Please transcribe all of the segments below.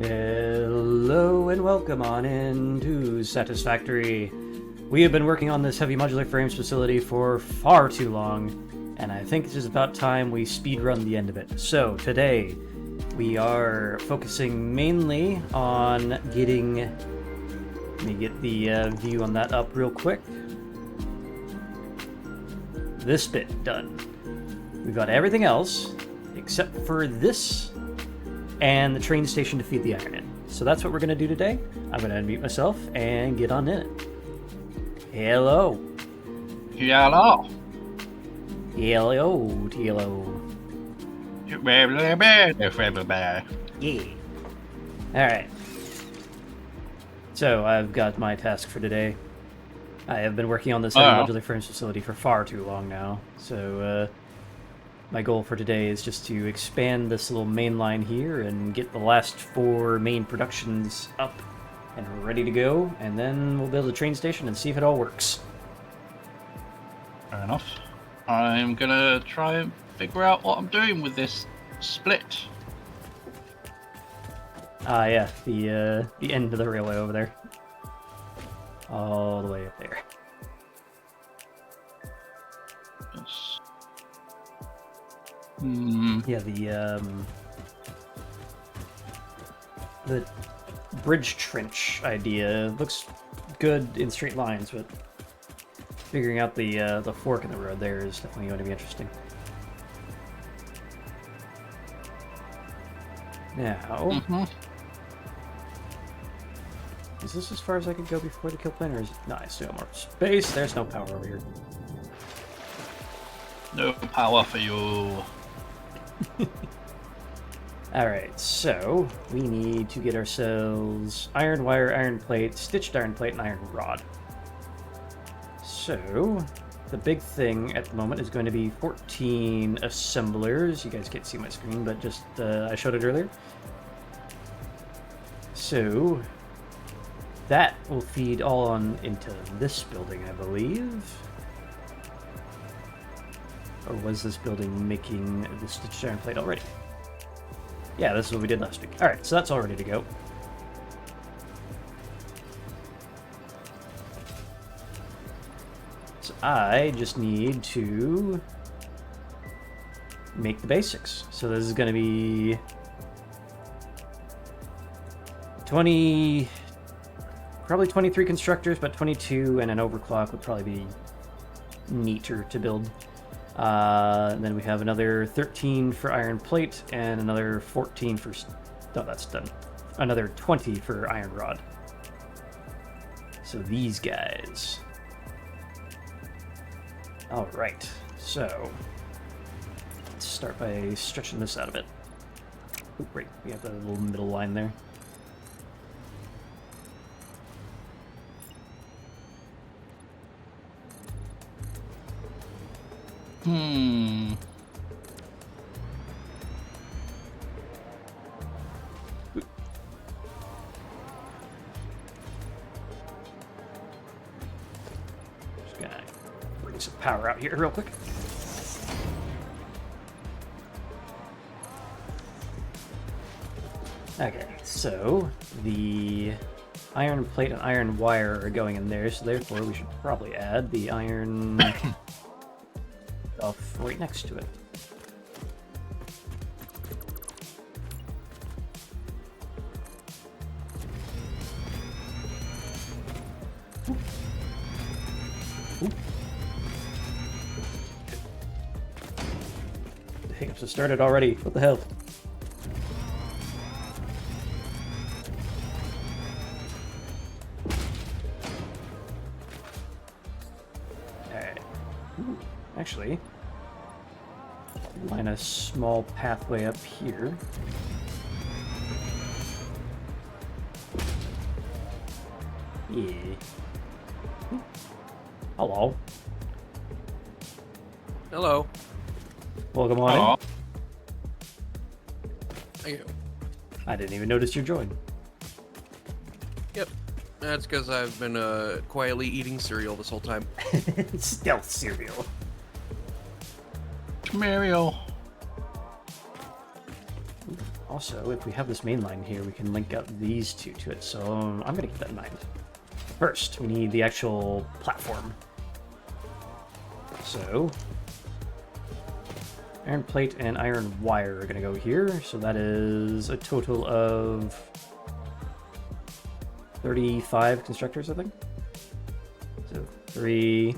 Hello and welcome on into Satisfactory. We have been working on this Heavy Modular Frames facility for far too long, and I think it is about time we speedrun the end of it. So today, we are focusing mainly on getting... Let me get the view on that up real quick. This bit done. We've got everything else, except for this and the train station to feed the iron in. So that's what we're going to do today. I'm going to unmute myself and get on in it. Hello. Hello. Hello, TLO. Yeah. Alright. So, I've got my task for today. I have been working on this Heavy Modular Frames facility for far too long now. So, my goal for today is just to expand this little main line here and get the last 4 main productions up and ready to go, and then we'll build a train station and see if it all works. Fair enough. I'm gonna try and figure out what I'm doing with this split. Ah, yeah, the end of the railway over there. All the way up there. Yes. Yeah, the bridge trench idea looks good in straight lines, but figuring out the fork in the road there is definitely going to be interesting. Now, is this as far as I can go before the kill plane, or is it... No, I still got more space. There's no power over here. No power for you. Alright, so we need to get ourselves iron wire, iron plate, stitched iron plate, and iron rod. So, the big thing at the moment is going to be 14 assemblers. You guys can't see my screen, but just I showed it earlier. So, that will feed all on into this building, I believe. Or was this building making the stitched iron plate already? Yeah, this is what we did last week. Alright, so that's all ready to go. So I just need to make the basics. So this is going to be 20... Probably 23 constructors, but 22 and an overclock would probably be neater to build. And then we have another 13 for iron plate and another 14 for... No, that's done. Another 20 for iron rod. So these guys. Alright, so let's start by stretching this out a bit. Oh, great, we have the little middle line there. Just gonna bring some power out here real quick. Okay, so the iron plate and iron wire are going in there, so therefore we should probably add the iron stuff right next to it. The hiccups have started already. What the hell? Alright. Actually, line a small pathway up here. Yeah. Hello. Hello. Welcome on in. Thank you. I didn't even notice you joined. Yep. That's because I've been quietly eating cereal this whole time. Stealth cereal. Mario. Also, if we have this main line here, we can link up these two to it, so I'm going to keep that in mind. First, we need the actual platform. So, iron plate and iron wire are going to go here, so that is a total of 35 constructors, I think. So 3,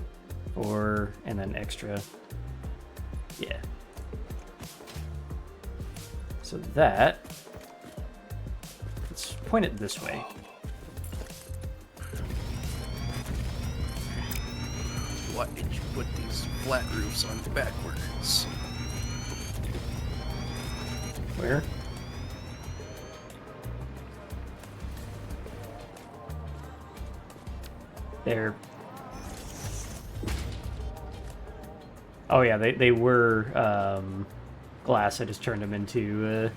4, and then extra. Yeah. So that, let's point it this way. Why did you put these flat roofs on backwards? Where? There. Oh yeah, they were glass. I just turned them into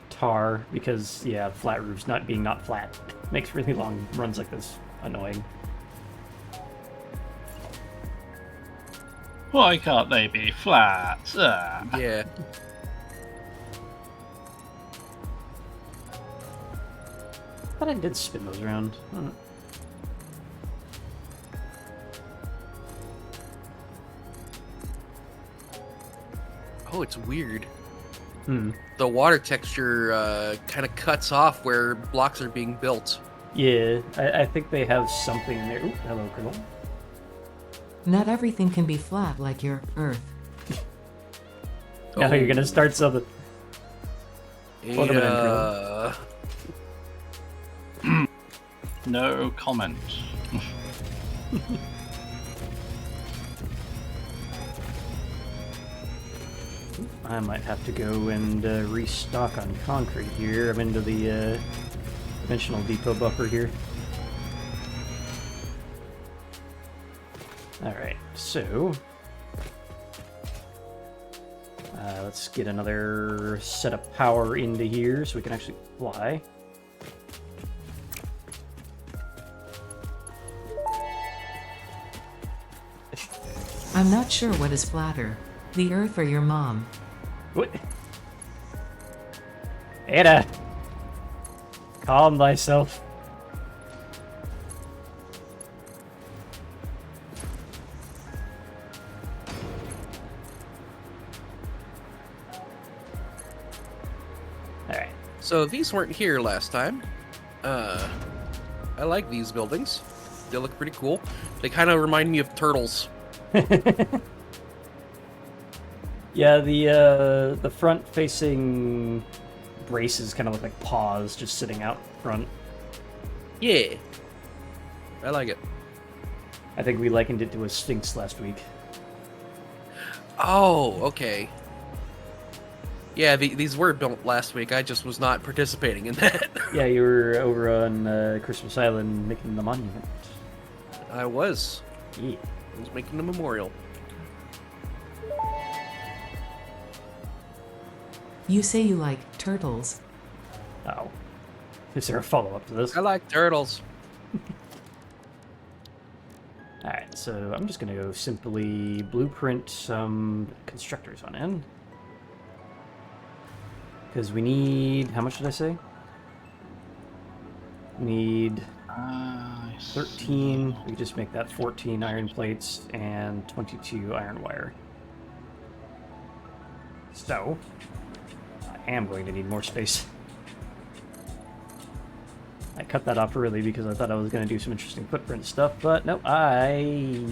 tar because, yeah, flat roofs not being not flat makes really long runs like this annoying. Why can't they be flat? Yeah. I thought I did spin those around. I don't know. Oh, it's weird. Hmm. The water texture kind of cuts off where blocks are being built. Yeah, I think they have something there. Ooh, hello, Colonel. Not everything can be flat like your Earth. Now you're gonna start something. Welcome in, Yeah. No comment. I might have to go and restock on concrete here. I'm into the dimensional depot buffer here. Alright, so let's get another set of power into here so we can actually fly. I'm not sure what is flatter, the Earth or your mom. What? Ada! Calm thyself. Alright. So these weren't here last time. I like these buildings. They look pretty cool. They kind of remind me of turtles. Yeah, the front-facing braces kind of look like paws just sitting out front. Yeah. I like it. I think we likened it to a sphinx last week. Oh, okay. Yeah, these were built last week. I just was not participating in that. Yeah, you were over on Christmas Island making the monument. I was. Yeah. I was making a memorial. You say you like turtles. Oh. Is there a follow-up to this? I like turtles. Alright, so I'm just gonna go simply blueprint some constructors on in. Because we need, how much did I say? We need 13, we just make that 14 iron plates and 22 iron wire. So, I am going to need more space. I cut that off early because I thought I was going to do some interesting footprint stuff, but no, I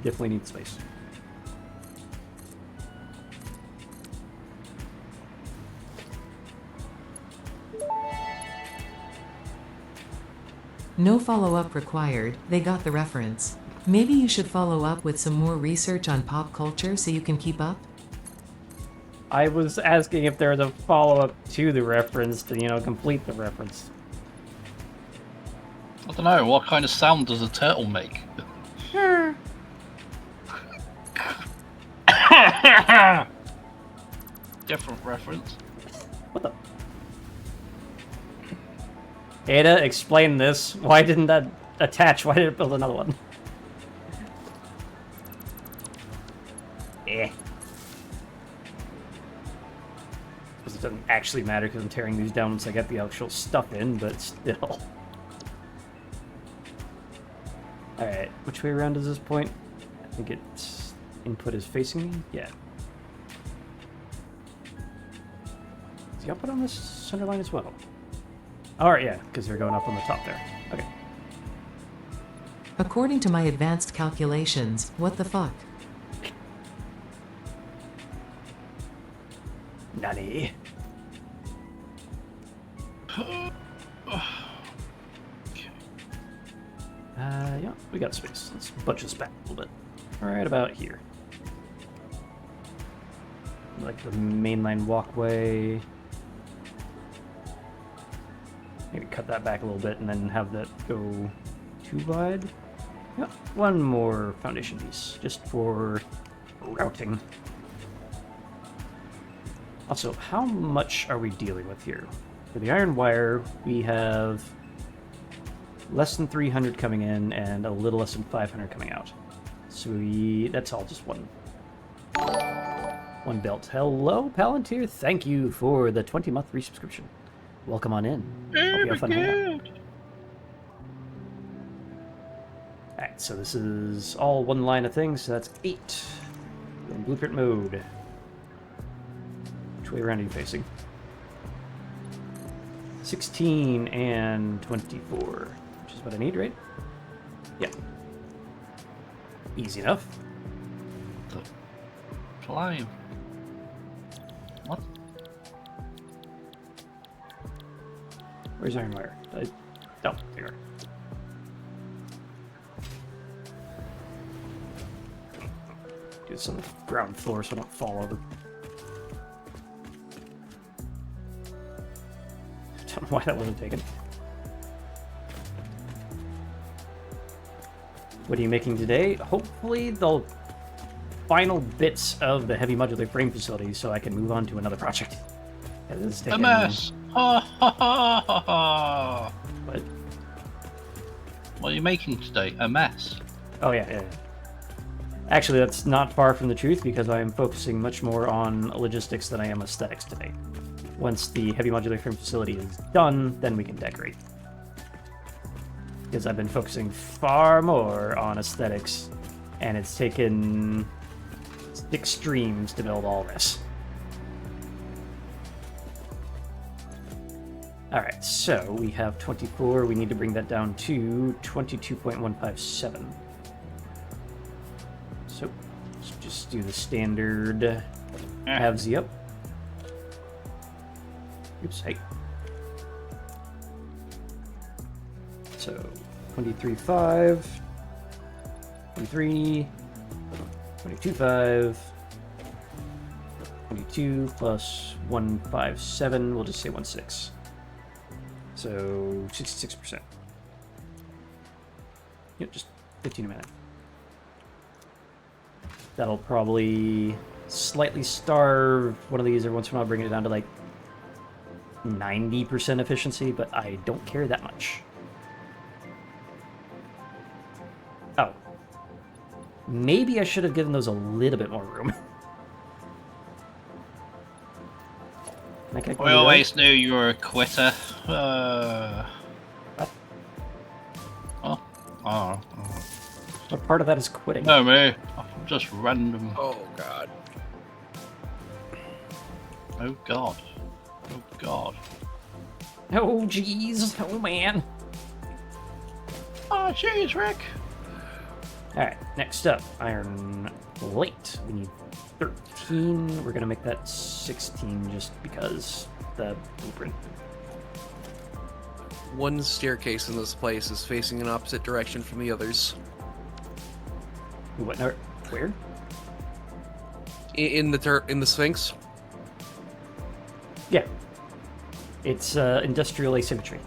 definitely need space. No follow-up required, they got the reference. Maybe you should follow up with some more research on pop culture so you can keep up? I was asking if there was a follow-up to the reference to, complete the reference. I don't know, what kind of sound does a turtle make? Different reference. What the? Ada, explain this. Why didn't that attach? Why did it build another one? Because it doesn't actually matter because I'm tearing these down once I get the actual stuff in, but still. Alright, which way around is this point? I think its input is facing me? Yeah. Is the output on this center line as well? Alright, yeah, because they're going up on the top there. Okay. According to my advanced calculations, what the fuck? Nani? Yeah, we got space. Let's bunch this back a little bit. Right about here. Like the mainline walkway. Maybe cut that back a little bit and then have that go too wide. Yeah, one more foundation piece, just for routing. Also, how much are we dealing with here? For the iron wire, we have less than 300 coming in and a little less than 500 coming out. So that's all just one belt. Hello, Palantir. Thank you for the 20-month resubscription. Welcome on in. Hope you have fun hanging out. Alright, so this is all one line of things, so that's 8. We're in blueprint mode. Which way around are you facing? 16 and 24, which is what I need, right? Yeah. Easy enough. The climb. What? Where's iron wire? Oh, there you are. Do this on the ground floor so I don't fall over. Don't know why that wasn't taken. What are you making today? Hopefully the final bits of the Heavy Modular Frame facility so I can move on to another project. Yeah, this is taking... A mess! Ha ha ha ha ha! What? What are you making today? A mess? Oh, yeah. Actually, that's not far from the truth because I am focusing much more on logistics than I am aesthetics today. Once the Heavy Modular Frame facility is done, then we can decorate. Because I've been focusing far more on aesthetics, and it's taken 6 streams to build all this. Alright, so we have 24. We need to bring that down to 22.157. So, let's just do the standard halvesy up. Oops, hey. So, 23.5, 23, 22.5, 22 plus 157, we'll just say 16. So, 66%. Yep, just 15 a minute. That'll probably slightly starve one of these every once in a while, bringing it down to like 90% efficiency, but I don't care that much. Oh. Maybe I should have given those a little bit more room. We always knew you were a quitter. What part of that is quitting? No, me. I'm just random. Oh, God. Oh, God. Oh, God. Oh, jeez. Oh, man. Oh, jeez, Rick. Alright, next up, iron plate. We need 13. We're going to make that 16 just because the blueprint. One staircase in this place is facing an opposite direction from the others. What? No, where? In the Sphinx. Yeah. It's industrial asymmetry.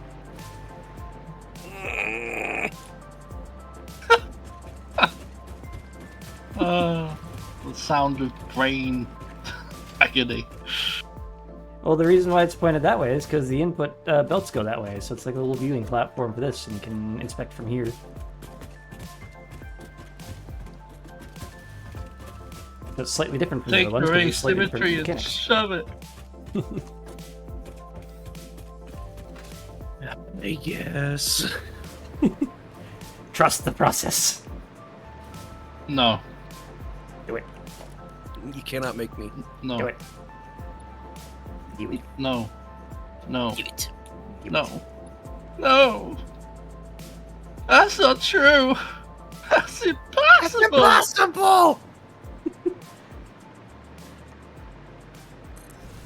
The sound of brain agony. Well, the reason why it's pointed that way is because the input belts go that way, so it's like a little viewing platform for this, and you can inspect from here. So it's slightly different from the Take other ones, your but it's slightly asymmetry different and mechanics. shove it. Yes. Trust the process. No, Do it. You cannot make me. no, Do it. Do it. no, no, Do it. Do it. no, no. That's not true. That's impossible. Impossible!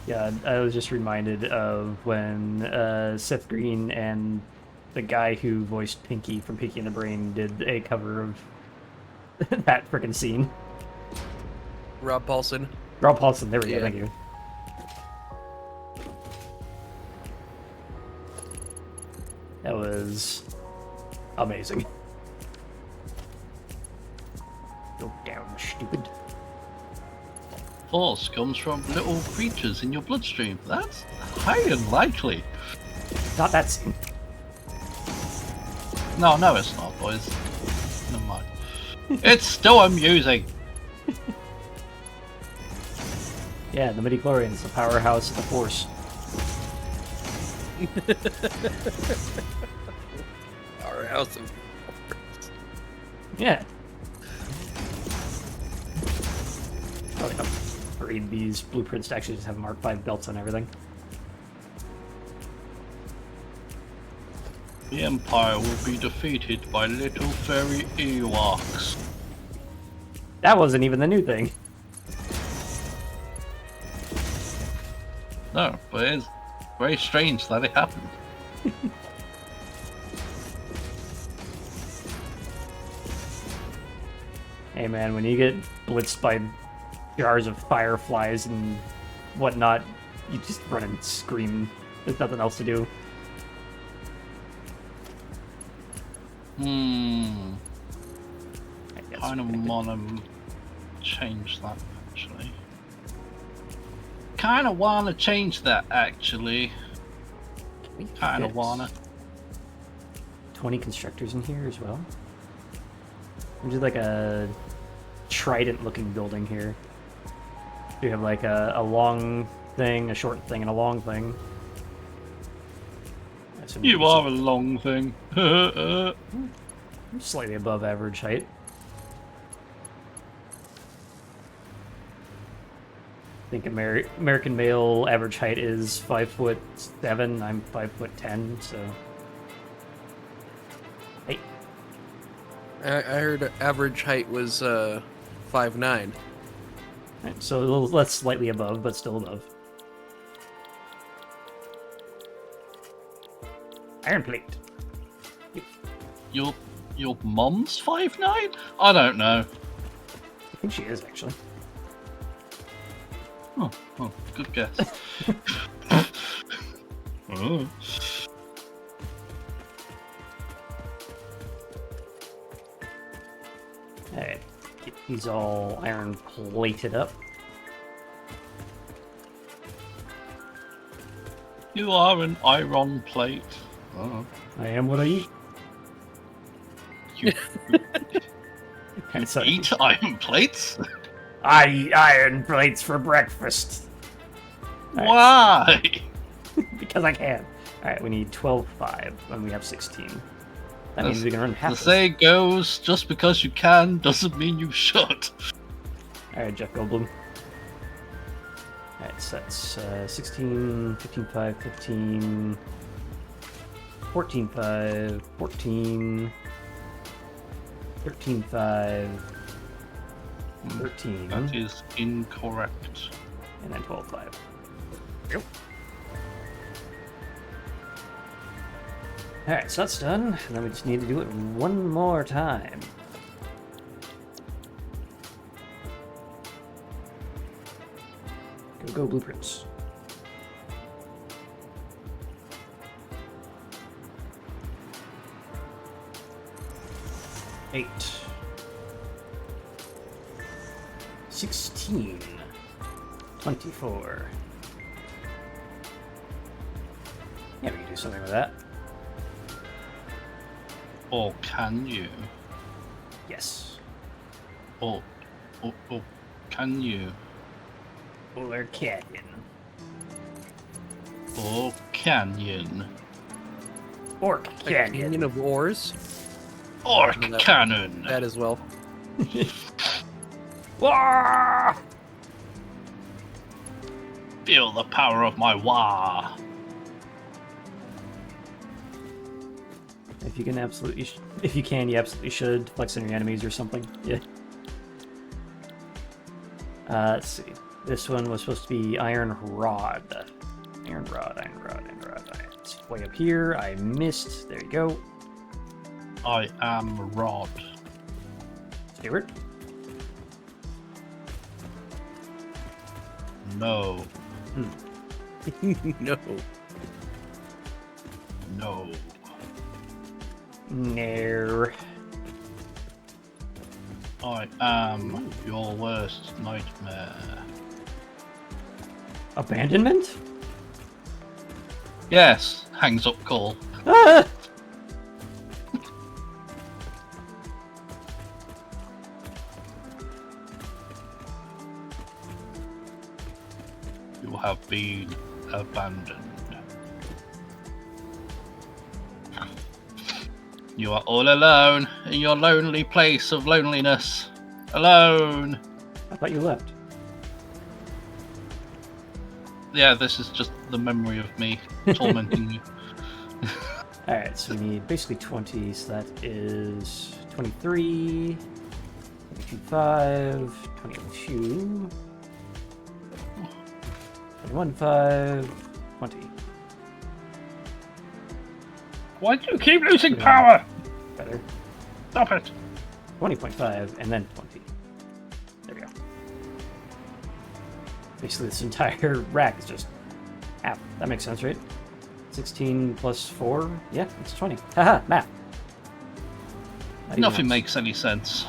Yeah, I was just reminded of when Seth Green and the guy who voiced Pinky from Pinky and the Brain did a cover of that frickin' scene. Rob Paulson. Rob Paulson, there we go, Yeah. thank you. That was amazing. Go down, stupid. Force comes from little creatures in your bloodstream. That's highly unlikely. Not that scene. No, no, it's not, boys. Never mind. It's still amusing. Yeah, the midichlorians, the powerhouse of the Force. Our house of. Yeah. Probably upgrade these blueprints to actually just have Mark 5 belts on everything. The Empire will be defeated by little fairy Ewoks. That wasn't even the new thing. No, but it's very strange that it happened. Hey man, when you get blitzed by jars of fireflies and whatnot, you just run and scream. There's nothing else to do. Hmm. I guess Kind we're gonna of want to change that, actually. Kind of want to change that, actually. we Kind of fit want to. 20 constructors in here as well. We did like a trident-looking building here. We have like a long thing, a short thing, and a long thing. I assume You it's are a long thing. slightly above average height. I think American male average height is 5'7". I'm 5'10", so. Hey, I heard average height was 5'9". right, so a little less slightly above, but still above. Iron plate. Your mom's 5'9"? I don't know. I think she is actually. Oh, good guess. Oh. Alright, get these all iron plated up. You are an iron plate. Oh. I am what I eat. You And so eat iron plates? I eat iron plates for breakfast. Alright, Why? because I can. Alright, we need 12.5, and we have 16. That means we can run half The of this. saying goes, just because you can doesn't mean you should. Alright, Jeff Goldblum. Alright, so that's 16, 15.5, 15, 14.5, 14, 13.5, 13, That is incorrect. and then 12.5. Yep. Alright, so that's done, and then we just need to do it one more time. Go blueprints. Eight. 16. 24. Yeah, we can do something with that. Or can you? Yes. Or can you? Polar Canyon. Or canyon. Orc A canyon. canyon of ores. Orc That- cannon. That as well. Wah! Feel the power of my wah. If you can absolutely, if you can, you absolutely should flex on your enemies or something. Yeah. Let's see. This one was supposed to be iron rod. Iron rod, iron rod, iron rod. It's way up here. I missed. There you go. I am Rod. Stewart. No. No. No. Nair. I am your worst nightmare. Abandonment? Yes, hangs up call. Ah! You have been abandoned. You are all alone in your lonely place of loneliness. Alone. I thought you left. Yeah, this is just the memory of me tormenting you. Alright, so we need basically 20, so that is 23, 22.5, 22, 21.5, 20. Why do you keep losing power? Better. Stop it. 20.5, and then 20. There we go. Basically, this entire rack is just half. That makes sense, right? 16 plus 4? Yeah, it's 20. Haha, math. Not even Nothing maths. makes any sense.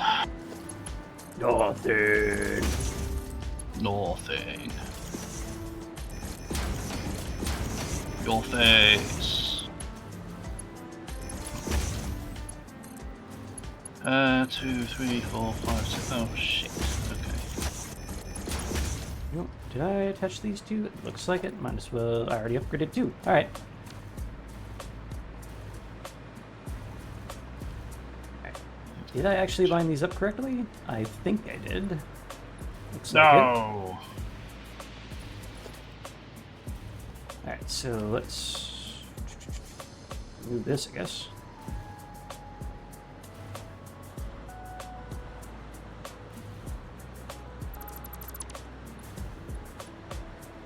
Nothing. Nothing. Your face. 2, 3, 4, 5, 6. Oh shit. Okay. Nope. Did I attach these two? It looks like it. Might as well. I already upgraded two. Alright. Did I actually line these up correctly? I think I did. Looks like it. No. Alright, so let's move this, I guess.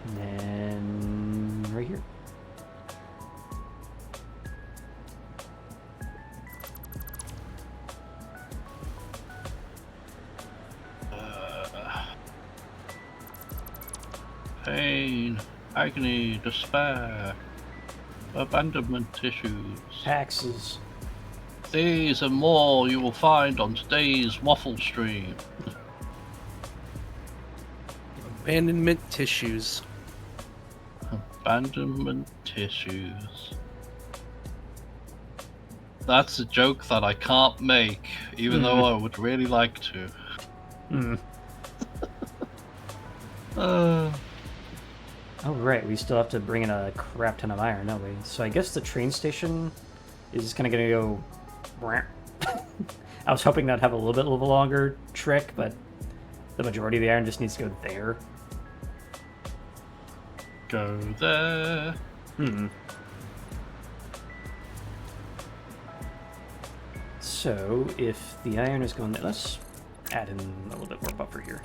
And then right here. Pain, agony, despair, abandonment issues. Taxes. These and more you will find on today's waffle stream. Abandonment tissues. Abandonment tissues. That's a joke that I can't make, even though I would really like to. Hmm. Oh, right. We still have to bring in a crap ton of iron, don't we? So I guess the train station is kind of going to go... I was hoping that'd have a little bit of a longer trek, but the majority of the iron just needs to go there. Go there. Hmm. So, if the iron is going there... Let's add in a little bit more buffer here.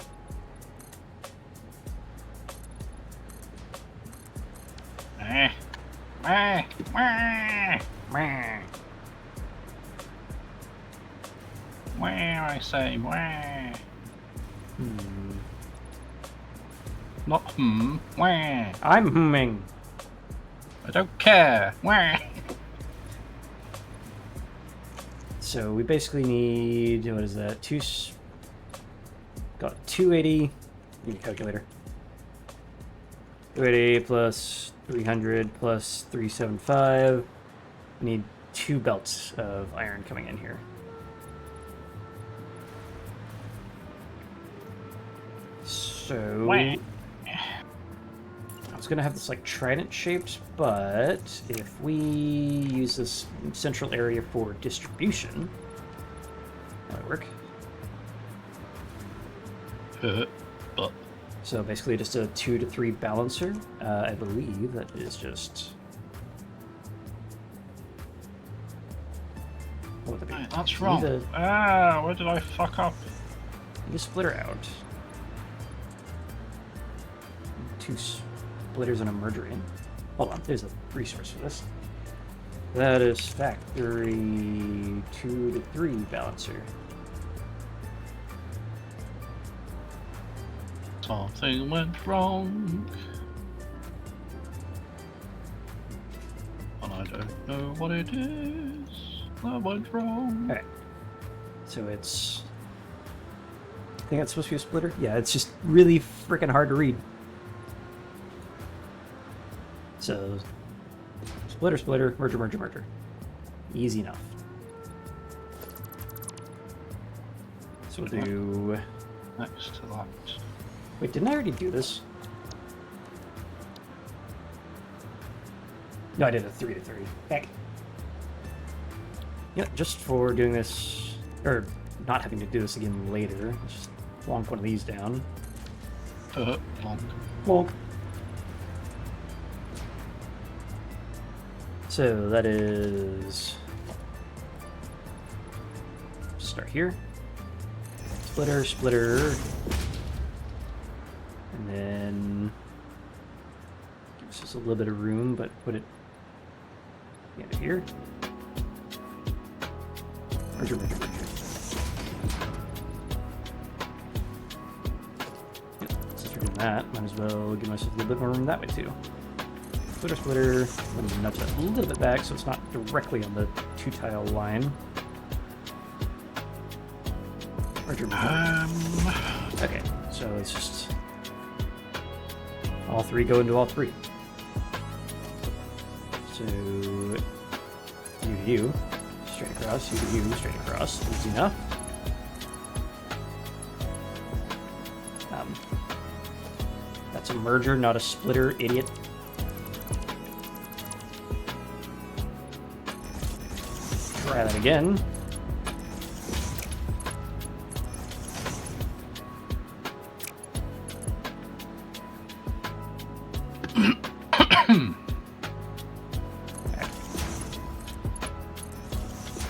I say, Hmm. not hmm. I'm humming. I don't care. So we basically need, what is that? Got 280. Give me a calculator. 280 plus 300 plus 375. We need 2 belts of iron coming in here. So I was it's going to have this like trident shaped, but if we use this central area for distribution, that might work. But So basically just a 2 to 3 balancer. I believe that is just... What would that be? right, that's You wrong. need Where did I fuck up? a splitter out. 2 splitters and a merger in. Hold on, there's a resource for this. That is factory 2 to 3 balancer. Something went wrong. And I don't know what it is that went wrong. Alright. So it's... I think it's supposed to be a splitter? Yeah, it's just really freaking hard to read. So... Splitter, splitter, merger, merger, merger. Easy enough. So we'll do... Next to that. Wait, didn't I already do this? No, I did a 3 to 3. Heck. Yeah, just for doing this, or not having to do this again later, let's just plonk one of these down. Long. Plonk. So that is... Start here. Splitter, splitter. And then gives us a little bit of room, but put it into here. Merger, merger, merger. Yep, since we're doing that, might as well give myself a little bit more room that way too. Splitter, splitter. Let me nudge that a little bit back so it's not directly on the 2-tile line. Merger, merger. Okay, so it's just all 3 go into all 3. So you, straight across, you, straight across. Easy enough. That's a merger, not a splitter, idiot. Try that again.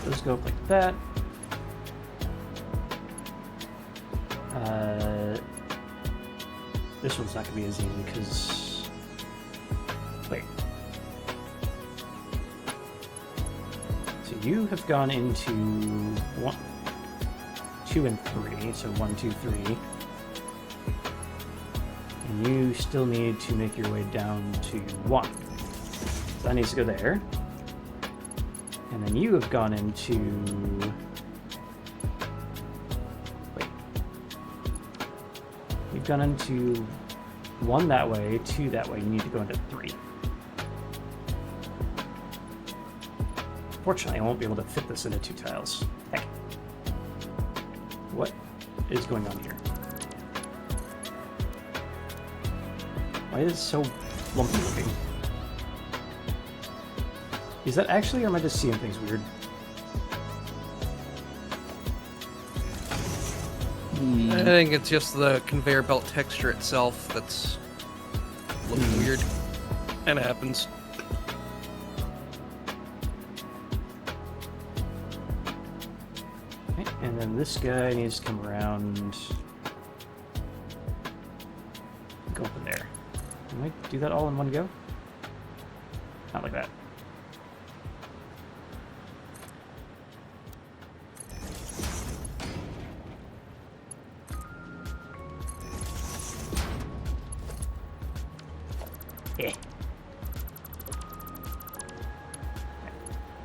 Those go up like that. This one's not going to be as easy because... Wait. So you have gone into 1, 2, and 3. So 1, 2, 3. And you still need to make your way down to 1. So that needs to go there. And then you have gone into... Wait. You've gone into 1 that way, 2 that way. You need to go into 3. Fortunately, I won't be able to fit this into 2 tiles. Heck. What is going on here? Why is it so lumpy looking? Is that actually, or am I just seeing things weird? I think it's just the conveyor belt texture itself that's looking weird. And it happens. Okay, and then this guy needs to come around. Go up in there. Can I do that all in one go? Not like that. Eh.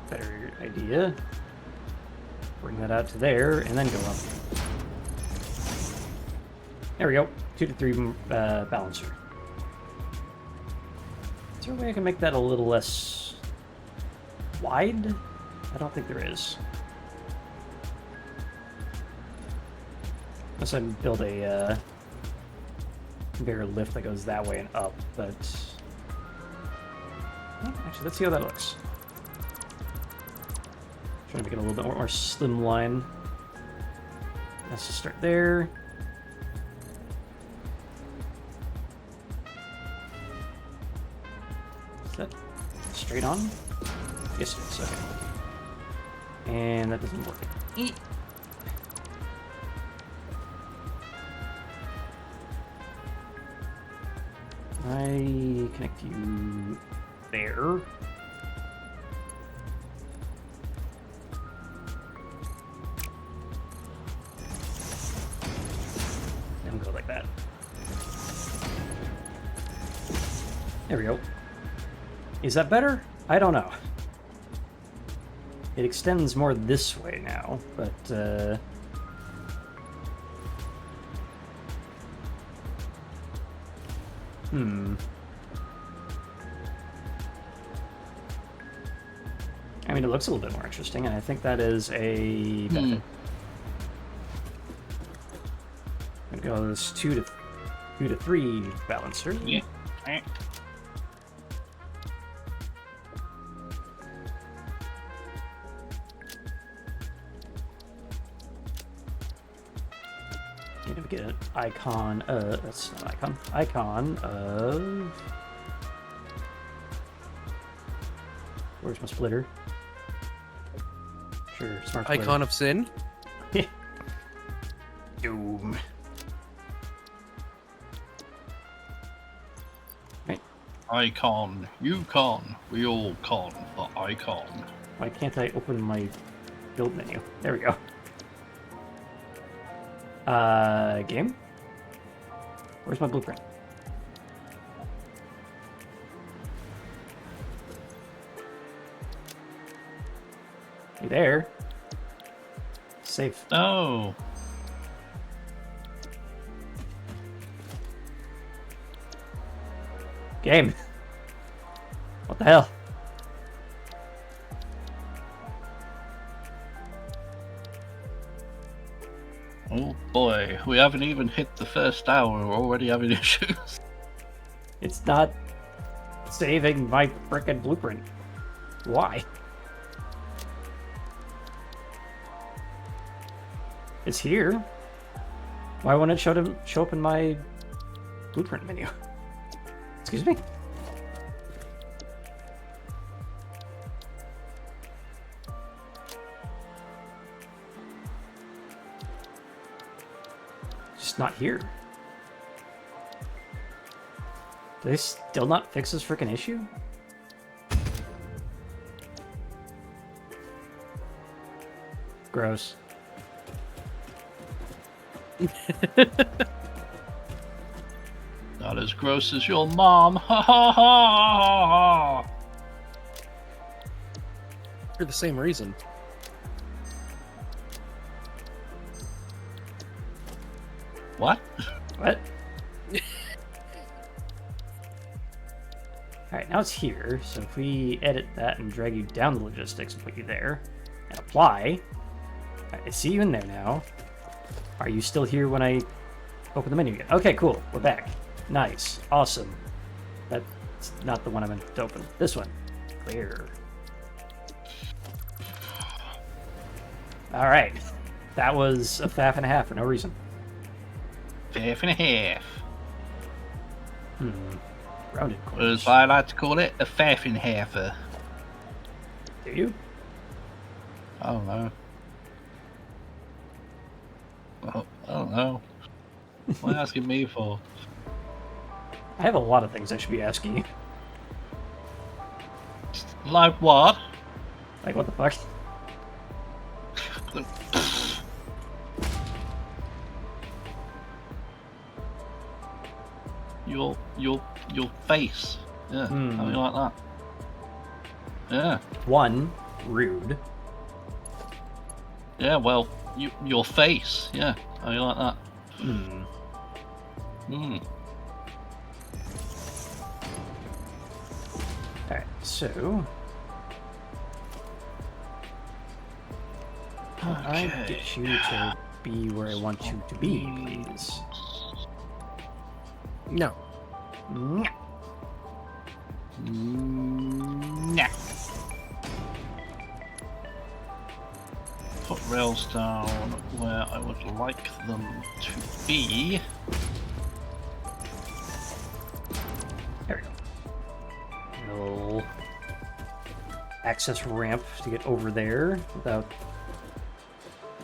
Better idea. Bring that out to there and then go up. There we go. 2 to 3 balancer. Is there a way I can make that a little less wide? I don't think there is. Unless I build a conveyor lift that goes that way and up, but Well, actually, let's see how that looks. Trying to make it a little bit more slimline. Let's just start there. Is that straight on? Yes, it is. Okay. And that doesn't work. I connect you there. And go like that. There we go. Is that better? I don't know. It extends more this way now, but I mean, it looks a little bit more interesting, and I think that is a benefit. I'm gonna go this 2 to 3 balancer. Yeah. Need to get an icon. That's not icon. Icon of. Where's my splitter? Sure, smart splitter. Icon of sin. Doom. Right. Icon, you con, we all con, but icon. Why can't I open my build menu? There we go. Game? Where's my blueprint? You there? Safe. No. Game. What the hell? Oh boy, we haven't even hit the first hour, we're already having issues. It's not saving my frickin' blueprint. Why? It's here. Why won't it show up in my blueprint menu? Excuse me? Just not here. Do they still not fix this frickin' issue? Gross. Not as gross as your mom. Ha ha ha! For the same reason. What? What? Alright, now it's here, so if we edit that and drag you down the logistics and put you there, and apply, I see you in there now. Are you still here when I open the menu again? Okay, cool, we're back. Nice, awesome. That's not the one I meant to open. This one. Clear. Alright, that was a faff and a half for no reason. Half and a half. Rounded Or corners. as I like to call it, a faff and halfer. Do you? I don't know. Well, I don't know. What are you asking me for? I have a lot of things I should be asking you. Like what? Like, what the fuck? Your face. Yeah, how do you like that? Yeah. One, rude. Yeah, well, your face. Yeah, how do you like that? Alright, so... I get you to be where I want you to be, please. No. Mwah. Nah. Put rails down where I would like them to be. There we go. Little access ramp to get over there without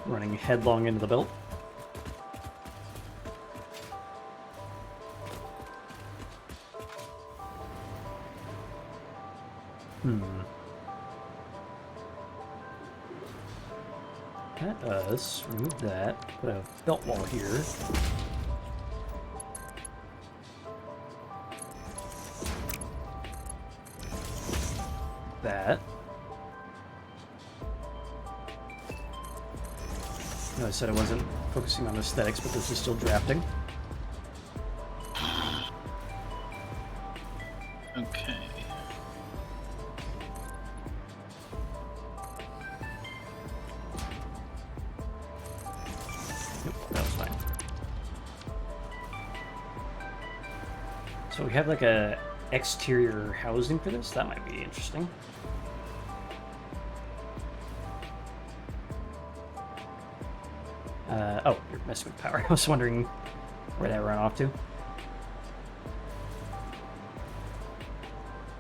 running headlong into the belt. Let us remove that, put a belt wall here. That. No, I said I wasn't focusing on aesthetics, but this is still drafting. Okay. Yep, that was fine. So we have like a exterior housing for this? That might be interesting. Oh, you're messing with power. I was wondering where that ran off to.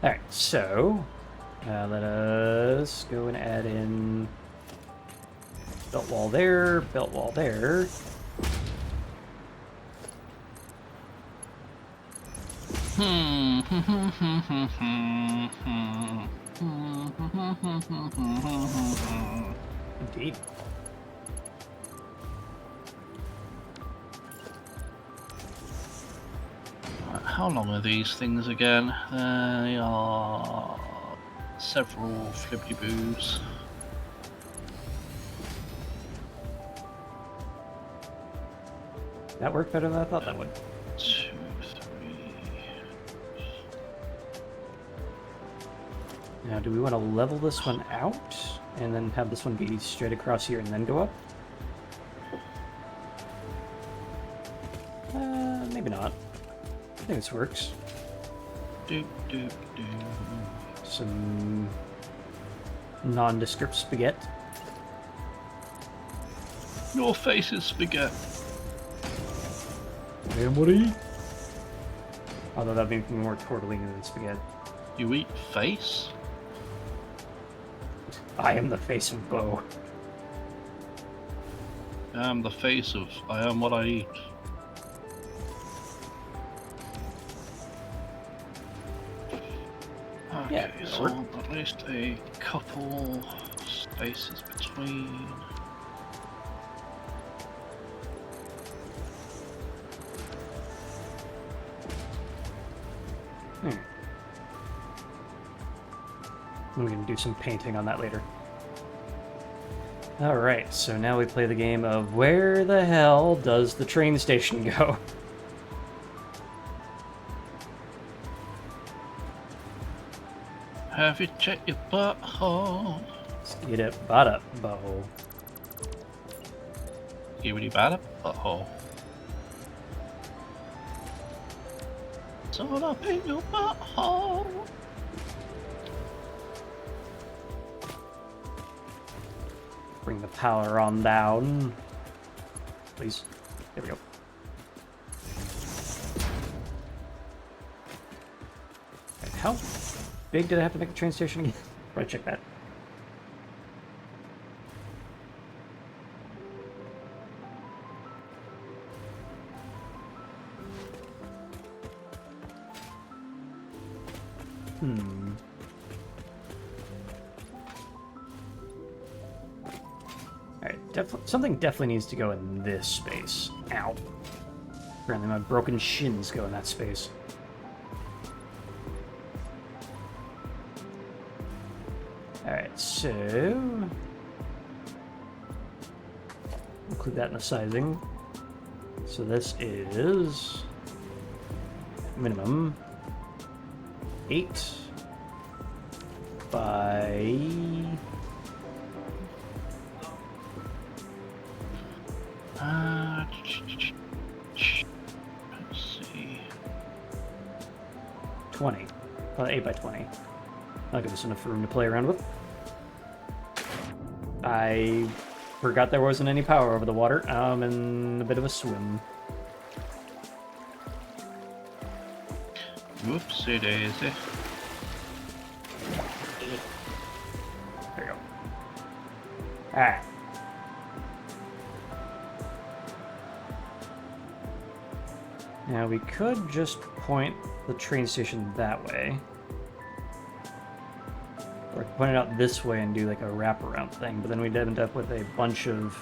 Alright, so let us go and add in belt wall there, belt wall there. Indeed. How long are these things again? They are several flippity-boos. That worked better than I thought that would. 2, 3. Now, do we want to level this one out and then have this one be straight across here and then go up? Maybe not. I think this works. Do, do, do. Some nondescript spaghetti. Your face is spaghetti. Memory. Although that'd be more tortellini than spaghetti. You eat face? I am the face of Bo. I am the face of I am what I eat. Okay, Yeah, so at least a couple spaces between. We can do some painting on that later. Alright, so now we play the game of where the hell does the train station go? Have you checked your butthole? Let's get it bought up, Bo. Gibbity bada butthole. It's all up in your butthole. Bring the power on down. Please. There we go. Right, how big did I have to make the train station again? Right, check that. Alright, something definitely needs to go in this space. Ow. Apparently my broken shins go in that space. Alright, so include that in the sizing. So this is minimum 8 by let's see. 20. 8 by 20. I'll give us enough room to play around with. I forgot there wasn't any power over the water. I'm in a bit of a swim. Whoopsie daisy. There you go. Alright. Now we could just point the train station that way. Or point it out this way and do like a wraparound thing, but then we'd end up with a bunch of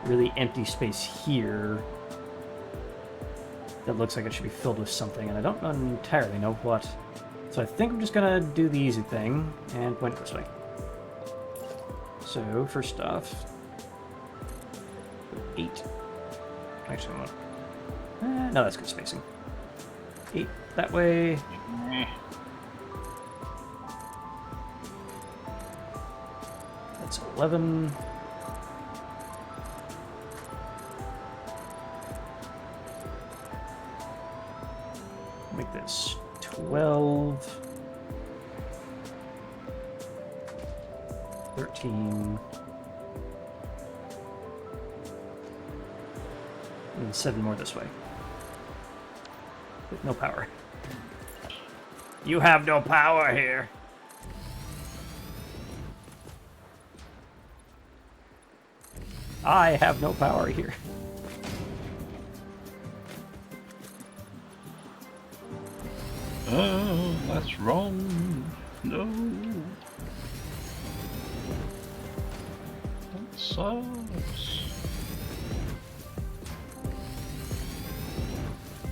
really empty space here that looks like it should be filled with something, and I don't entirely know what. So I think I'm just gonna do the easy thing and point it this way. So first off, 8. Actually, I want. No, that's good spacing. 8 that way. That's 11. Make this 12. 13. And 7 more this way. With no power. You have no power here. I have no power here. Oh, that's wrong. No. That sucks.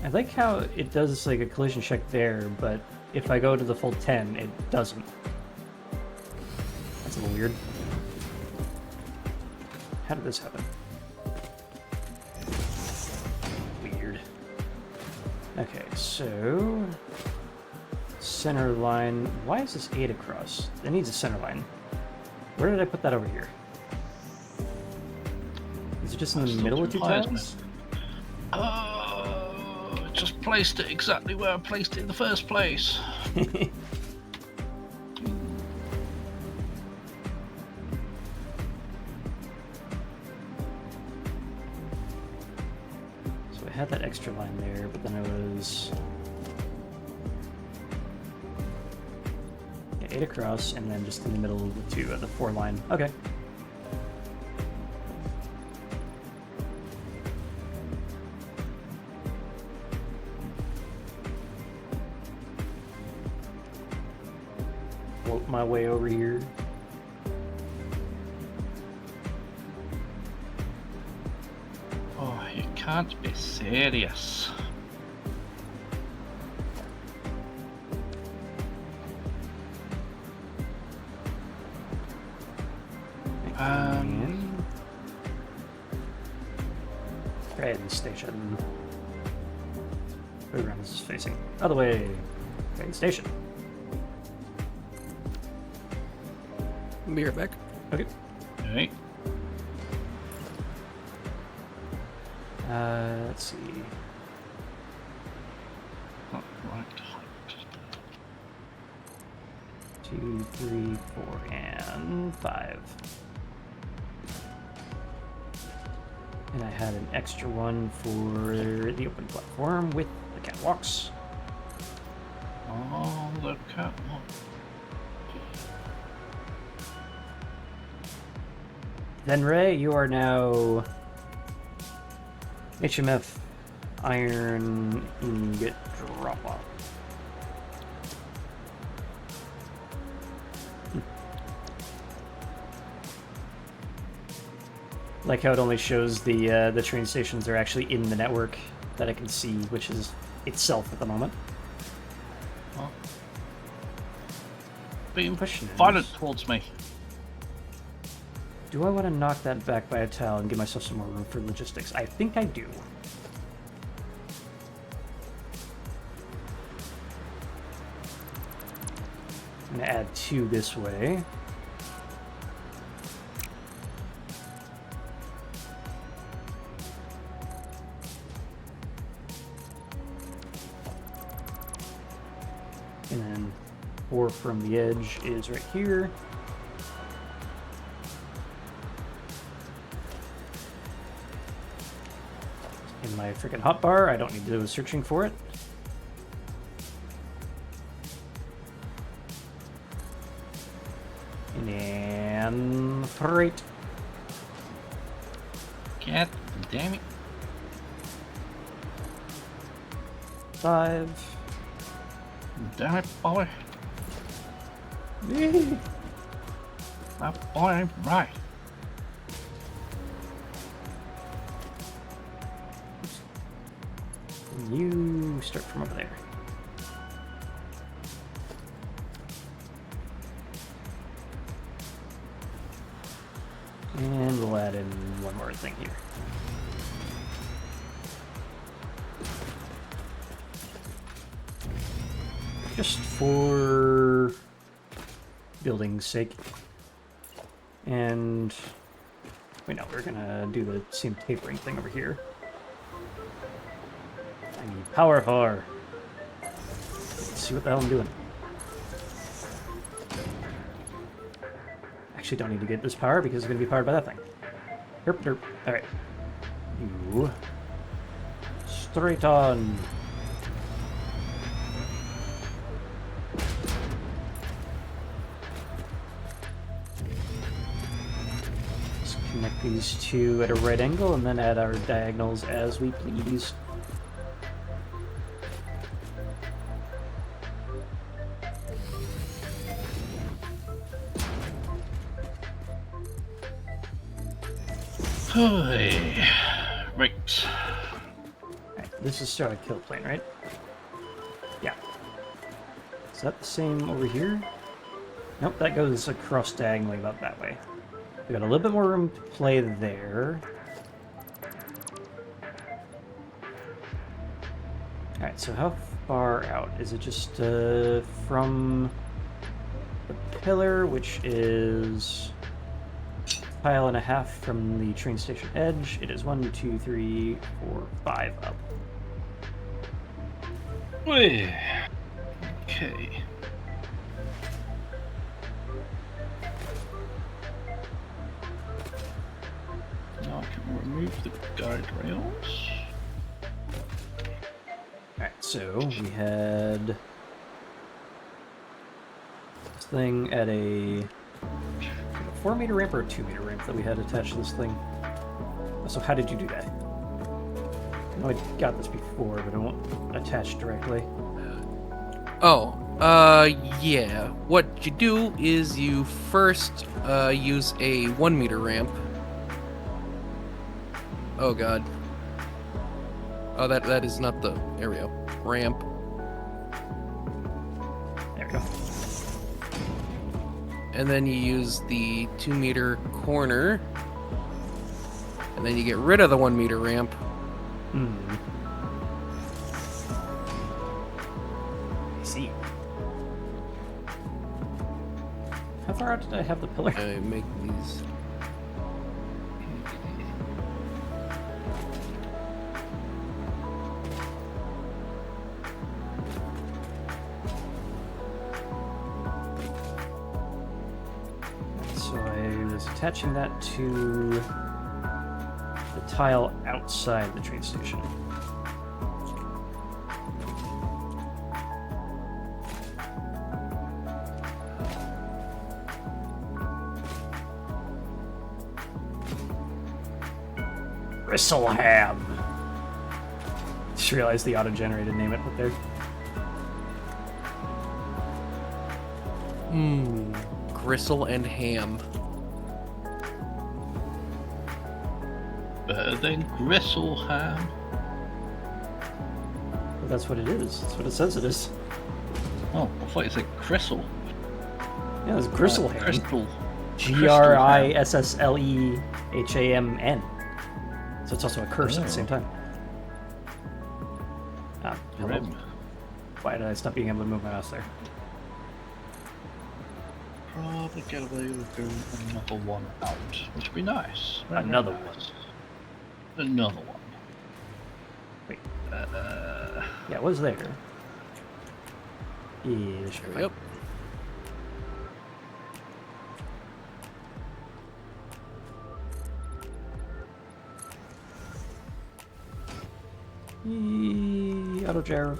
I like how it does like a collision check there, but if I go to the full 10, it doesn't. That's a little weird. How did this happen? Weird. Okay, so center line. Why is this 8 across? It needs a center line. Where did I put that over here? Is it just in the middle of 2 tiles? Just placed it exactly where I placed it in the first place. So I had that extra line there, but then I was 8 across, and then just in the middle of the 2 at the 4 line. Okay. Float my way over here. Oh, you can't be serious. Train station. Where around this is facing? Other way. Train station. I'll be right back. Okay. Okay. Let's see. Oh, right. 2, 3, 4, and 5. And I had an extra one for the open platform with the catwalks. Oh, the catwalk. Then Ray, you are now HMF iron ingot drop off. Like how it only shows the train stations are actually in the network that I can see, which is itself at the moment. Oh. Being Question violent is- towards me. Do I want to knock that back by a tile and give myself some more room for logistics? I think I do. I'm going to add 2 this way. And then 4 from the edge is right here. In my freaking hotbar, I don't need to do searching for it. And right. God damn it. 5. Damn it, boy. That boy ain't right. You start from over there. And we'll add in one more thing here. Just for building's sake. And wait, no, we're gonna do the same tapering thing over here. I need power 4. Let's see what the hell I'm doing. Actually, don't need to get this power because it's going to be powered by that thing. Derp, derp. Alright. You. Straight on. Let's connect these two at a right angle and then add our diagonals as we please. Hey. Right. Alright, this is still a kill plane, right? Yeah. Is that the same over here? Nope, that goes across diagonally about that way. We got a little bit more room to play there. Alright, so how far out? Is it just from the pillar, which is tile and a half from the train station edge? It is 1, 2, 3, 4, 5 up. Okay. Now I can remove the guide rails. Alright, so we had this thing at a 4-meter ramp or a 2-meter ramp that we had attached to this thing. So how did you do that? I know I got this before, but it won't attach directly. Yeah. What you do is you first use a 1-meter ramp. Oh god. Oh, that is not the area. Ramp. There we go. And then you use the 2-meter corner. And then you get rid of the 1-meter ramp. I see. How far out did I have the pillar? I make these. So I was attaching that to the tile outside the train station. Bristleham. Just realized the auto-generated name it put there. Gristle and ham. Better than gristle ham. But that's what it is. That's what it says it is. Oh, I thought you said gristle. Yeah, it's Gristleham. Crystal. Gristleham. So it's also a curse at the same time. Ah, hello. Grim. Why did I stop being able to move my mouse there? Probably get away with doing another one out, which would be nice. Another one. Another one. Wait. Yeah, it was there. Yeah, sure. Yep. Auto gyro.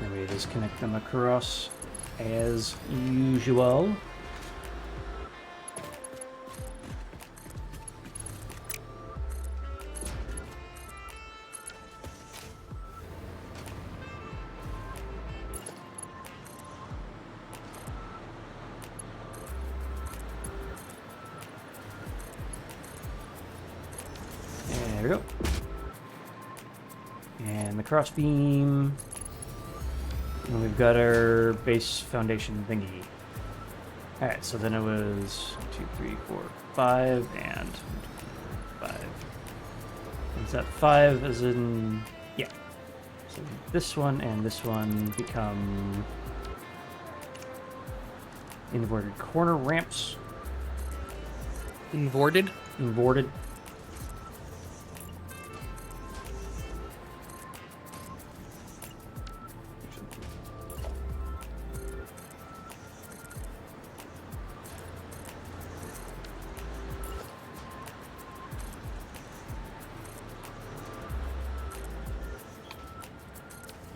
Then we just connect them across as usual. There we go. And the cross beam. And we've got our base foundation thingy. Alright, so then it was 1, 2, 3, 4, 5, and 5. Is that 5 as in... Yeah. So this one and this one become inverted corner ramps. Inverted? Inverted.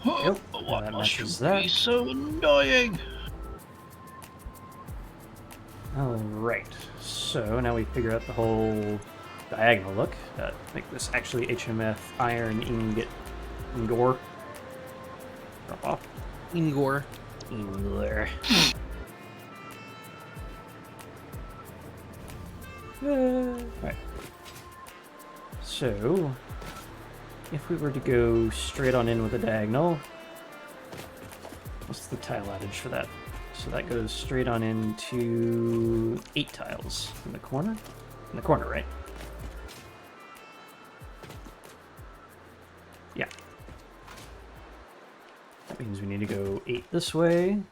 Yep, Why that must you matches that. be so annoying? Alright, so now we figure out the whole diagonal look. Make this actually HMF iron ingot Ingor. Drop off. Ingor. Ingor. Alright. So, if we were to go straight on in with a diagonal, what's the tile adage for that? So that goes straight on into 8 tiles in the corner. In the corner, right? Yeah. That means we need to go 8 this way.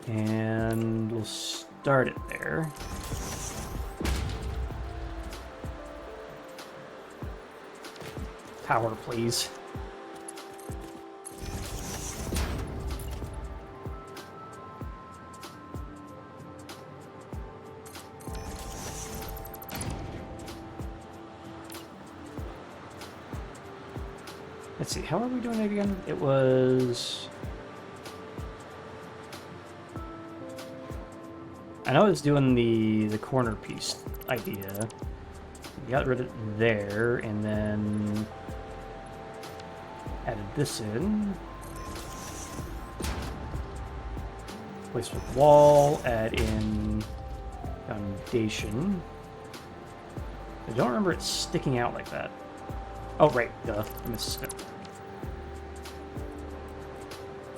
And we'll start it there. Power, please. Let's see, how are we doing it again? It was... I know I was doing the corner piece idea. We got rid of it there, and then added this in. Place with wall, add in foundation. I don't remember it sticking out like that. Oh, right, duh. I missed a step.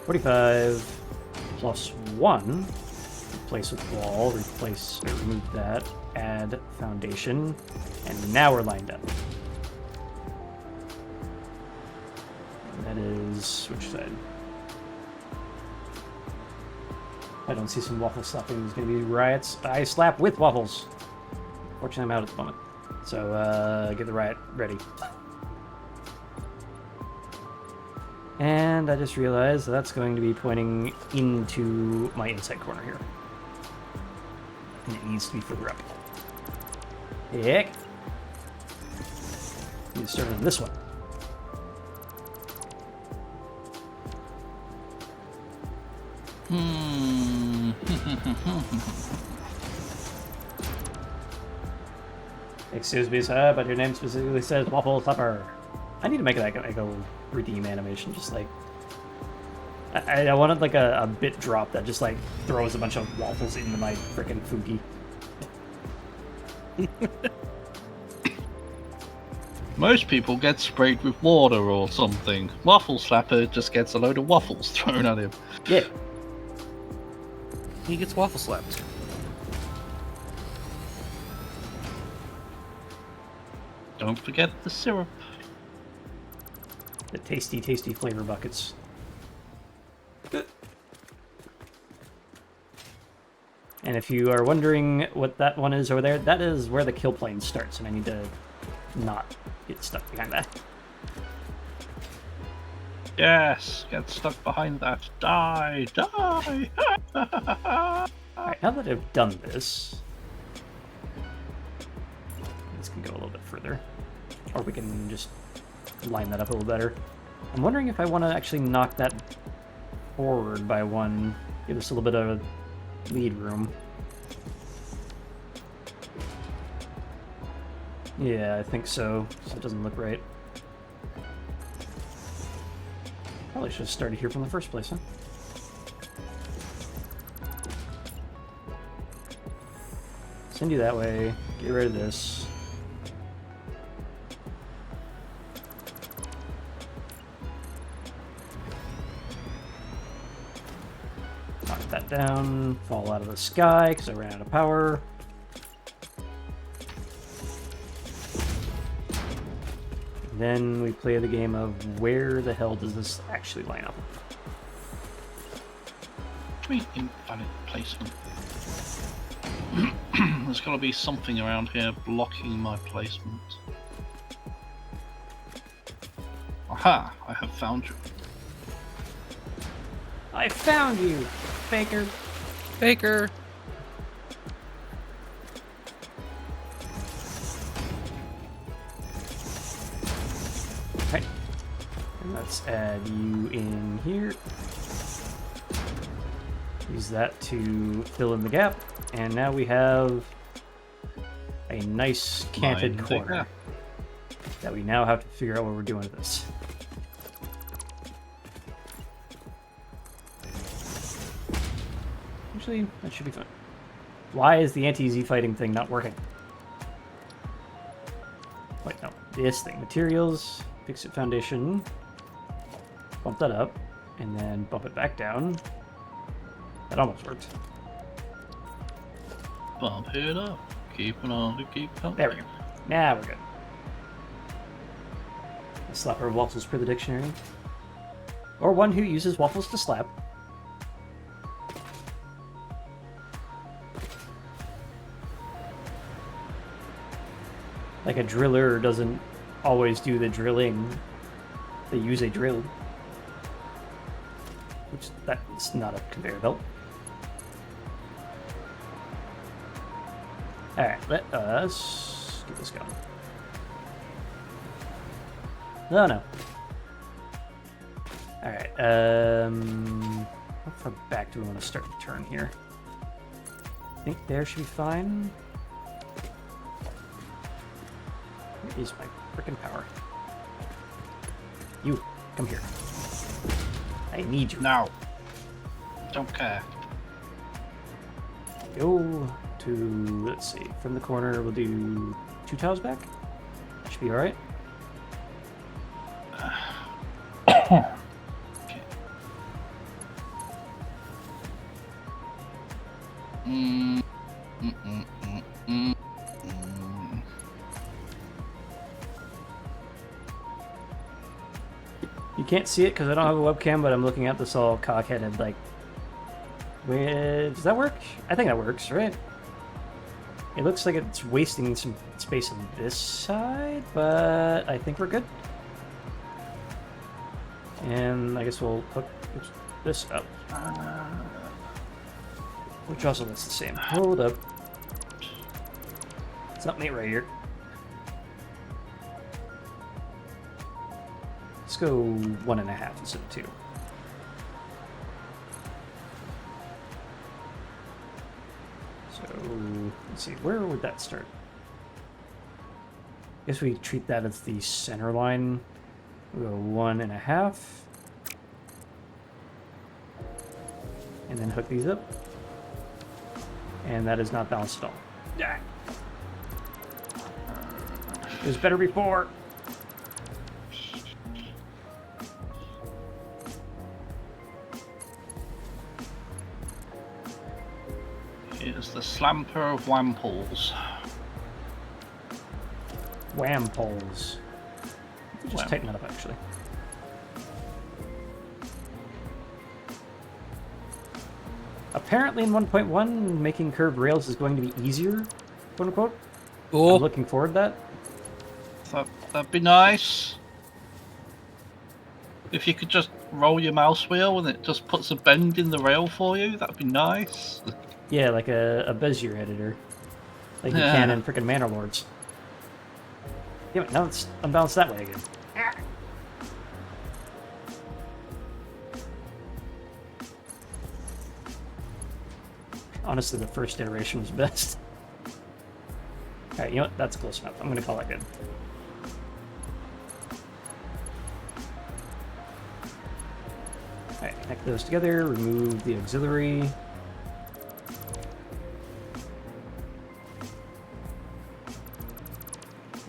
45 plus 1. Replace with wall, replace, or remove that, add foundation, and now we're lined up. And that is, which side? I don't see some waffle slapping. There's going to be riots. I slap with waffles. Fortunately, I'm out at the moment. So, get the riot ready. And I just realized that's going to be pointing into my inside corner here. And it needs to be further up. Heck. Need to start on this one. Excuse me, sir, but your name specifically says Waffle Supper. I need to make like a redeem animation, just like... I wanted like a bit drop that just like throws a bunch of waffles into my frickin' Fuki. Most people get sprayed with water or something. Waffle Slapper just gets a load of waffles thrown at him. Yeah. He gets waffle slapped. Don't forget the syrup. The tasty, tasty flavor buckets. And if you are wondering what that one is over there, that is where the kill plane starts, and I need to not get stuck behind that. Yes, get stuck behind that. Die, die. Alright, now that I've done this, this can go a little bit further. Or we can just line that up a little better. I'm wondering if I want to actually knock that forward by one, give us a little bit of lead room. Yeah, I think so. So it doesn't look right. Probably should have started here from the first place, huh? Send you that way. Get rid of this. Knock that down. Fall out of the sky because I ran out of power. Then we play the game of where the hell does this actually line up? Invalid placement. There's got to be something around here blocking my placement. Aha! I have found you. I found you, Faker. Baker. Okay. And let's add you in here. Use that to fill in the gap. And now we have a nice canted Mine corner bigger. that we now have to figure out what we're doing with this. Actually, that should be fun. Why is the anti-Z fighting thing not working? Wait, no. This thing. Materials, fix it foundation, bump that up, and then bump it back down. That almost worked. Bump it up. Keep it on to keep up. There we go. Now we're good. A slapper of waffles per the dictionary. Or one who uses waffles to slap. Like a driller doesn't always do the drilling. They use a drill. Which, that's not a conveyor belt. Alright, let us get this going. No, no. Alright, how far back do we want to start the turn here? I think there should be fine. Where is my frickin' power? You, come here. I need you. Now. Don't care. Go to, let's see, from the corner, we'll do 2 tiles back. That should be alright. Okay. You can't see it because I don't have a webcam, but I'm looking at this all cockheaded, like, does that work? I think that works, right? It looks like it's wasting some space on this side, but I think we're good. And I guess we'll hook this up. Which also looks the same. Hold up. Something ain't right here. Let's go 1.5 instead of 2. So let's see, where would that start? I guess we treat that as the center line. We'll go 1.5. And then hook these up. And that is not balanced at all. Yeah. It was better before. Here's the slamper of Wamples. Wham poles. Just Wham. tighten that up, actually. Apparently in 1.1, making curved rails is going to be easier, quote unquote. Cool. I'm looking forward to that. That'd be nice. If you could just roll your mouse wheel and it just puts a bend in the rail for you, that'd be nice. Yeah, like a Bezier editor. Like you Yeah. can in frickin' Manor Lords. Yeah, now it's unbalanced that way again. Honestly, the first iteration was best. Alright, you know what? That's close enough. I'm gonna call that good. Alright, connect those together, remove the auxiliary.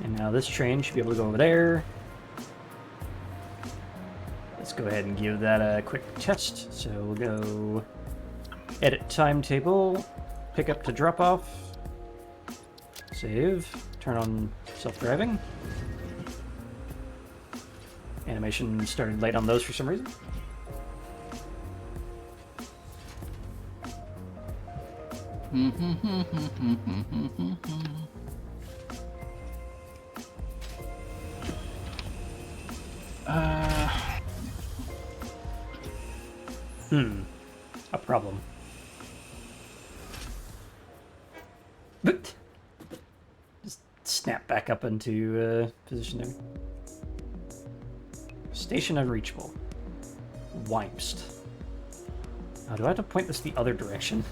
And now this train should be able to go over there. Let's go ahead and give that a quick test. So we'll go edit timetable, pick up to drop off, save, turn on self-driving. Animation started late on those for some reason. A problem. But just snap back up into position there. Station unreachable. Wimst. Now, do I have to point this the other direction?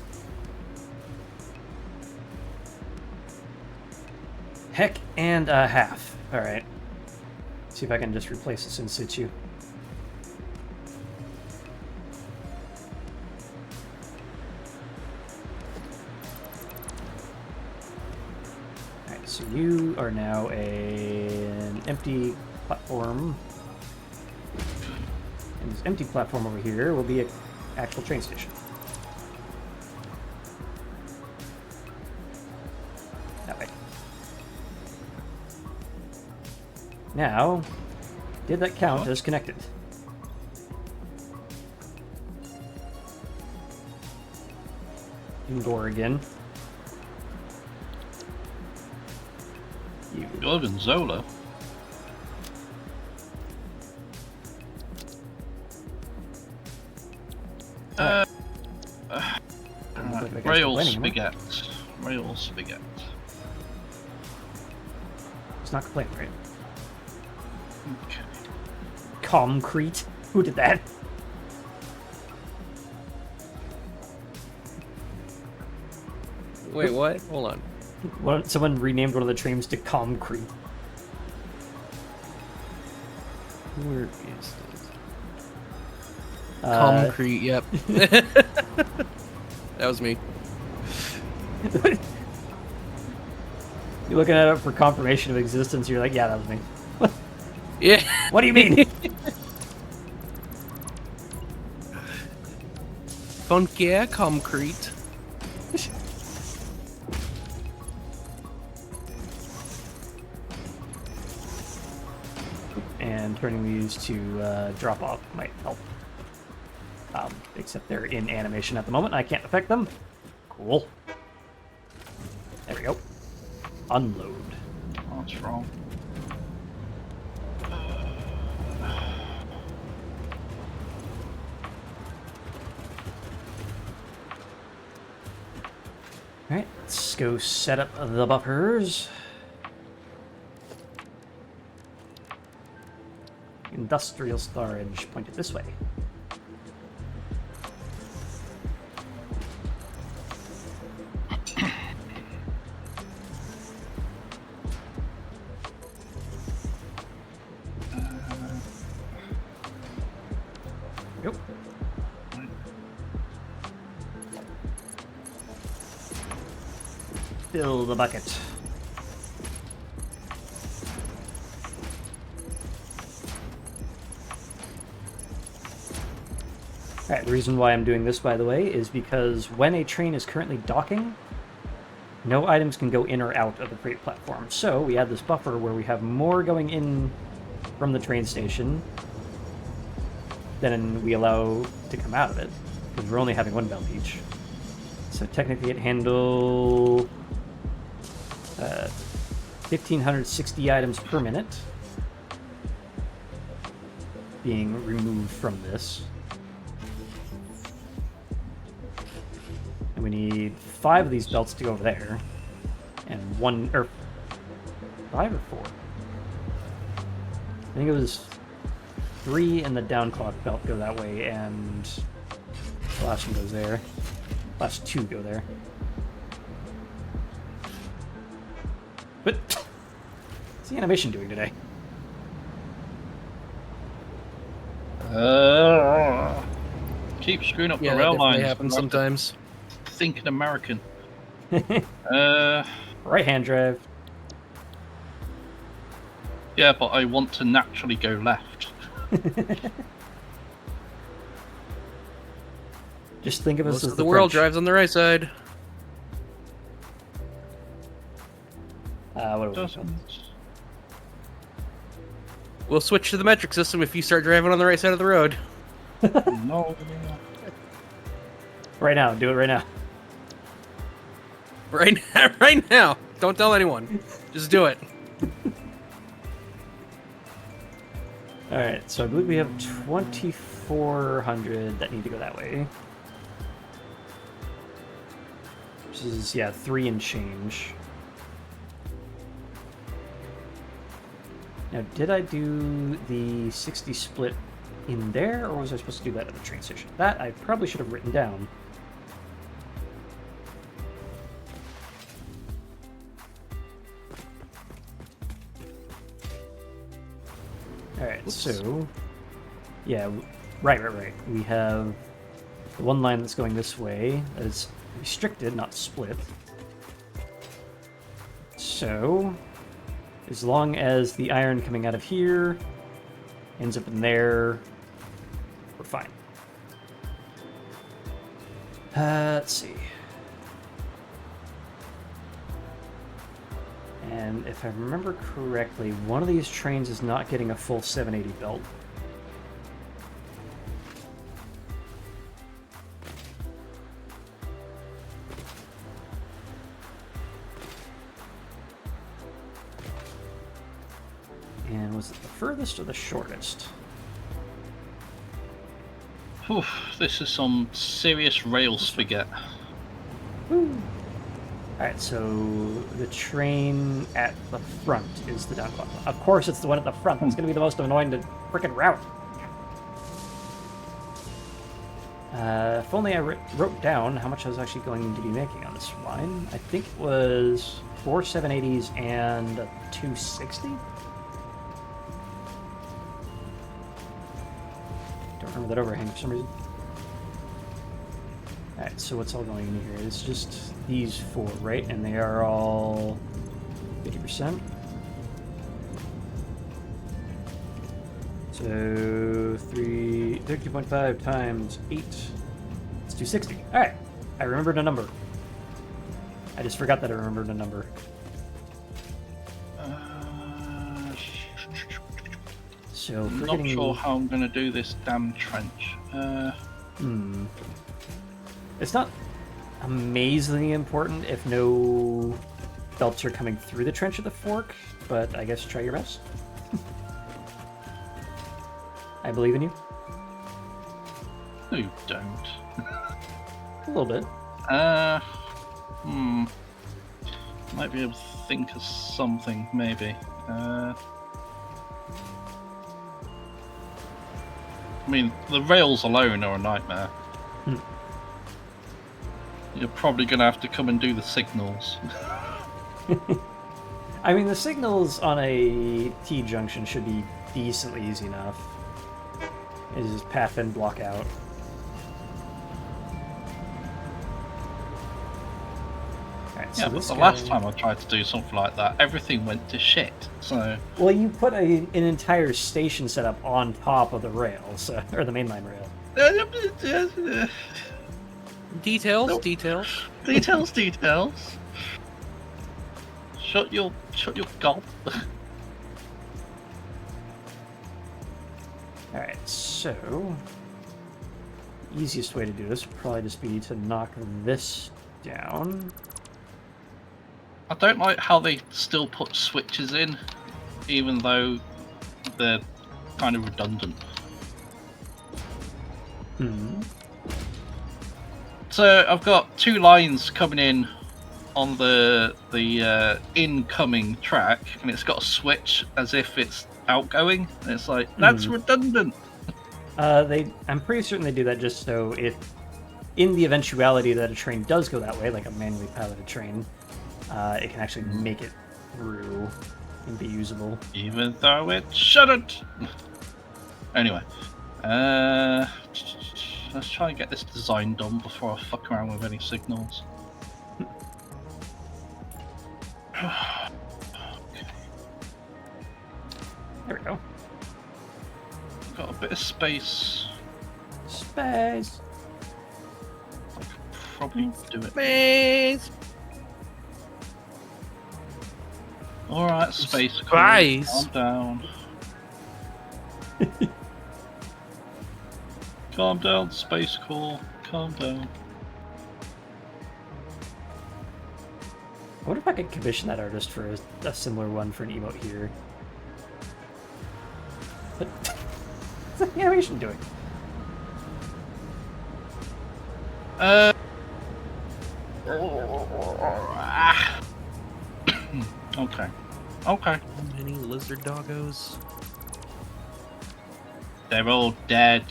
Heck and a half. Alright. See if I can just replace this in situ. Alright, so you are now an empty platform. And this empty platform over here will be an actual train station. That way. Now, did that count as connected? Gore again. You. Gorgonzola. Rail spaghetti. Rail spaghetti. It's not complaining, right? Okay. Concrete? Who did that? Wait, what? Hold on. Someone renamed one of the trains to Concrete. Where is it? Concrete, yep. That was me. You're looking at it for confirmation of existence, you're like, yeah, that was me. Yeah. What do you mean? Funky concrete. And turning these to drop off might help. Except they're in animation at the moment. I can't affect them. Cool. There we go. Unload. What's wrong? Alright, let's go set up the buffers. Industrial storage pointed this way. Yep. Fill the bucket. Alright, the reason why I'm doing this, by the way, is because when a train is currently docking, no items can go in or out of the freight platform. So we add this buffer where we have more going in from the train station than we allow to come out of it, because we're only having one belt each. So technically it handle 1,560 items per minute. being removed from this. And we need 5 of these belts to go over there. And 1, or 5 or 4? I think it was 3 and the downclock belt go that way, and the last one goes there. Last 2 go there. But what's the animation doing today? Keep screwing up Yeah, the that rail definitely lines. happens sometimes. Thinking American. Right-hand drive. Yeah, but I want to naturally go left. Just think of us Most as of the world French. drives on the right side. What do we Doesn't. We'll switch to the metric system if you start driving on the right side of the road. No. Right now, do it right now. Right now. Don't tell anyone. Just do it. Alright, so I believe we have 2,400 that need to go that way. Which is, yeah, 3 and change. Now, did I do the 60 split in there, or was I supposed to do that at the train station? That I probably should have written down. Alright, so... Yeah, right. We have the one line that's going this way that is restricted, not split. So, as long as the iron coming out of here ends up in there, we're fine. Let's see. And if I remember correctly, one of these trains is not getting a full 780 belt. And was it the furthest or the shortest? Oof, this is some serious rail spaghetti. Alright, so the train at the front is the downclock. Of course it's the one at the front. That's going to be the most annoying to frickin' route. If only I wrote down how much I was actually going to be making on this line. I think it was 4 780s and a 260? Don't remember that overhang for some reason. Alright, so what's all going in here? It's just these 4, right? And they are all 50%. So 32.5 times 8. It's 260. Alright, I remembered a number. I just forgot that I remembered a number. So I'm not sure how I'm going to do this damn trench. It's not amazingly important if no belts are coming through the trench of the fork, but I guess try your best. I believe in you. No, you don't. A little bit. Might be able to think of something, maybe. I mean, the rails alone are a nightmare. You're probably going to have to come and do the signals. I mean, the signals on a T-junction should be decently easy enough. It's just path and block out. Alright, so Yeah, but this the guy... last time I tried to do something like that, everything went to shit. So Well, you put an entire station setup on top of the rail, so, or the mainline rail. Details, Nope. details. Details. Shut your gob. Alright, so... easiest way to do this would probably just be to knock this down. I don't like how they still put switches in, even though they're kind of redundant. Hmm. So I've got 2 lines coming in on the incoming track, and it's got a switch as if it's outgoing. And it's like, that's redundant. I'm pretty certain they do that just so if, in the eventuality that a train does go that way, like a manually piloted train, it can actually make it through and be usable. Even though it shouldn't. Anyway, let's try and get this design done before I fuck around with any signals. There we go. Got a bit of space. Space. I could probably do it. Space. Alright, space. Space. Calm down. Calm down, space call. Calm down. I wonder if I could commission that artist for a similar one for an emote here. But what's the animation doing? Okay. Okay. How many lizard doggos? They're all dead.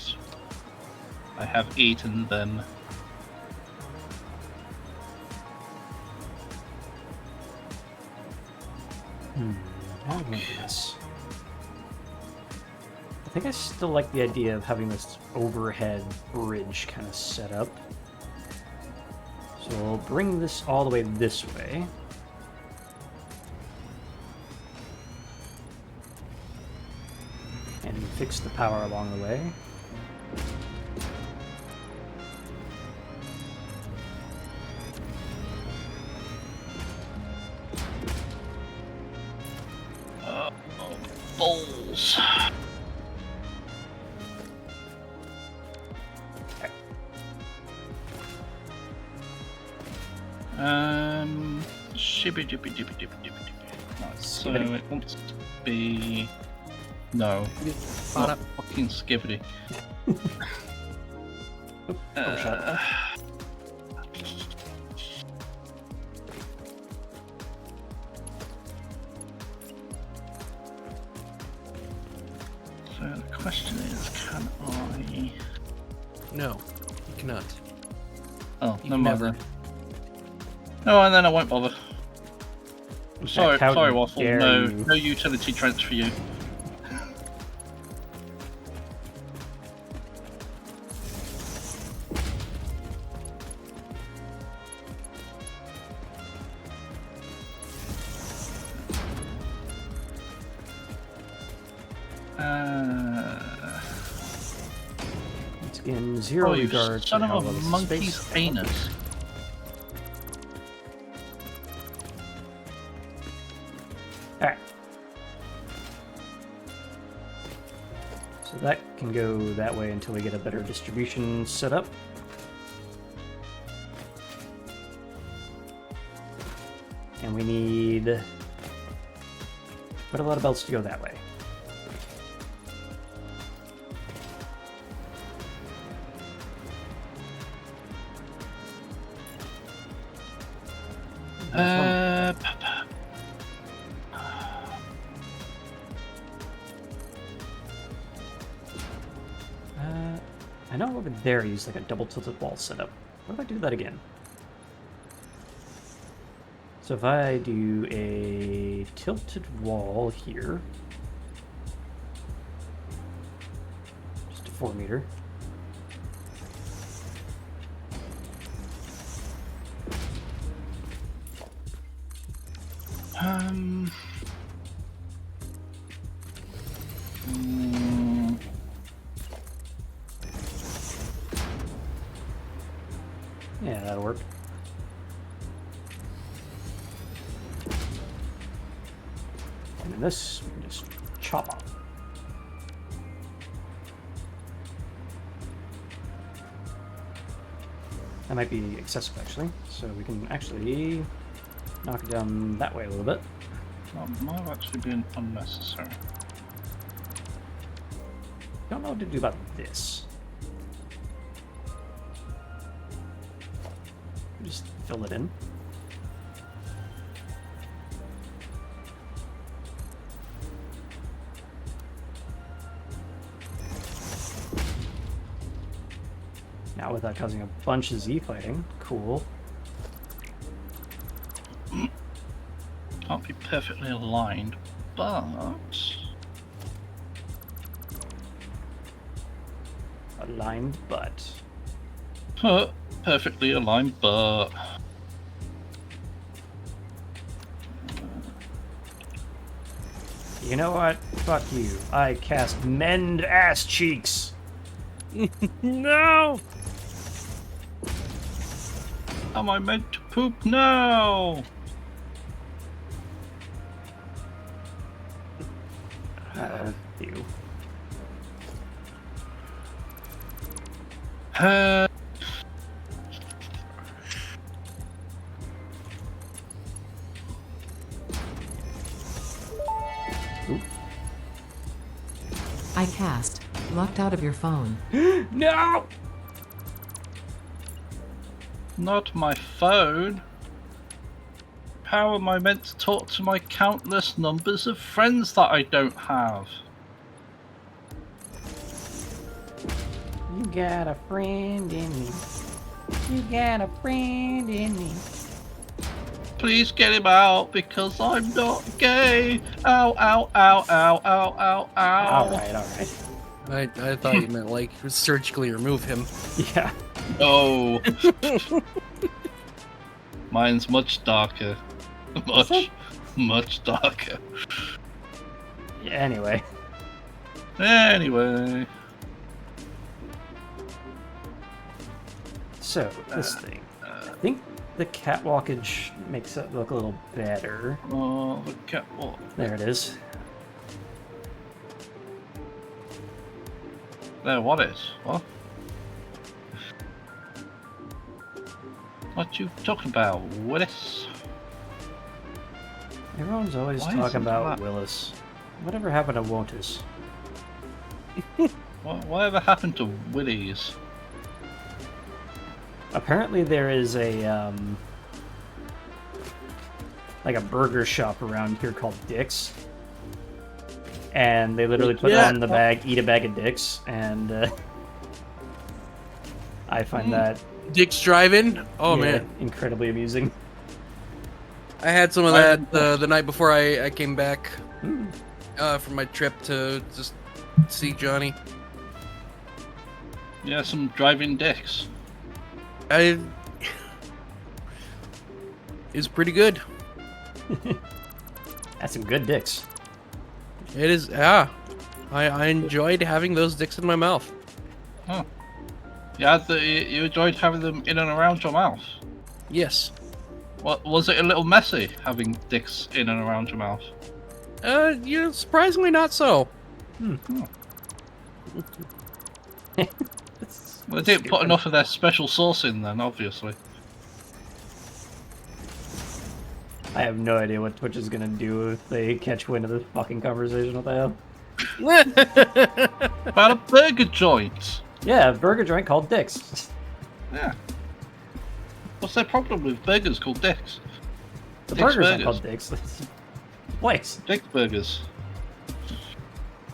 I have eaten them. How do we do this? I think I still like the idea of having this overhead bridge kind of set up. So we'll bring this all the way this way. And fix the power along the way. Balls. Shibby dibby dibby dibby dibby dibby. Right, so it wants to be. No. Not fucking skibbity. So the question is, can I? No, you cannot. Oh, You no can matter. never. No, and then I won't bother. Sorry, How sorry, Waffle. dare No, you. no utility trends for you. Once again, zero Oh, you regard son for how of well a this monkey's space. anus. Alright. So that can go that way until we get a better distribution set up. And we need quite a lot of belts to go that way. I know over there I used like a double tilted wall setup. What if I do that again? So if I do a tilted wall here, just a 4 meter. Yeah, that'll work. And then this, we can just chop off. That might be excessive, actually. So we can actually knock it down that way a little bit. That might have actually been unnecessary. Don't know what to do about this. Just fill it in. Now without causing a bunch of Z fighting. Cool. Can't be perfectly aligned, but Aligned butt. perfectly aligned, but You know what? Fuck you. I cast Mend Ass Cheeks. No! am I meant to poop now? You. I cast. Locked out of your phone. No! Not my phone. How am I meant to talk to my countless numbers of friends that I don't have? You got a friend in me. You got a friend in me. Please get him out because I'm not gay. Ow, ow, ow, ow, ow, ow, ow. Alright. I thought you meant like surgically remove him. Yeah. No. Mine's much darker. Much darker. Yeah, anyway. Anyway. So, this thing. I think the catwalkage makes it look a little better. Oh, the catwalk. There it is. There, what is? What? What you talking about, Willis? Everyone's always Why is talking it about that? Willis. Whatever happened to Wontus? Whatever happened to Willies? Apparently there is a, like a burger shop around here called Dick's. And they literally put Yeah. on the bag, eat a bag of dicks, and I find that Dick's Drive-In? Oh yeah, man. incredibly amusing. I had some of that the night before I came back Hmm. from my trip to just see Johnny. Yeah, some driving dicks. It's pretty good. That's some good dicks. It is, yeah. I enjoyed having those dicks in my mouth. Huh. Yeah, you enjoyed having them in and around your mouth. Yes. What was it? A little messy having dicks in and around your mouth. Surprisingly not so. Well, they didn't put enough of their special sauce in then, obviously. I have no idea what Twitch is gonna do if they catch wind of this fucking conversation. What the hell? About a burger joint. Yeah, a burger joint called Dick's. Yeah. What's their problem with burgers called dicks? The Dick's burger's not Burgers. called Dick's. It's place. Dick burgers.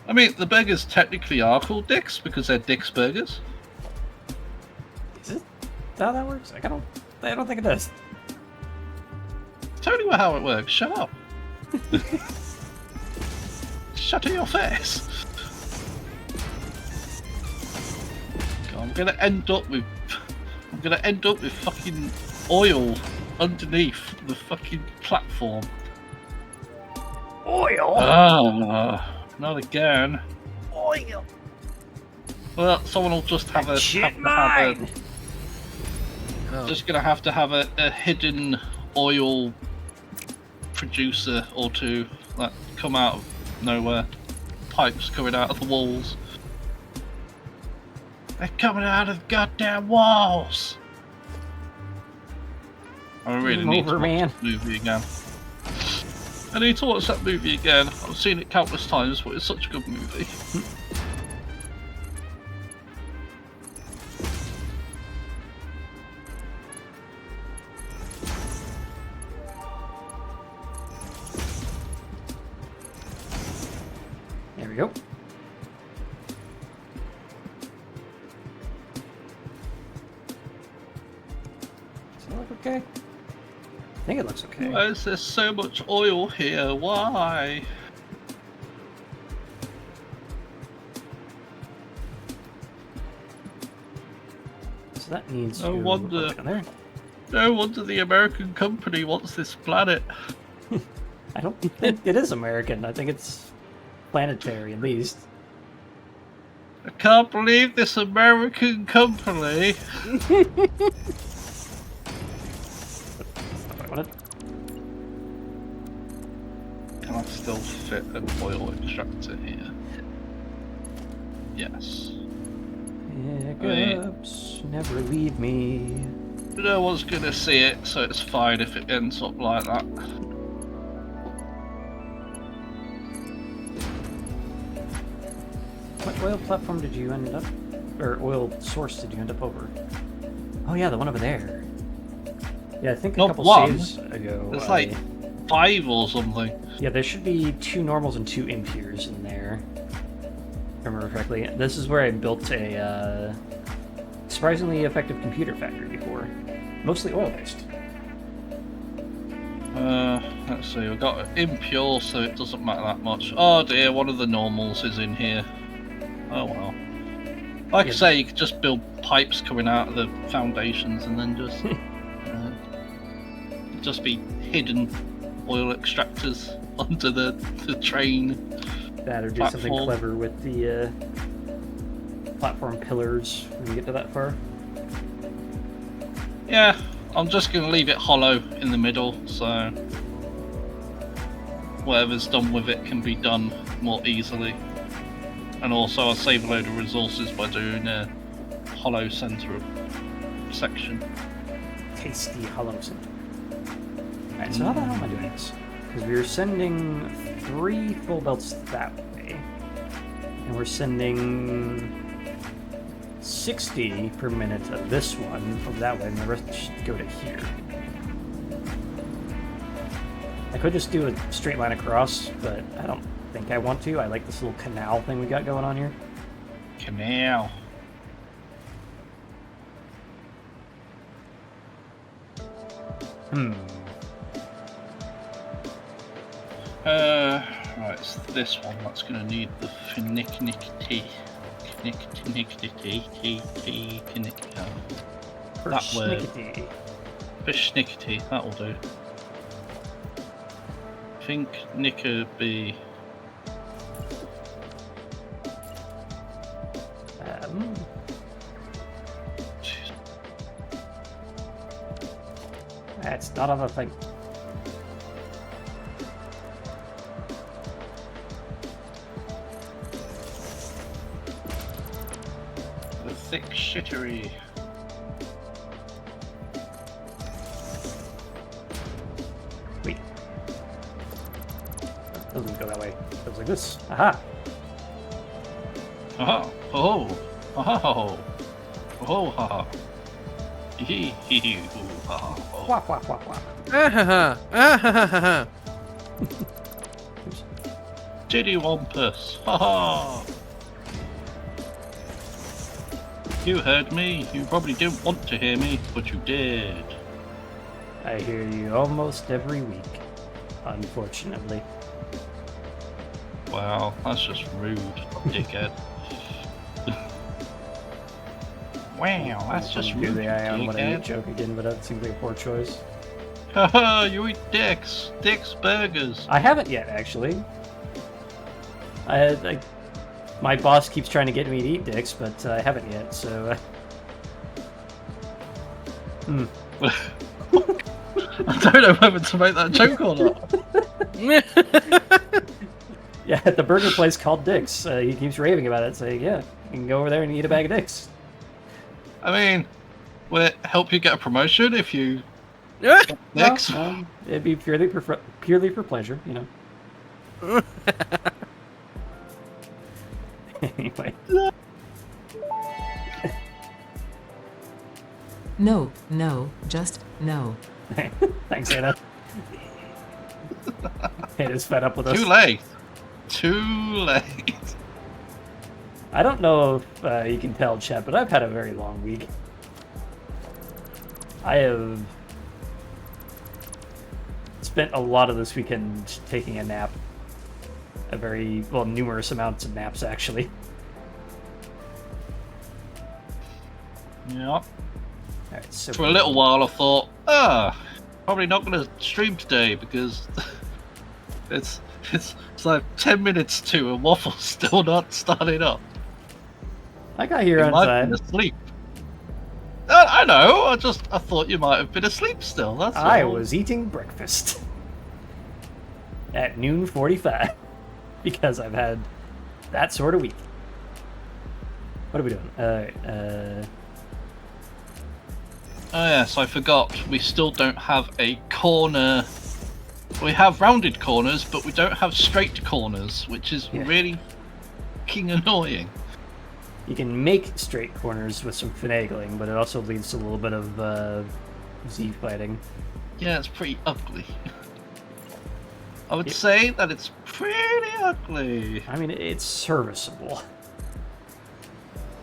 I mean, the burgers technically are called dicks because they're Dick's burgers. Is it how that works? I don't think it does. Tell me how it works. Shut up. Shut your face. I'm gonna end up with fucking oil underneath the fucking platform. Oil. Not again. Oil. Well, someone will just have a Shit have to mine. Oh. just gonna have to have a hidden oil producer or two that come out of nowhere. Pipes coming out of the walls. They're coming out of the goddamn walls. I really Game need to over, watch man. that movie again. I need to watch that movie again. I've seen it countless times, but it's such a good movie. There we go. Does it look okay? I think it looks okay. Why is there so much oil here? Why? So that needs No to wonder. go there. No wonder the American company wants this planet. I don't think it is American. I think it's planetary, at least. I can't believe this American company. What? Can I still fit an oil extractor here? Yes. Hiccups, never leave me. No one's gonna see it, so it's fine if it ends up like that. What oil platform did you end up, or oil source did you end up over? Oh yeah, the one over there. Yeah, I think a Not couple one. saves ago. It's like 5 or something. Yeah, there should be 2 normals and 2 impures in there. If I remember correctly. This is where I built a surprisingly effective computer factory before. Mostly oil-based. Let's see, we've got impure, so it doesn't matter that much. Oh dear, one of the normals is in here. Oh well. Like I say, you could just build pipes coming out of the foundations and then just be hidden oil extractors under the train. That or do something Platform. clever with the platform pillars when you get to that far. Yeah, I'm just going to leave it hollow in the middle, so whatever's done with it can be done more easily. And also I'll save a load of resources by doing a hollow center section. Tasty hollow center. Alright, so how the hell am I doing this? Because we were sending 3 full belts that way. And we're sending 60 per minute of this one over that way, and the rest should go to here. I could just do a straight line across, but I don't think I want to. I like this little canal thing we got going on here. Canal. Right, it's this one that's going to need the finicknickety. That word. Fishnickety, that'll do. Think Nicker be. That's not on the thing. The thick shittery. Wait. That doesn't go that way. It goes like this. Aha! Oh, oh, oh, oh, ha, hee hee hoo ha. Wah, wah, wah, wah. Ah-ha-ha. Ah-ha-ha-ha. Tiddywampus, ha ha. You heard me. You probably didn't want to hear me, but you did. I hear you almost every week, unfortunately. Wow, that's just rude, dickhead. Wow, that's just rude, Really, I want to eat dickhead. joke again, but that seems like a poor choice. Haha, you eat dicks. Dicks burgers. I haven't yet, actually. My boss keeps trying to get me to eat dicks, but I haven't yet, so... I don't know whether to make that joke or not. Yeah, at the burger place called Dick's, he keeps raving about it, saying, yeah, you can go over there and eat a bag of dicks. I mean, will it help you get a promotion if you Ah! dicks? Well, it'd be purely for pleasure, you know. Anyway. No, no, just no. Thanks, Anna. It is fed up with us. Too late. Too late. I don't know if you can tell, chat, but I've had a very long week. I have spent a lot of this weekend taking a nap. Numerous amounts of naps, actually. Yeah. Alright, so For a little while, I thought, probably not going to stream today because it's like 10 minutes to and Waffle's still not starting up. I got here You on might time. be asleep. I know. I thought you might have been asleep still. That's I all. was eating breakfast at noon 45 because I've had that sort of week. What are we doing? Oh yes, I forgot. We still don't have a corner. We have rounded corners, but we don't have straight corners, which is really fucking annoying. You can make straight corners with some finagling, but it also leads to a little bit of Z fighting. Yeah, it's pretty ugly. I would say that it's pretty ugly. I mean, it's serviceable.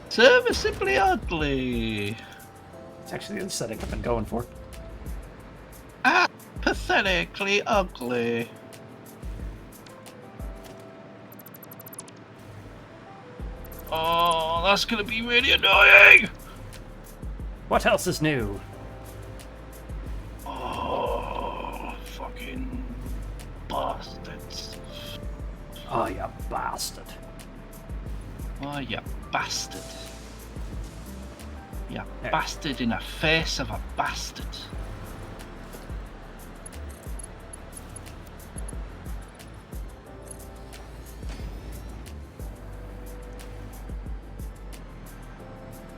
Serviceably ugly. It's actually the aesthetic I've been going for. Pathetically ugly. Oh, that's gonna be really annoying! What else is new? Oh, fucking bastards. Oh, you bastard. Oh, you bastard. You bastard in the face of a bastard.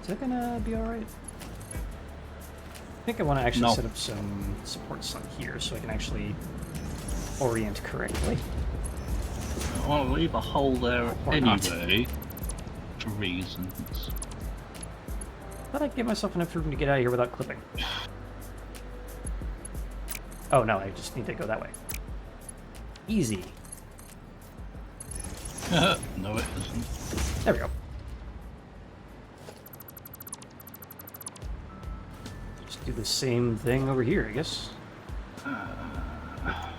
Is that gonna be alright? I think I want to actually set up some supports on here so I can actually orient correctly. I want to leave a hole there Or not. anyway, for reasons. Thought I'd give myself enough room to get out of here without clipping. Oh no, I just need to go that way. Easy. No, it isn't. There we go. Just do the same thing over here, I guess.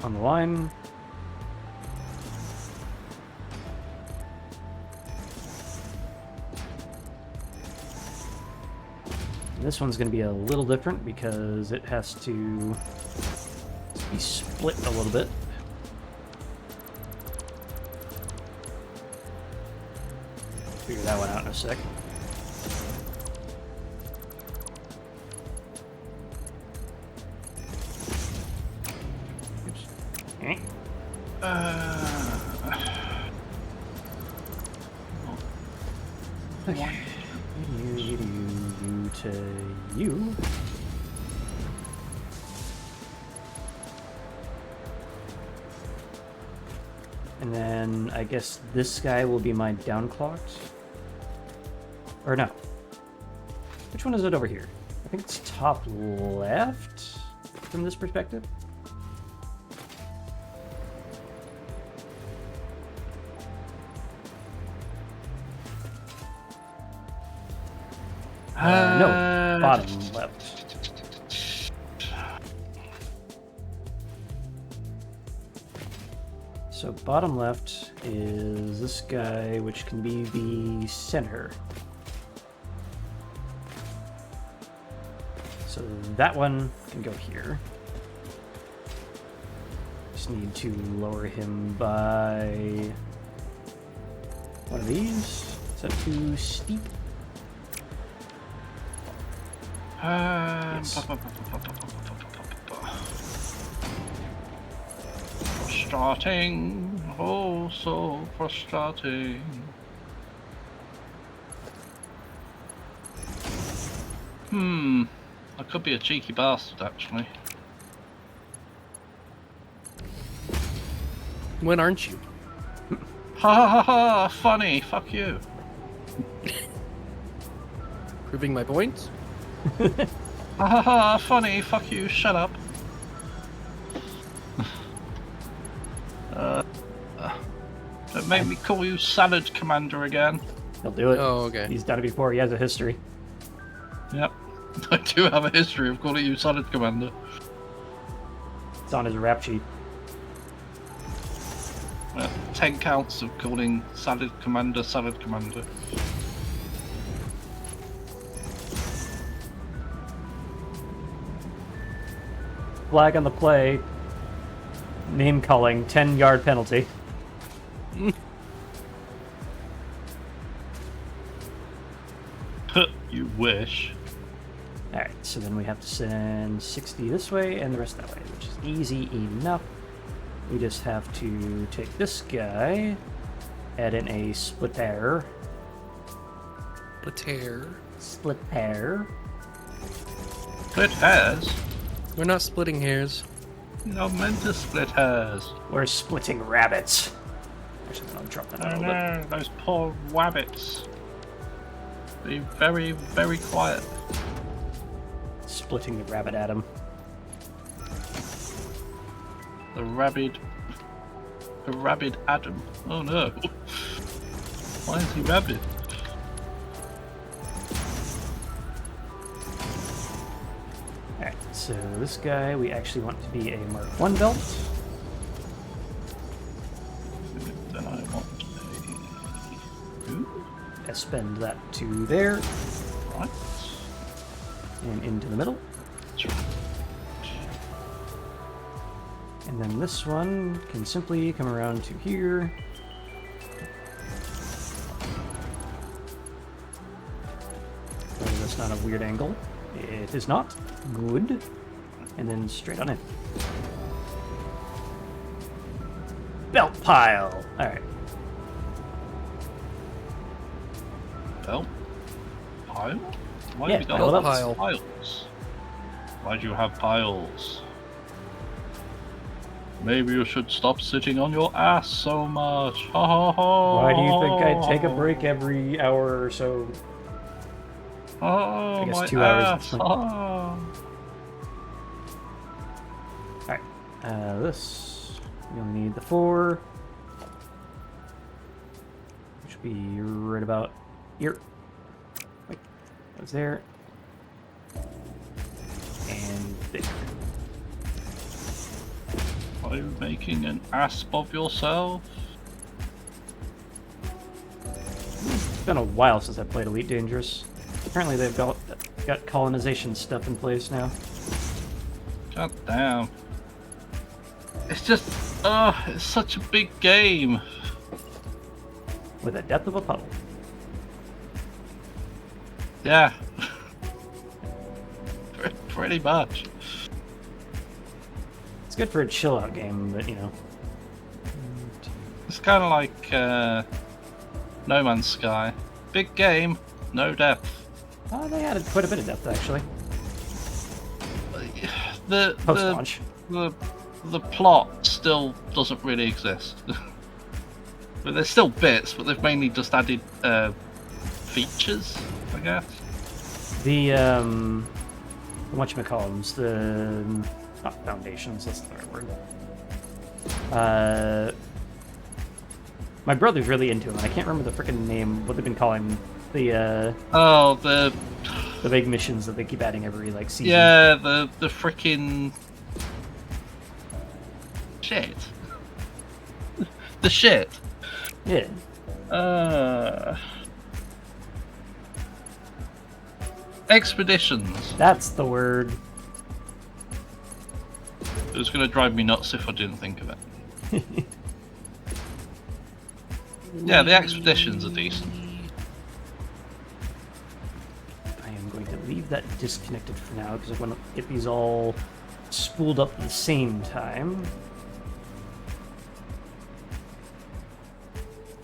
On the line. This one's going to be a little different because it has to be split a little bit. Figure that one out in a sec. Oops. Eh. Okay. You to you. And then I guess this guy will be my downclocked. Or no. Which one is it over here? I think it's top left from this perspective. No, bottom left. So bottom left is this guy, which can be the center. So that one can go here. Just need to lower him by one of these. Is that too steep? Yes. Frustrating. Oh, so frustrating. I could be a cheeky bastard, actually. When aren't you? Ha ha ha ha! Funny. Fuck you. Proving my point? Ha ha ha! Funny. Fuck you. Shut up. Don't make me call you Salad Commander again. He'll do it. Oh, okay. He's done it before. He has a history. Yep. I do have a history of calling you Salad Commander. It's on his rap sheet. 10 counts of calling Salad Commander Salad Commander. Flag on the play. Name calling. 10-yard penalty. You wish. Alright, so then we have to send 60 this way and the rest that way, which is easy enough. We just have to take this guy, add in a split pair. Split pair. Split hairs? We're not splitting hairs. You're not meant to split hairs. We're splitting rabbits. Actually, I'll drop that Oh out a little bit. no, those poor rabbits. Be very, very quiet. Splitting the rabbit atom. The rabid Adam. Oh no. Why is he rabid? Alright, so this guy we actually want to be a Mark 1 belt. Then I want a... Ooh, Let's spend that to there right. and into the middle. That's right. And then this one can simply come around to here. Oh, that's not a weird angle. It is not. Good. And then straight on in. Belt pile! Alright. Belt pile? Why Yeah, have you got belt all pile. these piles? Why do you have piles? Maybe you should stop sitting on your ass so much. Ha ha ha. Why do you think I take a break every hour or so? Oh, I guess my 2 hours at ass. this point. Ah. Alright. This. You'll need the 4. Which will be right about here. Wait. That was there. And there. Are you making an asp of yourself? It's been a while since I played Elite Dangerous. Apparently they've got colonization stuff in place now. God damn. It's just, it's such a big game. With a depth of a puddle. Yeah. Pretty much. It's good for a chill out game, but you know. It's kind of like No Man's Sky. Big game, no depth. They added quite a bit of depth actually. The Post-launch. the plot still doesn't really exist. But there's still bits, but they've mainly just added features, I guess. The whatchamacallums, the not foundations, that's the right word. My brother's really into them, and I can't remember the freaking name, what they've been calling the Oh, the big missions that they keep adding every like season. yeah, the freaking shit. The shit. Yeah. Expeditions. That's the word. It was going to drive me nuts if I didn't think of it. Yeah, the expeditions are decent. I am going to leave that disconnected for now because I want to get these all spooled up at the same time.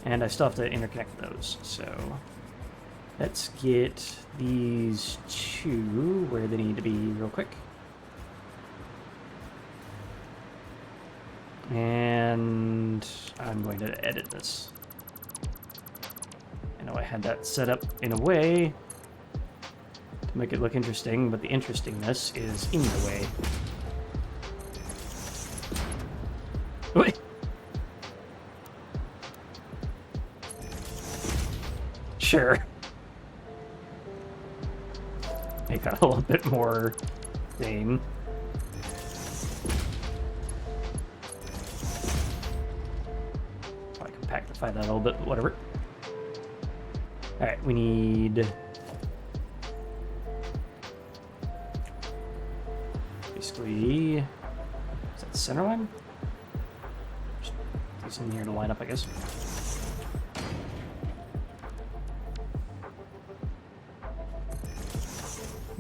And I still have to interconnect those, so let's get these two where they need to be real quick. And I'm going to edit this. I know I had that set up in a way to make it look interesting, but the interestingness is in the way. Wait. Sure. Make that a little bit more thing. Probably compactify that a little bit, but whatever. Alright, we need... basically... is that the center line? Just these in here to line up, I guess.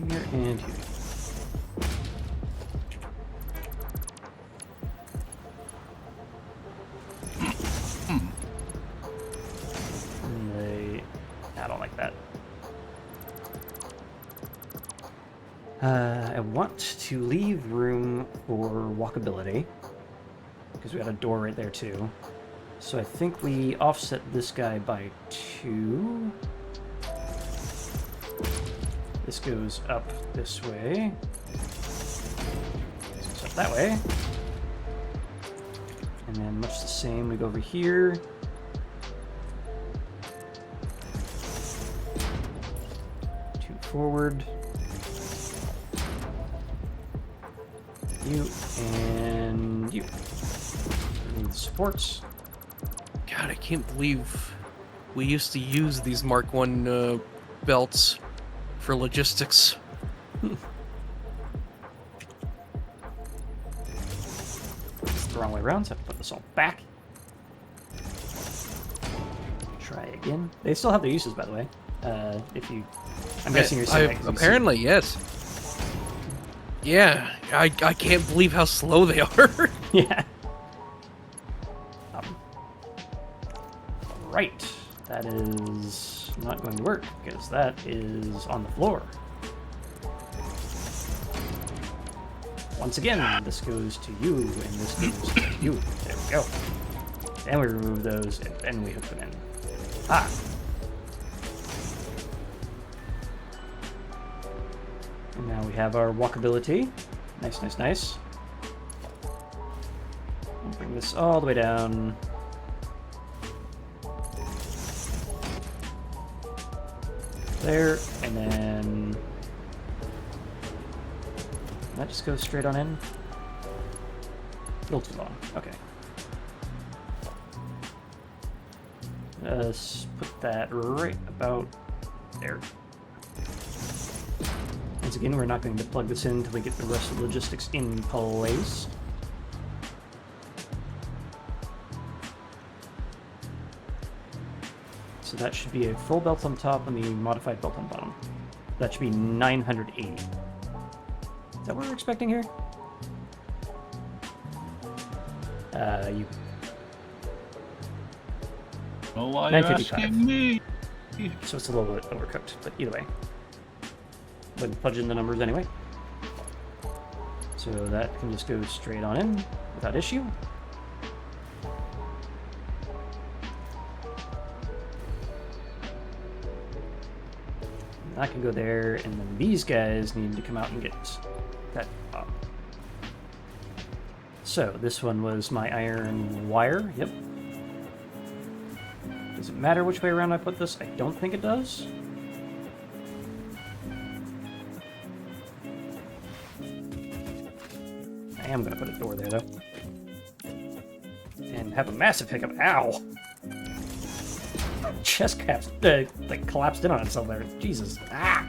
Here and here. I don't like that. I want to leave room for walkability because we got a door right there too. So I think we offset this guy by 2. This goes up this way. This goes up that way. And then much the same, we go over here. Forward. You and you. Remove the supports. God, I can't believe we used to use these Mark 1 belts for logistics. It's the wrong way around, so I have to put this all back. Try again. They still have their uses, by the way. If you... I'm guessing you're saying that 'cause apparently, yes. Yeah, I can't believe how slow they are. Yeah. Right. That is not going to work because that is on the floor. Once again, this goes to you and this goes to you. There we go. Then we remove those and then we hook them in. Ah. And now we have our walkability. Nice, nice, nice. We'll bring this all the way down. There, and then that just goes straight on in. A little too long. Okay. Let's put that right about there. Once again, we're not going to plug this in until we get the rest of the logistics in place. So that should be a full belt on top and the modified belt on bottom. That should be 980. Is that what we're expecting here? You. Oh, why are you 955. asking me? So it's a little bit overcooked, but either way. Wouldn't fudge in the numbers anyway. So that can just go straight on in without issue. And that can go there, and then these guys need to come out and get that up. So this one was my iron wire. Yep. Does it matter which way around I put this? I don't think it does. I am going to put a door there, though. And have a massive hiccup. Ow! Chest caps, like, collapsed in on itself there. Jesus. Ah!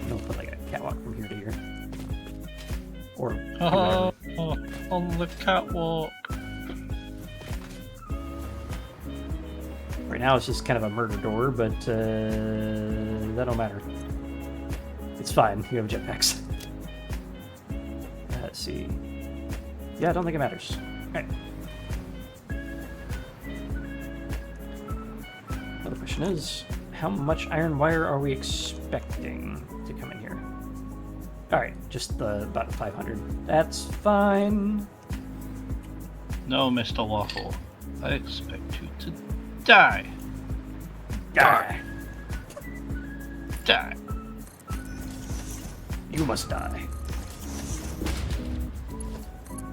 I'll put, like, a catwalk from here to here. Or... Oh, on the catwalk. Right now it's just kind of a murder door, but that don't matter. It's fine. You have jetpacks. Let's see. Yeah, I don't think it matters. Alright. Another question is, how much iron wire are we expecting to come in here? Alright, just about 500. That's fine. No, Mr. Waffle. I expect you to die. Die. Die. You must die.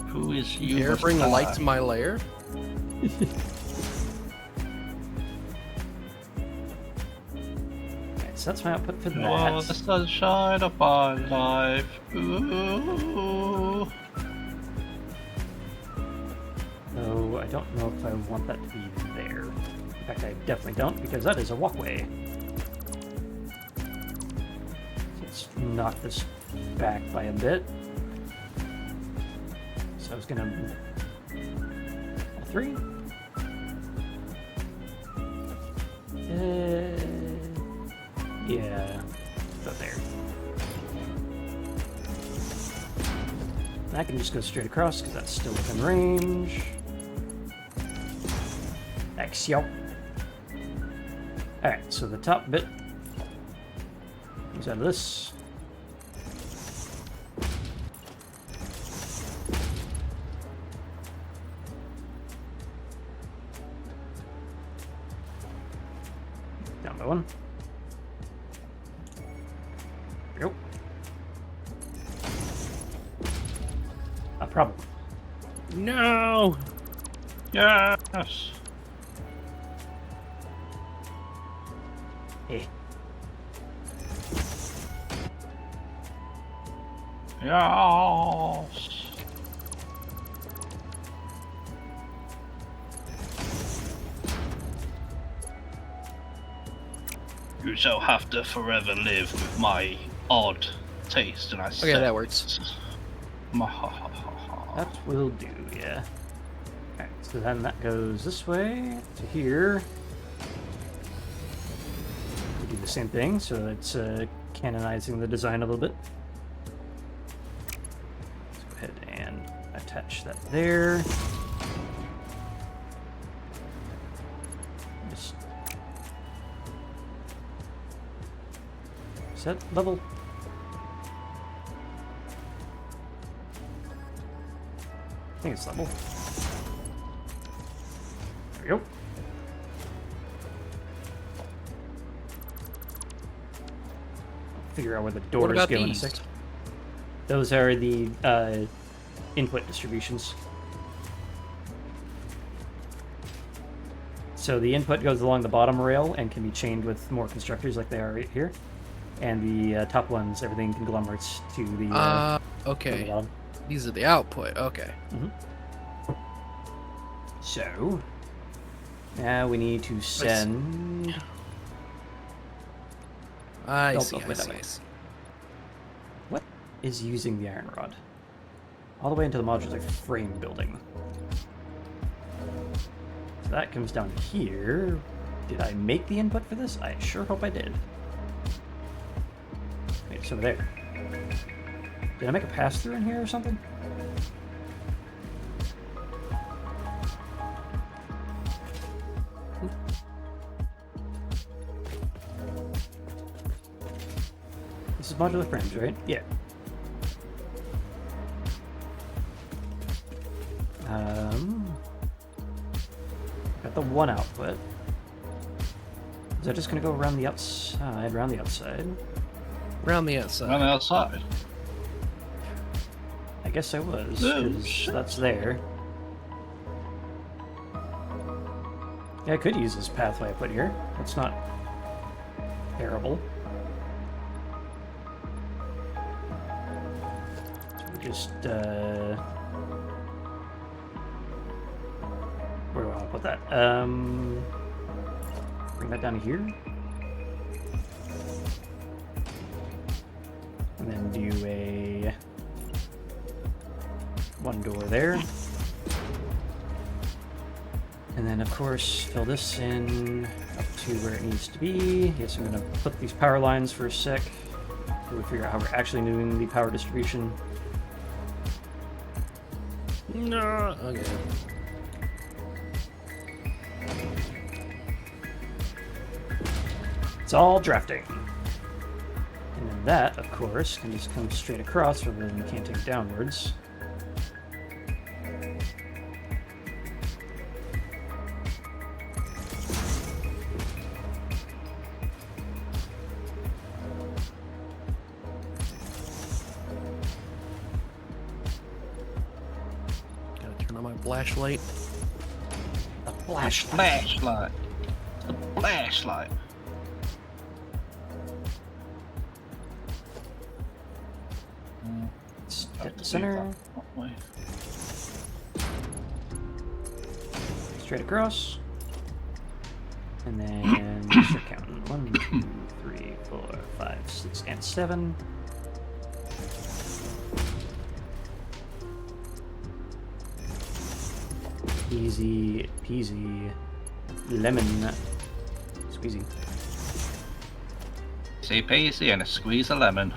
Who is you? You ever must bring die? light to my lair? so that's my output for Oh, the that. sunshine of my life. Ooh. So I don't know if I want that to be there. In fact, I definitely don't, because that is a walkway. Let's knock this back by a bit. So I was gonna... all three? Yeah, about there. I can just go straight across because that's still within range. Thanks, yo. Alright, so the top bit comes out of this. Down by one. There we go. A problem. No! Yes. Hey. Yes. You shall have to forever live with my odd taste, and I Okay, that works. That will do, yeah. Alright, so then that goes this way to here. We do the same thing, so it's canonizing the design a little bit. Let's go ahead and attach that there. Just set level. I think it's level. There we go. Figure out where the What doors about go in a these? sec. Those are the input distributions. So the input goes along the bottom rail and can be chained with more constructors like they are right here. And the top ones, everything conglomerates to the, to the Okay. bottom. These are the output. Okay. So, now we need to send... I Oh, see. oh, I wait, that see. way. I see. What is using the iron rod? All the way into the modular frame building. So that comes down here. Did I make the input for this? I sure hope I did. Wait, it's over there. Did I make a pass-through in here or something? This is modular frames, right? Yeah. Got the one output. Is that just gonna go around the outside? Around the outside? Around the outside. On the outside. I guess I was, Oh, 'cause shit. that's there. Yeah, I could use this pathway I put here. That's not terrible. So we just, where do I want to put that? Bring that down to here. And then do a one door there. And then, of course, fill this in up to where it needs to be. Yes, I'm going to put these power lines for a sec. We'll figure out how we're actually doing the power distribution. No. Okay. It's all drafting. And then that, of course, can just come straight across rather than canting downwards. Gotta turn on my flashlight. A flashlight. Flashlight. The flashlight. Hit the center. Straight across. And then start counting. 1, 2, 3, 4, 5, 6, and 7. Easy peasy lemon squeezy. Easy peasy and a squeeze of lemon.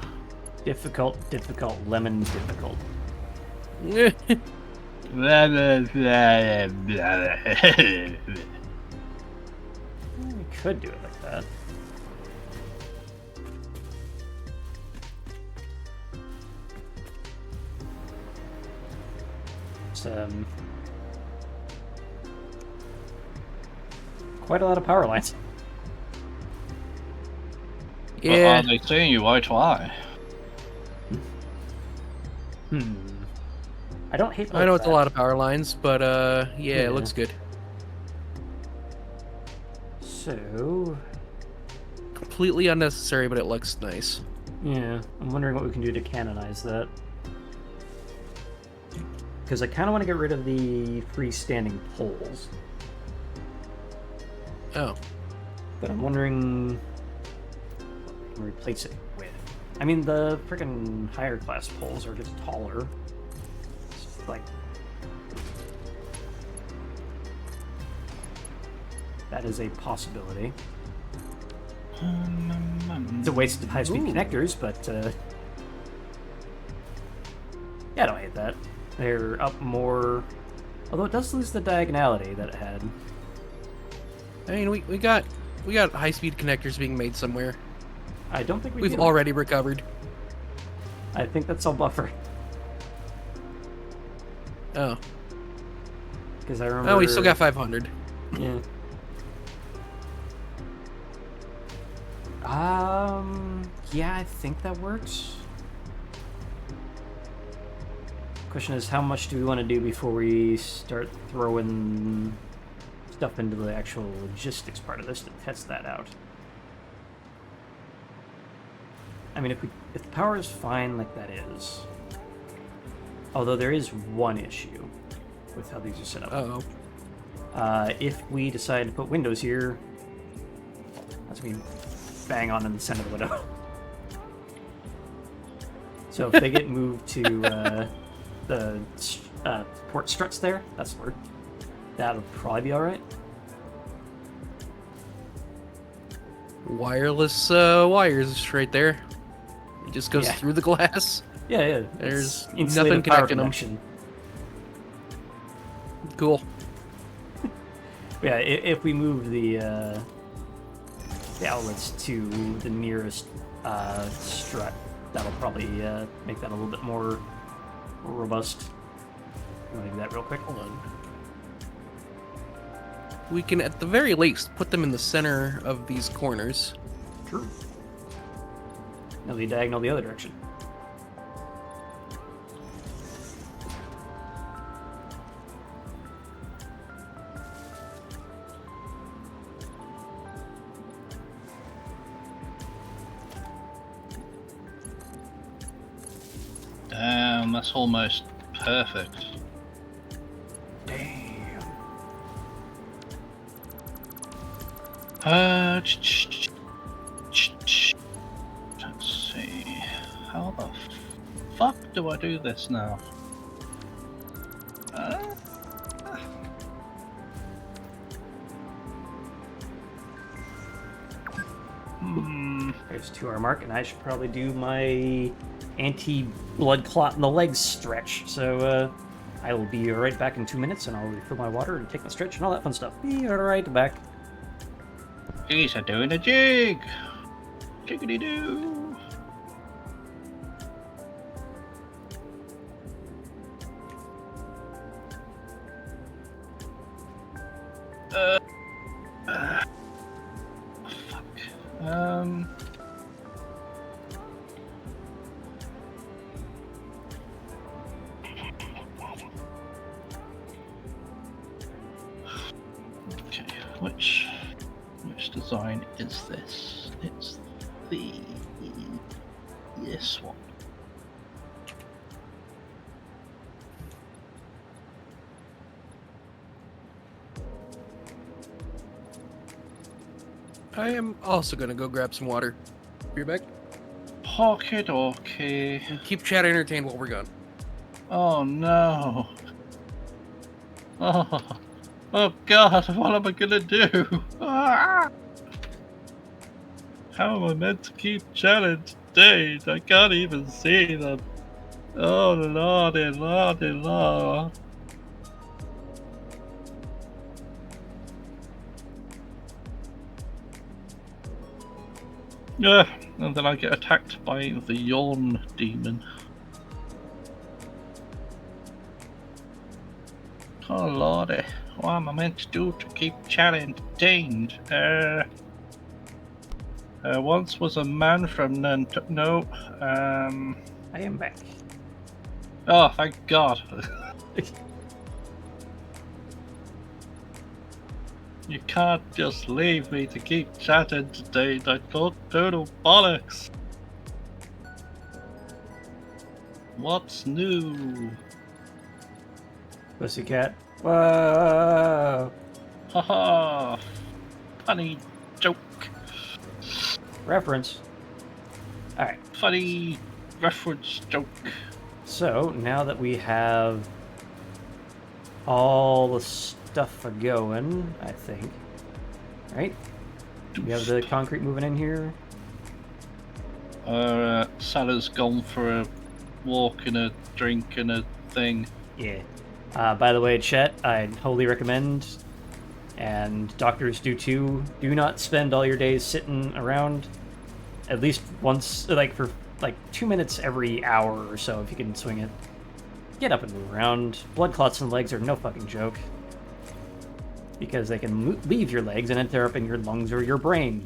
Difficult, lemon difficult. We could do it like that. It's quite a lot of power lines. Yeah. What are they seeing you eye to eye? I don't hate. I know it's that. a lot of power lines, but yeah, it looks good. So, Completely unnecessary, but it looks nice. yeah, I'm wondering what we can do to canonize that. Because I kind of want to get rid of the freestanding poles. Oh. But I'm wondering what we can replace it with. I mean, the freaking higher class poles are just taller. It's like... that is a possibility. It's a waste of high-speed connectors, but... yeah, I don't hate that. They're up more... although it does lose the diagonality that it had. I mean, we got high-speed connectors being made somewhere. I don't think We've do. already recovered. I think that's all buffer. Oh. Because I remember... oh, we still got 500. Yeah. Yeah, I think that works. Question is, how much do we want to do before we start throwing stuff into the actual logistics part of this to test that out? I mean, if the power is fine like that is, although there is one issue with how these are set up. Uh-oh. If we decide to put windows here, that's gonna be bang on in the center of the window. So if they get moved to the port struts there, that's where that'll probably be all right. Wireless wires right there. It just goes Yeah. through the glass. Yeah. There's It's insulated nothing power connecting them. connection. Cool. Yeah, if we move the outlets to the nearest strut, that'll probably make that a little bit more robust. I'm gonna do that real quick. Hold on. We can, at the very least, put them in the center of these corners. True. Now they diagonal the other direction. Damn, that's almost perfect. Damn. Let's see. How the fuck do I do this now? There's 2 hour mark, and I should probably do my anti-blood clot in the legs stretch. So I will be right back in 2 minutes, and I'll refill my water and take my stretch and all that fun stuff. Be right back. He's a doing a jig. Jiggity doo. Fuck. Okay, which design is this? It's this one. I am also gonna go grab some water. Be right back. Okie dokie. Keep chat entertained while we're gone. Oh no. Oh god, what am I gonna do? Ah! How am I meant to keep chatting today? I can't even see them. Oh lordy, lordy, lord. Yeah, and then I get attacked by the yawn demon. Oh lordy, what am I meant to do to keep chat entertained? Once was a man from no, I am back. oh thank god. You can't just leave me to keep chatting today, I thought total bollocks. What's new? Pussycat. Whoa! Haha! Funny joke. Reference. Alright, Funny reference joke. so now that we have all the stuff a-going, I think. Right? We have the concrete moving in here. Salah's gone for a walk and a drink and a thing. Yeah. By the way, Chet, I wholly recommend, and doctors do too, do not spend all your days sitting around. At least once, like for like 2 minutes every hour or so, if you can swing it. Get up and move around. Blood clots in the legs are no fucking joke. Because they can leave your legs and enter up in your lungs or your brain.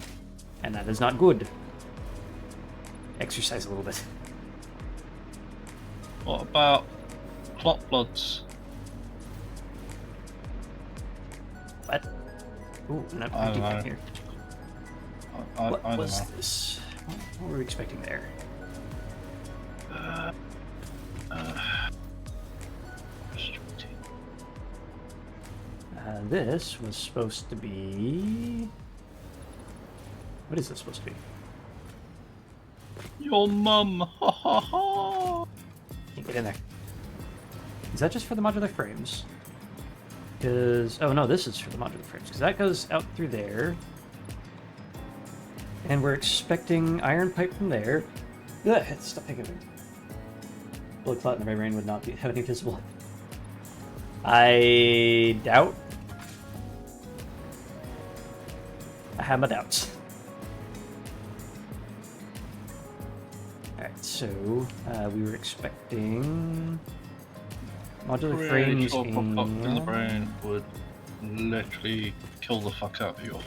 And that is not good. Exercise a little bit. What about clot bloods? What? Ooh, not I don't deep know. down here. I What don't was know. this? What were we expecting there? This was supposed to be... What is this supposed to be? Your mum! Ha ha ha! Can't get in there. Is that just for the modular frames? Because... Oh no, this is for the modular frames. Because that goes out through there. And we're expecting iron pipe from there. Ugh, stop picking me. Blood clot in my brain would not have any visible. I doubt. I have my doubts. Alright, so we were expecting modular frames Pop up in the and... brain would literally kill the fuck out of you.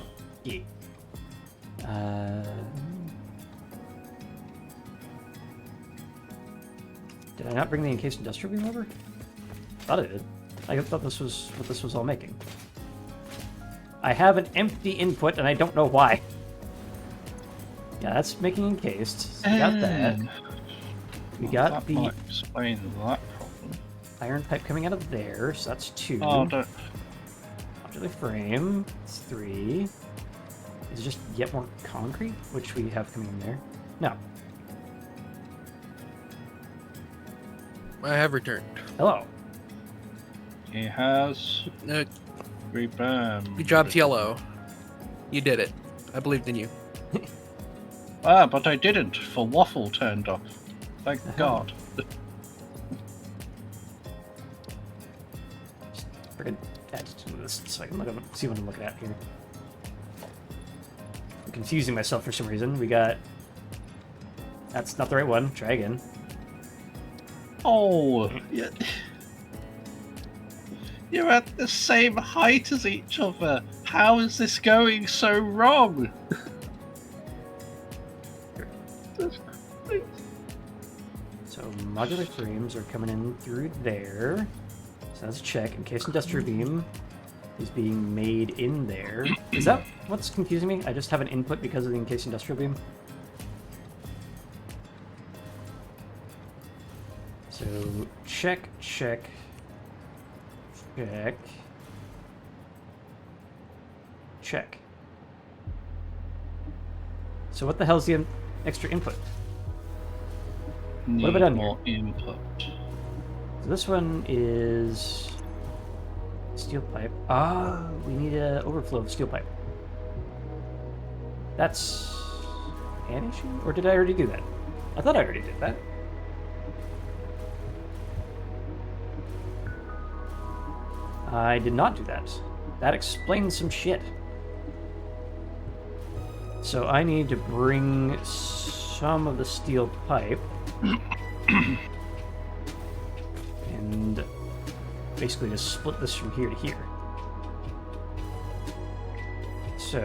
Yeah. Did I not bring the encased industrial beam over? Thought I did. I thought this was what this was all making. I have an empty input and I don't know why. Yeah, that's making encased. So we got that. We got that the might explain that problem. iron pipe coming out of there, so that's 2. Oh, don't. Modular frame, it's 3. Is it just yet more concrete, which we have coming in there? No. I have returned. Hello. He has reburned. Good job, TLO. You did it. I believed in you. Ah, but I didn't, for waffle turned off. Thank God. Friggin' just do this so I can look up, see what I'm looking at here. I'm confusing myself for some reason. We got... That's not the right one. Try again. Oh, you're at the same height as each other. How is this going so wrong? So modular frames are coming in through there. So that's a check. Encased industrial beam is being made in there. Is that what's confusing me? I just have an input because of the encased industrial beam. So check, check, check, check. So what the hell's the extra input? Need have I done more input. So this one is steel pipe. Ah, we need an overflow of steel pipe. That's an issue? Or did I already do that? I thought I already did that. I did not do that. That explains some shit. So I need to bring some of the steel pipe and basically just split this from here to here. So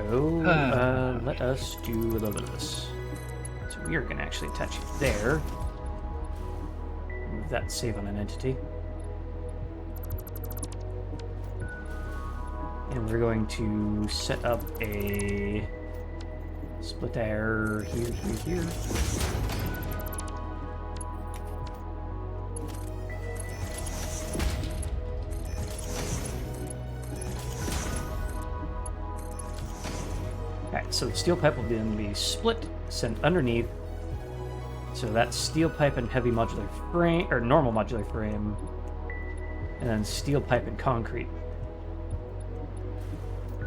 let us do a little bit of this. So we are going to actually attach it there. Move that, save on an entity. And we're going to set up a split air here. Alright, so the steel pipe will then be split, sent underneath. So that's steel pipe and heavy modular frame, or normal modular frame, and then steel pipe and concrete.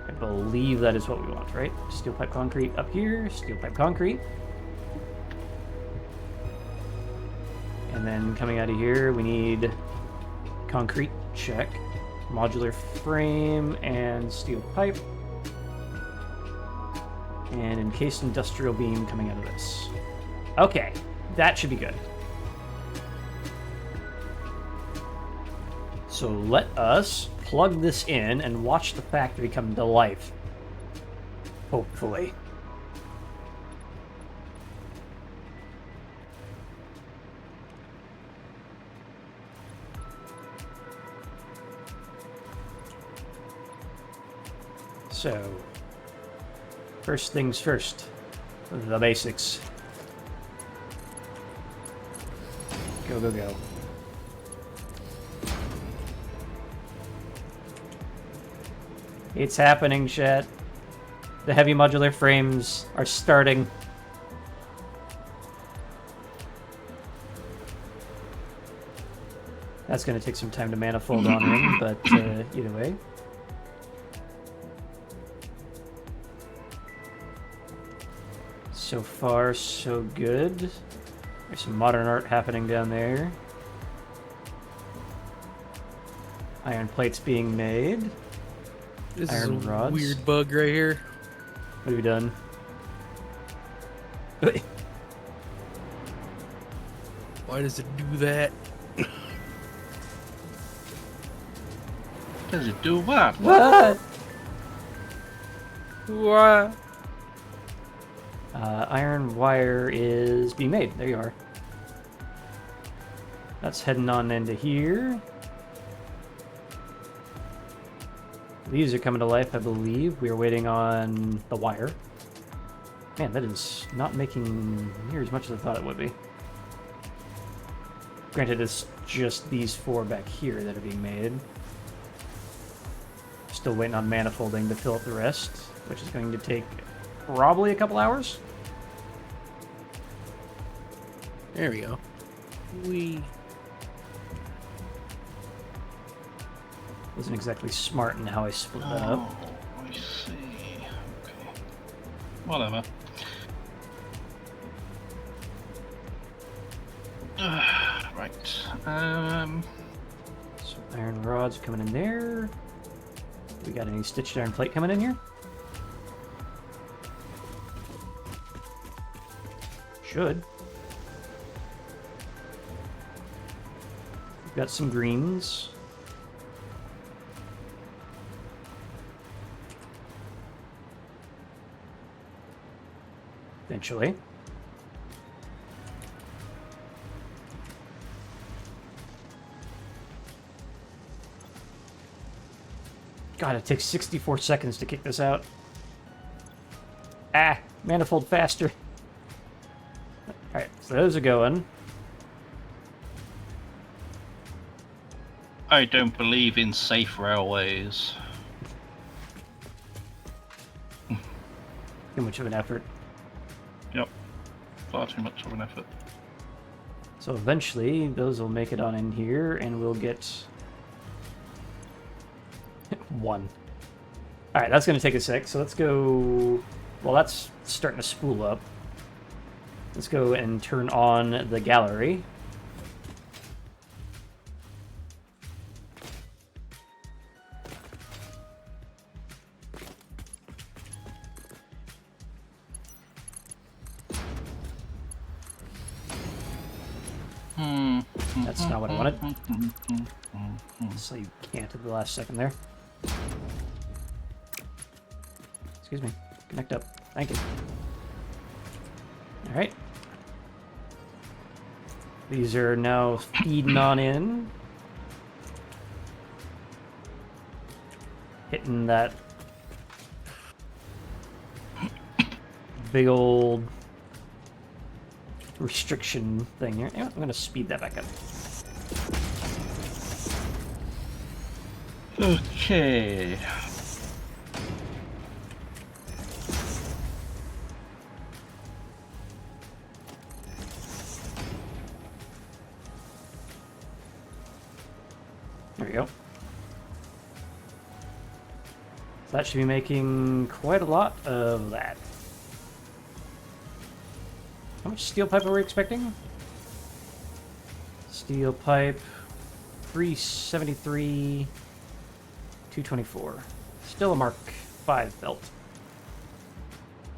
I believe that is what we want, right? Steel pipe concrete up here, steel pipe concrete. And then coming out of here, we need concrete, check. Modular frame and steel pipe. And encased industrial beam coming out of this. Okay, that should be good. So let us plug this in and watch the factory come to life. Hopefully. So, first things first, the basics. Go, go, go. It's happening, chat. The heavy modular frames are starting. That's going to take some time to manifold on him, but either way. So far, so good. There's some modern art happening down there. Iron plates being made. This Iron is a rods. weird bug right here. What have you done? Why does it do that? Does it do what? What? What? Iron wire is being made. There you are. That's heading on into here. These are coming to life, I believe. We are waiting on the wire. Man, that is not making near as much as I thought it would be. Granted, it's just these four back here that are being made. Still waiting on manifolding to fill up the rest, which is going to take probably a couple hours. There we go. Wasn't exactly smart in how I split that up. Oh, I see. Okay. Whatever. Right. So iron rods coming in there. We got any stitched iron plate coming in here? Should. We've got some greens. Eventually. God, it takes 64 seconds to kick this out. Ah, manifold faster. Alright, so those are going. I don't believe in safe railways. Too much of an effort. Yep. Far too much of an effort. So eventually, those will make it on in here, and we'll get 1. All right, that's going to take a sec. So let's go. Well, that's starting to spool up. Let's go and turn on the gallery. That's not what I wanted. So you can't at the last second there. Excuse me. Connect up. Thank you. Alright. These are now feeding on in. Hitting that big old restriction thing here. Yeah, I'm going to speed that back up. Okay. There we go. That should be making quite a lot of that. How much steel pipe are we expecting? Steel pipe, 373, 224. Still a Mark 5 belt.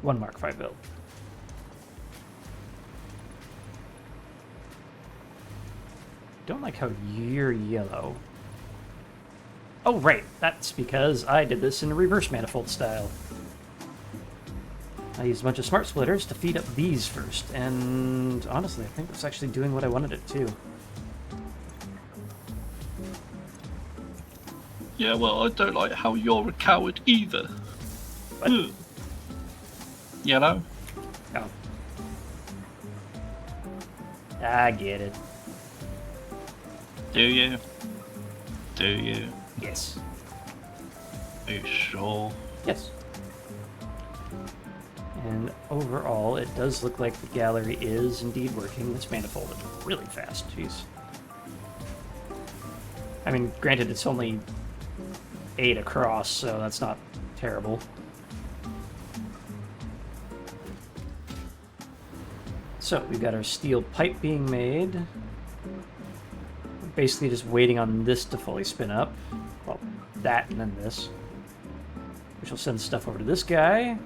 1 Mark 5 belt. Don't like how you're yellow. Oh, right. That's because I did this in reverse manifold style. I used a bunch of smart splitters to feed up these first, and honestly, I think it's actually doing what I wanted it to. Yeah, well, I don't like how you're a coward either. What? You know? Oh. I get it. Do you? Do you? Yes. Are you sure? Yes. And overall, it does look like the gallery is indeed working. It's manifolded really fast. Jeez. I mean, granted, it's only 8 across, so that's not terrible. So, we've got our steel pipe being made. We're basically just waiting on this to fully spin up. Well, that and then this. Which will send stuff over to this guy.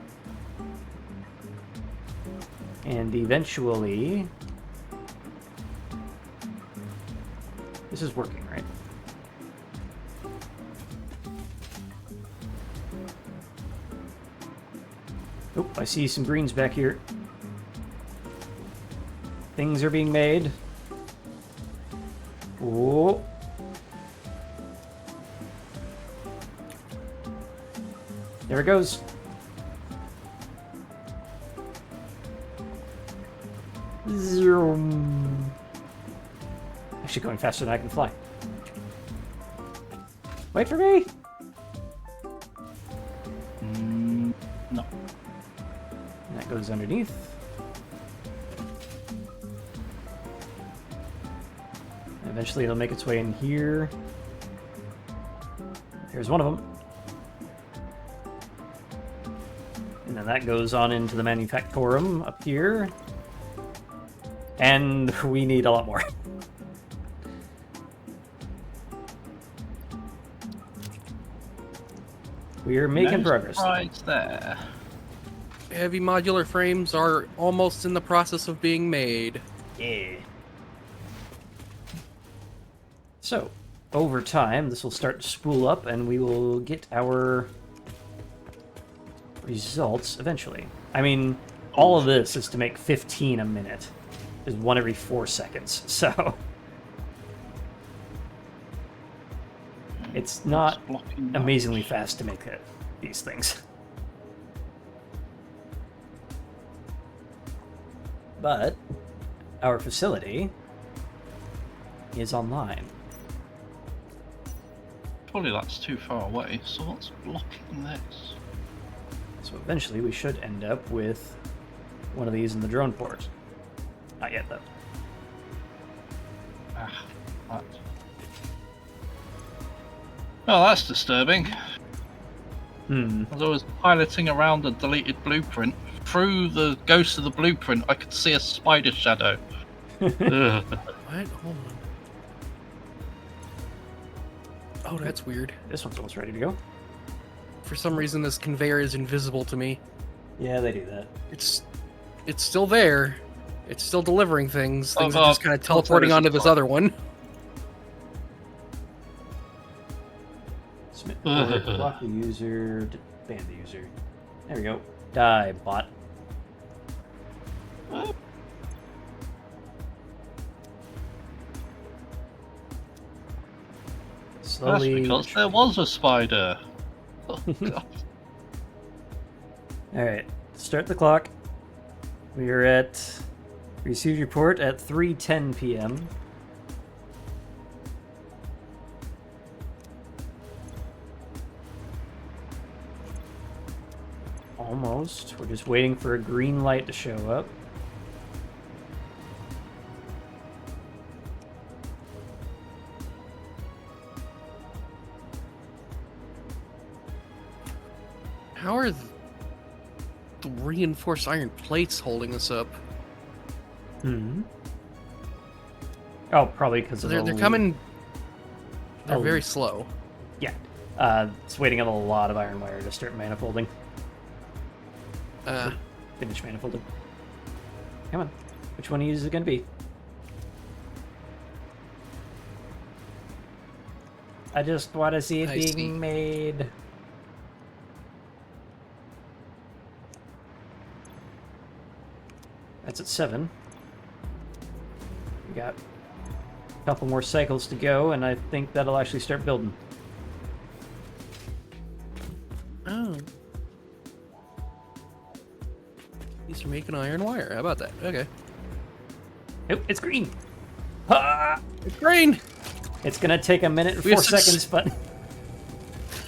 And eventually... This is working, right? Oh, I see some greens back here. Things are being made. Oh. There it goes. Zoom. Actually going faster than I can fly. Wait for me! No. And that goes underneath. Eventually it'll make its way in here. Here's one of them. And then that goes on into the manufactorum up here. And we need a lot more. We're making progress. Right there. Heavy modular frames are almost in the process of being made. Yeah. So, over time, this will start to spool up, and we will get our results eventually. I mean, all of this is to make 15 a minute. Is 1 every 4 seconds, so... It's not amazingly fast to make these things. But our facility is online. Probably that's too far away, so what's blocking this? So eventually we should end up with one of these in the drone port. Not yet, though. What? Oh, that's disturbing. As I was piloting around a deleted blueprint, through the ghost of the blueprint, I could see a spider shadow. Ugh. What? Hold on. Oh, that's weird. This one's almost ready to go. For some reason, this conveyor is invisible to me. Yeah, they do that. It's still there. It's still delivering things. Things are Oh, just kind of teleporting there's a onto this clock. other one. Submit order, block the user, ban the user. There we go. Die, bot. That's Slowly. because there was a spider. Oh, God. Alright, start the clock. We are at received report at 3:10 p.m. Almost. We're just waiting for a green light to show up. How are the reinforced iron plates holding us up? Oh, probably because So of they're coming. They're Oh. very slow. Yeah. It's waiting on a lot of iron wire to start manifolding. Finish manifolding. Come on. Which one is it going to be? I just want to see it I being see. made. That's at 7. We got a couple more cycles to go, and I think that'll actually start building. Oh. These are making iron wire. How about that? Okay. Oh, it's green! Ah! It's green! It's gonna take a minute and We 4 have seconds, but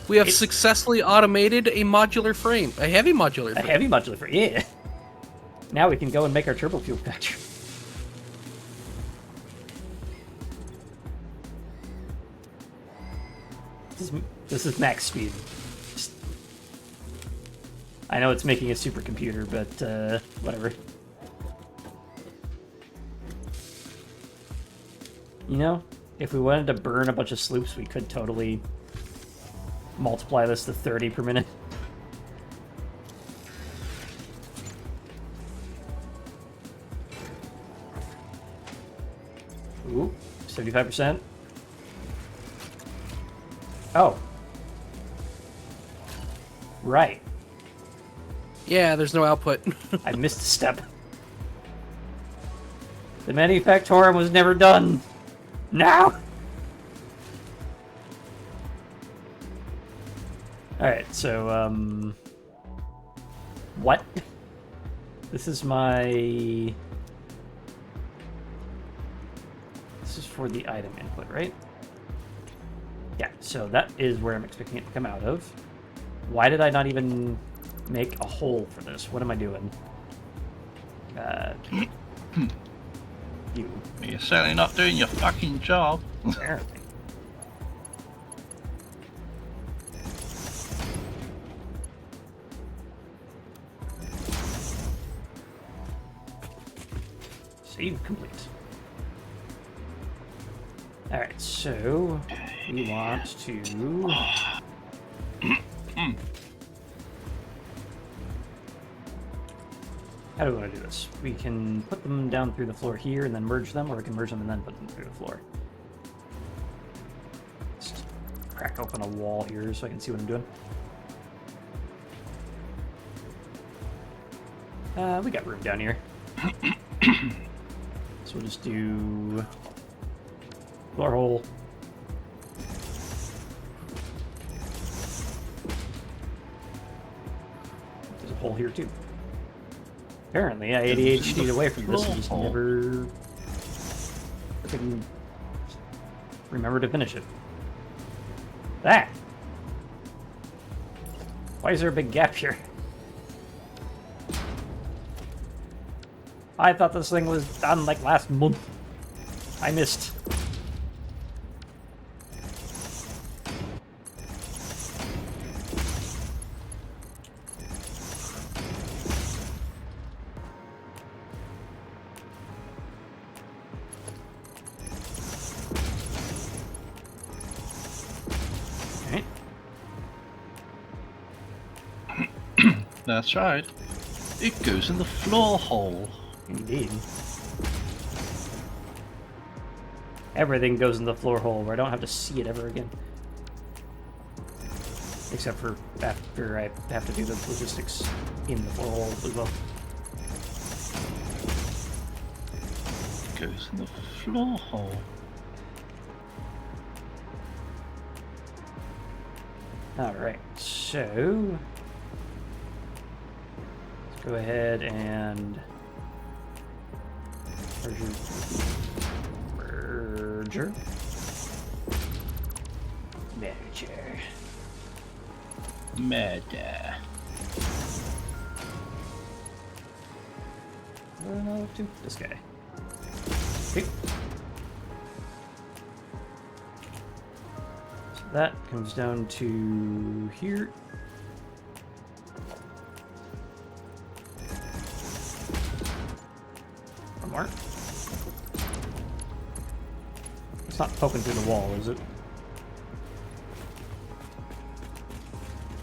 We have It's- successfully automated a modular frame. A heavy modular a frame. heavy modular frame. Yeah. Now we can go and make our turbo fuel factory. This is max speed. Just- I know it's making a supercomputer, but whatever. You know, if we wanted to burn a bunch of sloops, we could totally multiply this to 30 per minute. Ooh, 75%. Oh. Right. Yeah, there's no output. I missed a step. The manufactorum was never done. Now! Alright, so, what? This is my... This is for the item input, right? Yeah, so that is where I'm expecting it to come out of. Why did I not even make a hole for this? What am I doing? You. You're certainly not doing your fucking job. Apparently. Save complete. Alright, so we want to... How do we want to do this? We can put them down through the floor here and then merge them, or we can merge them and then put them through the floor. Just crack open a wall here so I can see what I'm doing. We got room down here. So we'll just do floor hole. There's a hole here too. Apparently, I ADHD'd away from this and just Hole. never freaking remember to finish it. That. Why is there a big gap here? I thought this thing was done like last month. I missed. Alright. That's right. It goes in the floor hole. Indeed. Everything goes in the floor hole where I don't have to see it ever again. Except for after I have to do the logistics in the floor hole as well. It goes in the floor hole. Alright, so let's go ahead and merger. Murder. To this guy. Okay. So that comes down to here. One more. It's not poking through the wall, is it?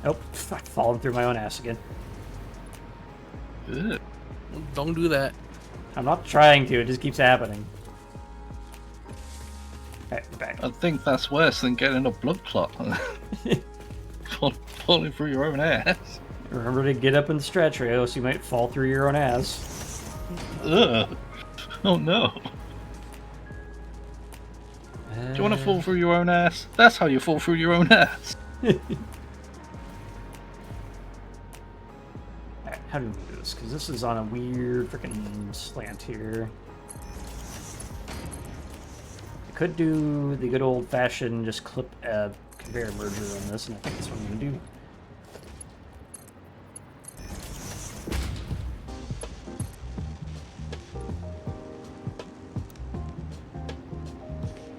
Nope. I'm falling through my own ass again. Ugh. Don't do that. I'm not trying to, it just keeps happening. Alright, we're back. I think that's worse than getting a blood clot. Falling through your own ass. Remember to get up and stretch, or else you might fall through your own ass. Ugh. Oh no. Do you want to fall through your own ass? That's how you fall through your own ass. Alright, how do we do this? Because this is on a weird freaking slant here. I could do the good old-fashioned just clip a conveyor merger on this, and I think that's what I'm going to do.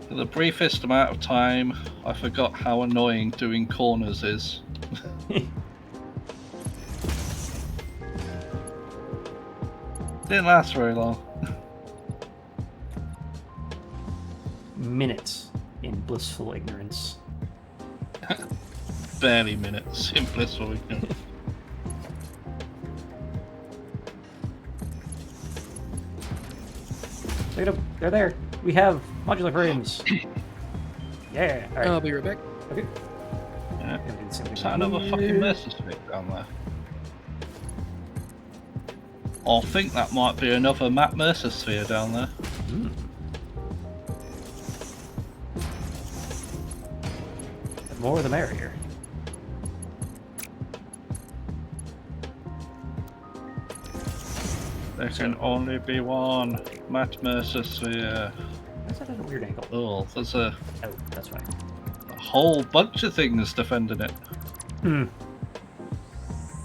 For the briefest amount of time, I forgot how annoying doing corners is. Didn't last very long. Minutes in blissful ignorance. Barely minutes in blissful ignorance. Look at them, they're there. We have modular frames. Yeah, alright. I'll be right back. Okay. Yeah. Gonna do the same thing Is that another here. fucking Mercer Street down there? I think that might be another Matt Mercer sphere down there. Hmm. The more the merrier. There can only be one Matt Mercer sphere. Why is that at a weird angle? Oh, there's a Oh, that's why. whole bunch of things defending it. Hmm.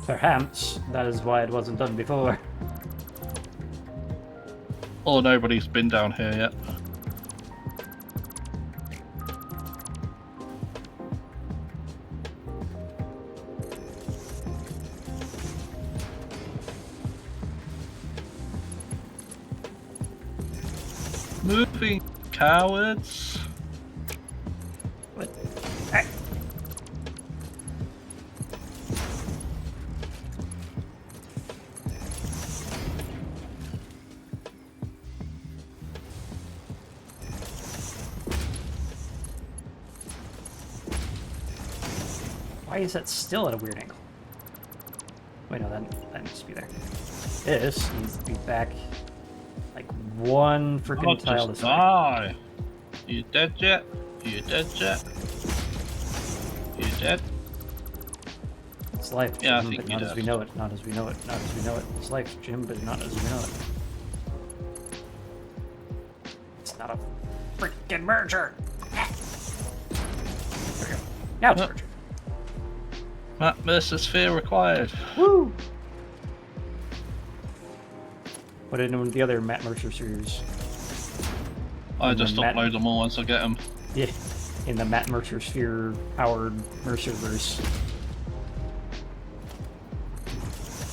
Perhaps that is why it wasn't done before. Oh, nobody's been down here yet. Moving cowards. What? Ah. Why is that still at a weird angle? Wait, no, that needs to be there. This needs to be back like one freaking Oh, tile just this way. die. You dead yet? You dead yet? You dead? It's life, Yeah, I Jim, think but you not as did. we know it. Not as we know it. Not as we know it. It's life, Jim, but not as we know it. It's not a freaking merger. There we go. Now it's Yep. merger. Matt Mercer sphere required. Woo! Put it in one of the other Matt Mercer spheres. I And just then Matt- upload them all once I get them. Yeah, in the Matt Mercer sphere powered Mercerverse.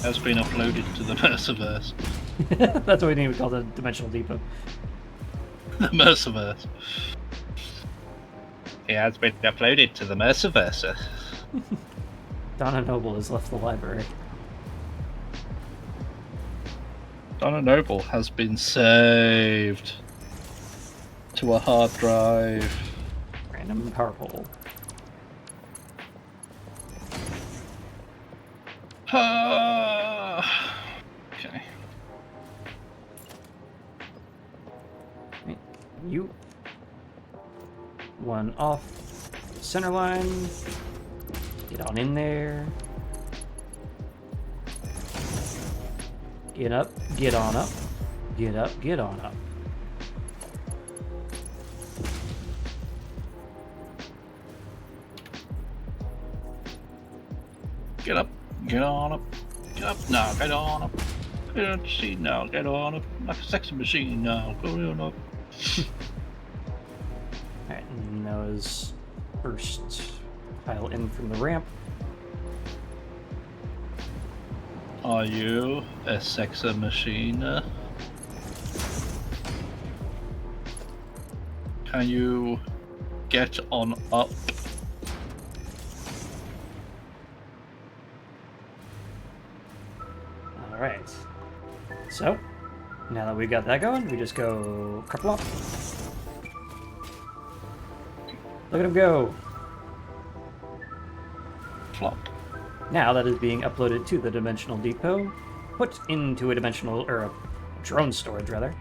Has been uploaded to the Mercerverse. That's what we need to call the Dimensional Depot. The Mercerverse. It has been uploaded to the Mercerverse. Donna Noble has left the library. Donna Noble has been saved to a hard drive. Random power pole. Okay. Right, you. One off. Center line. Get on in there. Get up. Get on up. Get up. Get on up. Get up. Get on up. Get up now. Get on up. Get on the seat now. Get on up. Like a sexy machine now. Go on up. Alright, and that was first pile in from the ramp. Are you a sexy machine? Can you get on up? Alright. So, now that we've got that going, we just go kerplop. Look at him go! Flop. Now that is being uploaded to the Dimensional Depot, put into a dimensional, or a drone storage rather,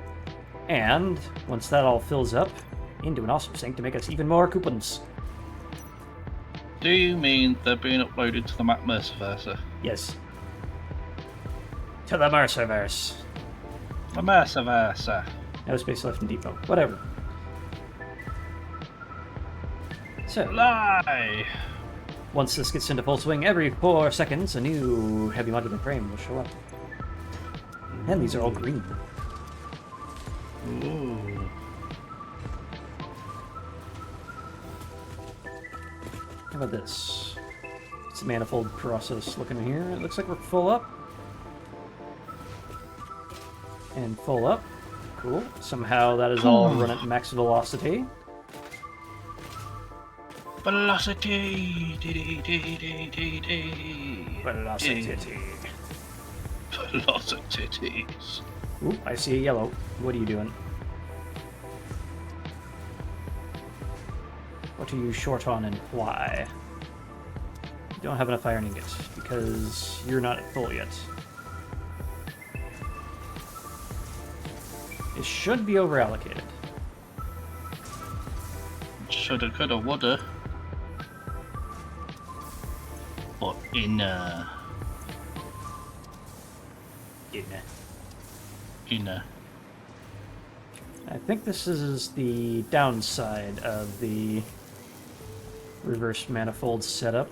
and once that all fills up, into an awesome sink to make us even more coupons. Do you mean they're being uploaded to the Matt Mercerverse? Yes. To the Mercerverse. The Mercerverse. No space left in Depot. Whatever. So, Lie! once this gets into full swing, every 4 seconds a new Heavy Modular Frame will show up. And these are all green. Ooh. How about this? It's a manifold process looking here. It looks like we're full up. And full up. Cool. Somehow that is all run at max velocity. Velocity! Velocity. Velocities. Ooh, I see a yellow. What are you doing? What are you short on and why? You don't have enough iron ingots because you're not at full yet. It should be over allocated. Shoulda, coulda, woulda. But in In. I think this is the downside of the reverse manifold setup.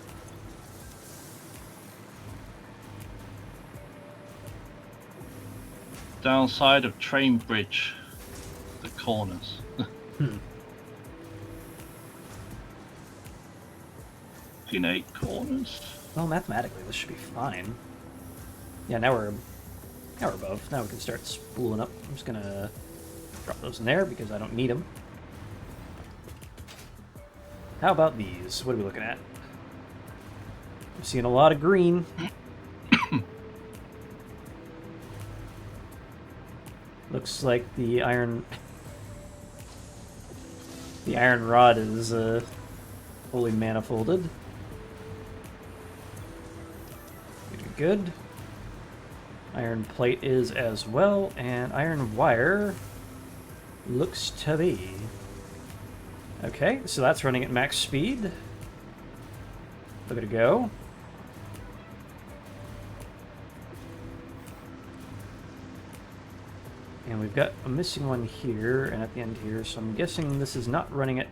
downside of train bridge, the corners. In 8 corners. Well, mathematically, this should be fine. Yeah, now we're above. Now we can start spooling up. I'm just gonna drop those in there because I don't need them. How about these? What are we looking at? I'm seeing a lot of green. Looks like the iron rod is fully manifolded. Good. Iron plate is as well, and iron wire looks to be. Okay, so that's running at max speed. Look at it go. And we've got a missing one here and at the end here, so I'm guessing this is not running at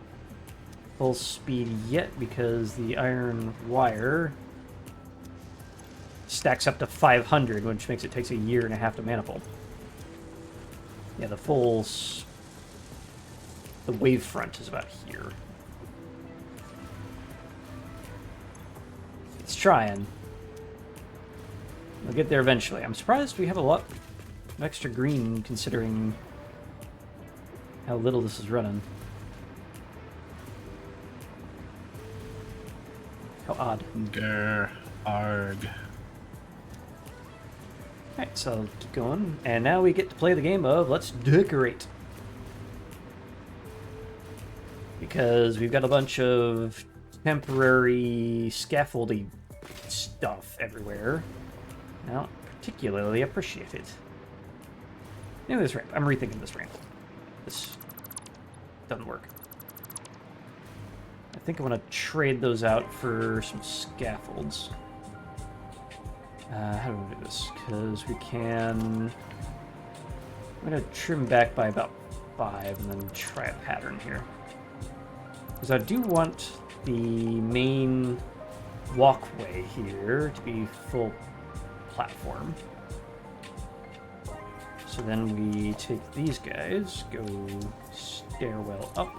full speed yet because the iron wire stacks up to 500, which makes it takes a year and a half to manifold. Yeah, the full the wavefront is about here. It's trying. We'll get there eventually. I'm surprised we have a lot of extra green considering how little this is running. How odd. Grr. Arg. Alright, so I'll keep going. And now we get to play the game of let's decorate. Because we've got a bunch of temporary scaffolding stuff everywhere. I don't particularly appreciate it. Anyway, this ramp. I'm rethinking this ramp. This doesn't work. I think I want to trade those out for some scaffolds. How do we do this? Because we can... I'm going to trim back by about 5 and then try a pattern here. Because I do want the main walkway here to be full platform. So then we take these guys, go stairwell up,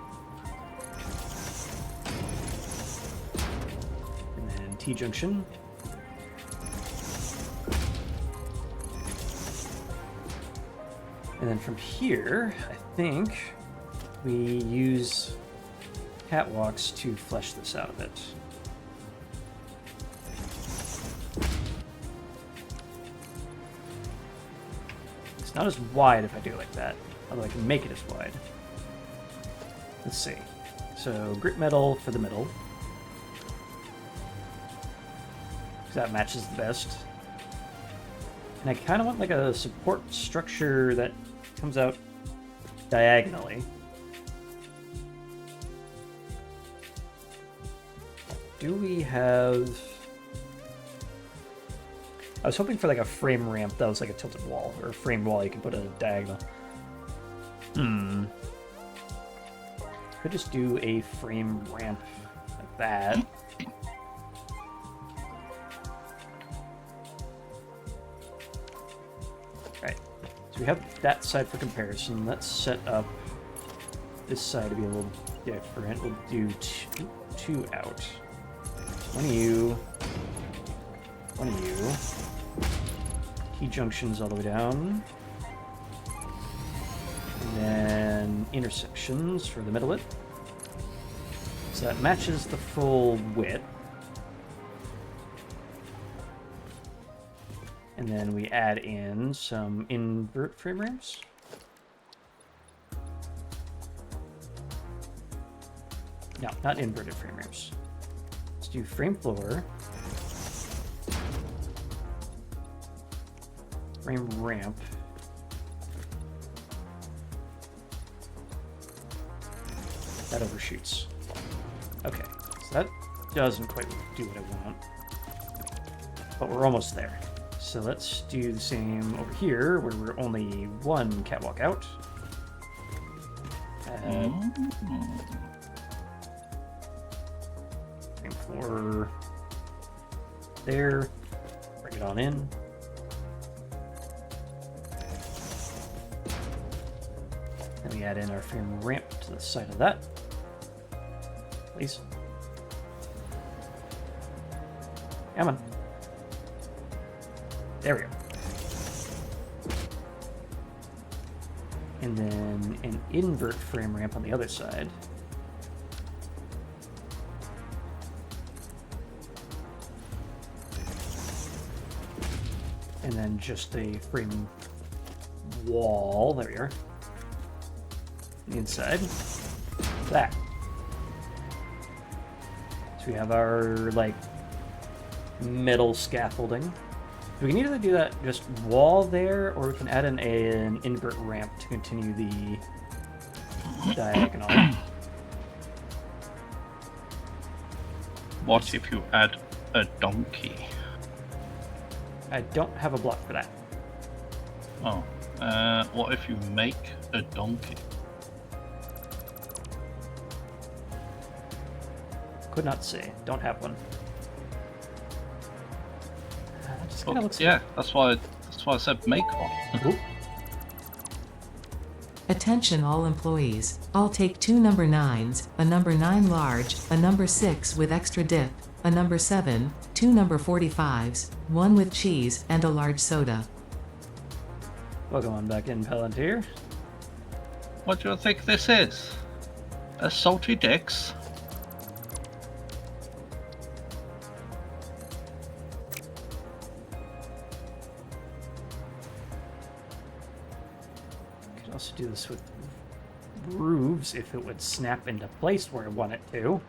and then T-junction. And then from here, I think we use catwalks to flesh this out a bit. It's not as wide if I do it like that, although I can make it as wide. Let's see. So grit metal for the middle, because that matches the best. And I kind of want like a support structure that comes out diagonally. Do we have... I was hoping for like a frame ramp that was like a tilted wall, or a framed wall you can put a diagonal. Could just do a frame ramp like that. Right, so we have that side for comparison. Let's set up this side to be a little different. We'll do two out. One of you. One of you. T-junctions all the way down. And then intersections for the middle of it. So that matches the full width. And then we add in some invert frame ramps. No, not inverted frame ramps. Let's do frame floor. Frame ramp. That overshoots. Okay, so that doesn't quite do what I want. But we're almost there. So let's do the same over here, where we're only one catwalk out. Frame floor there. Bring it on in. Then we add in our frame ramp to the side of that. Please. Come on. There we go. And then an invert frame ramp on the other side. And then just a frame wall. There we are. The inside. That. So we have our, like, metal scaffolding. We can either do that just wall there, or we can add in an invert ramp to continue the diagonal. What if you add a donkey? I don't have a block for that. Oh. What if you make a donkey? Could not say. Don't have one. Just kind of looks Yeah, that's why I said make one. Oop. Attention all employees. I'll take 2 number 9s, a number 9 large, a number 6 with extra dip, a number 7, 2 number 45s, 1 with cheese, and a large soda. Welcome on back in, Palantir. What do you think this is? A salty Dix? Could also do this with roofs if it would snap into place where I want it to.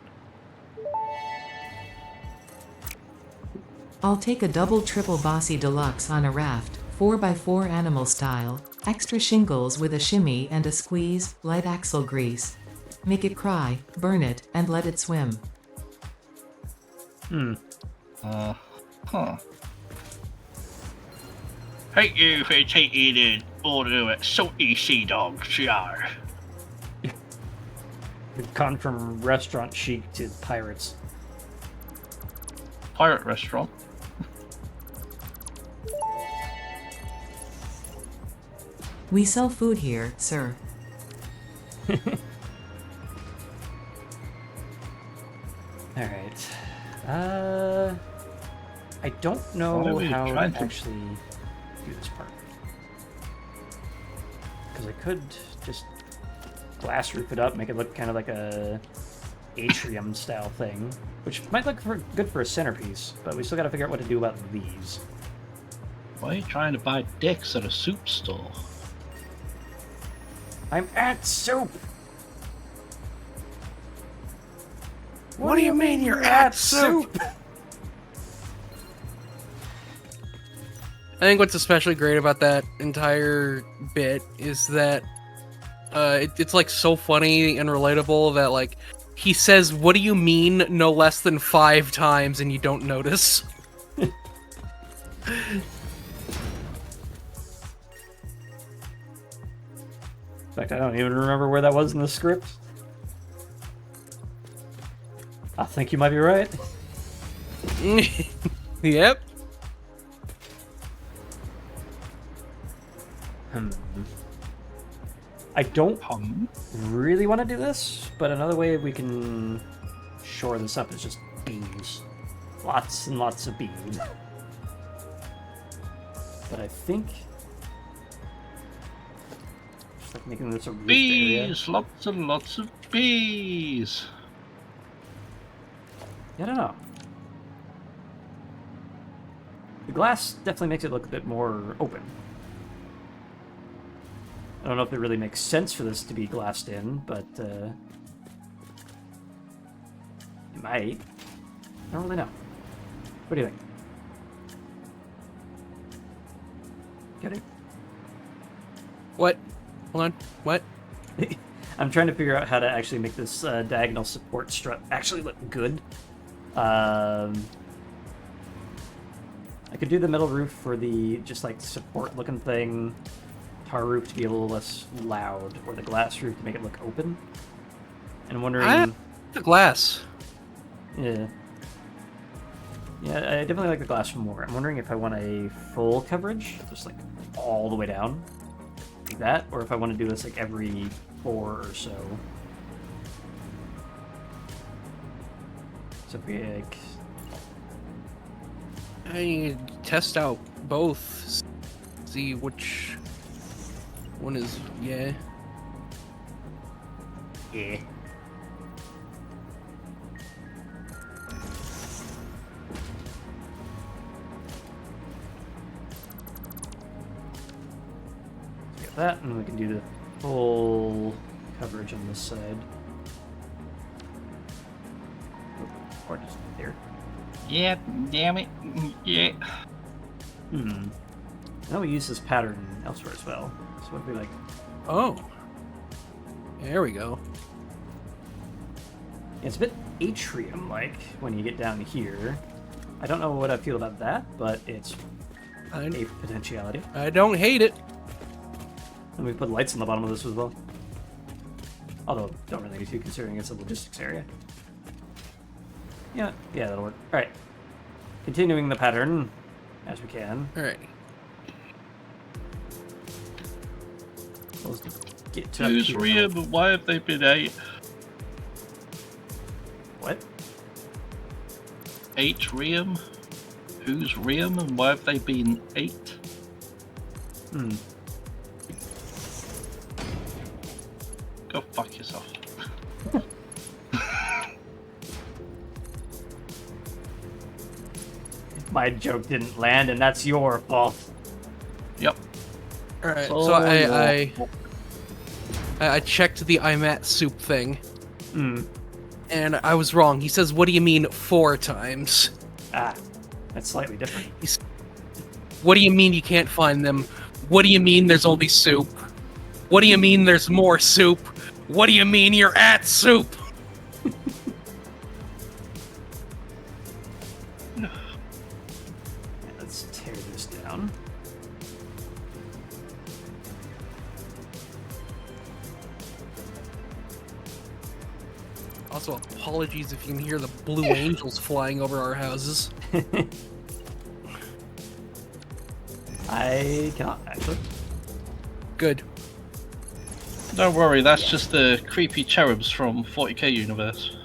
I'll take a double triple bossy deluxe on a raft, 4x4 animal style, extra shingles with a shimmy and a squeeze, light axle grease. Make it cry, burn it, and let it swim. Huh. Thank you for taking an order at Salty Sea Dogs, yar. We've gone from restaurant chic to pirates. Pirate restaurant. We sell food here, sir. Alright. I don't What are know we how trying to to- actually do this part. Because I could just glass roof it up, make it look kind of like a atrium style thing, which might look good for a centerpiece, but we still got to figure out what to do about these. Why are you trying to buy dicks at a soup store? I'm at soup! What do you mean you're at soup? I think what's especially great about that entire bit is that it's like so funny and relatable that like he says, "What do you mean?" no less than 5 times, and you don't notice. In fact, I don't even remember where that was in the script. I think you might be right. Yep. I don't Hum? really want to do this, but another way we can shore this up is just beams. Lots and lots of beams. But I think... just like making this a roof area. Bees! Lots and lots of bees! Yeah, I don't know. The glass definitely makes it look a bit more open. I don't know if it really makes sense for this to be glassed in, but it might. I don't really know. What do you think? Get it? What? Hold on. What? I'm trying to figure out how to actually make this diagonal support strut actually look good. I could do the metal roof for the just like support looking thing, tar roof to be a little less loud, or the glass roof to make it look open. And I'm wondering... The glass. Yeah. Yeah, I definitely like the glass more. I'm wondering if I want a full coverage, just like all the way down, like that, or if I want to do this like every 4 or so. So if we like... I test out both. See which one is yeah. Yeah. Get that, and we can do the full coverage on this side. Or just there. Yeah, damn it. Yeah. I know we use this pattern elsewhere as well. So what if we like... Oh. There we go. It's a bit atrium-like when you get down here. I don't know what I feel about that, but it's a potentiality. I don't hate it. And we put lights on the bottom of this as well. Although, don't really need to, considering it's a logistics area. Yeah, that'll work. Alright. Continuing the pattern as we can. All right. Close get to Who's keep Rhea, going. but why have they been 8? What? 8 Rheum? Who's Rheum and why have they been 8? Hmm. Go fuck yourself. My joke didn't land, and that's your fault. Yep. Alright, So so I checked the I'm at soup thing, Hmm. and I was wrong. He says, what do you mean 4 times? Ah, that's slightly different. What do you mean you can't find them? What do you mean there's only soup? What do you mean there's more soup? What do you mean you're at soup? Let's tear this down. Also, apologies if you can hear the blue angels flying over our houses. I cannot, actually. Good. Don't worry, that's just the creepy cherubs from 40k universe.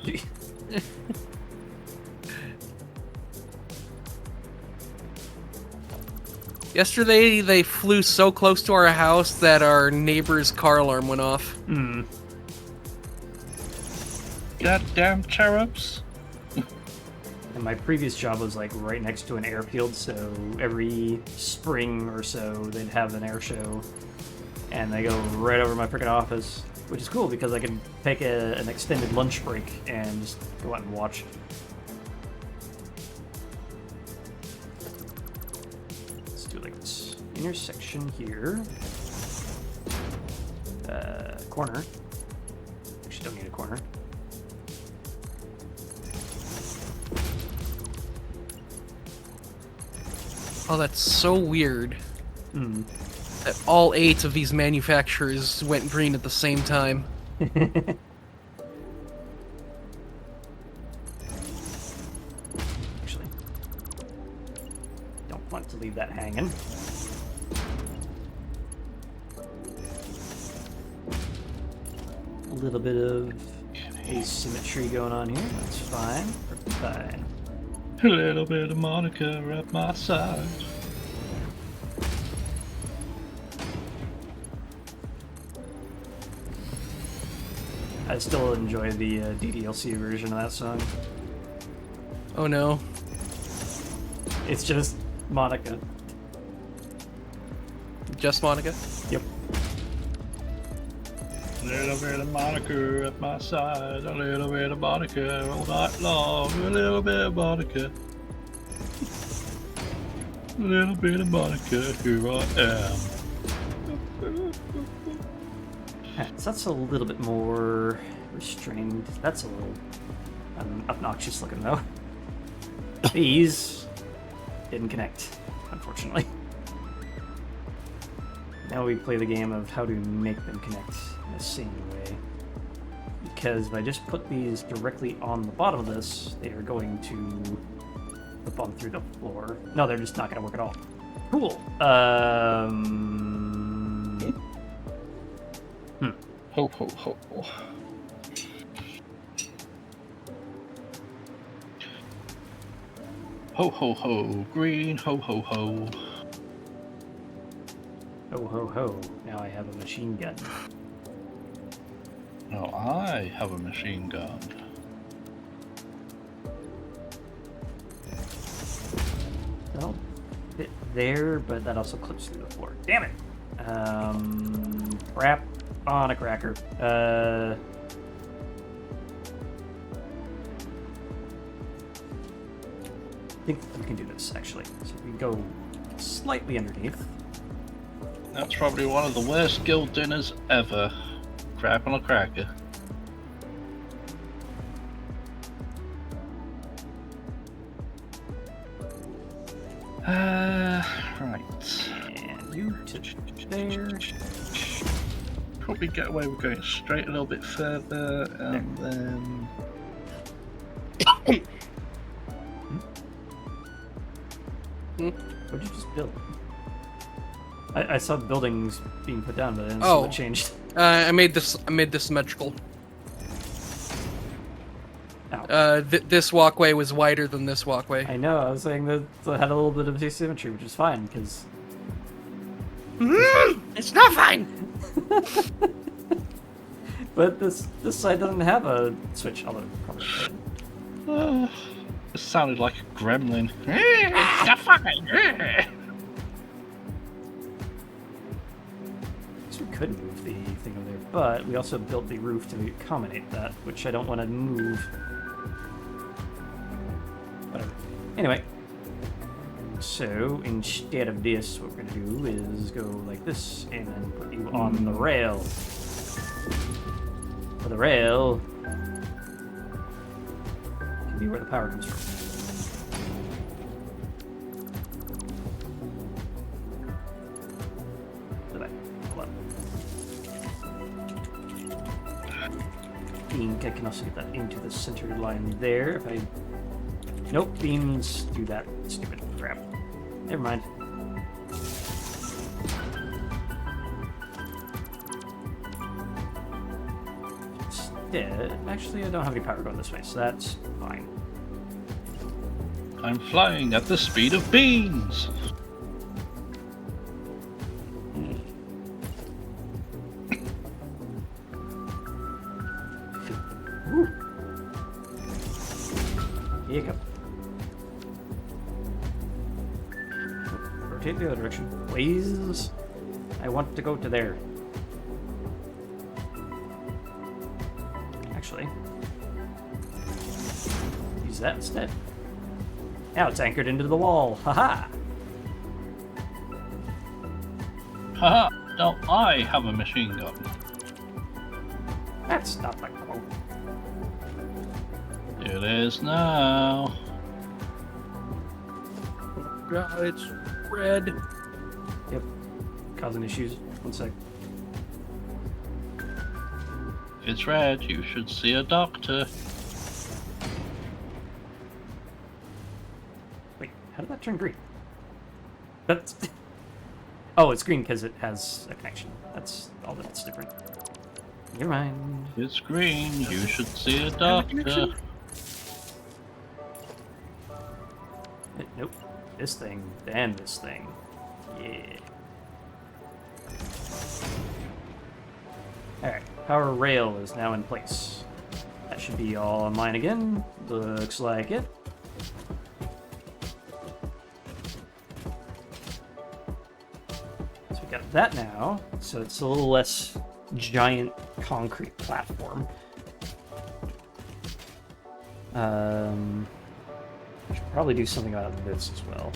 Yesterday, they flew so close to our house that our neighbor's car alarm went off. Hmm. Goddamn cherubs. And my previous job was like right next to an airfield, so every spring or so they'd have an air show, and they go right over my freaking office, which is cool because I can take an extended lunch break and just go out and watch. Let's do like this intersection here. Corner. Actually, don't need a corner. Oh, that's so weird. Hmm. That all 8 of these manufacturers went green at the same time. Actually, don't want to leave that hanging. A little bit of asymmetry going on here. That's fine. Perfectly fine. A little bit of Monica at my side. I still enjoy the DDLC version of that song. Oh no. It's just Monica. Just Monica? Yep. A little bit of Monica at my side, a little bit of Monica all night long, a little bit of Monica. A little bit of Monica, here I am. So that's a little bit more restrained. That's a little obnoxious looking though. These didn't connect, unfortunately. Now we play the game of how to make them connect in the same way. Because if I just put these directly on the bottom of this, they are going to bump through the floor. No, they're just not going to work at all. Cool. Ho ho ho. Ho ho ho, green ho ho ho. Ho ho ho. Now I have a machine gun. No, I have a machine gun. That'll fit there, but that also clips through the floor. Damn it! Crap on a cracker. I think we can do this, actually. So we go slightly underneath. That's probably one of the worst guild dinners ever. Crap on a cracker. Right. And you to there. Probably get away with going straight a little bit further, and then... What'd you just build? I saw buildings being put down, but I didn't see Oh. what changed. I made this symmetrical. Ow. This walkway was wider than this walkway. I know, I was saying that it had a little bit of asymmetry, which is fine, because... It's not fine. But this side doesn't have a switch, although it probably should. It sounded like a gremlin. The fucking. So we could move the thing over there, but we also built the roof to accommodate that, which I don't want to move. Whatever. Anyway, so instead of this, what we're going to do is go like this, and then put you on the rail. For the rail can be where the power comes from. The back. Hold on. I think I can also get that into the center line there if I... Nope, beams do that stupid crap. Never mind. Instead, actually, I don't have any power going this way, so that's fine. I'm flying at the speed of beans. Woo. Here you go. Rotate the other direction, please. I want to go to there. Actually, use that instead. Now it's anchored into the wall. Haha! Haha, now I have a machine gun. That's not my quote. It is now. God, it's red. Yep. Causing issues. One sec. If it's red, you should see a doctor. Wait, how did that turn green? That's... Oh, it's green because it has a connection. That's all that's different. Never mind. It's green, you should see a doctor. Nope. This thing, then this thing. Yeah. Alright, power rail is now in place. That should be all online again. Looks like it. So we got that now, so it's a little less giant concrete platform. I should probably do something about this as well.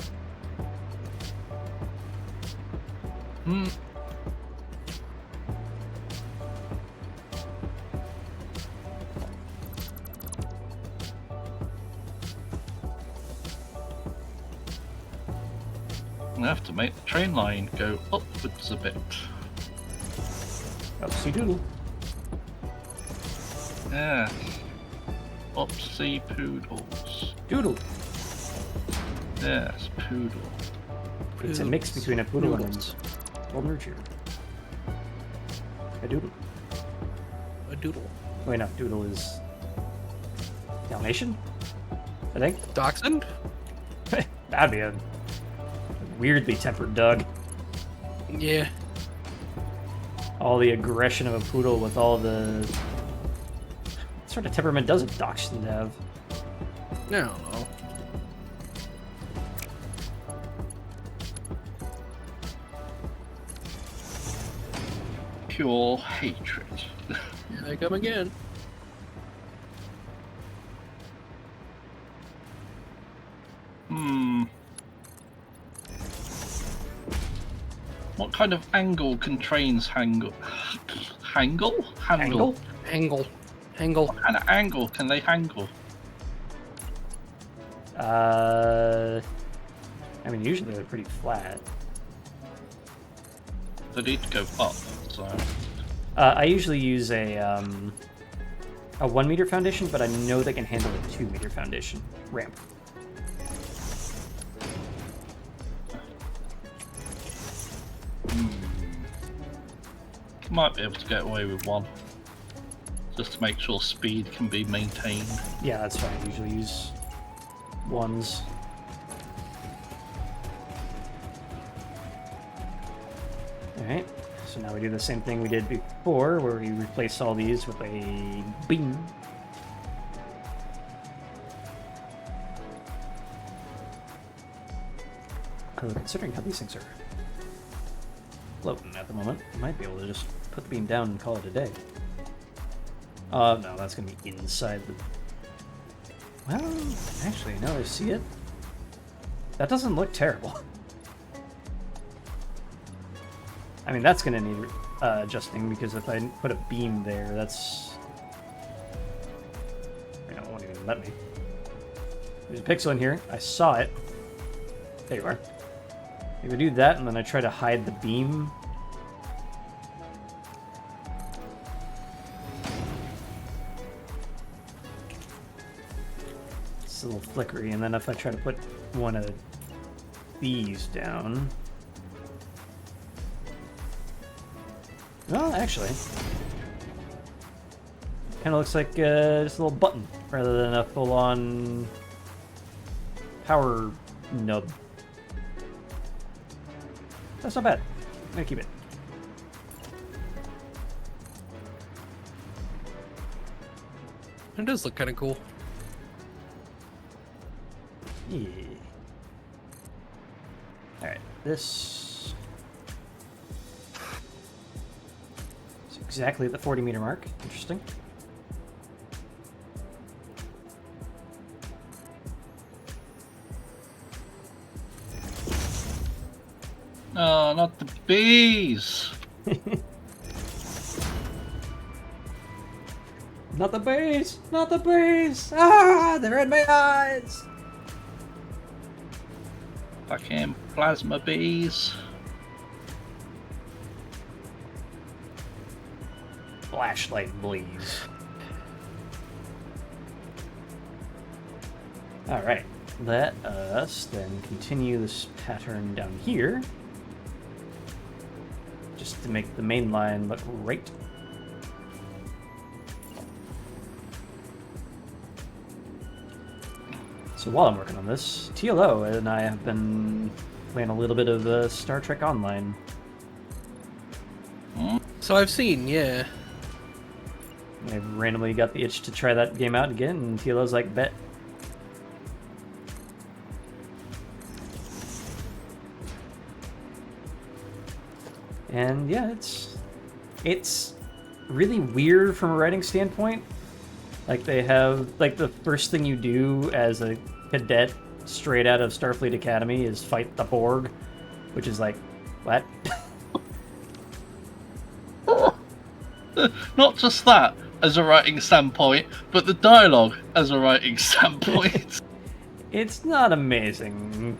Hmm. I have to make the train line go upwards a bit. Upsy doodle. Yeah. Upsy poodles. Doodle. Yes, poodle. It's a mix between a poodle and Poodles. a golden retriever. A doodle. A doodle. Wait, no, doodle is Dalmatian, I think. Dachshund? That'd be a weirdly tempered dog. Yeah. All the aggression of a poodle with all the... What sort of temperament does a dachshund have? I don't know. Pure hatred. Here they come again. Hmm. What kind of angle can trains hangle? Hangle? Handle? Angle? Angle. What kind of angle can they hangle? I mean, usually they're pretty flat. They need to go up, so... I usually use a 1 meter foundation, but I know they can handle a 2 meter foundation ramp. Might be able to get away with one. Just to make sure speed can be maintained. Yeah, that's fine. I usually use ones. Alright, so now we do the same thing we did before, where we replace all these with a beam. Although considering how these things are floating at the moment, I might be able to just put the beam down and call it a day. No, that's going to be inside the... Well, actually, now I see it. That doesn't look terrible. I mean, that's going to need adjusting, because if I put a beam there, that's... It won't even let me. There's a pixel in here. I saw it. There you are. If I do that, and then I try to hide the beam... It's a little flickery, and then if I try to put one of these down... Well, actually... Kind of looks like just a little button, rather than a full-on power nub. That's not bad. I'm gonna keep it. It does look kind of cool. Yeah. Alright, this is exactly at the 40-meter mark. Interesting. No, not the bees! Not the bees! Not the bees! Ah! They're in my eyes! Fucking plasma bees. Flashlight blaze. Alright, let us then continue this pattern down here. Just to make the main line look right. So while I'm working on this, TLO and I have been playing a little bit of Star Trek Online. So I've seen, yeah. I randomly got the itch to try that game out again, and TLO's like, bet. And yeah, it's really weird from a writing standpoint. Like, they have, like, the first thing you do as a cadet straight out of Starfleet Academy is fight the Borg, which is like, what? Not just that as a writing standpoint, but the dialogue as a writing standpoint. It's not amazing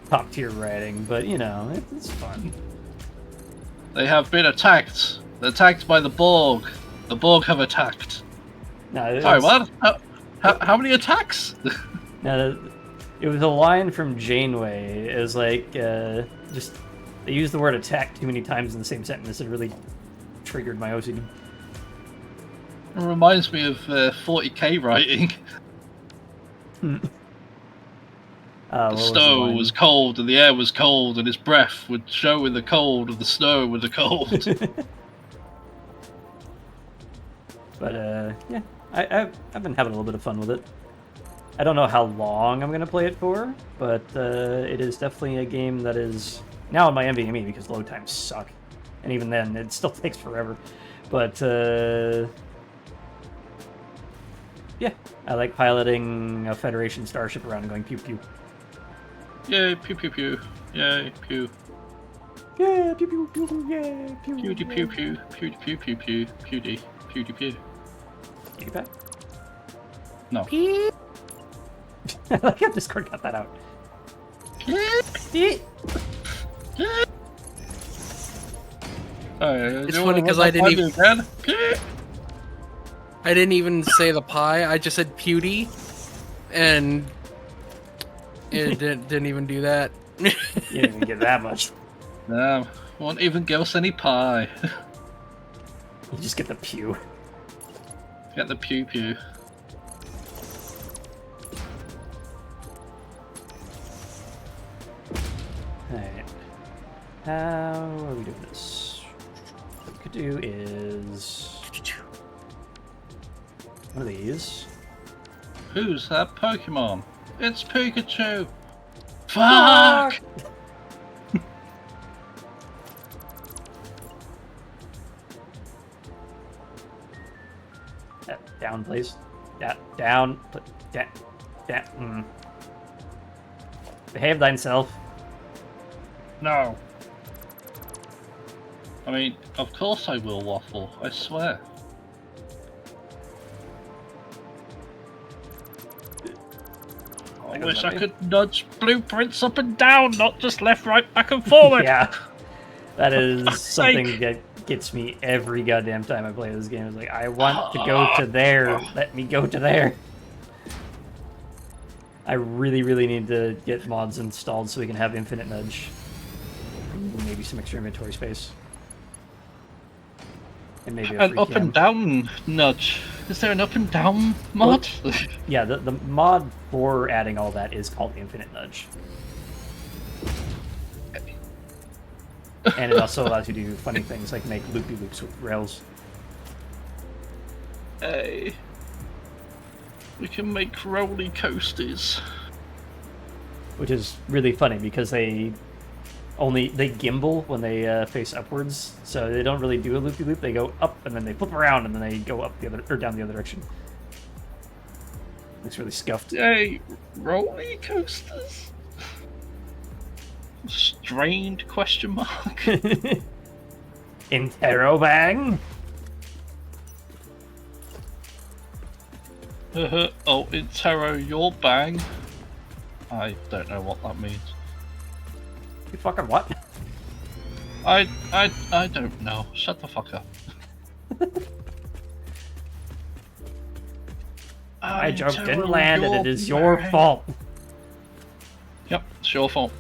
top tier writing, but you know, it's fun. They have been attacked. They're attacked by the Borg. The Borg have attacked. No, Sorry, what? How many attacks? No, it was a line from Janeway. It was like, just, they used the word attack too many times in the same sentence. It really triggered my OCD. It reminds me of 40k writing. The snow was cold and the air was cold and his breath would show in the cold of the snow with the cold. But yeah, I've been having a little bit of fun with it. I don't know how long I'm gonna play it for, but it is definitely a game that is now on my NVMe because load times suck, and even then it still takes forever. But yeah, I like piloting a Federation starship around and going pew pew. Yay, pew pew pew. Yay, pew. Yeah, pew pew pew, yeah, pew. Pewdy pew pew. Pewdy pew pew pew. Pewdy. Pewdy pew. PewDiePie? No. I like how Discord got that out. It's funny because I didn't even say the pie. I just said pewdy, and it didn't even do that. You didn't even get that much. Damn, won't even give us any pie. You just get the pew. Get the pew pew. Alright. How are we doing this? What we could do is one of these. Who's that Pokemon? It's Pikachu! Fuck! Down, please. Yeah, down. Down. Behave thyself. No. I mean, of course I will waffle, I swear. I goes wish I up could nudge blueprints up and down, not just left, right, back and forward! Yeah. That is something that gets me every goddamn time I play this game. It's like, I want to go to there. Let me go to there. I really, really need to get mods installed so we can have infinite nudge. And maybe some extra inventory space. And maybe a An free up cam. and down nudge. Is there an up and down mod? Yeah, the mod for adding all that is called infinite nudge. And it also allows you to do funny things like make loopy loops with rails. Hey. We can make roly coasters. Which is really funny because they gimbal when they face upwards, so they don't really do a loopy loop. They go up and then they flip around and then they go up the other or down the other direction. Looks really scuffed. Hey, roly coasters? Strained question mark. Interrobang. Oh, Intero, your bang. I don't know what that means. You fucking what? I don't know. Shut the fuck up. My joke Intero, didn't land and it is your bang. fault. Yep, it's your fault.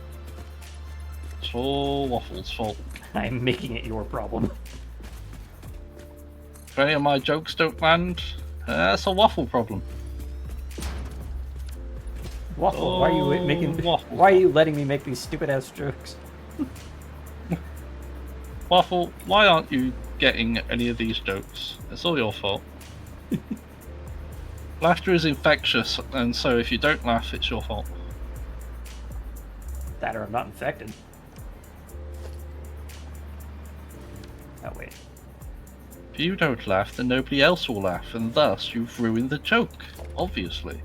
It's all Waffle's fault. I'm making it your problem. If any of my jokes don't land, that's a Waffle problem. Waffle, why are you making? Waffle. Why are you letting me make these stupid ass jokes? Waffle, why aren't you getting any of these jokes? It's all your fault. Laughter is infectious, and so if you don't laugh, it's your fault. That or I'm not infected. Oh wait. If you don't laugh, then nobody else will laugh, and thus you've ruined the joke, obviously.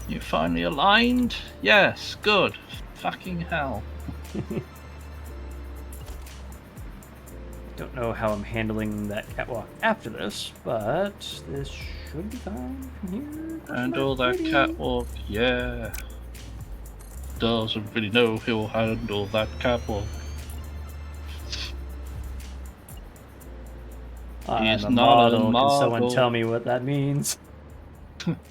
You finally aligned? Yes, good. Fucking hell. Don't know how I'm handling that catwalk after this, but this should be fine from here. Handle that catwalk, yeah. Doesn't really know he'll handle that catwalk. I'm He's a not a model. Can someone model. tell me what that means?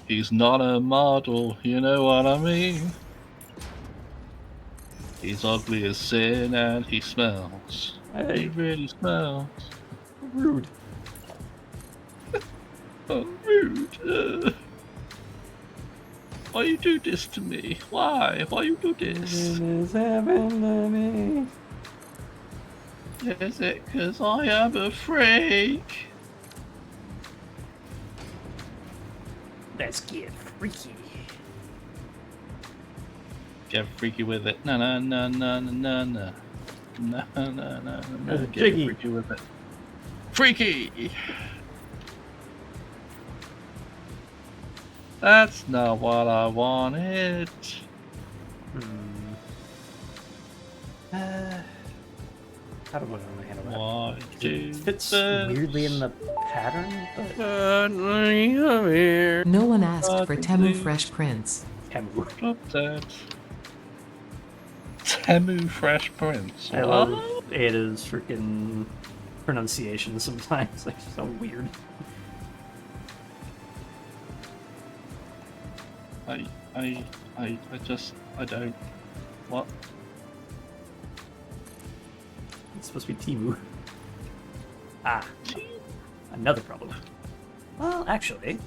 He's not a model, you know what I mean? He's ugly as sin and he smells. He Hey, really smells. rude. Oh, rude. Why you do this to me? Why? Why you do this? What is happening to me? Is it 'cause I am a freak? Let's get freaky. Get freaky with it. Na na na na na na na. Na na na na na. Get Jiggy. freaky with it. Freaky! That's not what I wanted. How do I normally handle that? Why do It fits this? weirdly in the pattern, but No one asked for Temu Fresh Prince. Temu. Drop that. Temu Fresh Prince. I love Ada's freaking pronunciation sometimes. Like, so weird. I don't. What? It's supposed to be Timu. Ah, another problem. Well, actually,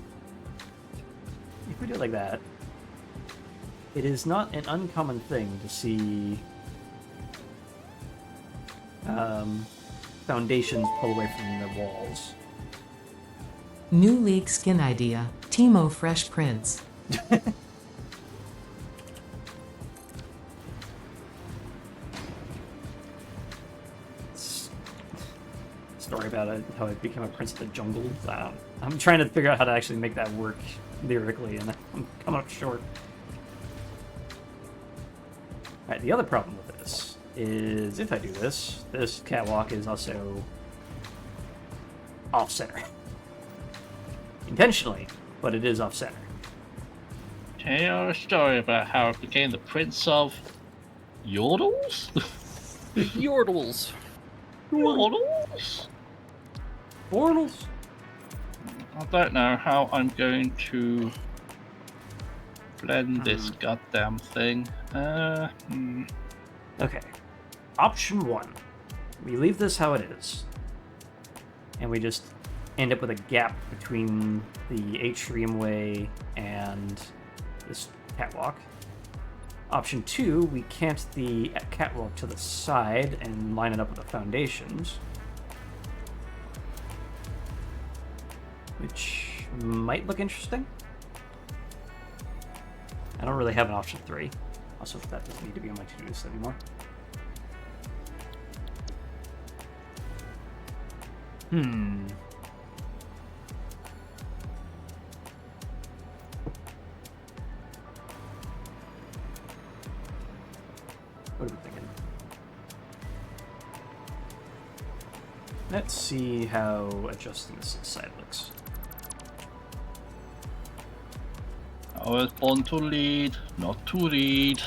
if we do it like that, it is not an uncommon thing to see foundations pull away from the walls. New league skin idea. Timo Fresh Prince. Story about how I became a prince of the jungle. I'm trying to figure out how to actually make that work lyrically, and I'm coming up short. Alright, the other problem with this is if I do this, this catwalk is also off-center. Intentionally, but it is off-center. Tell you a story about how I became the prince of Yordles? Yordles. Yordles? Portals? I don't know how I'm going to blend this goddamn thing. Okay. Option 1. We leave this how it is. And we just end up with a gap between the atrium way and this catwalk. Option 2, we cant the catwalk to the side and line it up with the foundations. Which might look interesting. I don't really have an option 3. Also, that doesn't need to be on my to-do list anymore. What are we thinking? Let's see how adjusting this side looks. I was born to lead, not to read.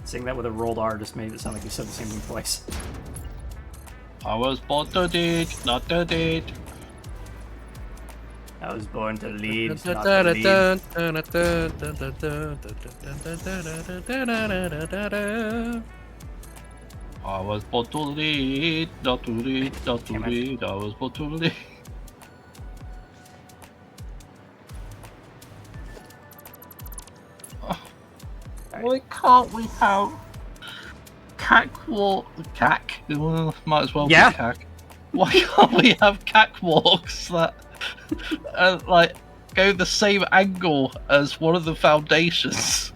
Saying that with a rolled R just made it sound like you said the same thing twice. I was born to lead, not to read. I was born to lead, not to lead. I was born to lead, not to read, not to Damn it. read. I was born to lead. Why can't we have catwalk? Might as well Yeah. be cack. Why can't we have catwalks that like go the same angle as one of the foundations,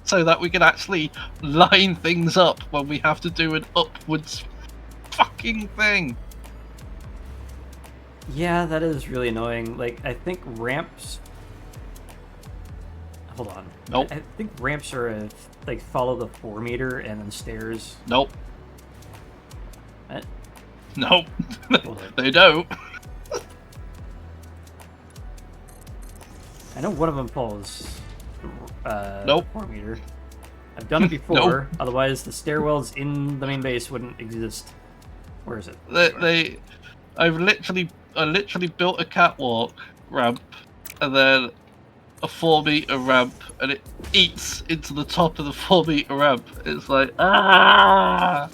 so that we can actually line things up when we have to do an upwards fucking thing? Yeah, that is really annoying. Like, I think ramps... Hold on. Nope. I think ramps are like follow the 4 meter and then stairs. Nope. Eh, Nope. hold on. They don't. I know one of them follows Nope. 4 meter. I've done it before. Otherwise, the stairwells in the main base wouldn't exist. Where is it? I literally built a catwalk ramp and then a 4 meter ramp, and it eats into the top of the 4 meter ramp. It's like, ah!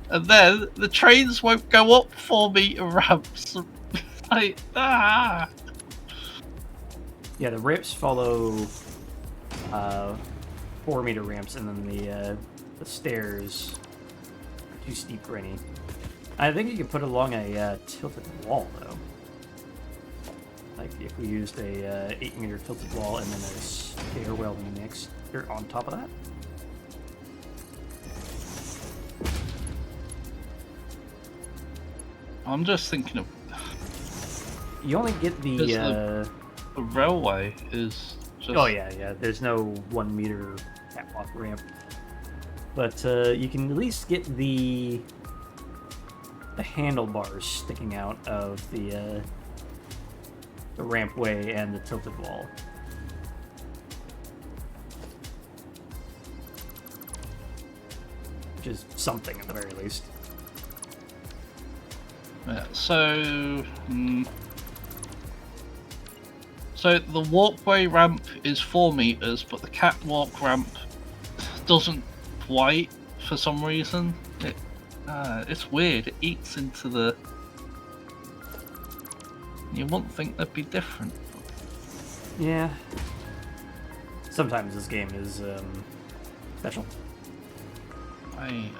And then the trains won't go up 4 meter ramps. Like, ah! Yeah, the ramps follow 4 meter ramps, and then the stairs are too steep for any. I think you could put it along a tilted wall, though. Like if we used a 8 meter tilted wall and then a stairwell next or on top of that. I'm just thinking of You only get the. the railway is just. Oh yeah. There's no 1 meter catwalk ramp, but you can at least get the handlebars sticking out of the rampway and the tilted wall. Which is something at the very least. Yeah, so So the walkway ramp is 4 meters, but the catwalk ramp doesn't quite for some reason. It's weird. It eats into the. You wouldn't think they'd be different. Yeah. Sometimes this game is special. I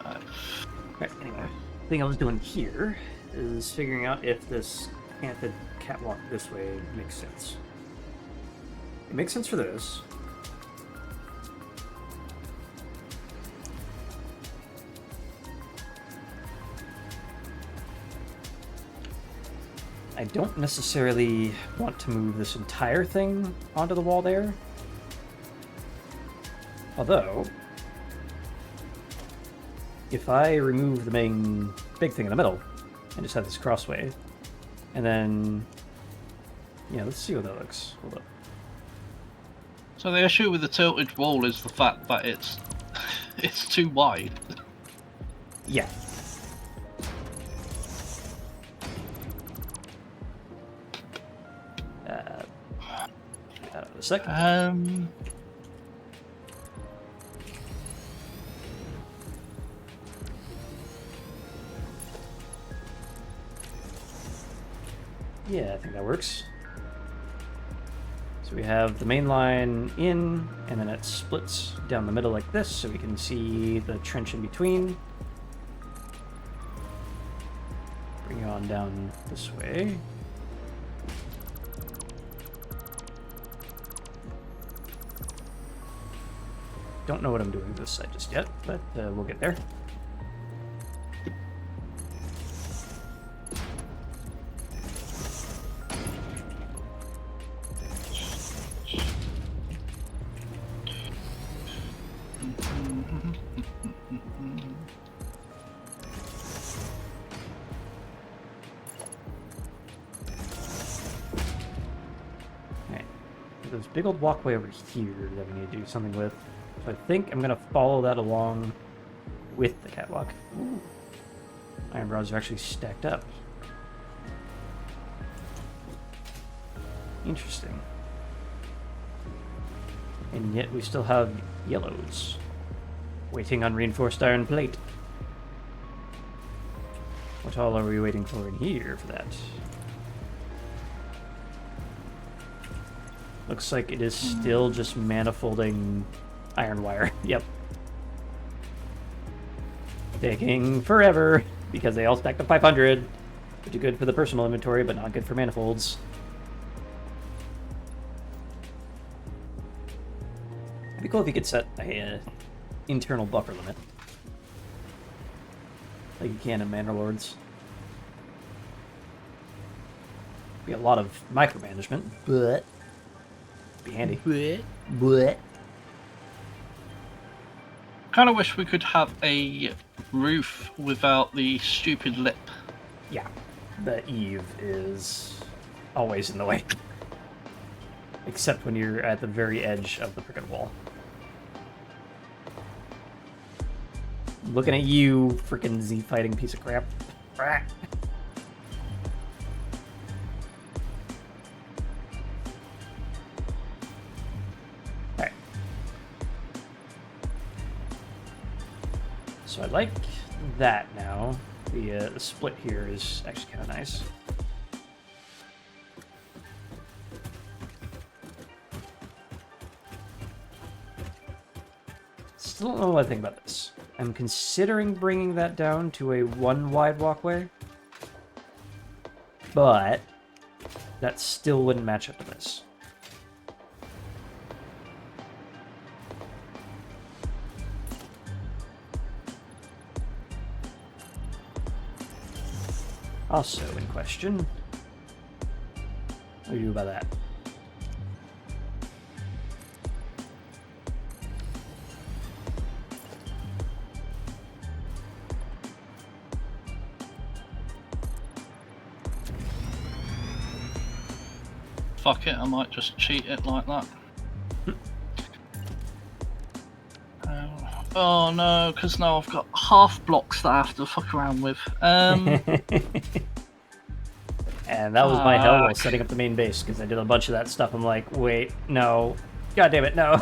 Right, anyway, the thing I was doing here is figuring out if this canted catwalk this way makes sense. It makes sense for this. I don't necessarily want to move this entire thing onto the wall there. Although, if I remove the main big thing in the middle and just have this crossway, and then, yeah, let's see how that looks. Hold up. So the issue with the tilted wall is the fact that it's too wide. Yeah. Get that out in a sec. Yeah, I think that works. So we have the main line in, and then it splits down the middle like this, so we can see the trench in between. Bring it on down this way. Don't know what I'm doing with this side just yet, but we'll get there. There's a big old walkway over here that we need to do something with. So I think I'm going to follow that along with the catwalk. Ooh. Iron rods are actually stacked up. Interesting. And yet we still have yellows waiting on reinforced iron plate. What all are we waiting for in here for that? Looks like it is still just manifolding iron wire. Yep. Taking forever because they all stack to 500, which is good for the personal inventory, but not good for manifolds. It'd be cool if you could set a internal buffer limit, like you can in Manor-Lords. Be a lot of micromanagement, but be handy. But Kind of wish we could have a roof without the stupid lip. yeah, the eave is always in the way. Except when you're at the very edge of the frickin' wall. Looking at you, frickin' Z fighting piece of crap. Alright. So I like that now. The split here is actually kind of nice. Still don't know what I think about this. I'm considering bringing that down to a one wide walkway, but that still wouldn't match up to this. Also in question, what do you do about that? Fuck it, I might just cheat it like that. Oh no, because now I've got half blocks that I have to fuck around with. And that was my hell while setting up the main base, because I did a bunch of that stuff. I'm like, wait, no. God damn it, no.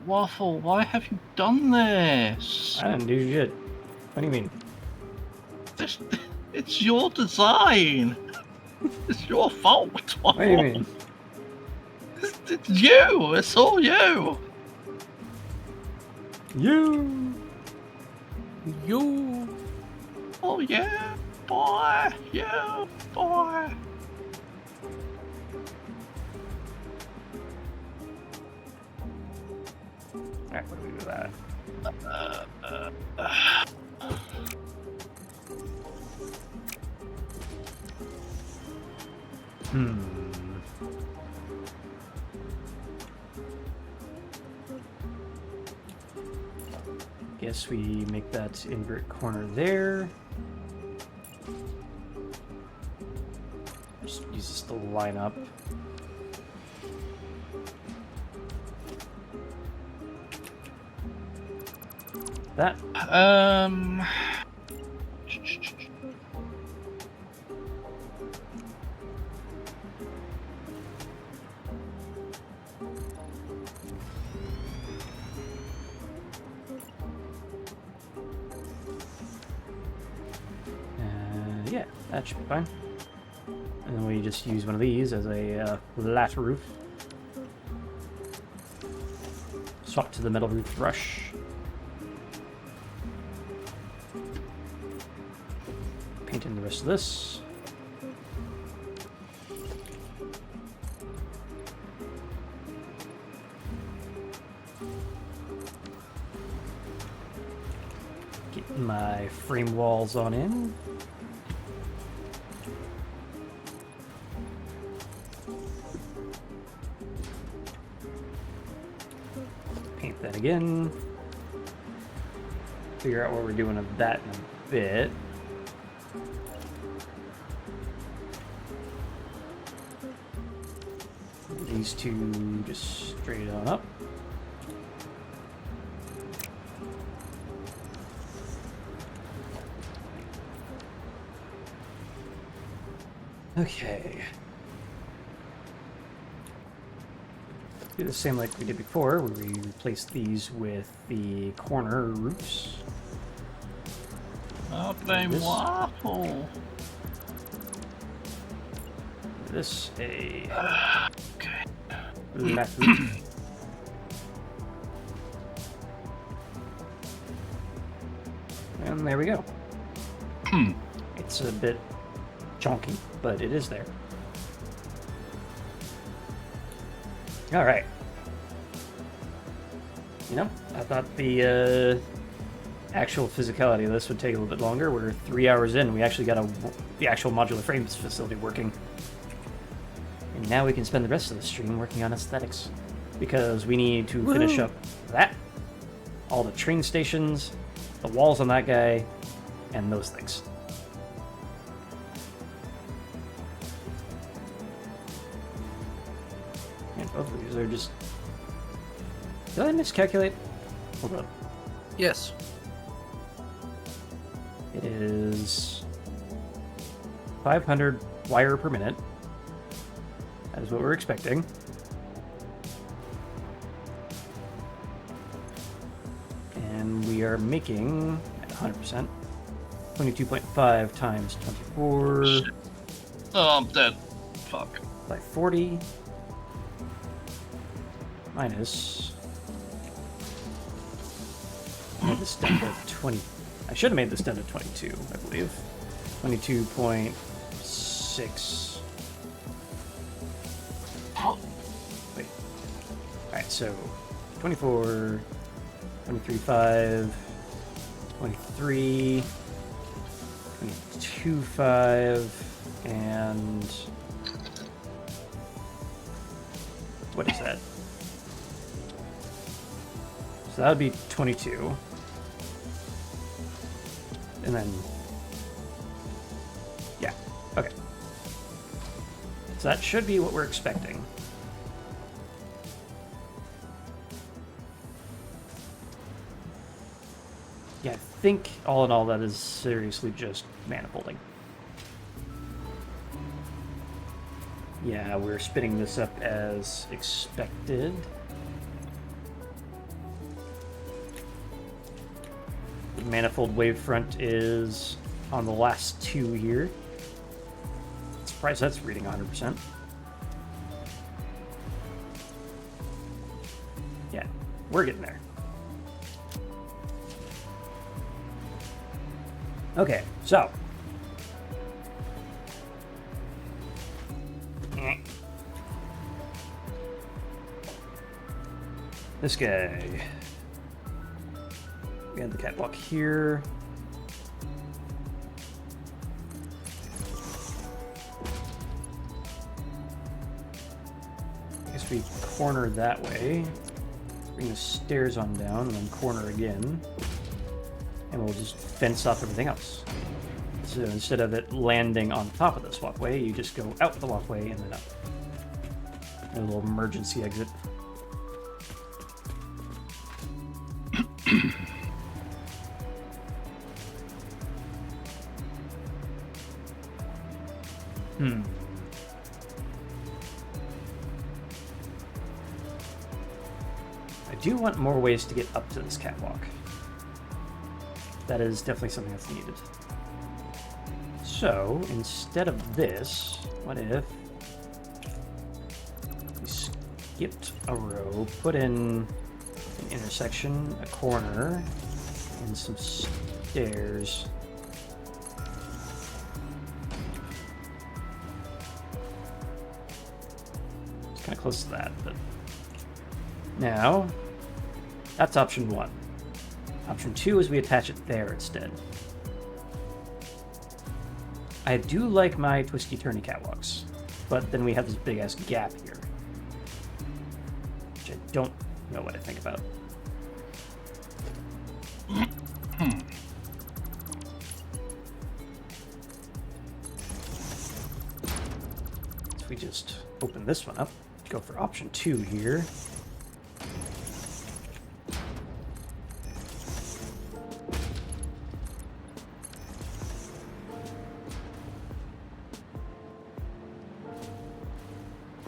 Waffle, why have you done this? I didn't do shit. What do you mean? It's your design. It's your fault. What do you mean? It's you. It's all you. You. Oh yeah, boy. You, boy. Alright, what do we do with that? Guess we make that invert corner there. Just use this to line up. That. Yeah, that should be fine. And then we just use one of these as a flat roof. Swap to the metal roof brush. Paint in the rest of this. Get my frame walls on in. Paint that again. Figure out what we're doing of that in a bit. These two just straight on up. Okay. Do the same like we did before, where we replace these with the corner roofs. Oh, blame This. Waffle. This a Okay. left roof. And there we go. It's a bit chunky, but it is there. All right. You know, I thought the actual physicality of this would take a little bit longer. We're 3 hours in. We actually got the actual modular frames facility working. And now we can spend the rest of the stream working on aesthetics. Because we need to finish up that, all the train stations, the walls on that guy, and those things. And both of these are just... Did I miscalculate? Hold up. Yes. It is 500 wire per minute. That is what we're expecting. And we are making, at 100%, 22.5 times 24 Shit. Oh, I'm dead. Fuck. by 40 minus... I made this down to 20. I should have made this down to 22, I believe. 22.6. Wait. Alright, so 24, 23.5, 23, 22.5, and what is that? So that would be 22. And then, yeah, okay. So that should be what we're expecting. Yeah, I think all in all that is seriously just manifolding. Yeah, we're spinning this up as expected. The manifold wavefront is on the last two here. Surprised that's reading 100%. Yeah, we're getting there. Okay, so. This guy. We have the catwalk here. I guess we corner that way. Bring the stairs on down and then corner again. And we'll just fence off everything else. So instead of it landing on top of this walkway, you just go out the walkway and then up. A little emergency exit. I do want more ways to get up to this catwalk. That is definitely something that's needed. So, instead of this, what if we skipped a row, put in an intersection, a corner, and some stairs. It's kind of close to that, but now that's option 1. Option 2 is we attach it there instead. I do like my twisty-turny catwalks, but then we have this big-ass gap here, which I don't know what I think about. So we just open this one up, go for option 2 here.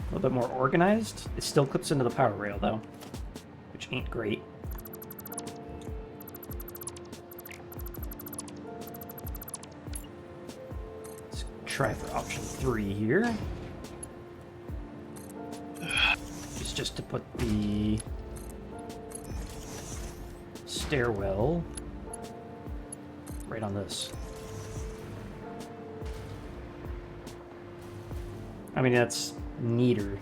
A little bit more organized. It still clips into the power rail though, which ain't great. Let's try for option 3 here. It's just to put the stairwell right on this. I mean, that's neater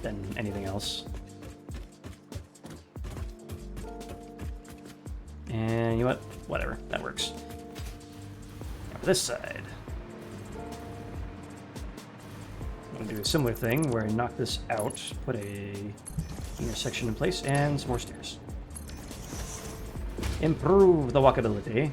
than anything else. And you know what? Whatever, that works. Now for this side, I'm gonna do a similar thing where I knock this out, put a intersection in place, and some more stairs. Improve the walkability.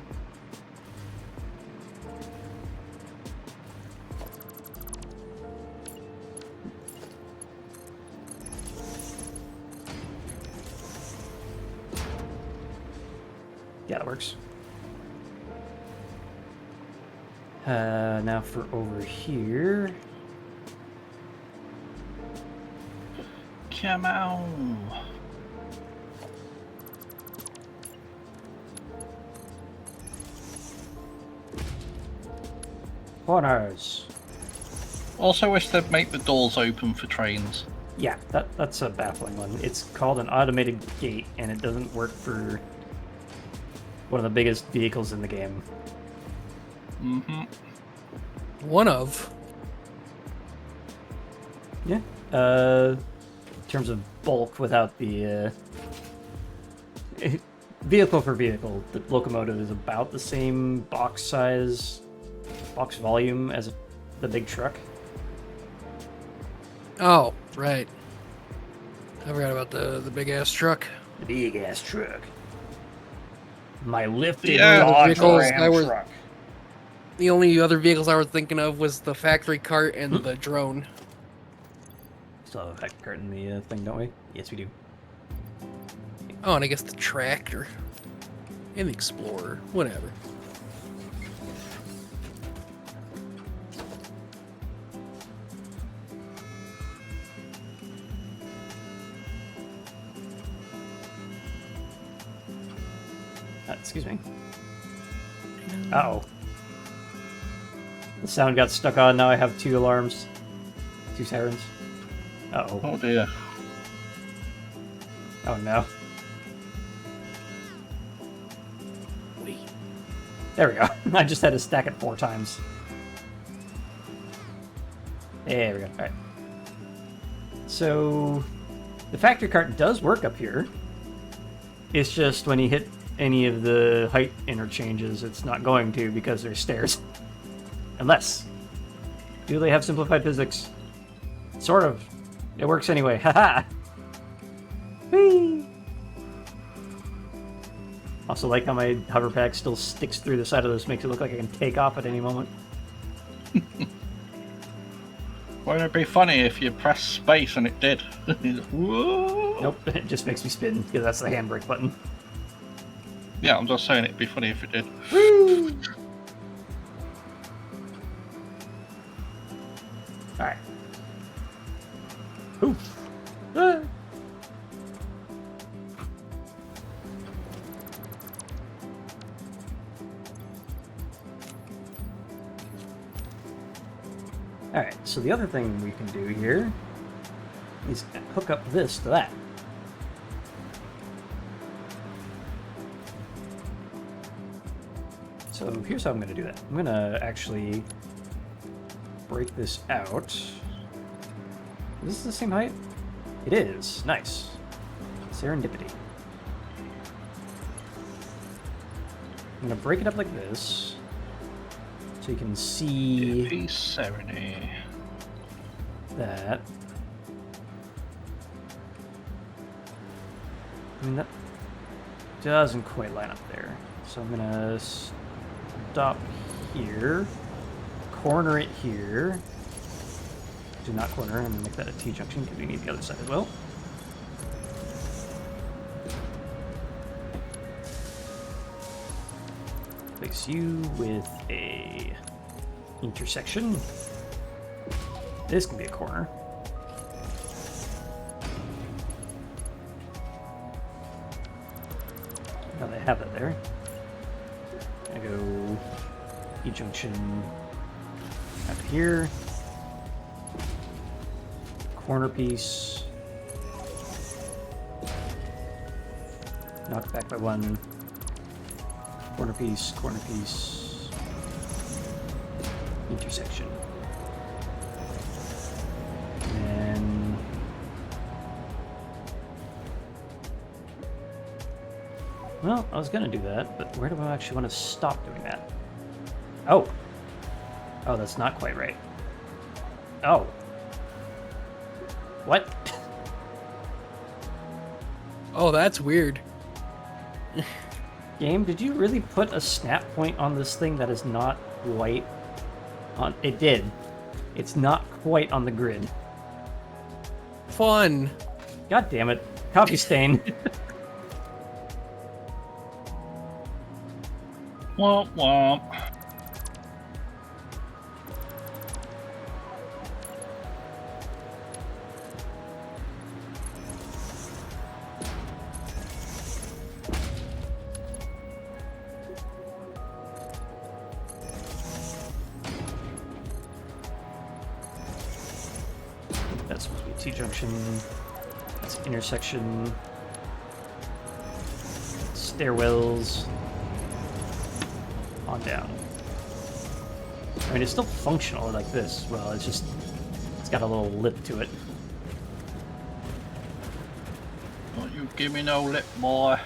Yeah, that works. Now for over here. Come on. Corners. Also wish they'd make the doors open for trains. Yeah, that's a baffling one. It's called an automated gate, and it doesn't work for one of the biggest vehicles in the game. Mm-hmm. One of. Yeah. In terms of bulk, without the vehicle for vehicle, the locomotive is about the same box size, box volume as the big truck. Oh, right. I forgot about the big ass truck. The big ass truck. My lifted Yeah, the Dodge vehicles Ram truck. The only other vehicles I was thinking of was the factory cart and the drone. Still have a factory cart in the thing, don't we? Yes, we do. Oh, and I guess the tractor. And the explorer. Whatever. Excuse me. Uh-oh. The sound got stuck on. Now I have 2 alarms. 2 sirens. Uh-oh. Oh dear. Oh no. Wait. There we go. I just had to stack it 4 times. There we go. Alright. So, the factory cart does work up here. It's just when you hit any of the height interchanges, it's not going to because there's stairs. Unless. Do they have simplified physics? Sort of. It works anyway. Haha! Whee! Also like how my hover pack still sticks through the side of this, makes it look like I can take off at any moment. Wouldn't it be funny if you press space and it did? Whoa. Nope, it just makes me spin because that's the handbrake button. Yeah, I'm just saying it'd be funny if it did. Woo! Alright. Oof. Ah. Alright, so the other thing we can do here is hook up this to that. So here's how I'm going to do that. I'm going to actually break this out. Is this the same height? It is. Nice. Serendipity. I'm going to break it up like this so you can see Serenity. that. I mean, that doesn't quite line up there. So I'm going to stop here, corner it here. Do not corner, I'm going to make that a T-junction because we need the other side as well. Place you with a intersection. This can be a corner. Now that I have that there, I'm gonna go E-junction up here. Corner piece. Knock back by 1. Corner piece, intersection. And then well, I was gonna do that, but where do I actually want to stop doing that? Oh. Oh, that's not quite right. Oh. What? Oh, that's weird. Game, did you really put a snap point on this thing that is not quite on? It did. It's not quite on the grid. Fun. God damn it. Coffee stain. Womp womp. That's supposed to be T-junction. That's intersection. Stairwells. On down. I mean, it's still functional like this. Well, it's just, it's got a little lip to it. Don't you give me no lip, boy.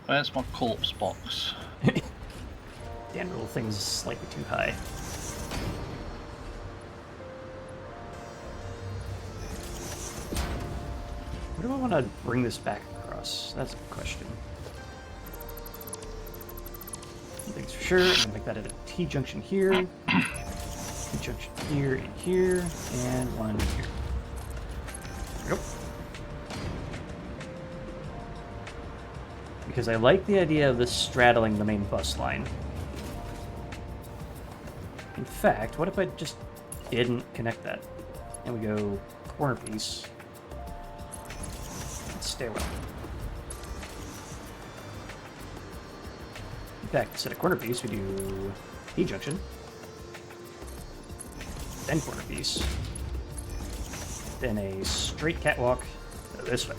Where's my corpse box? Damn, little thing's slightly too high. Where do I want to bring this back across? That's a good question. One thing's for sure, I'm going to make that at a T-junction here, T-junction here and here, and one here. There we go. Because I like the idea of this straddling the main bus line. In fact, what if I just didn't connect that? And we go corner piece. stairwell. In fact, instead of corner piece, we do T-junction. Then corner piece. Then a straight catwalk this way.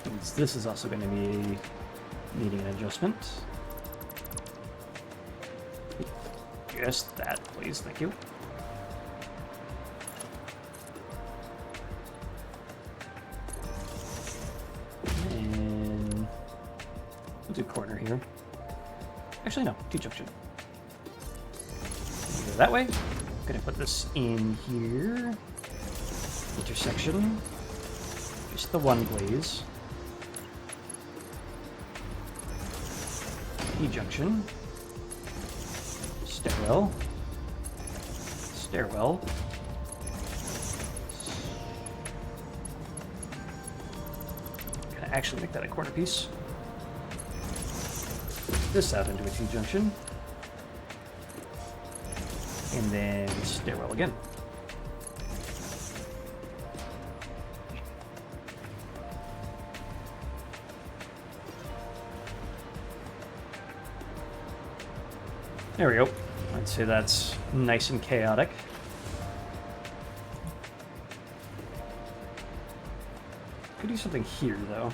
And this is also going to be needing an adjustment. Just that, please. Thank you. And we'll do corner here. Actually, no. T-junction. Go that way. I'm gonna put this in here. Intersection. Just the one glaze. T-junction. Stairwell. Stairwell. Gonna actually make that a corner piece. This out into a T-junction. And then stairwell again. There we go. I'd say that's nice and chaotic. Could do something here, though.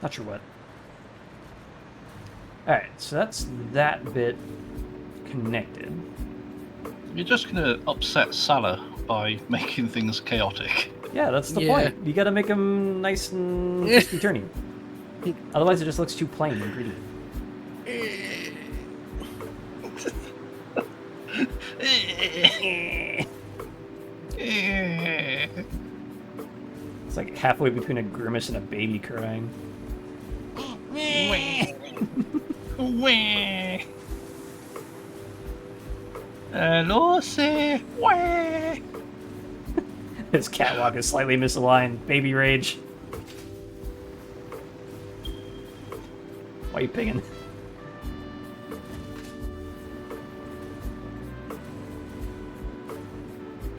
Not sure what. Alright, so that's that bit connected. You're just gonna upset Salah by making things chaotic. Yeah, that's the point. You gotta make them nice and twisty-turny. Otherwise it just looks too plain and gritty. It's like halfway between a grimace and a baby crying. Hello, say. His catwalk is slightly misaligned. Baby rage. Why are you pinging?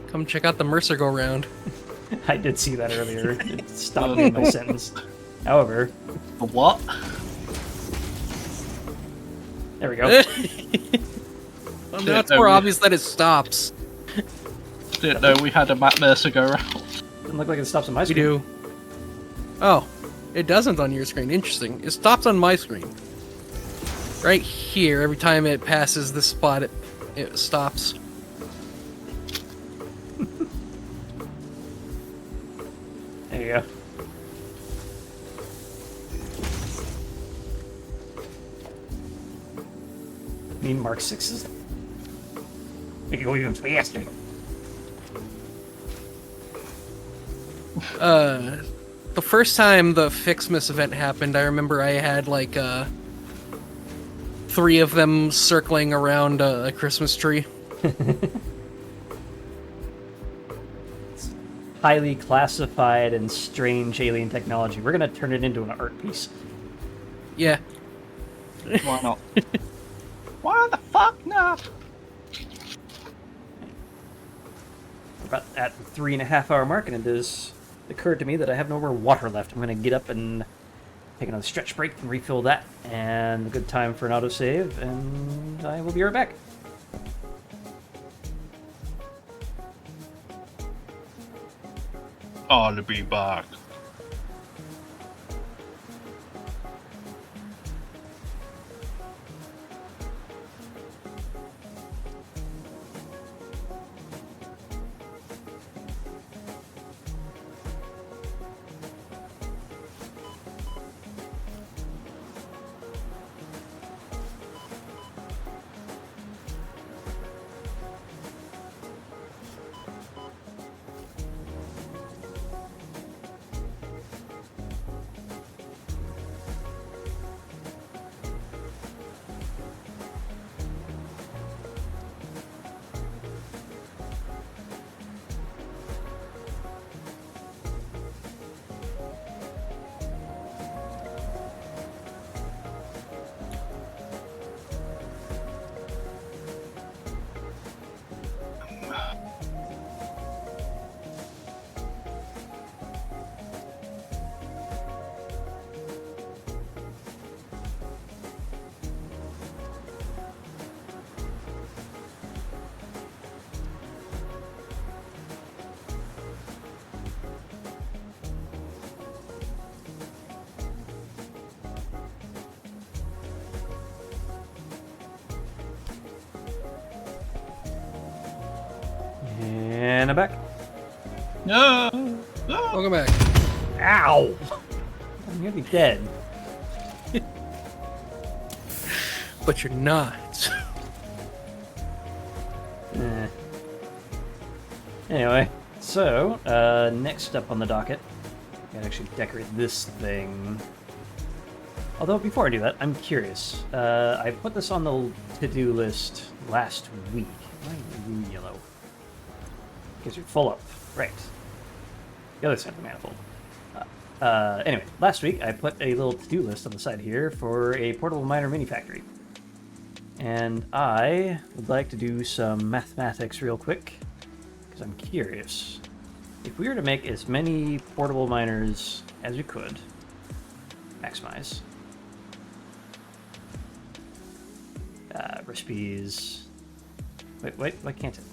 Come check out the Mercer go round. I did see that earlier. It stopped me in my sentence. However, The what? there we go. Well, now it's more obvious that it stops. Didn't know we had a Matt Mercer go round. Doesn't look like it stops on my We screen. do. Oh, it doesn't on your screen. Interesting. It stops on my screen. Right here, every time it passes this spot, it stops. There you go. Mean Mark 6s? Make it go even faster. The first time the Fixmas event happened, I remember I had like 3 of them circling around a Christmas tree. Highly classified and strange alien technology. We're gonna turn it into an art piece. Yeah. Why not? Why the fuck not? We're about at the 3.5-hour mark, and it has occurred to me that I have no more water left. I'm gonna get up and take another stretch break and refill that, and a good time for an autosave, and I will be right back. I'll be back. And I'm back. No. No. Welcome back. Ow! I'm gonna be dead. But you're not. Eh. Anyway, so, next up on the docket, I gotta actually decorate this thing. Although, before I do that, I'm curious. I put this on the to-do list last week. Why are you yellow? Because you're full up. Right. The other side of the manifold. Anyway, last week I put a little to-do list on the side here for a portable miner mini factory. And I would like to do some mathematics real quick, because I'm curious. If we were to make as many portable miners as we could, maximize. Recipes. Wait, why can't it?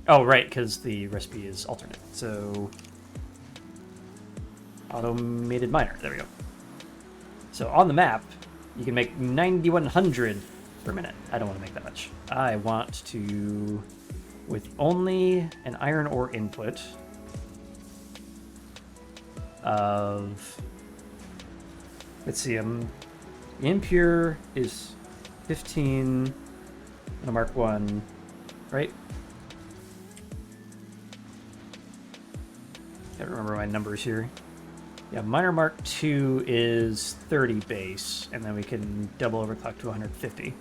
Oh, right, because the recipe is alternate. So, automated miner. There we go. So on the map, you can make 9,100 per minute. I don't want to make that much. I want to, with only an iron ore input of, let's see, impure is 15 on a Mark 1, right? Can't remember my numbers here. Yeah, miner Mark 2 is 30 base, and then we can double overclock to 150.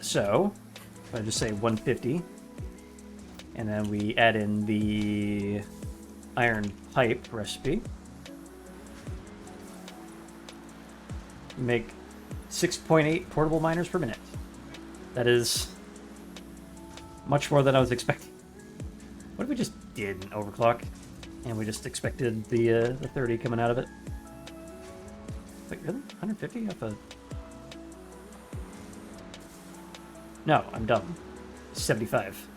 So, if I just say 150, and then we add in the iron pipe recipe, make 6.8 portable miners per minute. That is much more than I was expecting. What if we just did an overclock, and we just expected the 30 coming out of it? Wait, really? 150 off a... No, I'm dumb. 75.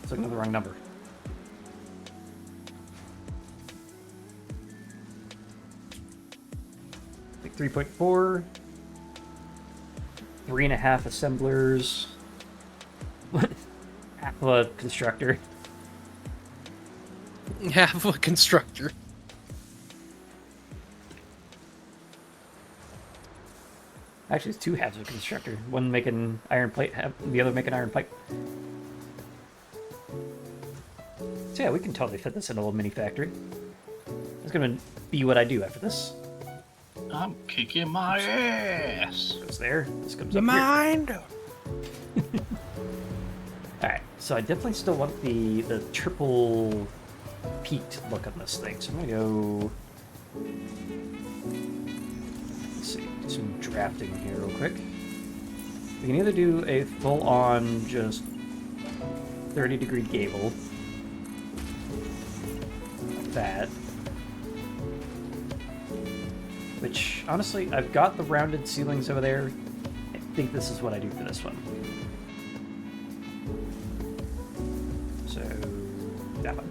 It's looking at the wrong number. Like 3.4. 3.5 assemblers. What? Half of a constructor. Half of a constructor. Actually, it's two halves of a constructor. One making iron plate, the other making iron pipe. So yeah, we can totally fit this in a little mini factory. That's gonna be what I do after this. I'm kicking my ass. Goes there. This comes The up here. mind. Alright, so I definitely still want the triple peaked look on this thing. So I'm gonna go... Let's see, do some drafting here real quick. We can either do a full-on just 30-degree gable. Like that. Which, honestly, I've got the rounded ceilings over there. I think this is what I do for this one. So, that one.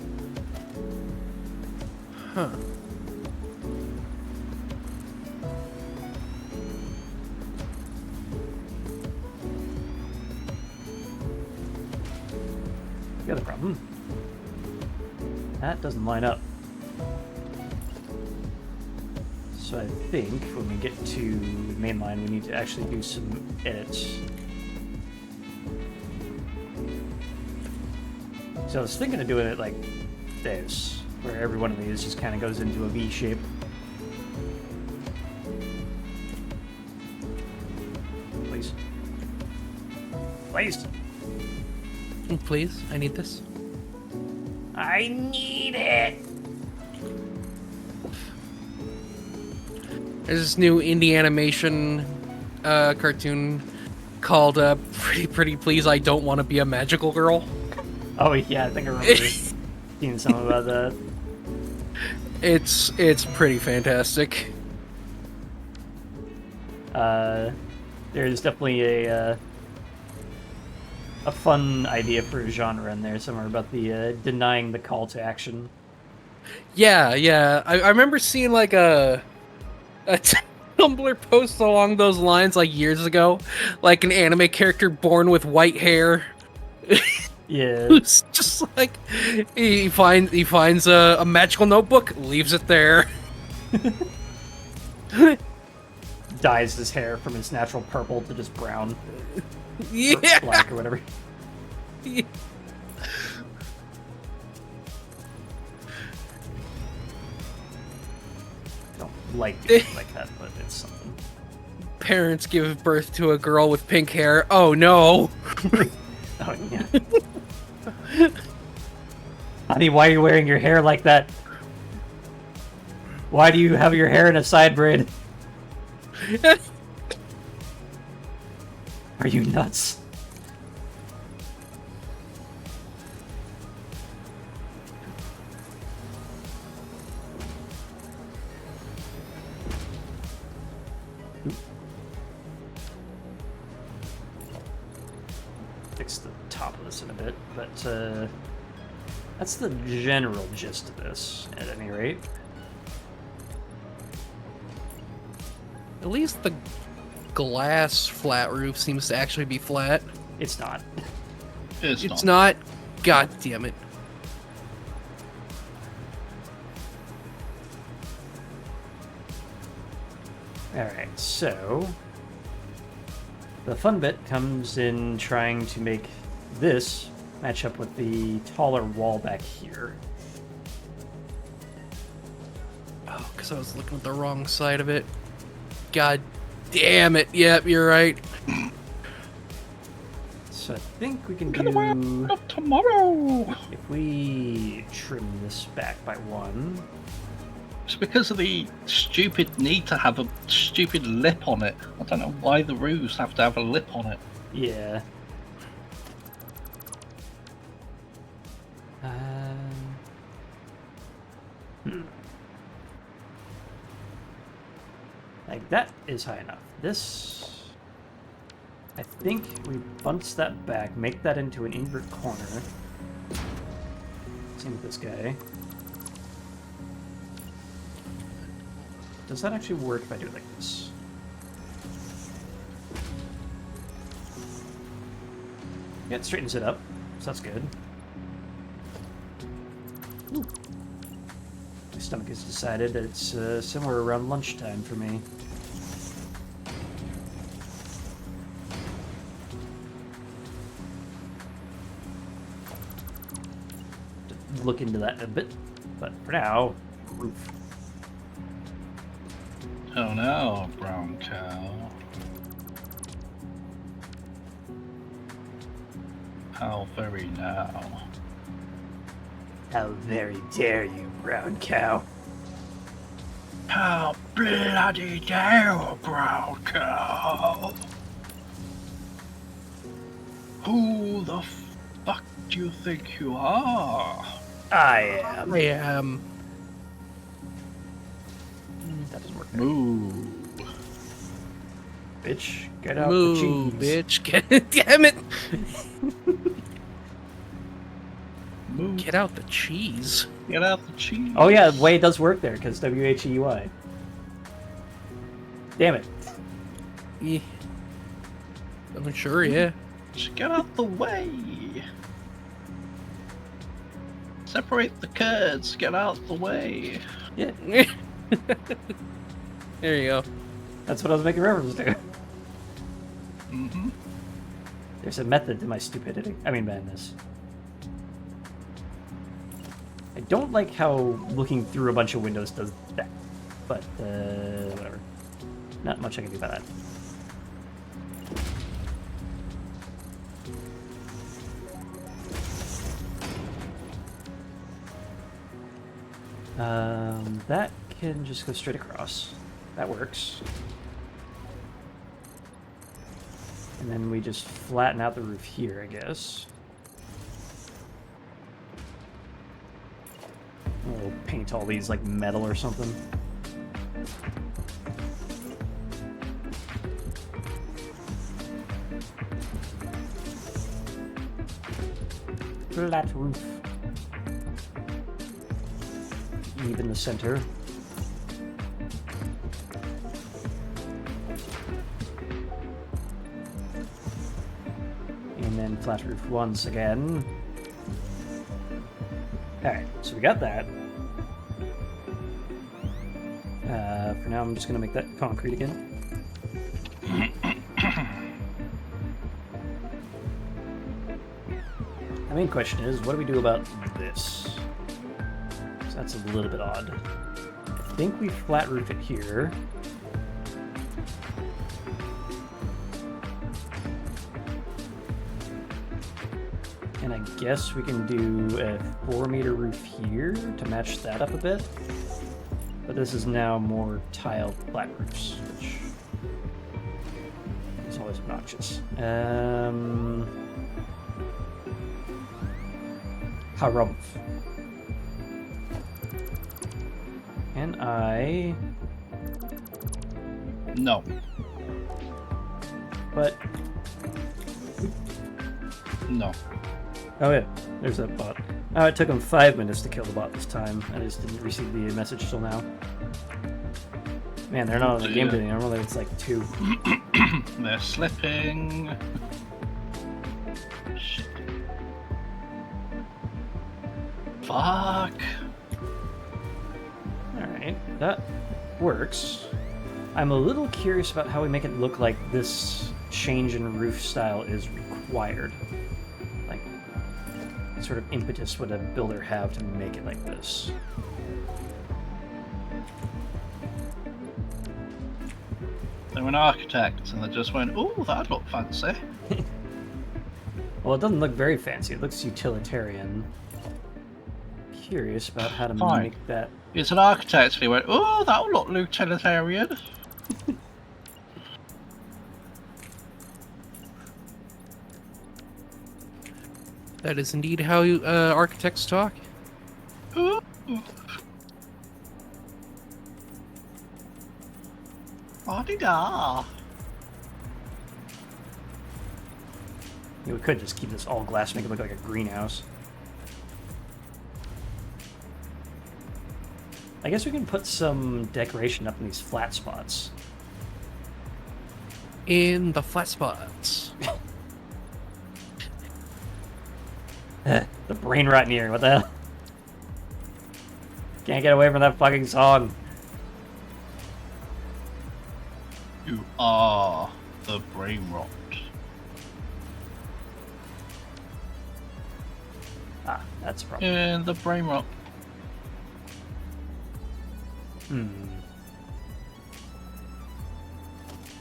Huh. The other problem. That doesn't line up. So I think when we get to mainline, we need to actually do some edits. So I was thinking of doing it like this, where every one of these just kind of goes into a V shape. Please. Please. Please, I need this. I need it! There's this new indie animation cartoon called Pretty Please I Don't Want to Be a Magical Girl. Oh yeah, I think I remember seeing something about that. It's pretty fantastic. There's definitely a fun idea for a genre in there somewhere about the denying the call to action. Yeah. I remember seeing like a Tumblr post along those lines like years ago, like an anime character born with white hair. Yeah. Who's just like he finds a magical notebook, leaves it there. Dyes his hair from his natural purple to just brown. Or Yeah. black or whatever. Yeah. I don't like doing it like that, but it's something. Parents give birth to a girl with pink hair. Oh no. Oh, yeah. Honey, why are you wearing your hair like that? Why do you have your hair in a side braid? Are you nuts? Fix the top of this in a bit, but that's the general gist of this, at any rate. At least the glass flat roof seems to actually be flat. It's not. It's not. God damn it. Alright, so the fun bit comes in trying to make this match up with the taller wall back here. Oh, because I was looking at the wrong side of it. God damn it. Yep, you're right. So I think we can Gonna wear do, it up tomorrow. if we trim this back by 1. It's because of the stupid need to have a stupid lip on it. I don't know why the roofs have to have a lip on it. Yeah. Like that is high enough. This, I think we bunch that back, make that into an invert corner. Same with this guy. Does that actually work if I do it like this? Yeah, it straightens it up, so that's good. Ooh. My stomach has decided that it's somewhere around lunchtime for me. Look into that in a bit, but for now, roof. Oh no, brown cow. How very now. How very dare you, brown cow. How bloody dare, brown cow. Who the fuck do you think you are? I am. I am. That doesn't work. Moo. Bitch, get out Moo, the cheese. bitch. Damn it. Moo. Get out the cheese. Get out the cheese. Oh yeah, the way it does work there, because W-H-E-Y. Damn it. Yeah. I'm sure, yeah. Just get out the way. Separate the curds. Get out the way. Yeah, There you go. that's what I was making reference to. Mm-hmm. There's a method to my stupidity. I mean, madness. I don't like how looking through a bunch of windows does that, but whatever. Not much I can do about that. That can just go straight across. That works. And then we just flatten out the roof here, I guess. We'll paint all these like metal or something. Flat roof. Even the center. then flat roof once again. Alright, so we got that. For now, I'm just going to make that concrete again. The main question is, what do we do about this? So that's a little bit odd. I think we flat roof it here. And I guess we can do a 4-meter roof here to match that up a bit. But this is now more tiled flat roofs, which is always obnoxious. Harumph. And I... No. But... No. Oh yeah, there's that bot. Oh, it took him 5 minutes to kill the bot this time. I just didn't receive the message till now. Man, they're not on the game today. Normally it's like 2. They're slipping. Shit. Fuck. Alright, that works. I'm a little curious about how we make it look like this change in roof style is required. Like, what sort of impetus would a builder have to make it like this? They're an architect and they just went, ooh, that looked fancy. Well, it doesn't look very fancy. It looks utilitarian. Curious about how to Fine. make that. It's an architect and he went, ooh, that would look utilitarian. That is indeed how architects talk. Ooh. La-di-da. Yeah, we could just keep this all glass, make it look like a greenhouse. I guess we can put some decoration up in these flat spots. In the flat spots. The brain rot in here, what the hell? Can't get away from that fucking song. You are the brain rot. Ah, that's a problem. In the brain rot.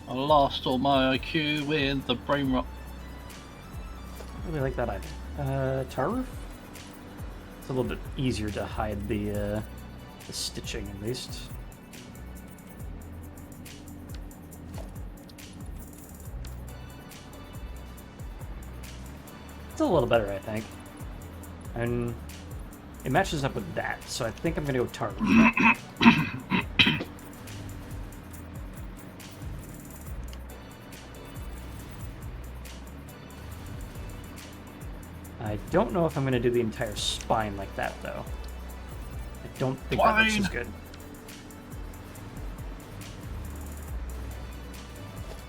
I lost all my IQ in the brain rot. I really like that idea. Tar roof? It's a little bit easier to hide the stitching, at least. It's a little better, I think. And it matches up with that, so I think I'm going to go tar roof. I don't know if I'm going to do the entire spine like that, though. I don't think that looks as good.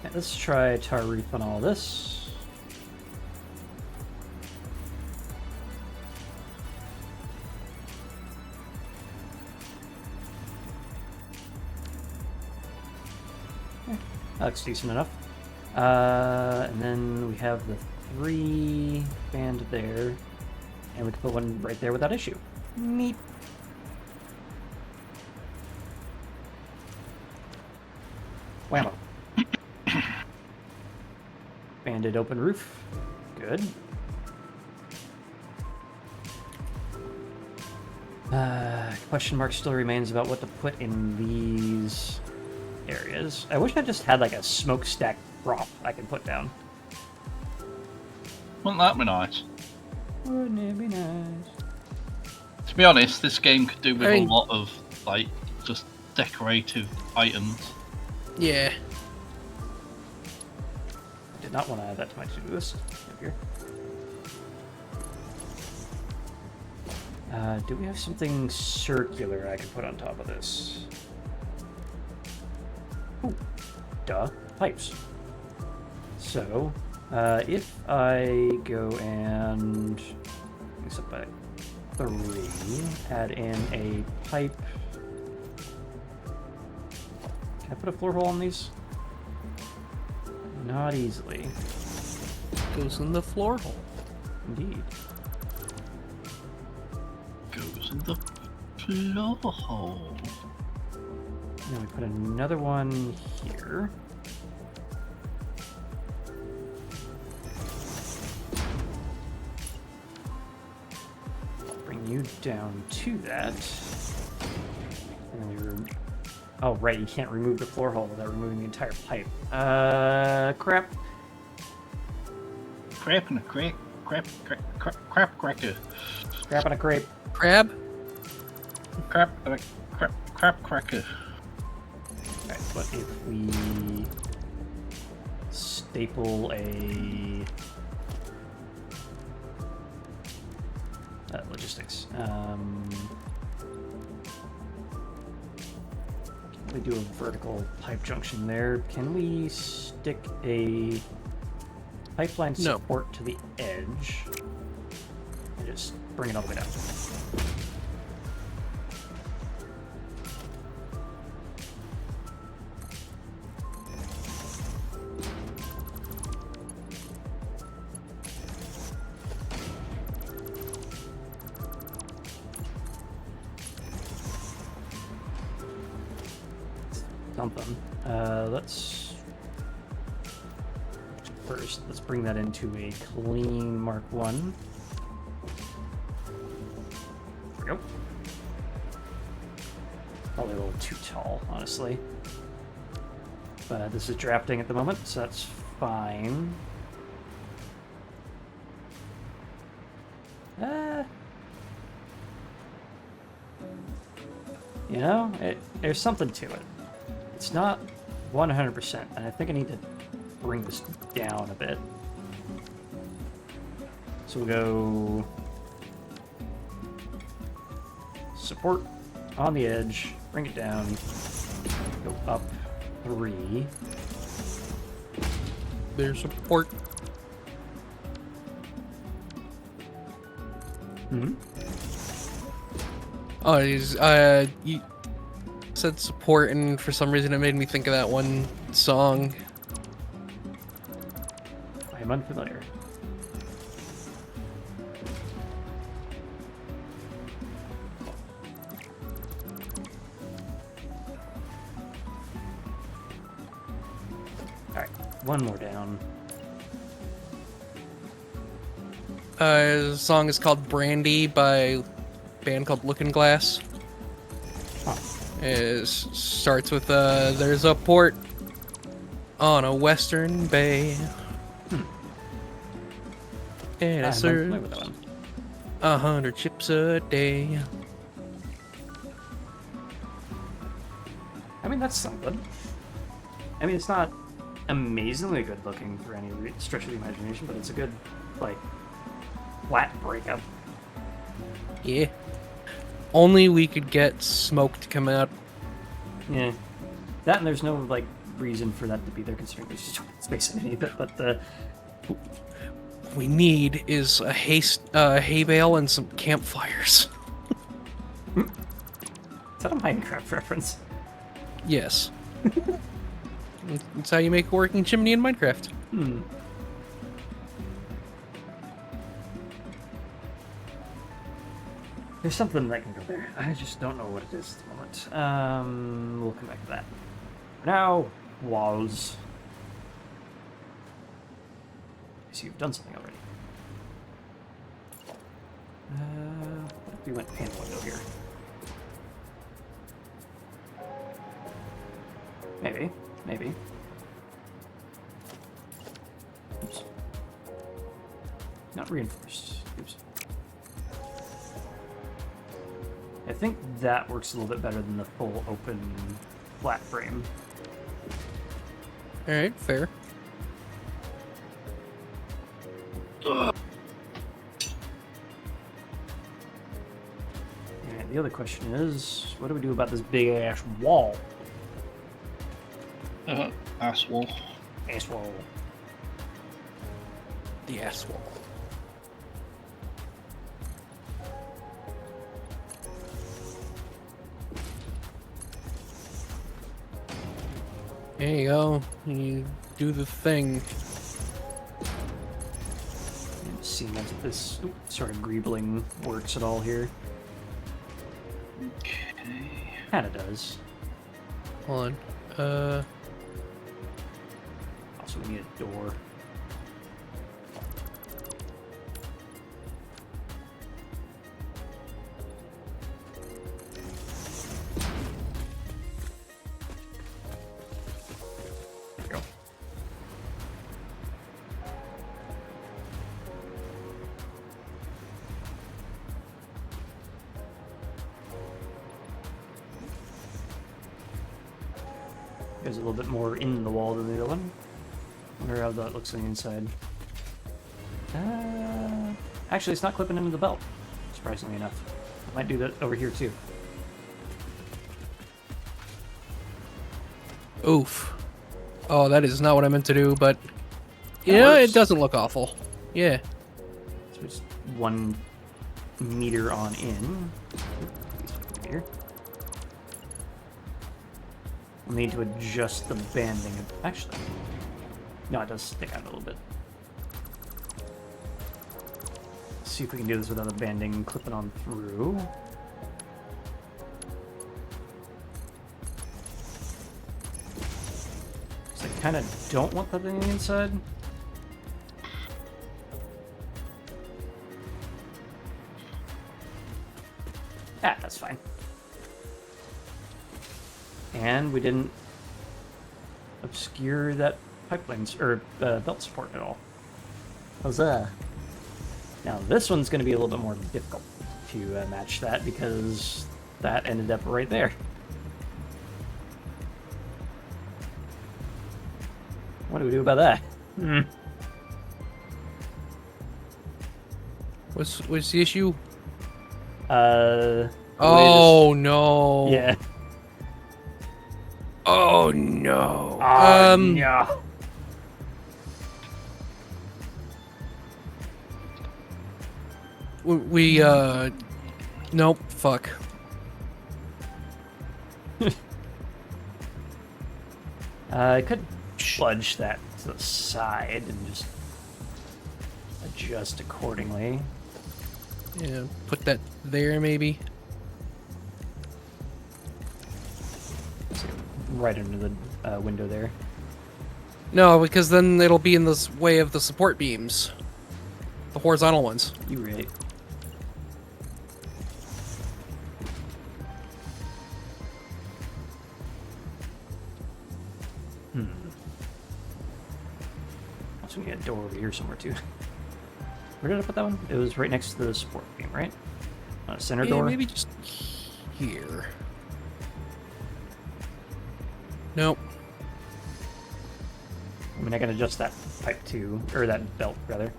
Yeah, let's try tar roof on all this. That looks decent enough. And then we have the 3 band there, and we can put one right there without issue. Neat. Whammo. Banded open roof. Good. Question mark still remains about what to put in these areas. I wish I just had like a smokestack prop I could put down. Wouldn't that be nice? Wouldn't it be nice? To be honest, this game could do with I mean- a lot of, like, just decorative items. Yeah. I did not want to add that to my to-do list. Here. Do we have something circular I can put on top of this? Ooh, duh, pipes. So, If I go and this up by 3, add in a pipe. Can I put a floor hole on these? Not easily. Goes in the floor hole. Indeed. Goes in the floor hole. Then we put another one here. Bring you down to that. And then we oh, right, you can't remove the floor hole without removing the entire pipe. Crap. Crap in a crack. Crap cracker. Crap on a crepe. Crab? Crap cracker. Alright, what if we staple a logistics? We do a vertical pipe junction there. Can we stick a pipeline support to the edge and just bring it all the way down? Something. Let's bring that into a clean Mark 1. There we go. Probably a little too tall, honestly. But this is drafting at the moment, so that's fine. You know, there's something to it. It's not 100%, and I think I need to bring this down a bit. So we'll go support on the edge, bring it down, go up 3. There's support. Mm-hmm. Oh, you said support, and for some reason it made me think of that one song. I am unfamiliar. Alright, one more down. The song is called Brandy by a band called Looking Glass. Huh. It starts with there's a port on a western bay. And it I'm unfamiliar serves with that one. 100 chips a day. I mean, that's something. I mean, it's not amazingly good looking for any stretch of the imagination, but it's a good, like, flat breakup. Yeah. Only we could get smoke to come out. Yeah. That, and there's no, like, reason for that to be there, considering there's just space underneath it, but the... We need is a hay bale and some campfires. Is that a Minecraft reference? Yes. That's how you make a working chimney in Minecraft. There's something that can go there. I just don't know what it is at the moment. We'll come back to that. Now, walls. I see you've done something already. What if we went panel window here? Maybe. Oops. Not reinforced. Oops. I think that works a little bit better than the full open flat frame. Alright, fair. And the other question is, what do we do about this big ass wall? Ass wall. Ass wall. the asphalt. There you go. You do the thing. Seeing if this sort of greebling works at all here. Okay. Kinda does. Hold on. Also, we need a door. There we go. Goes a little bit more in the wall than the other one. Wonder how that looks on the inside. Actually, it's not clipping into the belt, surprisingly enough. Might do that over here too. Oof. Oh, that is not what I meant to do, but That yeah, works. it doesn't look awful. Yeah. So it's 1 meter on in. Here. We'll need to adjust the banding. Actually, no, it does stick out a little bit. See if we can do this without the banding clipping on through. So I kind of don't want that on the inside. Ah, that's fine. And we didn't obscure that pipelines or belt support at all. Huzzah! Now this one's going to be a little bit more difficult to match that because that ended up right there. What do we do about that? What's the issue? The way Oh no. this- yeah. Oh no. Oh, no. We nope, fuck. I could budge that to the side and just adjust accordingly. Yeah, put that there maybe. Right under the window there. No, because then it'll be in the way of the support beams. The horizontal ones. You right. Also, we need a door over here somewhere too. Where did I put that one? It was right next to the support beam, right? On a center Yeah, door. maybe just here. Nope. I mean, I can adjust that pipe too, or that belt rather.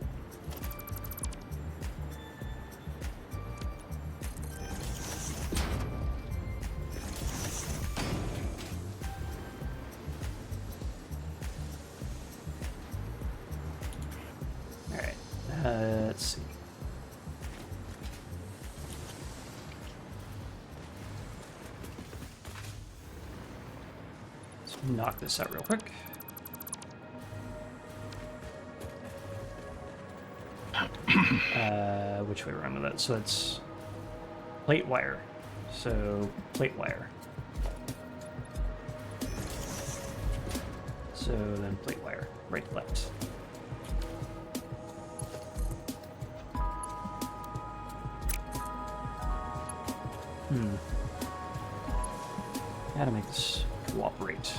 All right. Let's see. Let's knock this out real quick. Which way around with that? So it's plate wire. So plate wire. So then plate wire. Right, left. How to make this cooperate.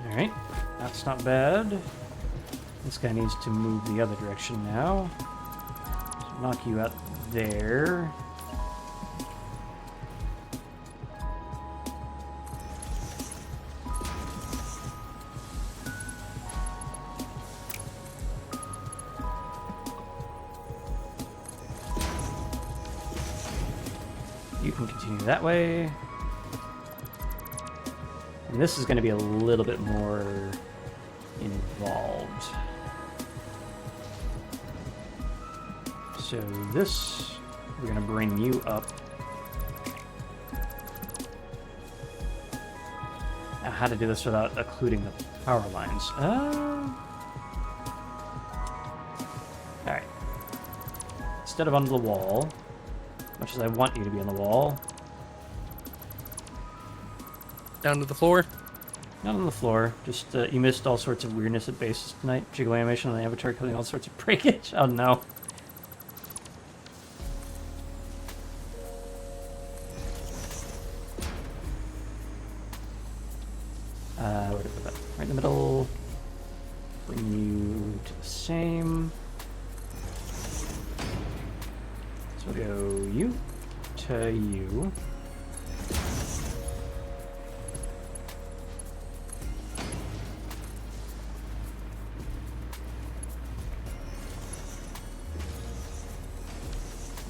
Alright, that's not bad. This guy needs to move the other direction now. So knock you out there. You can continue that way. And this is going to be a little bit more involved. So this, we're going to bring you up. Now, how to do this without occluding the power lines? Alright. Instead of onto the wall, much as I want you to be on the wall. Down to the floor. Not on the floor. Just, you missed all sorts of weirdness at bases tonight. Jiggle animation on the avatar killing all sorts of breakage. Oh no. Where to put that? Right in the middle. Bring you to the same. So we'll go you to you.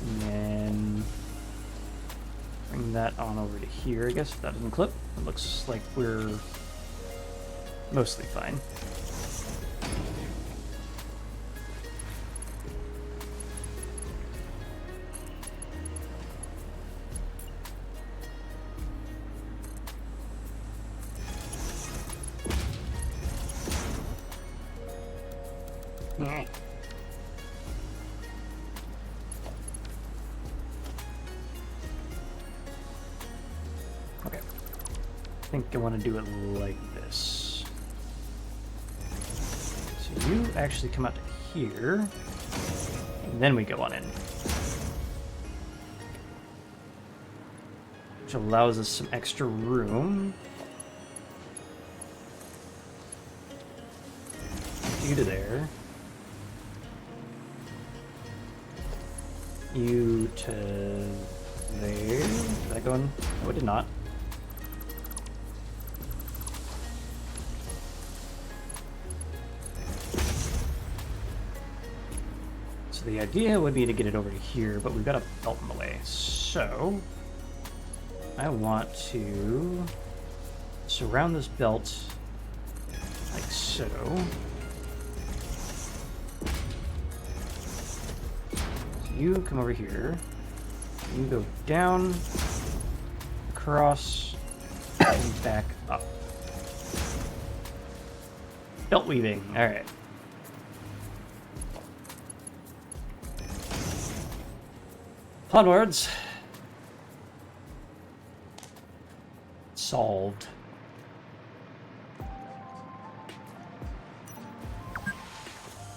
And then bring that on over to here, I guess, if that doesn't clip. It looks like we're mostly fine. Okay. I think I want to do it like this. So you actually come out to here, and then we go on in. Which allows us some extra room. You to there. You to there. Did I go in? No, it did not. So the idea would be to get it over to here, but we've got a belt in the way. So I want to surround this belt like so. You come over here. You go down, across, and back up. Belt weaving. All right. Onwards. Solved.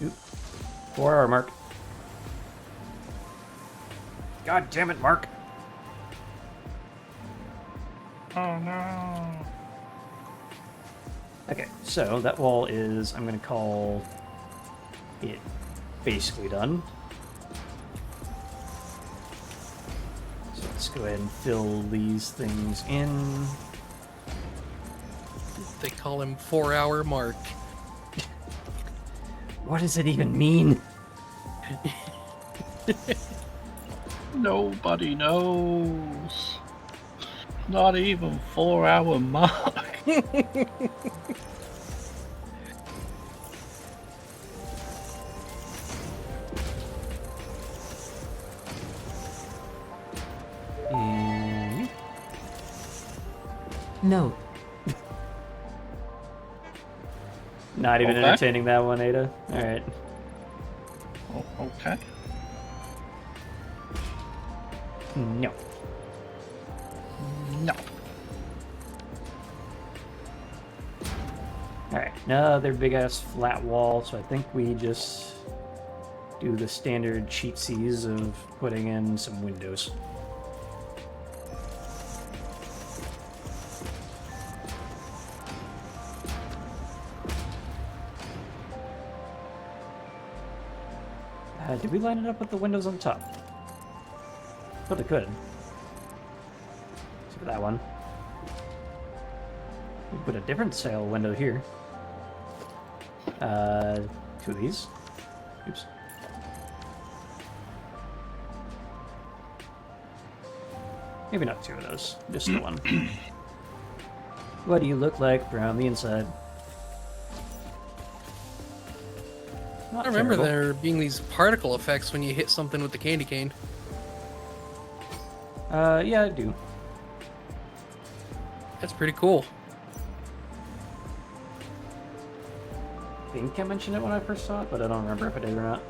Oop. 4 hour mark. God damn it, Mark. Oh no. Okay, so that wall is, I'm going to call it basically done. So let's go ahead and fill these things in. They call him 4 Hour Mark. What does it even mean? Nobody knows. Not even 4 hour mark. And Note. not even Okay. entertaining that one, Ada. All right. Oh, okay. No. No. Alright, another big ass flat wall, so I think we just do the standard cheatsies of putting in some windows. Did we line it up with the windows on top? Totally could. Let's look at that one. We put a different style window here. 2 of these. Oops. Maybe not 2 of those, just the one. What do you look like from the inside? Not I remember terrible. there being these particle effects when you hit something with the candy cane. Yeah, I do. That's pretty cool. I think I mentioned it when I first saw it, but I don't remember if I did or not.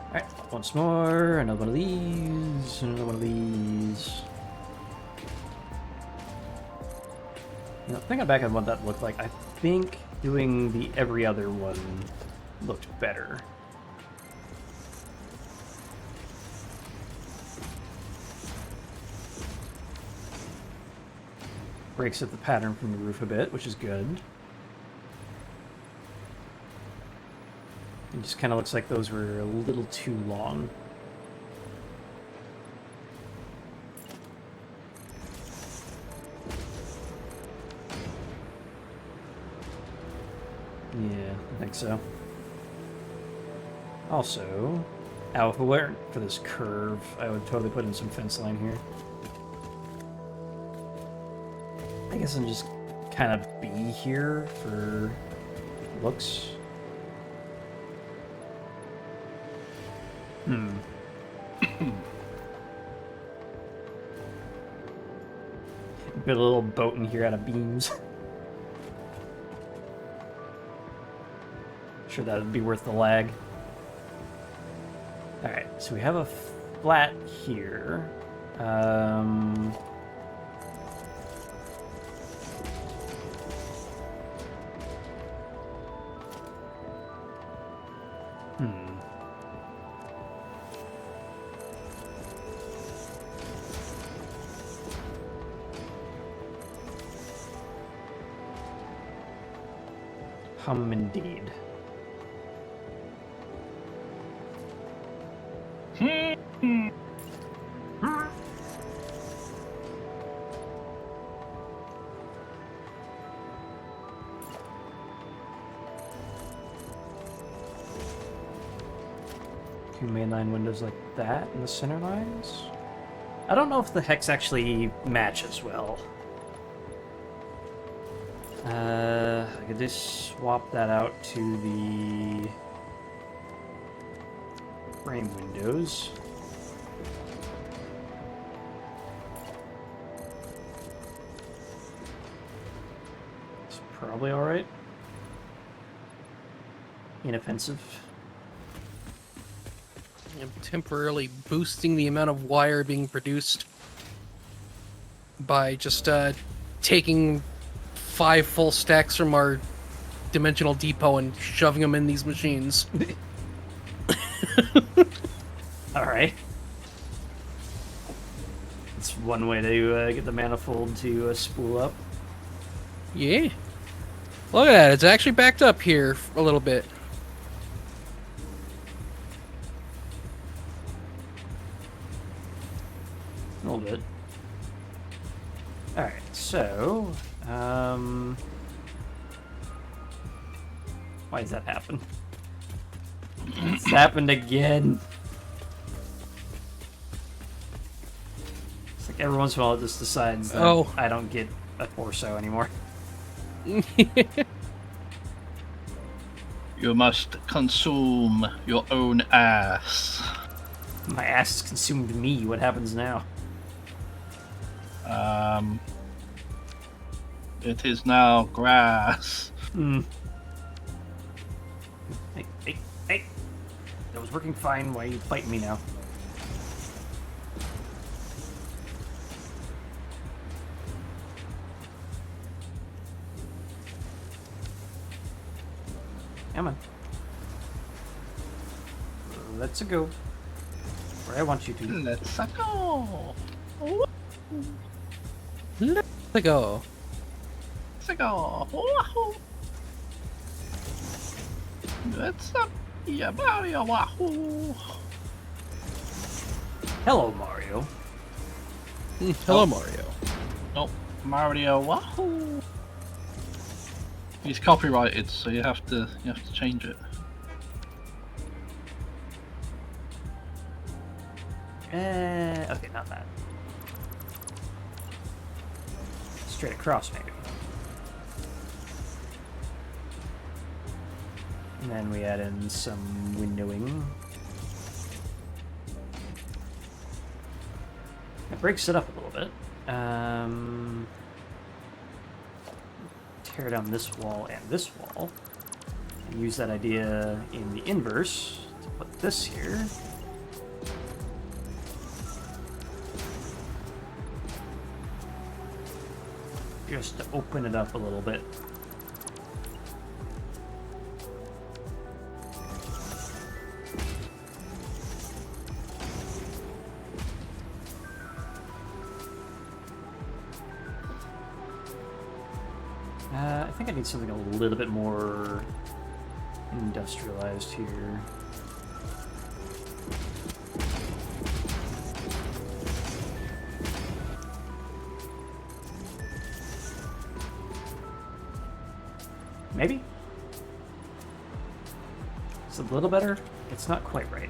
Alright, once more, another one of these, another one of these. You know, thinking back on what that looked like, I think doing the every other one looked better. Breaks up the pattern from the roof a bit, which is good. It just kind of looks like those were a little too long. Yeah, I think so. Also, if it weren't for this curve, I would totally put in some fence line here. I guess I'm just kind of be here for looks. Build a little boat in here out of beams. Sure, that would be worth the lag. Alright, so we have a flat here. Indeed. Two mainline windows like that in the center lines. I don't know if the hex actually matches well. I could just swap that out to the frame windows. It's probably alright. Inoffensive. I'm temporarily boosting the amount of wire being produced by just taking 5 full stacks from our dimensional depot and shoving them in these machines. Alright. That's one way to get the manifold to spool up. Yeah. Look at that, it's actually backed up here a little bit. A little bit. Alright, so... why does that happen? It's happened again. It's like every once in a while it just decides that I don't get a torso anymore. You must consume your own ass. My ass has consumed me. What happens now? It is now grass. Hey! That was working fine. Why are you fighting me now? Come on. Let's go. Where I want you to. Let's go. Let's go. Let's go. Wahoo. What's up? Yeah, Mario Wahoo! Hello, Mario. Hello, Mario. Oh, Mario Wahoo! He's copyrighted, so you have to change it. Okay, not that. Straight across, maybe. And then we add in some windowing. It breaks it up a little bit. Tear down this wall and this wall. And use that idea in the inverse to put this here. Just to open it up a little bit. I think I need something a little bit more industrialized here. Maybe? It's a little better. It's not quite right.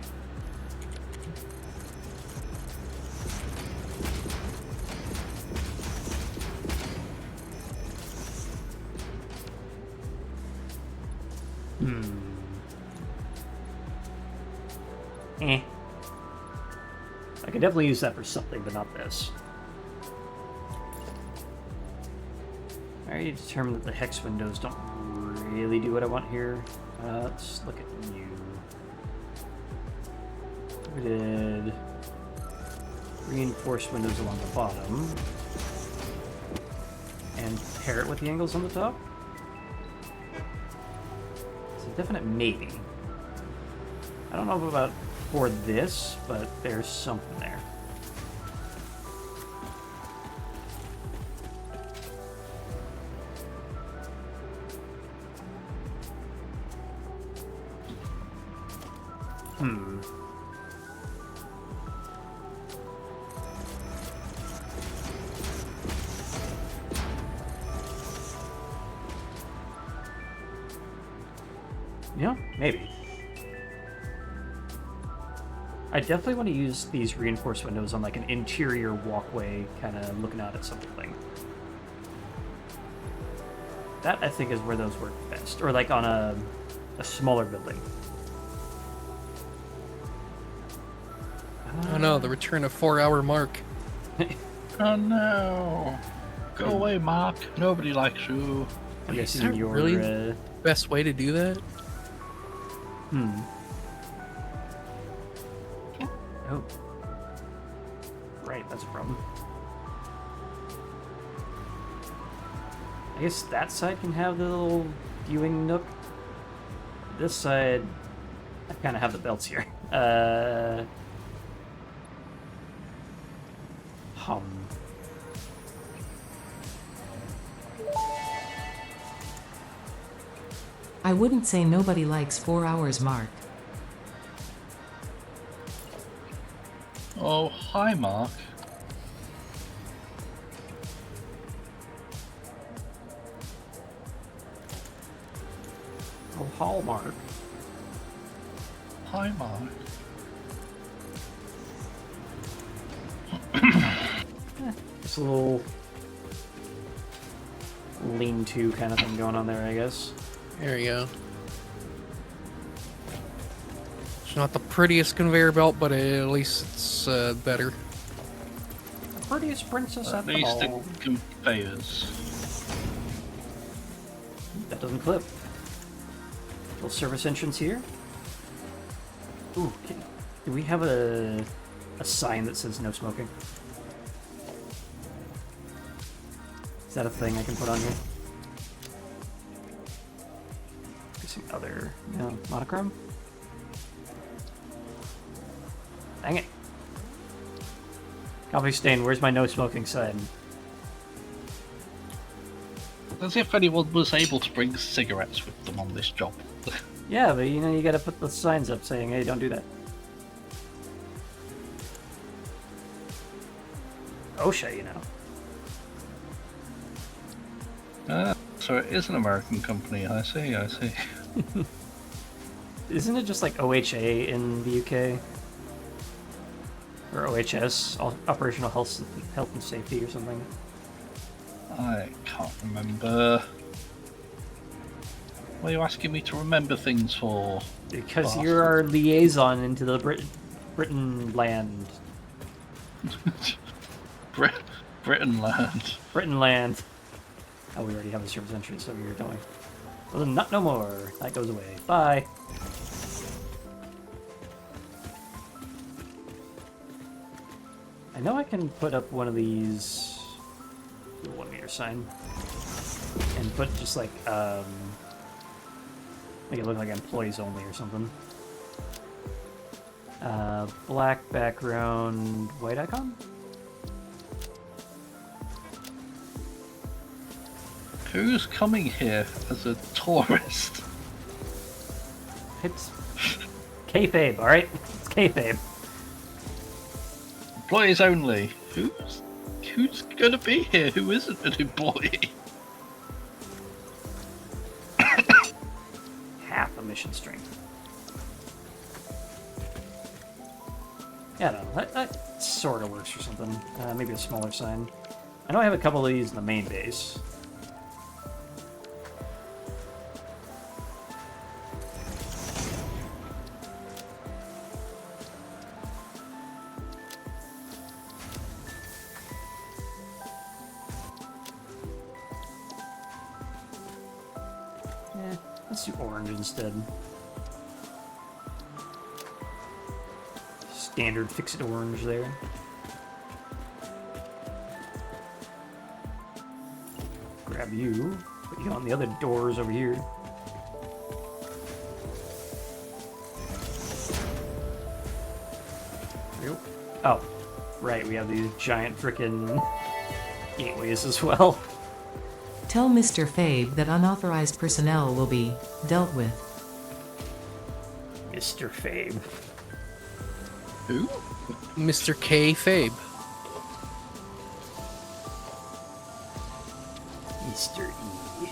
I could definitely use that for something, but not this. I already determined that the hex windows don't really do what I want here. Let's look at you. We did reinforced windows along the bottom. And pair it with the angles on the top. It's a definite maybe. I don't know about for this, but there's something there. Yeah, maybe. I definitely want to use these reinforced windows on like an interior walkway, kind of looking out at something. That, I think, is where those work best. Or like on a smaller building. Oh no, the return of 4-hour Mark. Oh no! Go away, Mark. Nobody likes you. I'm Is guessing that your really the best way to do that? Oh. Right, that's a problem. I guess that side can have the little viewing nook. This side, I kind of have the belts here. I wouldn't say nobody likes 4 hours Mark. Oh, hi, Mark. Oh, Hallmark. Hi, Mark. Just a little lean-to kind of thing going on there, I guess. There you go. It's not the prettiest conveyor belt, but at least it's better. The prettiest princess At at the least ball. it conveyors. That doesn't clip. Little service entrance here. Ooh, do we have a sign that says no smoking? Is that a thing I can put on here? Some other, no, monochrome? Dang it. Coffee stain, where's my no smoking sign? As if anyone was able to bring cigarettes with them on this job. Yeah, but you know, you gotta put the signs up saying, hey, don't do that. OSHA, you know. So it is an American company. I see. Isn't it just like OHA in the UK? Or OHS, Operational Health and Safety or something? I can't remember. What are you asking me to remember things for? Because Bastard. you're our liaison into the Britain land. Britain land. Britain land. Oh, we already have a service entrance over here, don't we? Well, then not no more. That goes away. Bye. I know I can put up one of these 1 meter sign and put just like make it look like employees only or something. Black background, white icon. Who's coming here as a tourist? It's kayfabe, all right? It's kayfabe. Employees only. Who's gonna be here? Who isn't an employee? Half a mission strength. Yeah, I don't know. That sort of works for something. Maybe a smaller sign. I know I have a couple of these in the main base. Let's do orange instead. Standard fix-it orange there. Grab you, put you on the other doors over here. Oh, right, we have these giant frickin' gateways as well. Tell Mr. Fabe that unauthorized personnel will be dealt with. Mr. Fabe. Who? Mr. K. Fabe. Mr. E.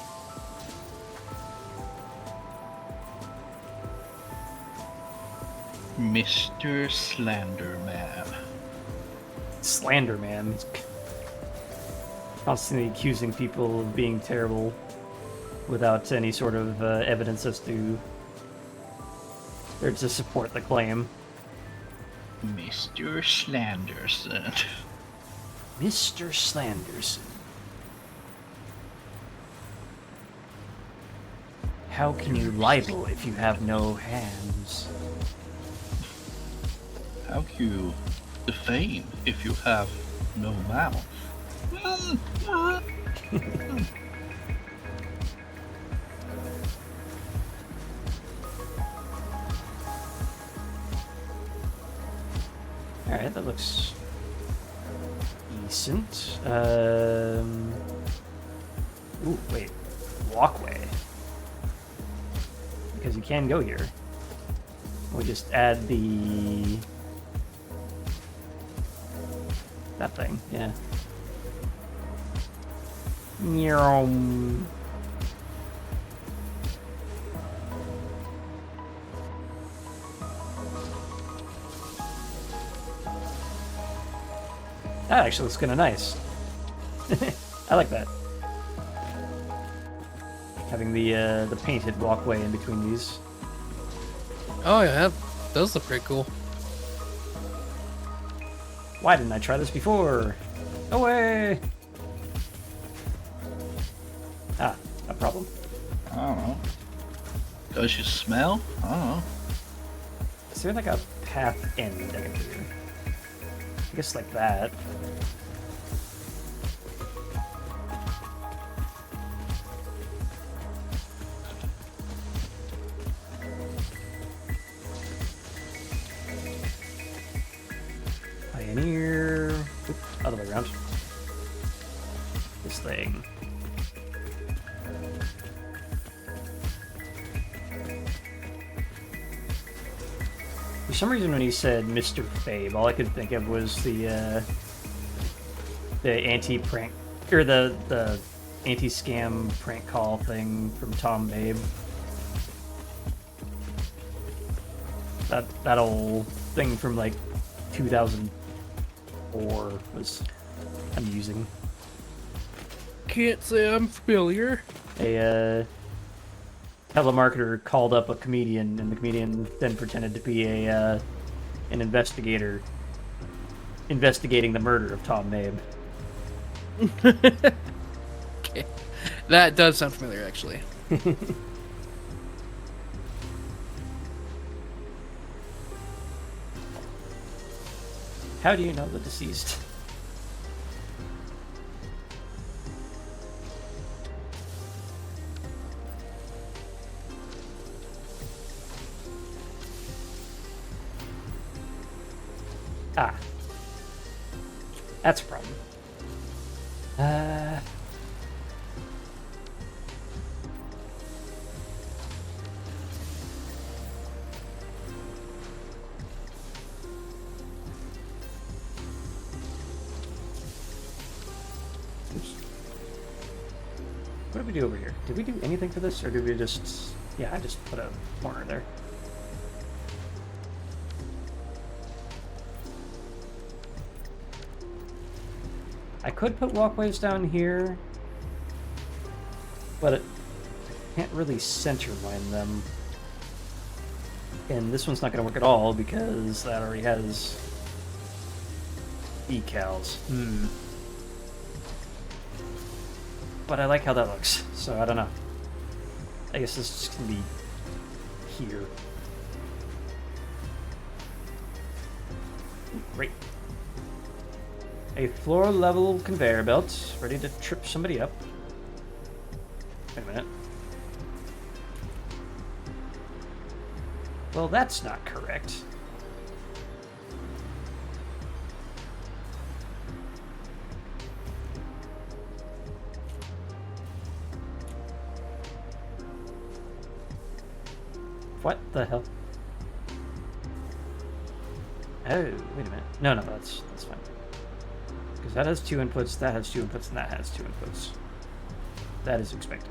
Mr. Slenderman. Slenderman. Constantly accusing people of being terrible without any sort of evidence as to or to support the claim. Mr. Slenderson. Mr. Slenderson. How can you libel if you have no hands? How can you defame if you have no mouth? Alright, that looks decent. Ooh, wait. Walkway. Because you can go here. We just add the... that thing, yeah. Meow. That actually looks kind of nice. I like that. Having the painted walkway in between these. Oh yeah, that does look pretty cool. Why didn't I try this before? Away! Ah, a problem. I don't know. Does you smell? I don't know. Is there like a path end I can do? I guess like that. Pioneer. Oop, other way around. This thing. some reason when he said Mr. Fabe, all I could think of was the anti-prank, or the anti-scam prank call thing from Tom Babe. That old thing from like 2004 was amusing. Can't say I'm familiar. A telemarketer called up a comedian, and the comedian then pretended to be an investigator investigating the murder of Tom Babe. Okay. That does sound familiar, actually. How do you know the deceased? Ah. That's a problem. Oops. What did we do over here? Did we do anything for this, or did we just... Yeah, I just put a corner there. I could put walkways down here, but it can't really center line them. And this one's not going to work at all because that already has decals. But I like how that looks, so I don't know. I guess this is just going to be here. Great. A floor-level conveyor belt, ready to trip somebody up. Wait a minute. Well, that's not correct. What the hell? Oh, wait a minute. No, that's fine. Because that has 2 inputs, that has 2 inputs, and that has 2 inputs. That is expected.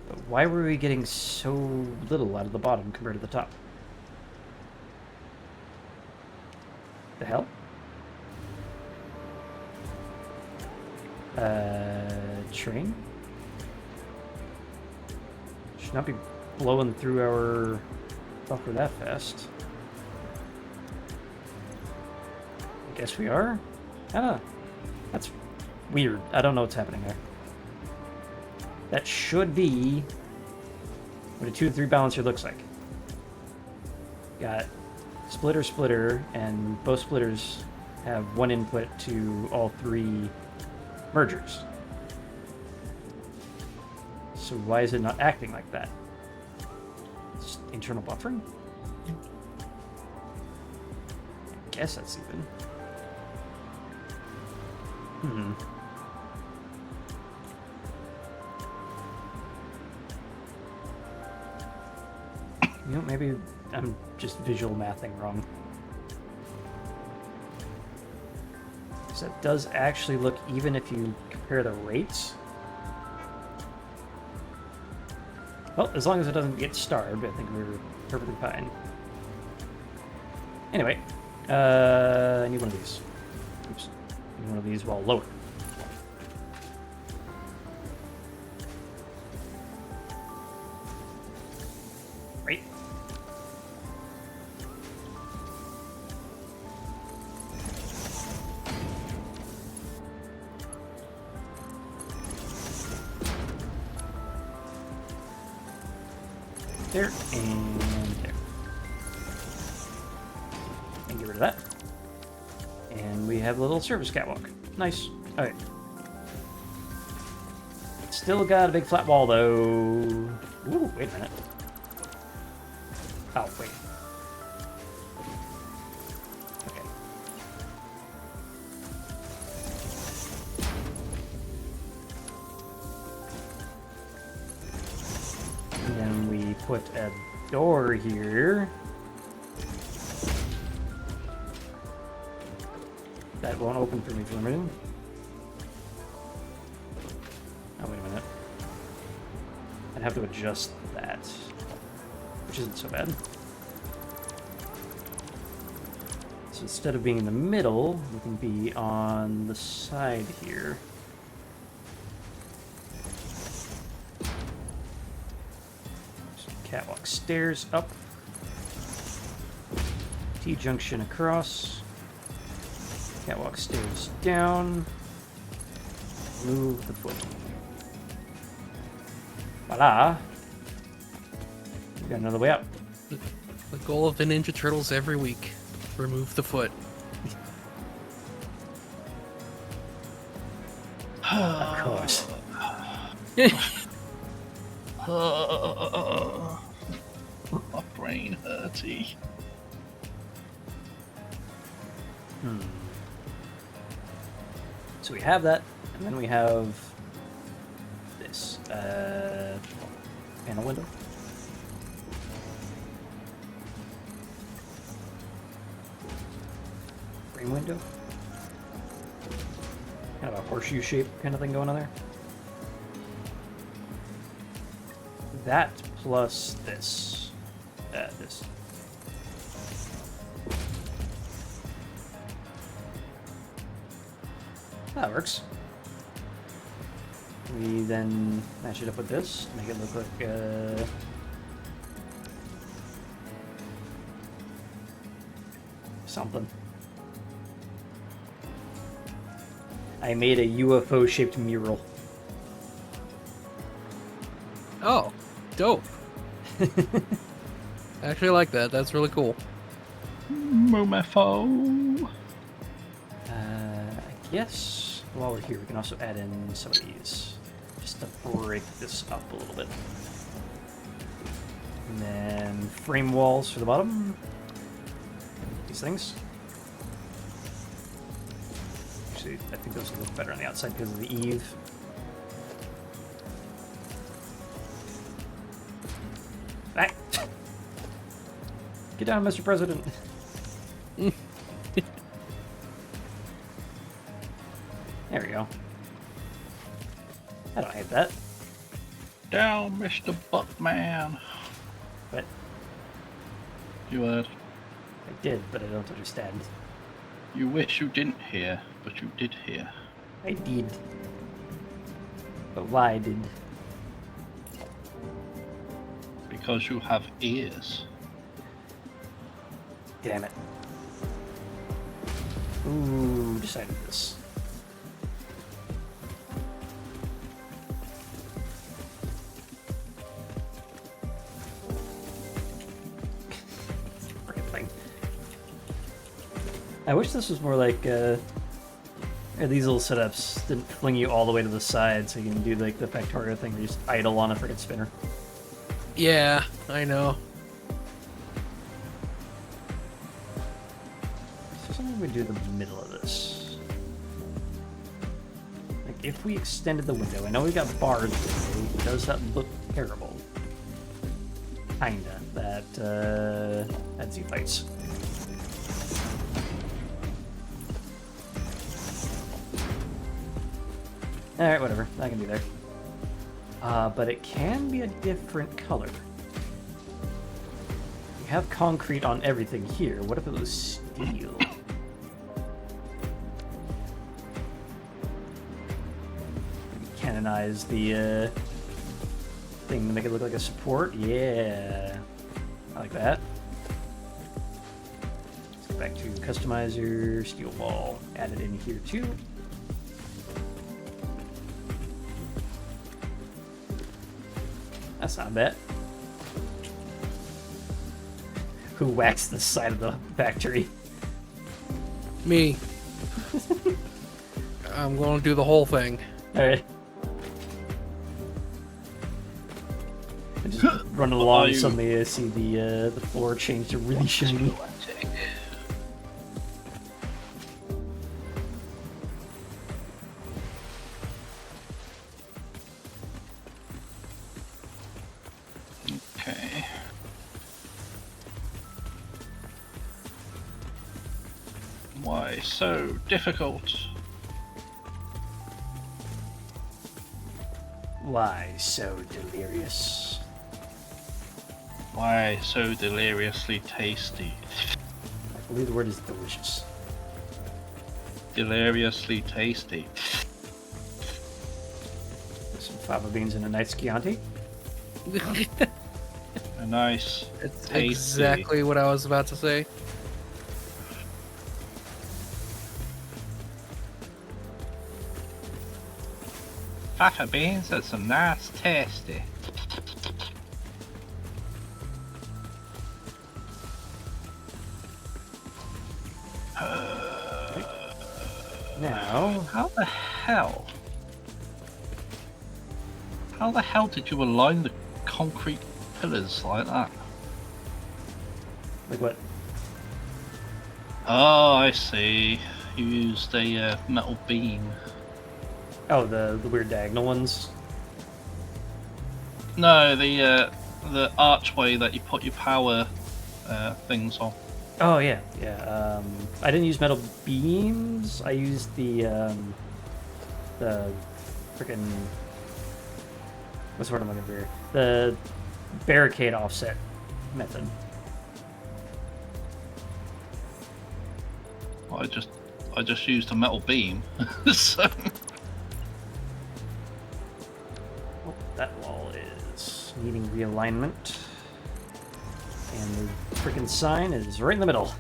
But why were we getting so little out of the bottom compared to the top? The hell? Train? Should not be blowing through our buffer that fast. I guess we are? I don't know. That's weird. I don't know what's happening there. That should be what a 2 to 3 balancer looks like. Got splitter, and both splitters have 1 input to all 3 mergers. So why is it not acting like that? It's internal buffering? I guess that's even. You know, maybe I'm just visual mathing wrong. So it does actually look even if you compare the rates. Well, as long as it doesn't get starved, I think we're perfectly fine. Anyway, I need one of these. Oops. I need one of these while lower. Right. There and there. And get rid of that. And we have a little service catwalk. Nice. Alright. Still got a big flat wall though. Ooh, wait a minute. Oh, wait. Okay. And then we put a door here. That won't open for me for a minute. Oh, wait a minute. I'd have to adjust that, which isn't so bad. So instead of being in the middle, we can be on the side here. So catwalk stairs up. T-junction across. Catwalk stairs down. Move the foot. Voila! We got another way up. The goal of the Ninja Turtles every week. Remove the foot. Of course. My brain hurty. So we have that, and then we have this panel window. Frame window. Kind of a horseshoe shape kind of thing going on there. That plus this. This. That works. We then match it up with this to make it look like something. I made a UFO-shaped mural. Oh, dope. I actually like that. That's really cool. Momefo. I guess while we're here, we can also add in some of these, just to break this up a little bit. And then frame walls for the bottom. These things. Actually, I think those will look better on the outside because of the eave. Back. Get down, Mr. President. There we go. I don't hate that. Down, Mr. Buttman. But You heard. I did, but I don't understand. You wish you didn't hear, but you did hear. I did. But why did? Because you have ears. Damn it. Ooh, decided this. Freaking thing. I wish this was more like these little setups didn't fling you all the way to the side, so you can do like the Factorio thing where you just idle on a freaking spinner. Yeah, I know. So something we do in the middle of this. Like if we extended the window, I know we got bars, but does that look terrible? Kinda. That Z fights. Alright, whatever. That can be there. But it can be a different color. We have concrete on everything here. What if it was steel? Maybe canonize the thing to make it look like a support. Yeah, I like that. Let's go back to customizer, steel wall. Add it in here too. That's not bad. Who waxed the side of the factory? Me. I'm going to do the whole thing. Alright. Just run along, suddenly I see the floor change to really shiny. Okay. Why so difficult? Why so delirious? Why so deliriously tasty? I believe the word is delicious. Deliriously tasty. Some fava beans and a nice Chianti. A nice, It's tasty. exactly what I was about to say. Fava beans and some nice tasty. Now, How the hell? How the hell did you align the concrete pillars like that? like what? Oh, I see. You used a metal beam. Oh, the weird diagonal ones. No, the archway that you put your power things on. Oh yeah, yeah. I didn't use metal beams. I used the freaking what's the word I'm looking for here? The barricade offset method. I just used a metal beam. So Oh, that wall is needing realignment, and the freaking sign is right in the middle.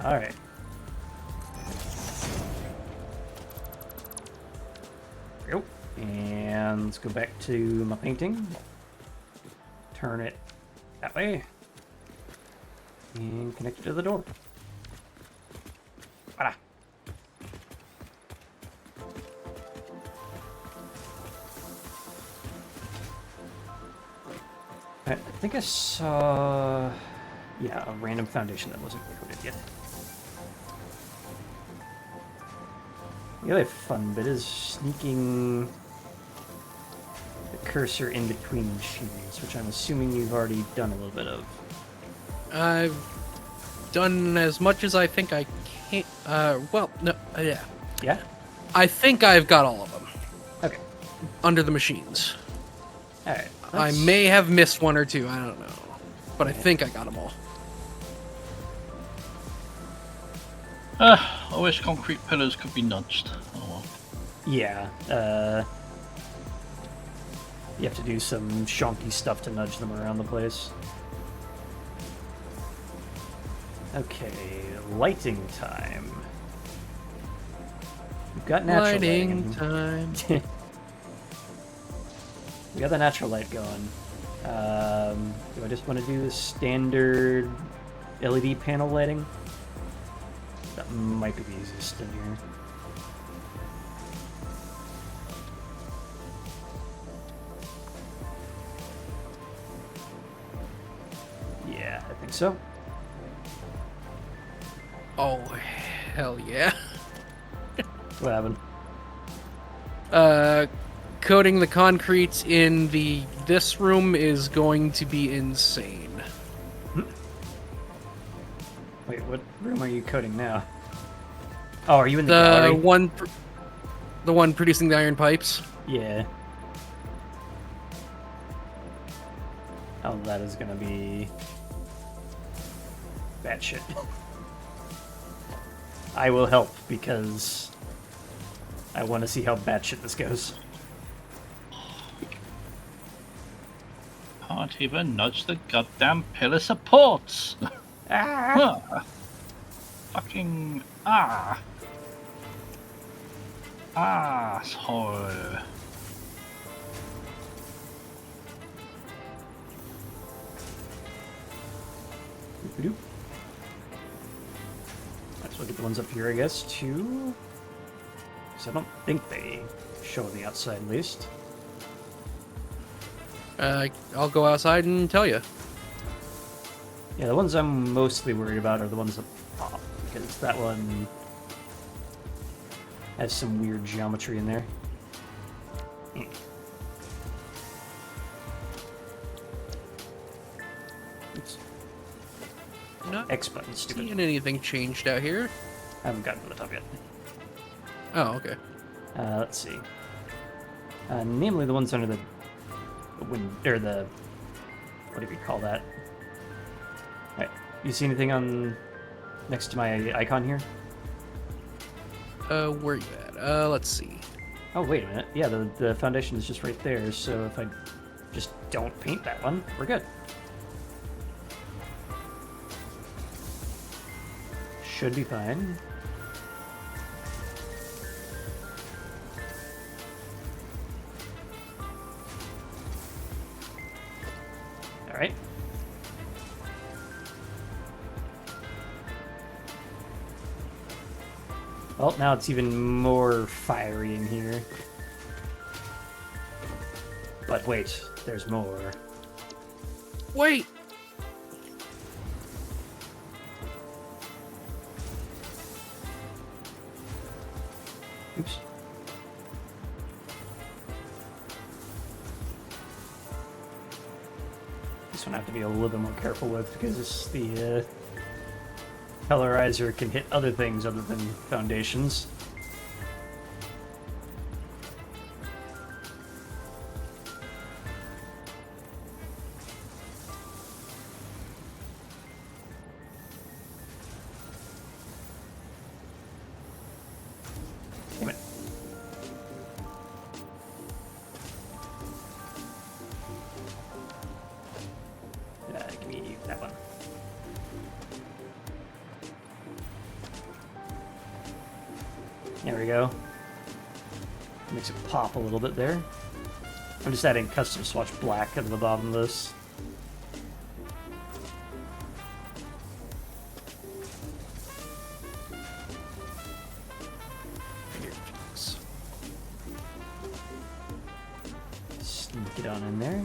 All right. There we go. And let's go back to my painting. Turn it that way. And connect it to the door. Voila. I think I saw, yeah, a random foundation that wasn't coded yet. The other fun bit is sneaking the cursor in between machines, which I'm assuming you've already done a little bit of. I've done as much as I think I can. Well, no, yeah. Yeah? I think I've got all of them Okay. under the machines. Alright. I may have missed one or two. I don't know, but I think I got them all. I wish concrete pillars could be nudged. Oh well. Yeah, you have to do some shonky stuff to nudge them around the place. Okay, lighting time. We've got natural Lighting lighting. time. We got the natural light going. Do I just want to do the standard LED panel lighting? That might be the easiest in here. Yeah, I think so. Oh, hell yeah. What happened? Coating the concrete in this room is going to be insane. Wait, what room are you coding now? Oh, are you in the The gallery? the one producing the iron pipes. Yeah. Oh, that is gonna be batshit. I will help because I want to see how batshit this goes. Can't even nudge the goddamn pillar supports. Ah! Huh. Fucking asshole. Doop-a-doop. Might as well get the ones up here, I guess, too. Because I don't think they show on the outside, at least. I'll go outside and tell you. Yeah, the ones I'm mostly worried about are the ones up top, because that one has some weird geometry in there. Oops. Not X button, stupid. seeing anything changed out here. I haven't gotten to the top yet. Oh, okay. Let's see. Namely the ones under the wind, or the, whatever you call that. Alright, you see anything on next to my icon here? Where you at? Let's see. Oh, wait a minute. Yeah, the foundation is just right there, so if I just don't paint that one, we're good. Should be fine. Alright. Well, now it's even more fiery in here. But wait, there's more. Wait! Oops. This one I have to be a little bit more careful with because the colorizer can hit other things other than foundations. Damn it. Give me that one. There we go. Makes it pop a little bit there. I'm just adding custom swatch black at the bottom of this. Sneak it on in there.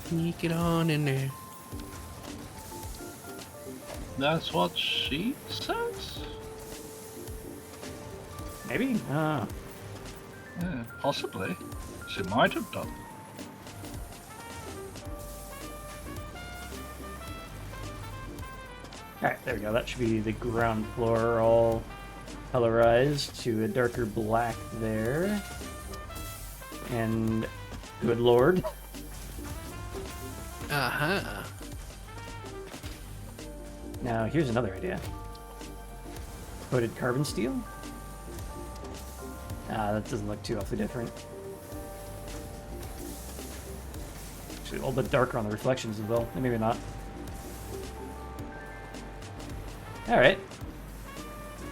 Sneak it on in there. That's what she says? Maybe? Yeah, possibly. She might have done. Alright, there we go. That should be the ground floor all colorized to a darker black there. And good lord. Uh-huh. Now, here's another idea. Coated carbon steel? That doesn't look too awfully different. Actually, a little bit darker on the reflections as well. Maybe not. Alright.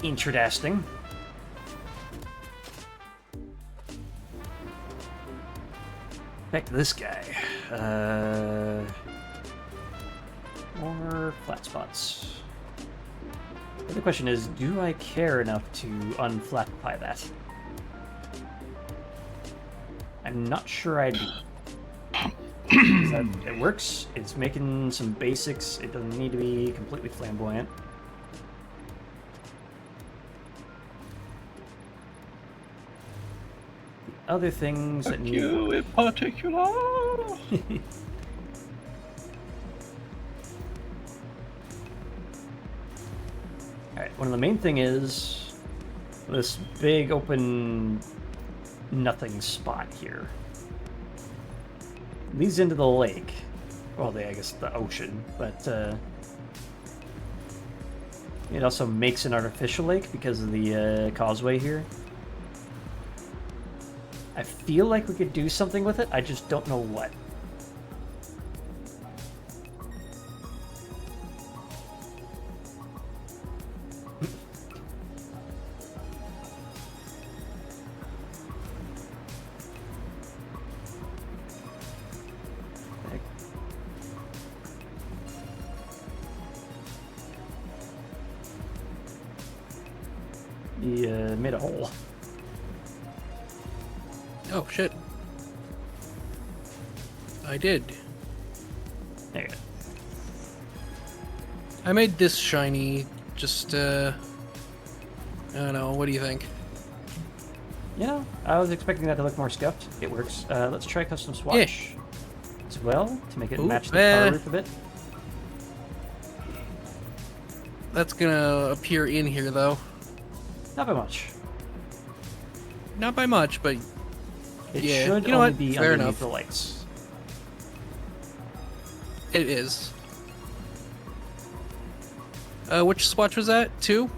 Interesting. Back to this guy. More flat spots. The other question is, do I care enough to unflatify that? I'm not sure I do. It works. It's making some basics. It doesn't need to be completely flamboyant. Other things that need... You in particular? Alright, one of the main thing is this big open nothing spot here. Leads into the lake. Well, I guess the ocean, but it also makes an artificial lake because of the causeway here. I feel like we could do something with it, I just don't know what. You made a hole. Oh, shit. I did. There you go. I made this shiny, just, I don't know, what do you think? You know, I was expecting that to look more scuffed. It works. Let's try custom swatch as well to make it Ooh, match the power roof a bit. that's gonna appear in here, though. Not by much. Not by much, but It yeah. should You know only what? be Fair underneath enough. the lights. It is. Which swatch was that? 2?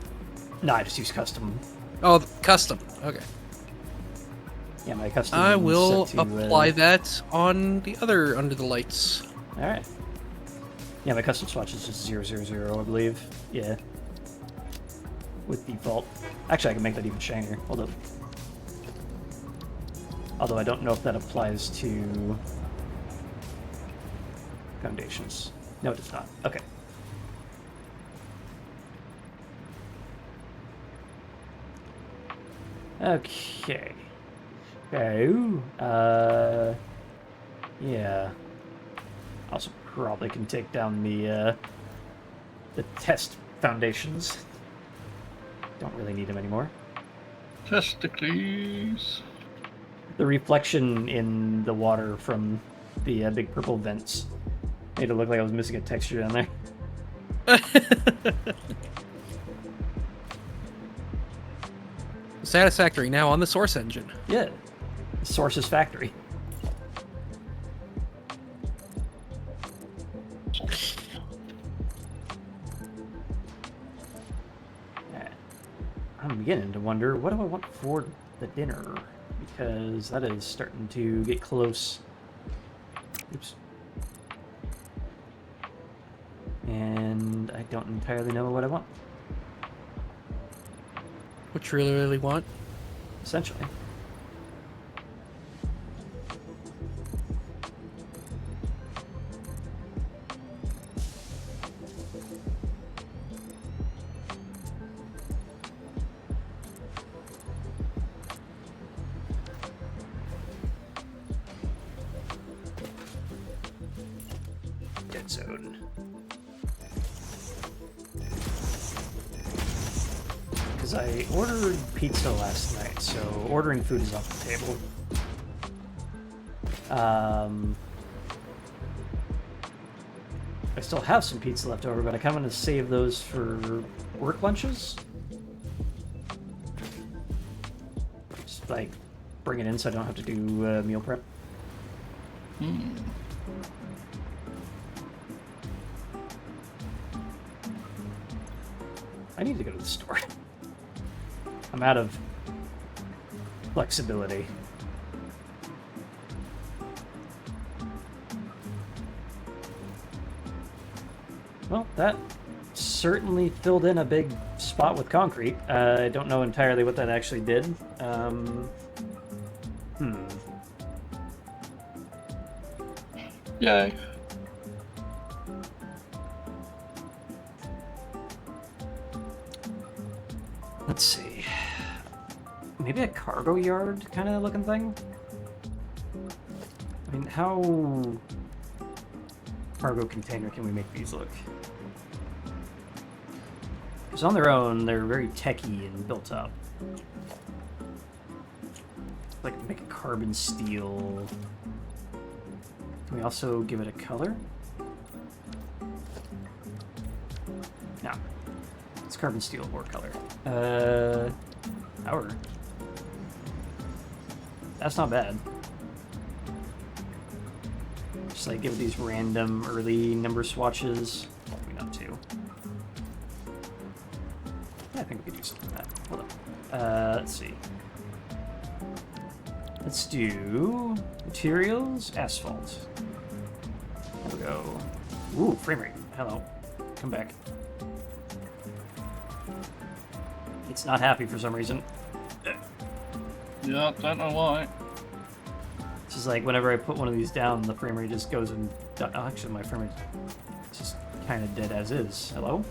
No, I just use custom. Oh, custom. Okay. Yeah, my custom. I will set to, apply that on the other under the lights. All right. Yeah, my custom swatch is just 000, I believe. Yeah. With default. Actually, I can make that even shinier. Hold up. Although I don't know if that applies to foundations. No, it does not. Okay. Okay. Okay. Yeah. Also probably can take down the test foundations. Don't really need them anymore. Testicles. The reflection in the water from the big purple vents made it look like I was missing a texture down there. Satisfactory now on the source engine. Yeah. Source's factory. I'm beginning to wonder, what do I want for the dinner? Because that is starting to get close. Oops. And I don't entirely know what I want, What you really want? essentially. Dead zone. Because I ordered pizza last night, so ordering food is off the table. I still have some pizza left over, but I kind of want to save those for work lunches. Just like bring it in so I don't have to do meal prep. I need to go to the store. I'm out of flexibility. Well, that certainly filled in a big spot with concrete. I don't know entirely what that actually did. Yay. Let's see. Maybe a cargo yard kind of looking thing? I mean, how cargo container can we make these look? Because on their own, they're very techy and built up. Like make a carbon steel. Can we also give it a color? No. It's carbon steel or color. Power. That's not bad. Just like give these random early number swatches. Maybe not two. Yeah, I think we could do something like that. Hold up. Let's see. Let's do materials, asphalt. There we go. Ooh, frame rate. Hello. Come back. It's not happy for some reason. Yeah, don't know why. It's just like whenever I put one of these down, the frame rate just goes and... Oh, actually, my frame rate is just kind of dead as is. Hello?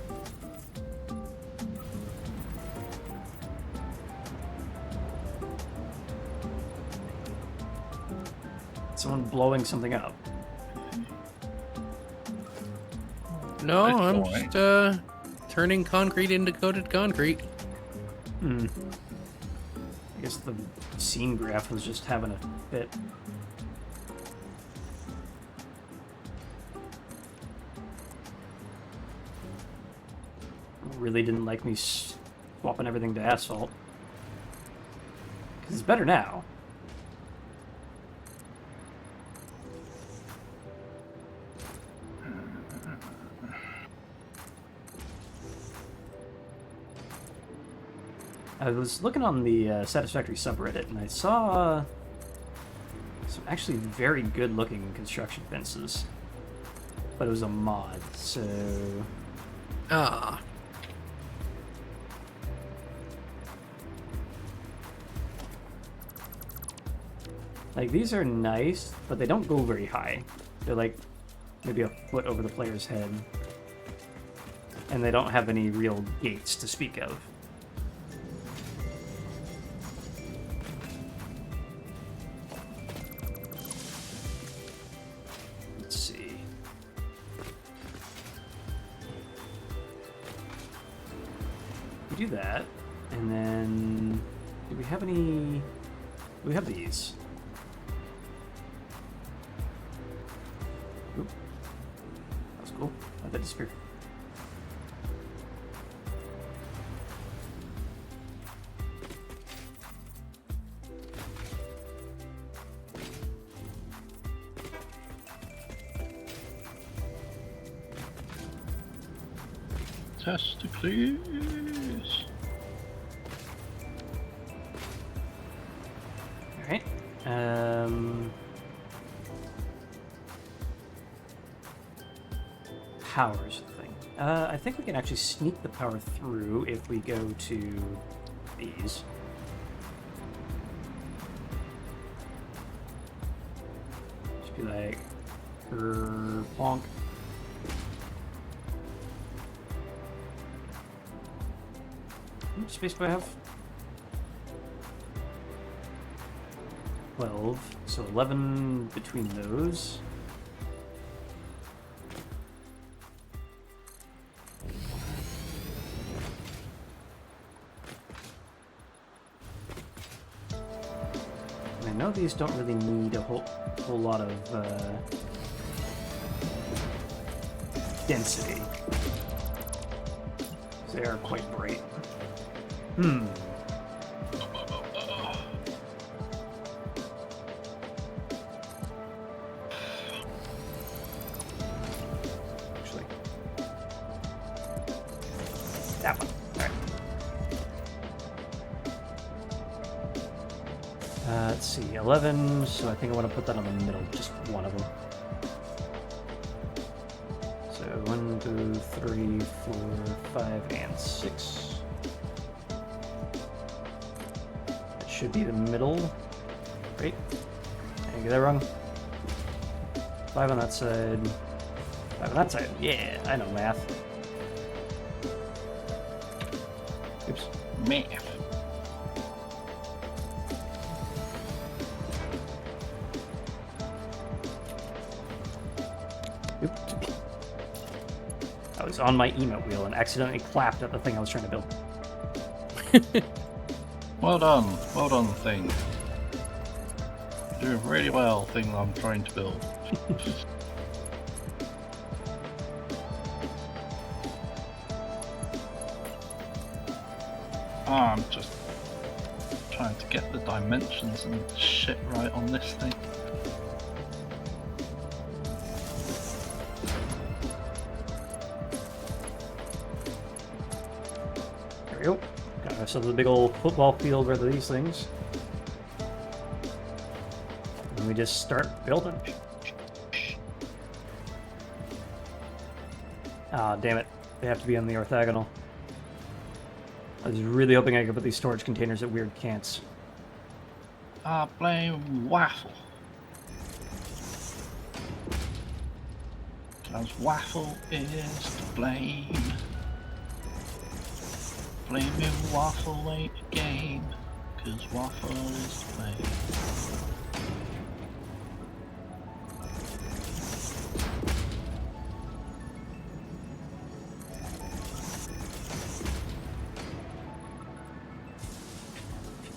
Someone blowing something up. No, Nice I'm boy. just turning concrete into coated concrete. I guess the scene graph was just having a fit. really didn't like me swapping everything to asphalt. Because it's better now. I was looking on the Satisfactory subreddit, and I saw some actually very good-looking construction fences. But it was a mod, so... Ah. Like, these are nice, but they don't go very high. They're like maybe a foot over the player's head. And they don't have any real gates to speak of. Let's see. We do that, and then do we have any? We have these. Oop. That was cool. How'd that disappear? Test, please. All right. Power's the thing. I think we can actually sneak the power through if we go to these. Just be like, bonk. How much space do I have? 12, so 11 between those. And I know these don't really need a whole lot of density. They are quite bright. Hmm. Actually, that one. All right. Let's see, 11. So I think I want to put that on the middle, just one of them. So 1, 2, 3, 4, 5, and 6. Should be the middle. Great. Did I get that wrong? 5 on that side. 5 on that side. Yeah, I know math. Oops. Math. Oops. I was on my emote wheel and accidentally clapped at the thing I was trying to build. Well done, thing. You're doing really well, thing I'm trying to build. I'm just trying to get the dimensions and shit right on this thing. There we go. Got ourselves a big old football field rather than these things. And we just start building. Ah, damn it. They have to be on the orthogonal. I was really hoping I could put these storage containers at weird cants. Ah, blame Waffle. Because Waffle is to blame. Blaming Waffle ain't a game, cause Waffle is to blame.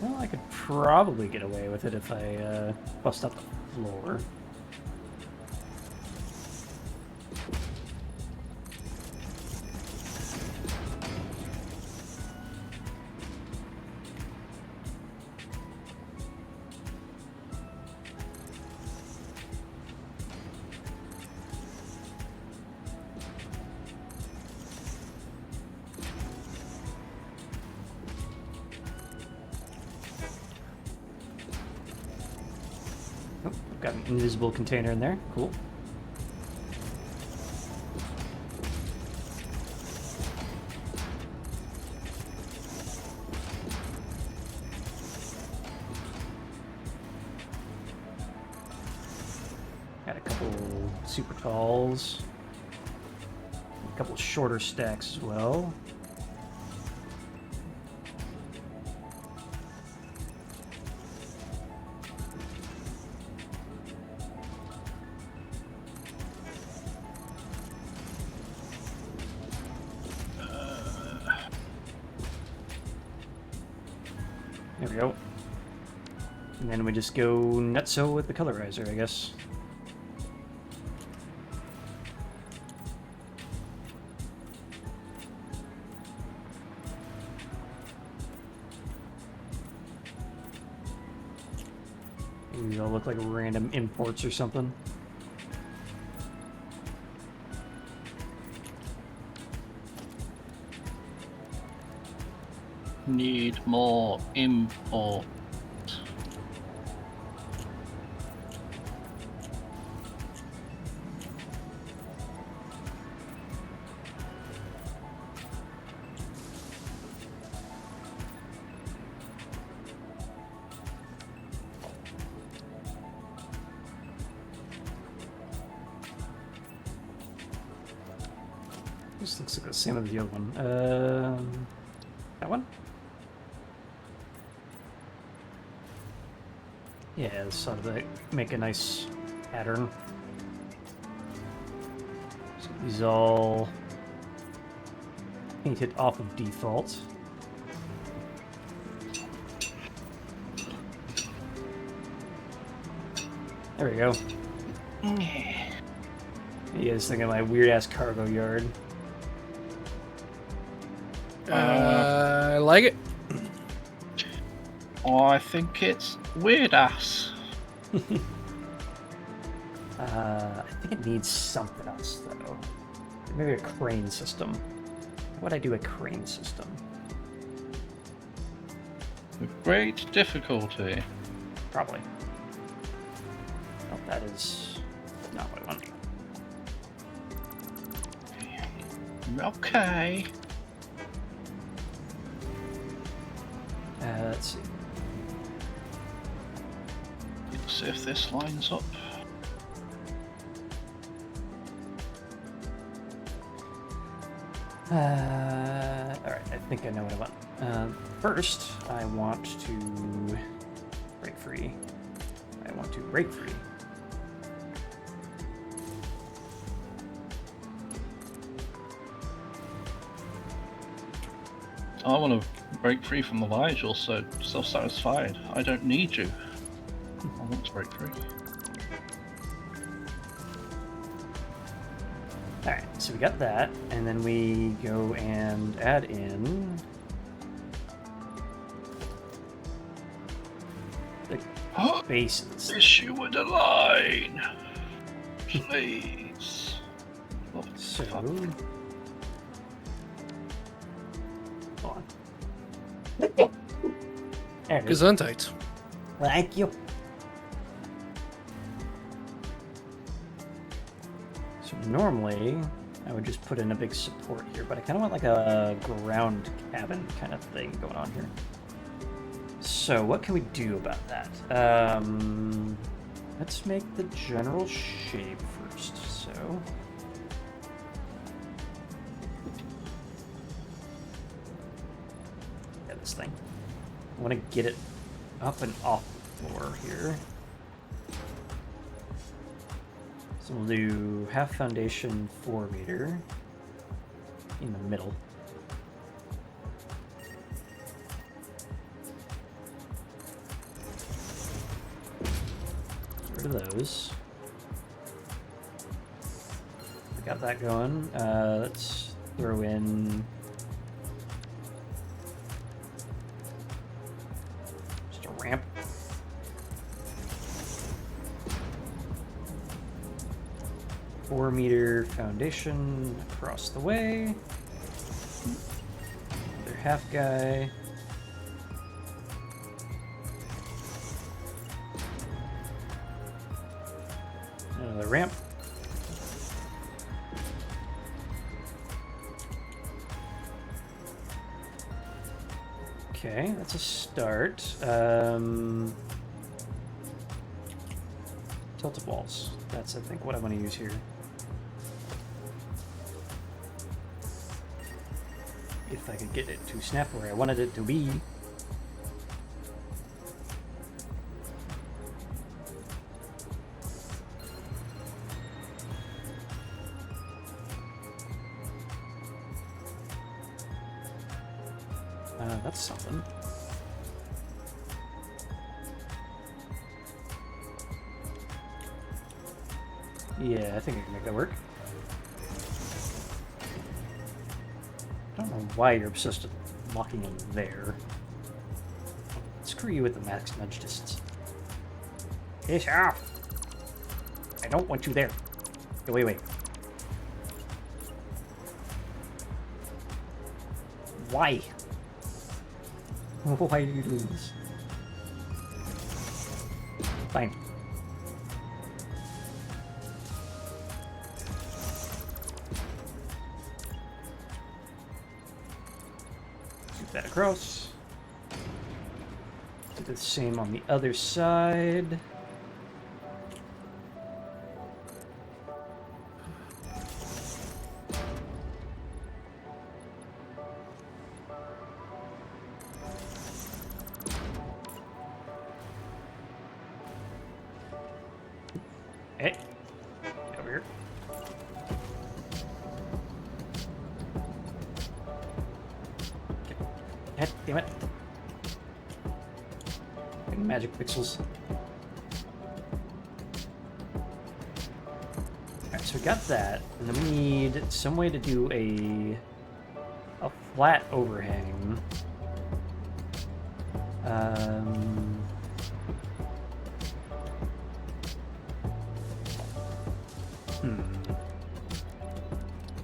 Well, I could probably get away with it if I bust up the floor. got an invisible container in there. Cool. Got a couple super talls. A couple shorter stacks as well. There we go. And then we just go nutso with the colorizer, I guess. These all look like random imports or something. Need more import. This looks like the same as the other one. That one? Yeah, this sort of like make a nice pattern. So these all painted off of default. There we go. You guys think of my weird ass cargo yard? I like it. Oh, I think it's weird ass. I think it needs something else though. Maybe a crane system. How would I do a crane system? With great difficulty. Probably. Oh, that is not what I want. Okay. Let's see. Let's see if this lines up. Alright, I think I know what I want. First, I want to break free. I want to break free. I want to break free from the Vigil, so self-satisfied. I don't need you. I want to break free. Alright, so we got that, and then we go and add in the bases. Issue with a line, please. Oh, So, fuck. hold on. There it is. Gesundheit. Thank you. So normally, I would just put in a big support here, but I kind of want like a ground cabin kind of thing going on here. So what can we do about that? Let's make the general shape first. So yeah, this thing. I want to get it up and off the floor here. So we'll do half foundation 4 meter in the middle. Get rid of those. We got that going. Let's throw in just a ramp. Four-meter foundation across the way. Another half guy. another ramp. Okay, that's a start. Tilted walls. That's, I think, what I want to use here. If I could get it to snap where I wanted it to be. That's something. Yeah, I think I can make that work. I don't know why you're obsessed with locking in there. Screw you with the max nudge distance. Piss off! I don't want you there. Go away. Why? Why are you doing this? Fine. Shoot that across. Do the same on the other side. Hey, get over here. God damn it. Magic pixels. Alright, so we got that. And then we need some way to do a flat overhang.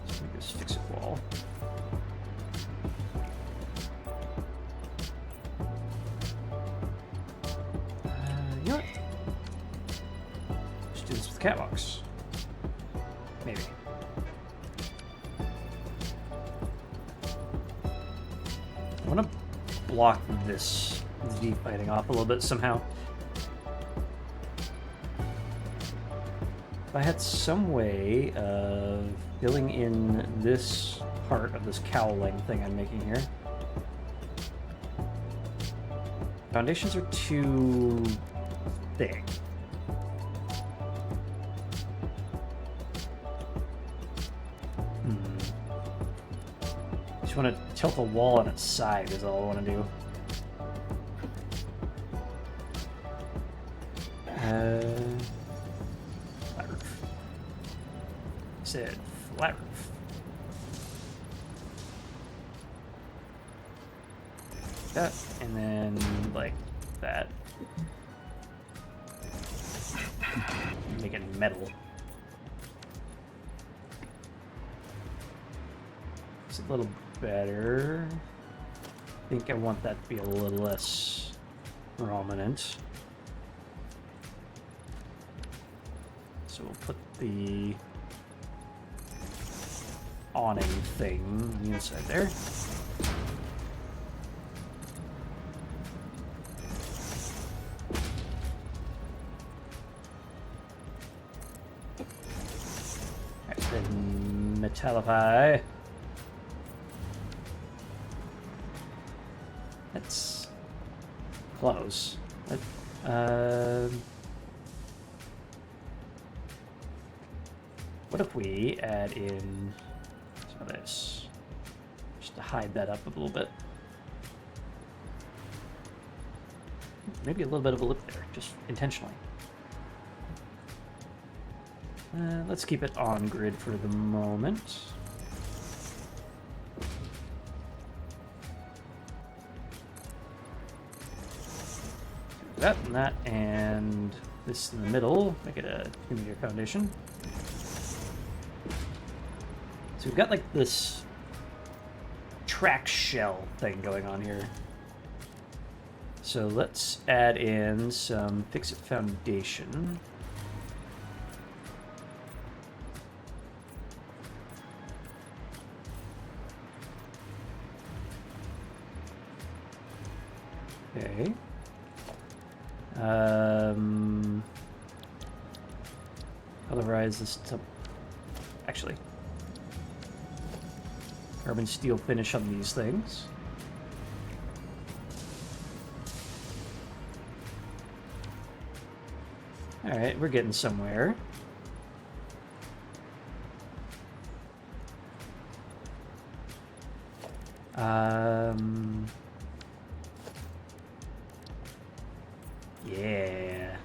So we just fix it wall. You know what? Just do this with catwalks. Maybe. I want to block this Z fighting off a little bit somehow. If I had some way of filling in this part of this cowling thing I'm making here. Foundations are too thick. Just want to tilt the wall on its side is all I want to do. Flat roof. Said flat roof. That, and then like that. Make it metal. It's a little better. I think I want that to be a little less prominent. So we'll put the awning thing on the inside there. Alright, then metallify. That's close. What if we add in some of this, just to hide that up a little bit? Maybe a little bit of a lip there, just intentionally. Let's keep it on grid for the moment. That and that, and this in the middle, make it a 2-meter foundation. So we've got like this track shell thing going on here. So let's add in some fix-it foundation. Okay. Colorize this to... Actually. Carbon steel finish on these things. Alright, we're getting somewhere. Yeah.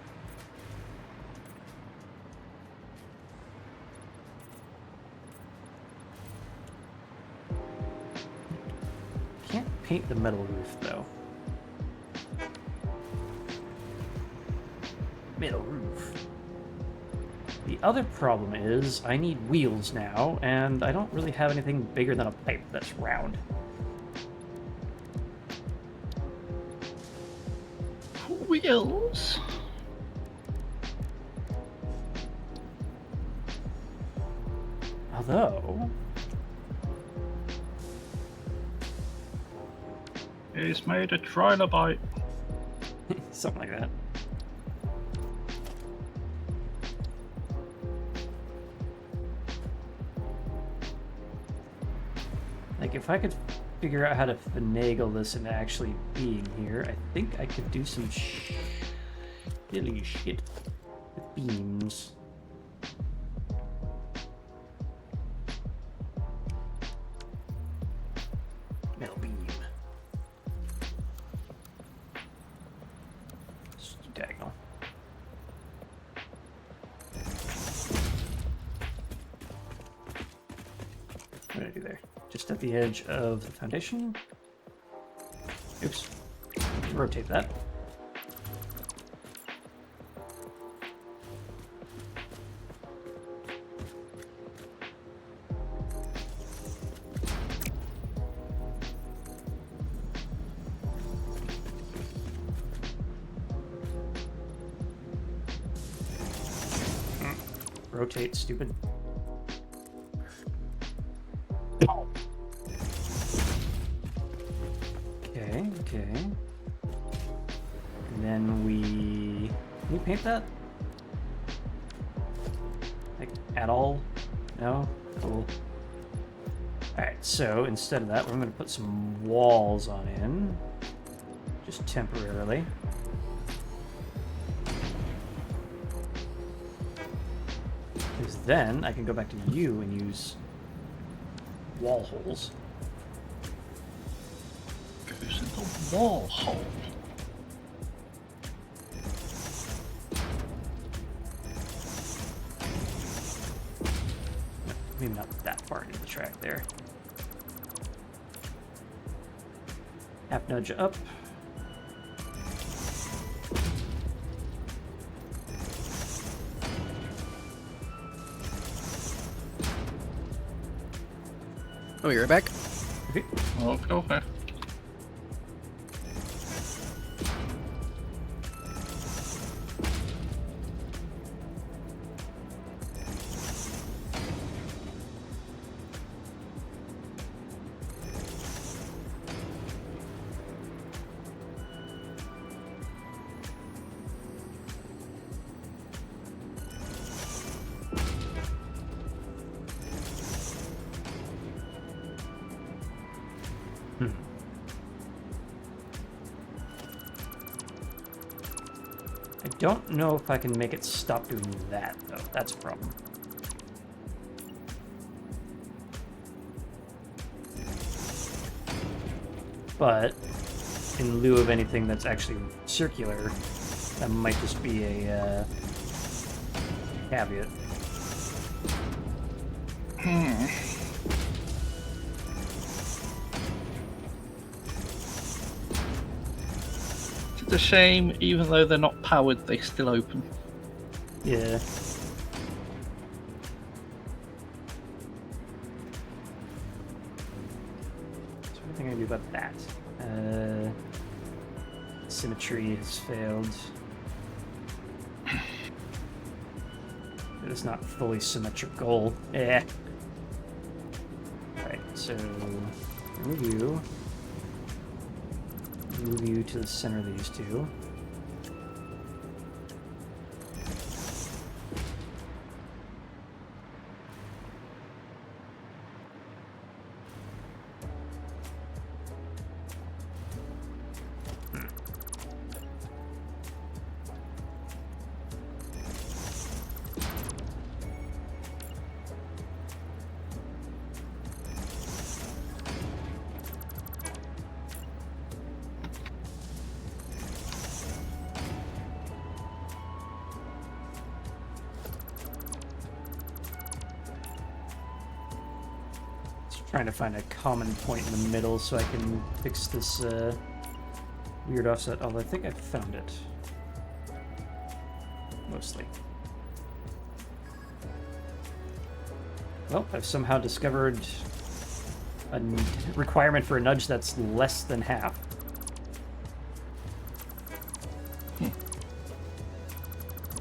Can't paint the metal roof, though. Metal roof. The other problem is I need wheels now, and I don't really have anything bigger than a pipe that's round. Wheels? Although... He's made a trilobite. something like that. Like, if I could figure out how to finagle this into actually being here, I think I could do some silly shit with beams. Metal beam. Just diagonal. What did I do there? Just at the edge of the foundation. Oops. Rotate that. Rotate, stupid. Okay. And then we... Can we paint that? Like, at all? No? Cool. Alright, so instead of that, we're going to put some walls on in. Just temporarily. Because then I can go back to you and use wall holes. Goes in the wall hole. Maybe not that far into the track there. Half nudge up. Oh, you're right back. Okay. Okay. I don't know if I can make it stop doing that, though. That's a problem. But, in lieu of anything that's actually circular, that might just be a caveat. It's a shame, even though they're not powered, they still open. Yeah. So what am I gonna do about that? Symmetry has failed. It is not fully symmetrical. Eh. Alright, so remove you. move you to the center of these two. Trying to find a common point in the middle so I can fix this weird offset, although I think I found it. Mostly. Well, I've somehow discovered a requirement for a nudge that's less than half.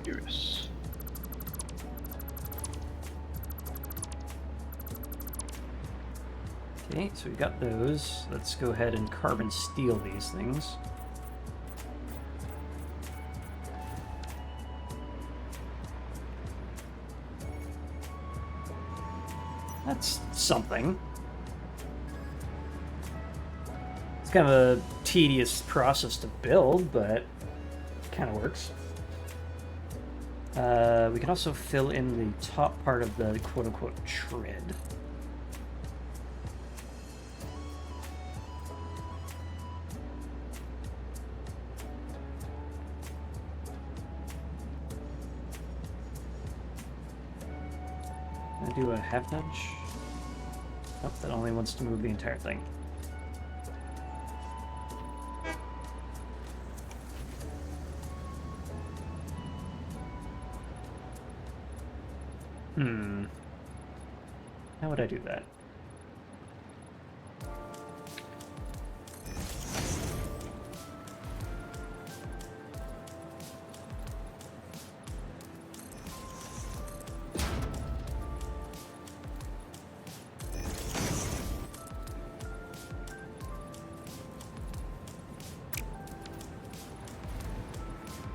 Curious. Okay, so we got those. Let's go ahead and carbon steel these things. That's something. It's kind of a tedious process to build, but it kind of works. We can also fill in the top part of the quote-unquote tread. Can I do a half nudge? Nope, that only wants to move the entire thing. How would I do that?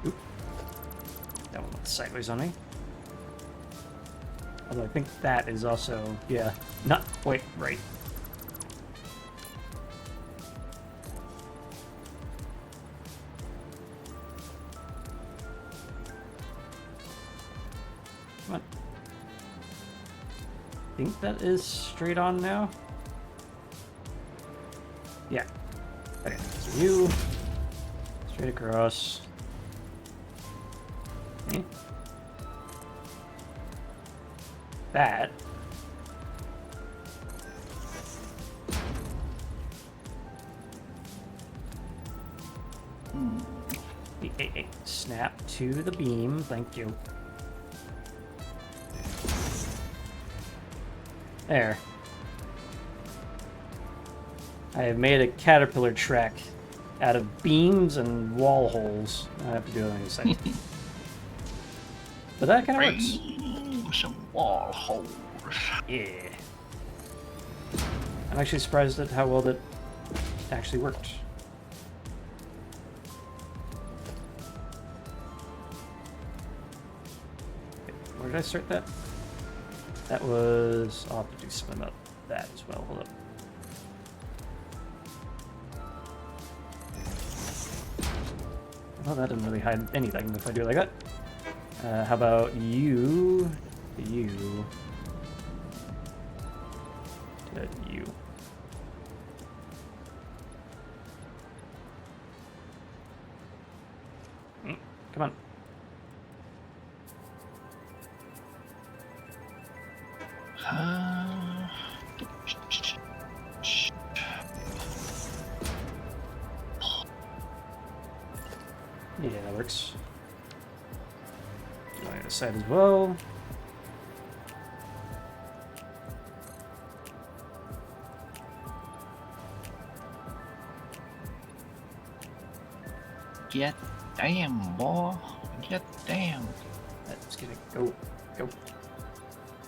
Oop. That one went sideways on me. Although I think that is also, yeah, not quite right. Come on. I think that is straight on now. Yeah. Okay, so you, straight across. Okay. That. Snap to the beam, thank you. There. I have made a caterpillar track out of beams and wall holes. I have to do it on the side. But that kind of works. Some wall holes. Yeah. I'm actually surprised at how well that actually worked. Okay, where did I start that? That was... I'll have to do something about that as well. Hold up. Well, that doesn't really hide anything if I do it like that. How about you... You... to you. Come on. Yeah, that works. On the other side as well. Get damn, boy. Get damn. Let's get it. Go. Go.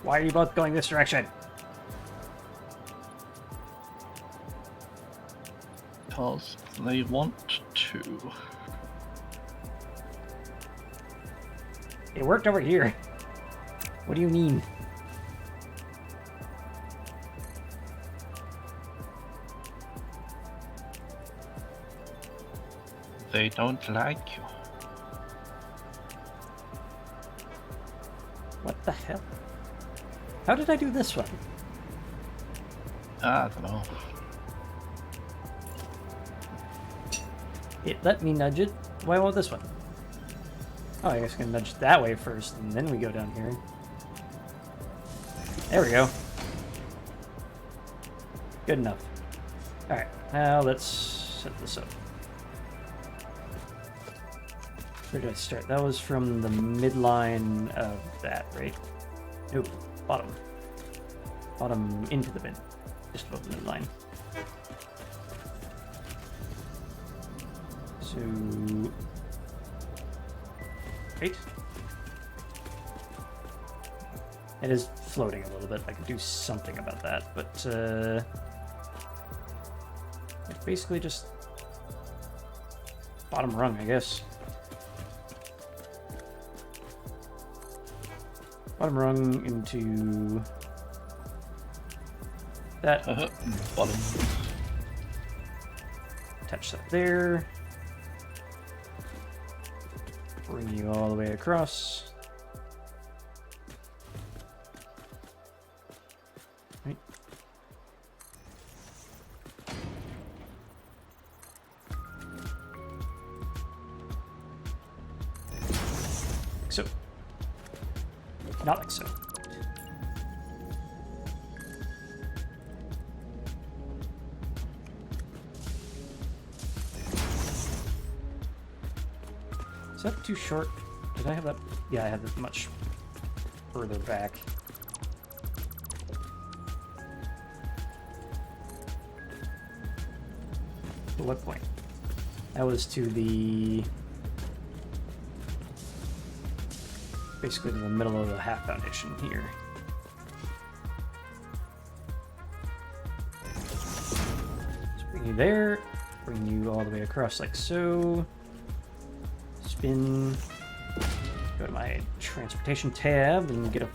Why are you both going this direction? because they want to. It worked over here. What do you mean? They don't like you. What the hell? How did I do this one? I don't know. It let me nudge it. Why won't this one? Oh, I guess I can nudge it that way first, and then we go down here. There we go. Good enough. Alright, now let's set this up. Where did I start? That was from the midline of that, right? Nope, bottom. Bottom into the bin. Just above the midline. So... Right? It is floating a little bit. I could do something about that, but it's basically just bottom rung, I guess. Bottom rung into that. Bottom. Attach that there. Bring you all the way across. Right. Like so. Not like so. Is that too short? Did I have that? Yeah, I have it much further back. To what point? That was to the... basically to the middle of the half foundation here. Let's bring you there. Bring you all the way across like so. Spin, go to my transportation tab and get a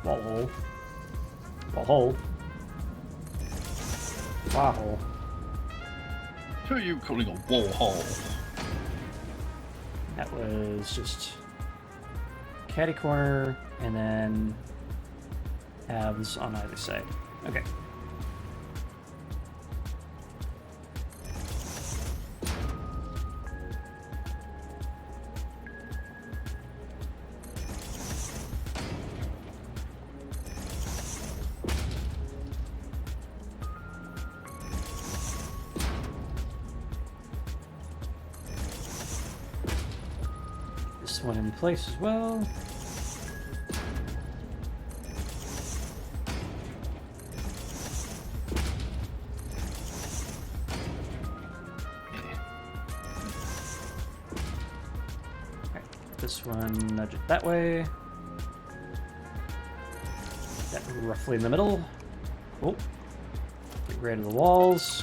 wall hole. Wall hole. Wall hole. Who are you calling a wall hole? That was just caddy corner and then halves on either side. Okay. This one in place as well. Okay, this one, nudge it that way. That roughly in the middle. Oh, get rid of the walls.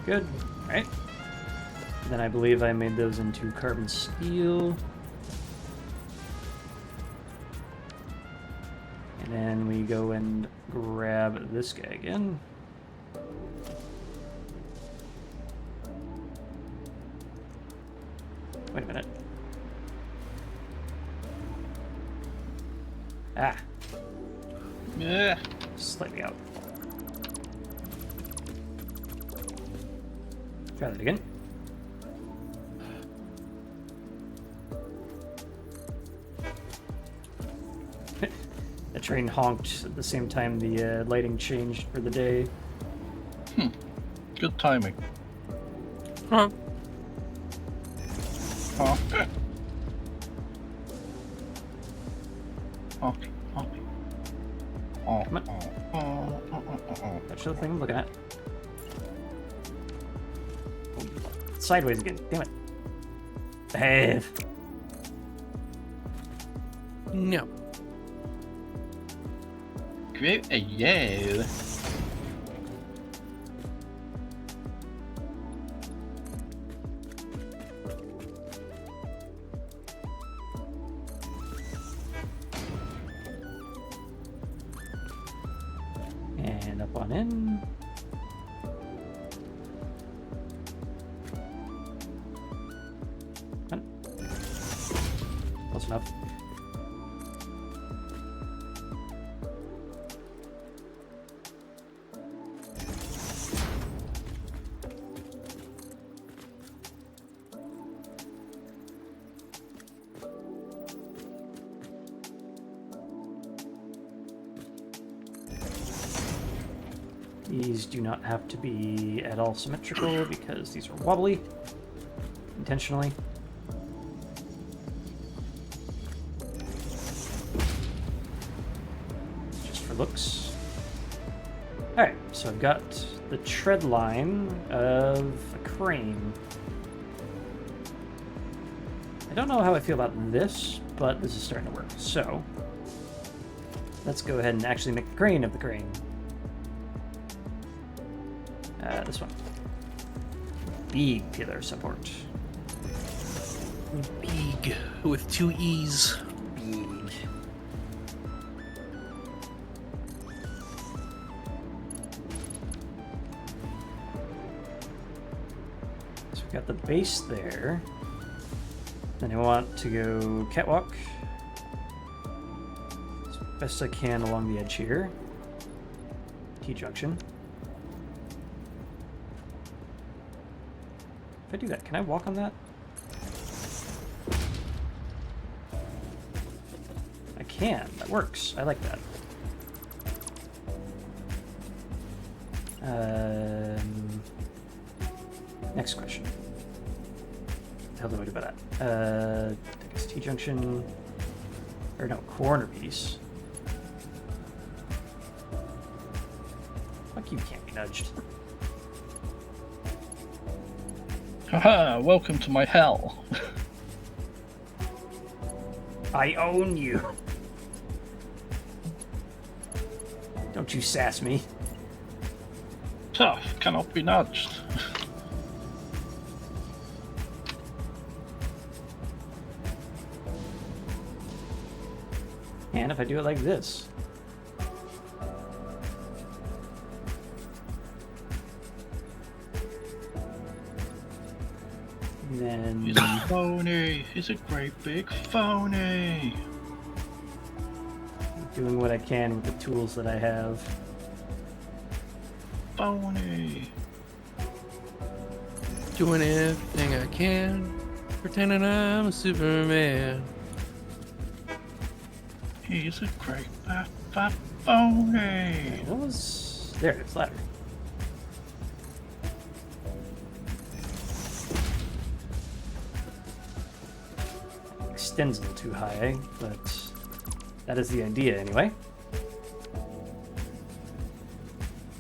Good. Alright. Then I believe I made those into carbon steel. And then we go and grab this guy again. Wait a minute. Ah. Yeah. Slightly out. Try that again. The train honked at the same time the lighting changed for the day. Good timing. Huh. Oh. Oh. Oh. Oh. Come on. That's the thing I'm looking at. Sideways again. Damn it. Behave. No. Great, yo. And up on in. Close enough. These do not have to be at all symmetrical because these are wobbly intentionally. Just for looks. Alright, so I've got the tread line of a crane. I don't know how I feel about this, but this is starting to work. So, let's go ahead and actually make the crane of the crane. This one. Big pillar support. Big with 2 E's. Big. So we've got the base there. Then I want to go catwalk as best I can along the edge here. T-junction. If I do that, can I walk on that? I can. That works. I like that. Next question. What the hell do I do about that? I guess T-junction... Or no, corner piece. Fuck, you can't be nudged. Haha, welcome to my hell. I own you. Don't you sass me. Tough, cannot be nudged. And if I do it like this. And He's then a phony. He's a great big phony. doing what I can with the tools that I have. Phony. Doing everything I can. Pretending I'm a Superman. He's a great fat phony. What was... There, it's ladder. Extends a little too high, but that is the idea anyway.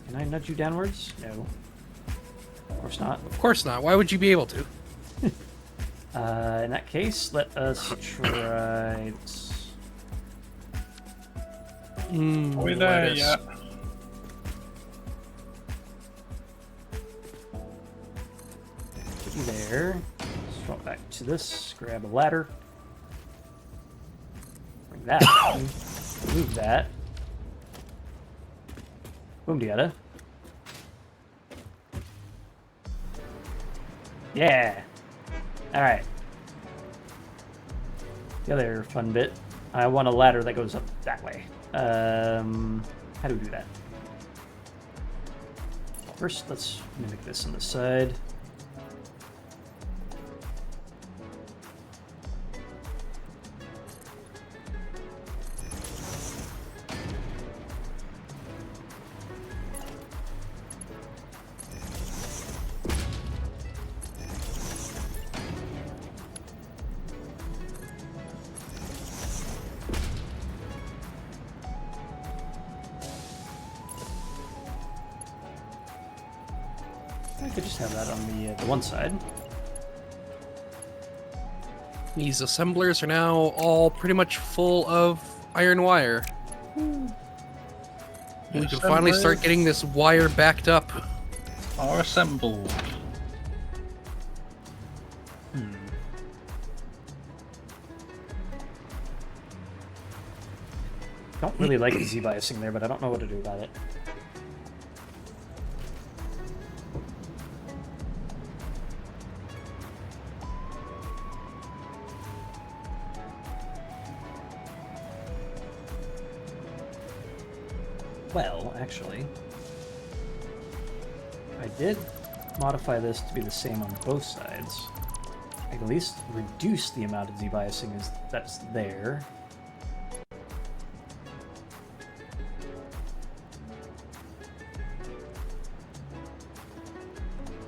Can I nudge you downwards? No. Of course not. Of course not. Why would you be able to? In that case, let us try this. Are we there lettuce. yet? Put you there. Swap back to this. Grab a ladder. Bring that. Move that. Boom, diada. Yeah. All right. The other fun bit. I want a ladder that goes up that way. How do we do that? First, let's mimic this on the side. I could just have that on the one side. These assemblers are now all pretty much full of iron wire. We can finally start getting this wire backed up. Are assembled. Don't really like the Z-biasing there, but I don't know what to do about it. Well, actually, I did modify this to be the same on both sides. I can at least reduce the amount of Z-biasing that's there.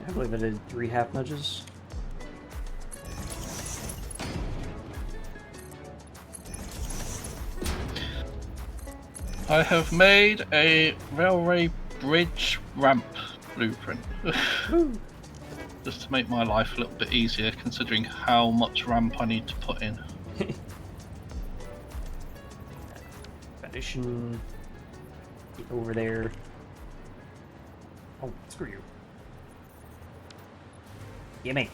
I believe I did 3 half nudges. I have made a railway bridge ramp blueprint. Just to make my life a little bit easier, considering how much ramp I need to put in. Foundation. Get over there. Oh, screw you. Gimme.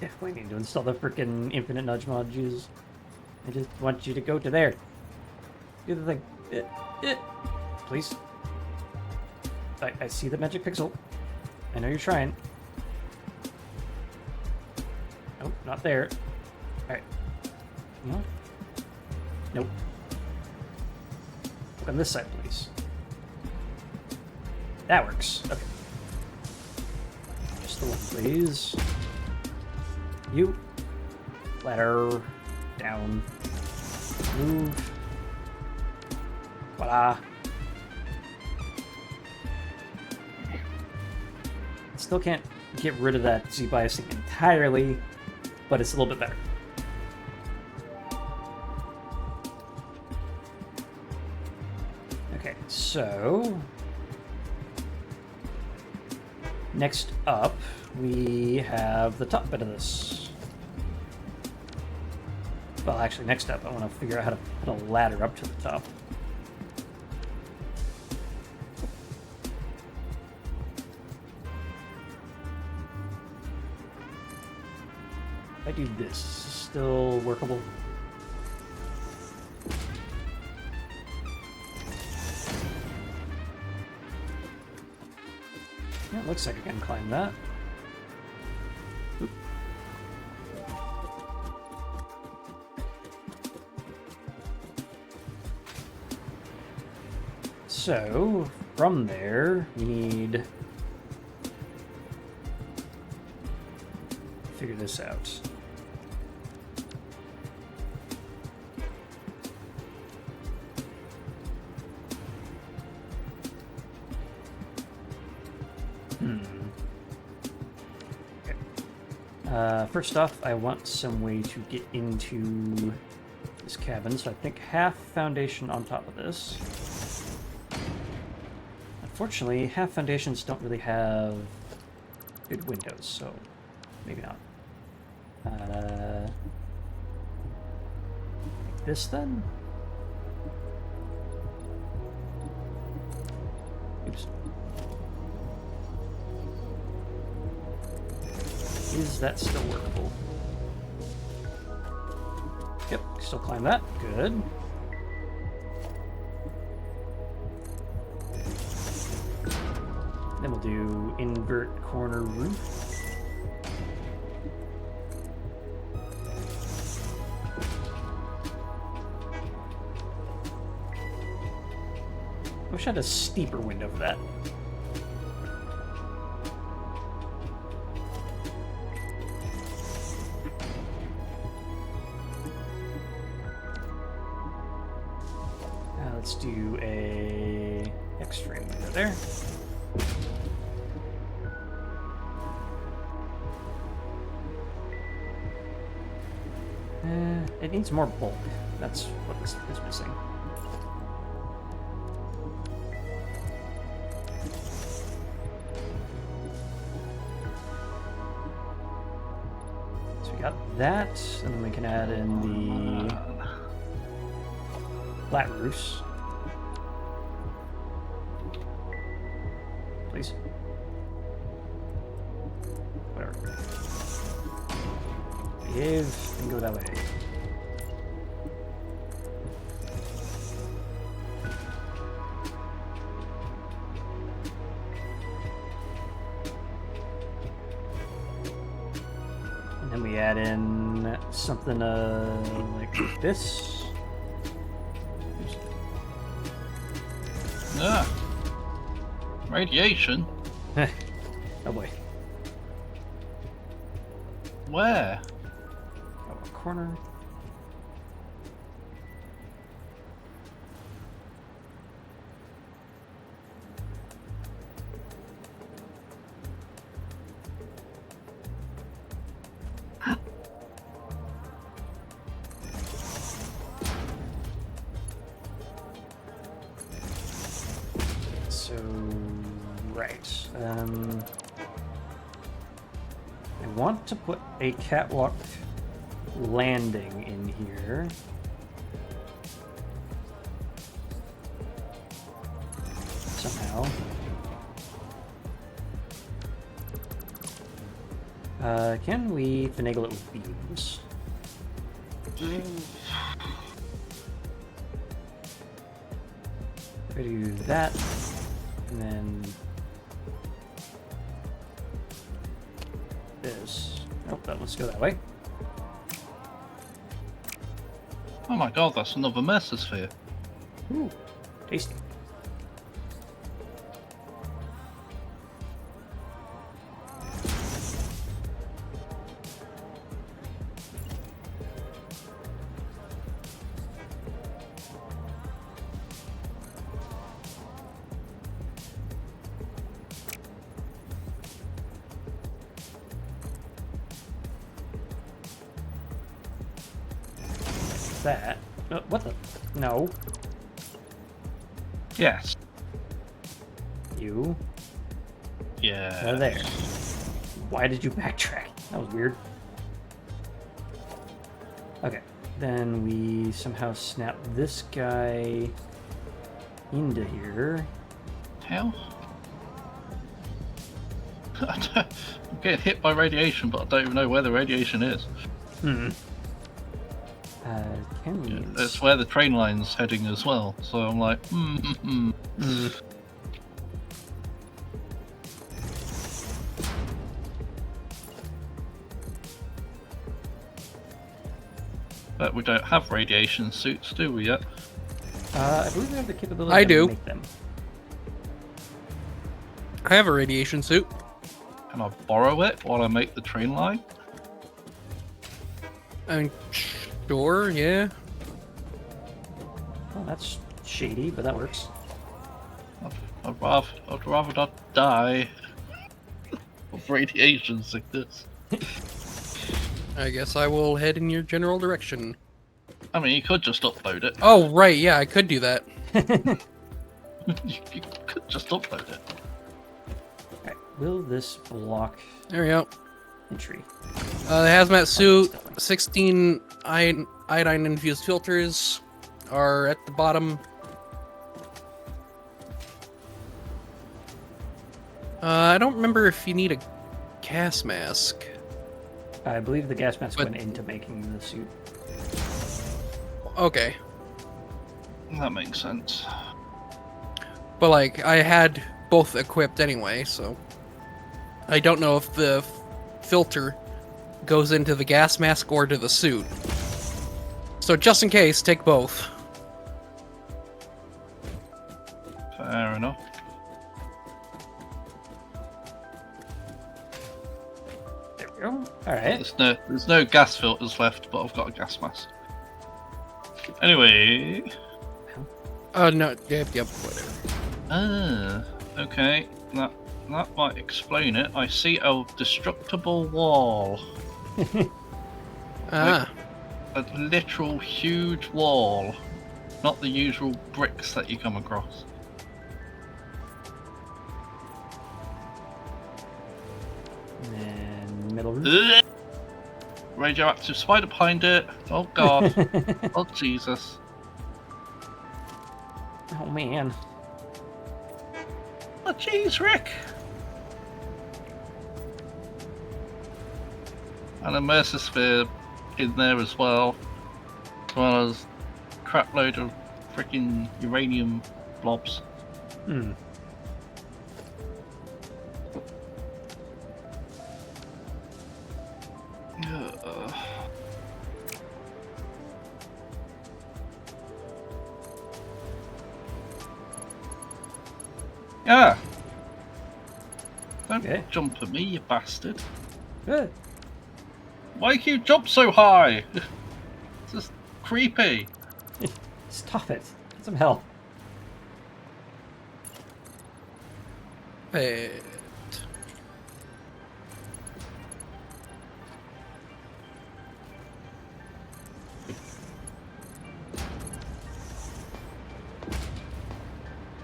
Definitely need to install the frickin' infinite nudge modules. I just want you to go to there. Do the thing. Please. I see the magic pixel. I know you're trying. Nope, not there. Alright. No? Nope. Look on this side, please. That works. Okay. Just the one, please. You. Ladder. Down. Move. Voila. Still can't get rid of that Z-biasing entirely, but it's a little bit better. Okay, so next up we have the top bit of this. Well, actually, next up I want to figure out how to put a ladder up to the top. If I do this, is this still workable? Yeah, it looks like I can climb that. Oop. So, from there, we need to figure this out. Okay. First off, I want some way to get into this cabin, so I think half foundation on top of this. Unfortunately, half foundations don't really have good windows, so maybe not. Like this then? Oops. Is that still workable? Yep, still climb that. Good. Then we'll do invert corner roof. I wish I had a steeper window for that. Let's do a X-frame window there. It needs more bulk. That's what this is missing. So we got that, and then we can add in the flat roofs. Please. Whatever. Behave and go that way. And then we add in something like this. Oops. Ah. Radiation? Oh boy. Where? Oh, a corner. So, right. I want to put a catwalk landing in here. Somehow. Can we finagle it with beams? We do that, and then this. Oh, let's go that way. Oh my god, that's another mesosphere. Ooh, tasty. That. What the? No. Yes. You. Yeah. There. Why did you backtrack? That was weird. Okay. Then we somehow snap this guy into here. Hell? I'm getting hit by radiation, but I don't even know where the radiation is. Hmm. Can we? Yeah, that's where the train line's heading as well. So I'm like, But we don't have radiation suits, do we yet? I believe we have the capability I to do. make them. I have a radiation suit. Can I borrow it while I make the train line? I mean, sure, yeah. Well, that's shady, but that works. I'd rather not die of radiation sickness. I guess I will head in your general direction. I mean, you could just upload it. Oh, right, yeah, I could do that. You could just upload it. Alright, will this block There we go. entry? The hazmat suit, 16 iodine infused filters are at the bottom. I don't remember if you need a gas mask. I believe the gas mask But- went into making the suit. Okay. That makes sense. But, like, I had both equipped anyway, so... I don't know if the filter goes into the gas mask or to the suit. So just in case, take both. Fair enough. There we go. Alright. There's no gas filters left, but I've got a gas mask. Anyway. No, yep, whatever. Okay. That might explain it. I see a destructible wall. Ah, A literal huge wall. Not the usual bricks that you come across. And then middle roof. radioactive spider behind it. Oh god. Oh Jesus. Oh man. Oh jeez, Rick. And a Mercer Sphere in there as well as a crap load of freaking uranium blobs. Hmm. Yeah. Don't Okay. jump at me, you bastard. Good. Why do you jump so high? It's just creepy. Stop it. Get some help. Hey.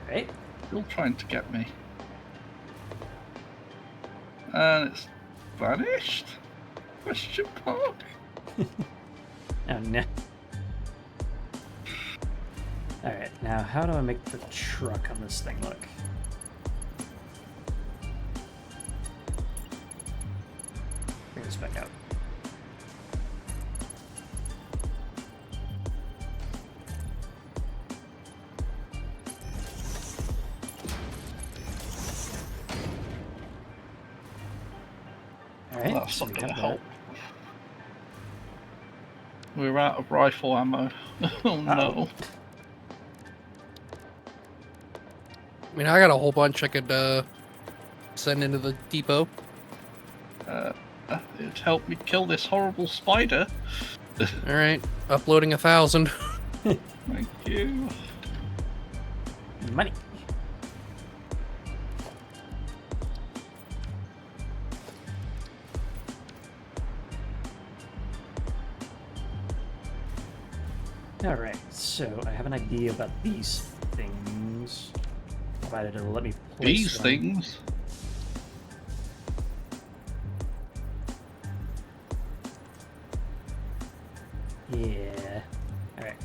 Right? Still trying to get me. And it's vanished? Question mark? Oh no. Alright, now how do I make the truck on this thing look? Bring this back out. Alright, That's so not we gonna have help. We're out of rifle ammo. Oh no. I mean, I got a whole bunch I could send into the depot. It'd help me kill this horrible spider. All right, uploading 1,000. Thank you. Money. Alright, so I have an idea about these things. Provided it'll let me place These them. things. Yeah. Alright.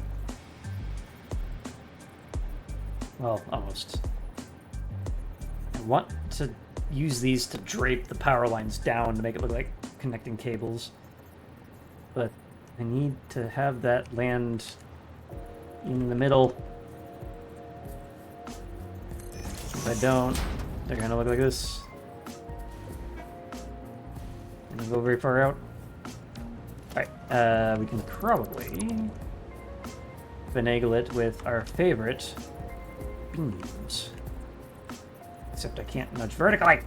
Well, almost. I want to use these to drape the power lines down to make it look like connecting cables. But I need to have that land in the middle. If I don't, they're gonna look like this. And go very far out. Alright, we can probably finagle it with our favorite beams. Except I can't nudge vertically.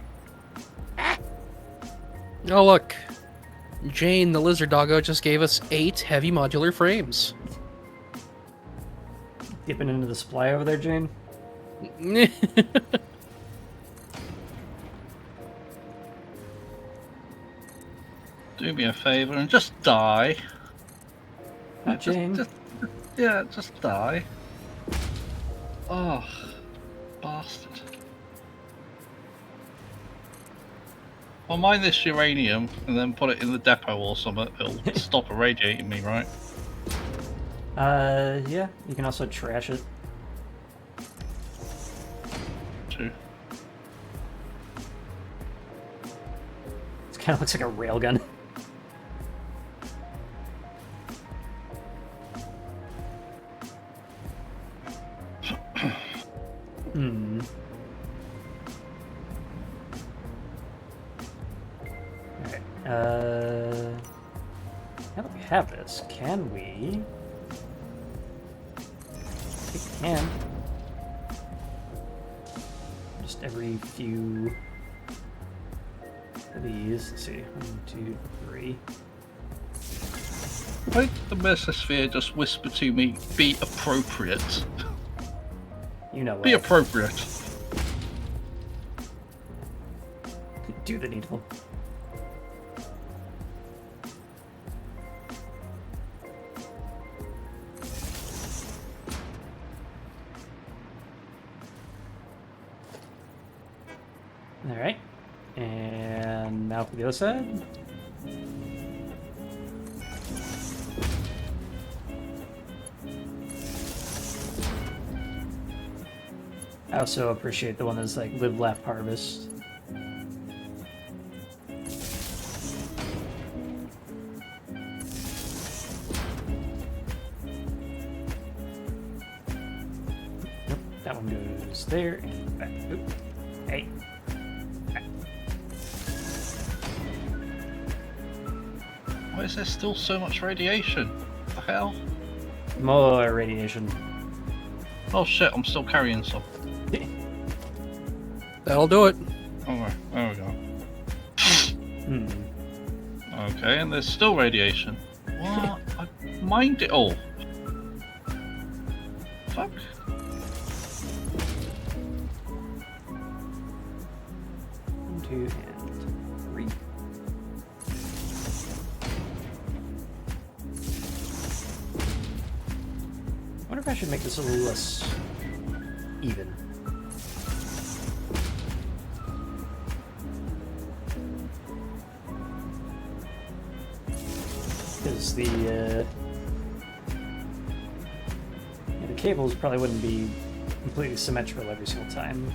Oh look, Jane the lizard doggo just gave us 8 heavy modular frames. Dipping into the supply over there, Jane. Do me a favor and just die. Not Jane. Just die. Oh, bastard. I'll mine this uranium and then put it in the depot or something. It'll stop irradiating me, right? Yeah. You can also trash it. Too. It kind of looks like a railgun. Hmm. Alright, now that we have this, can we... We can. Just every few of these, let's see, 1, 2, 3. Why did the Mesosphere just whisper to me, be appropriate? You know Be what? appropriate. Do the needful. Alright. And now for the other side. I also appreciate the one that's like live, laugh, harvest. Nope, that one goes there and back. Oop. Hey. Why is there still so much radiation? What the hell? More radiation. Oh shit, I'm still carrying some. That'll do it. Alright, there we go. Hmm. Okay, and there's still radiation. What? I mined it all. Fuck. One, 2, and 3. I wonder if I should make this a little less even. Because the cables probably wouldn't be completely symmetrical every single time.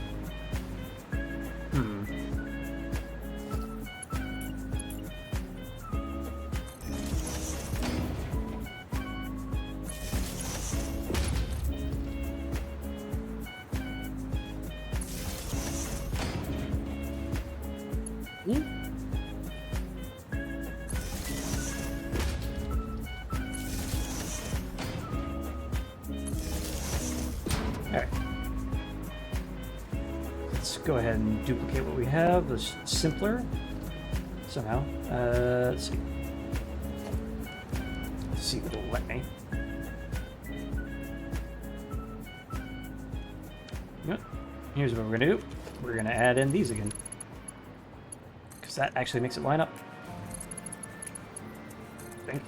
Hmm. Alright. Let's go ahead and duplicate what we have. It's simpler. Somehow. Let's see. Let's see if it'll let me. Yep. Here's what we're gonna do. We're gonna add in these again. Because that actually makes it line up. I think.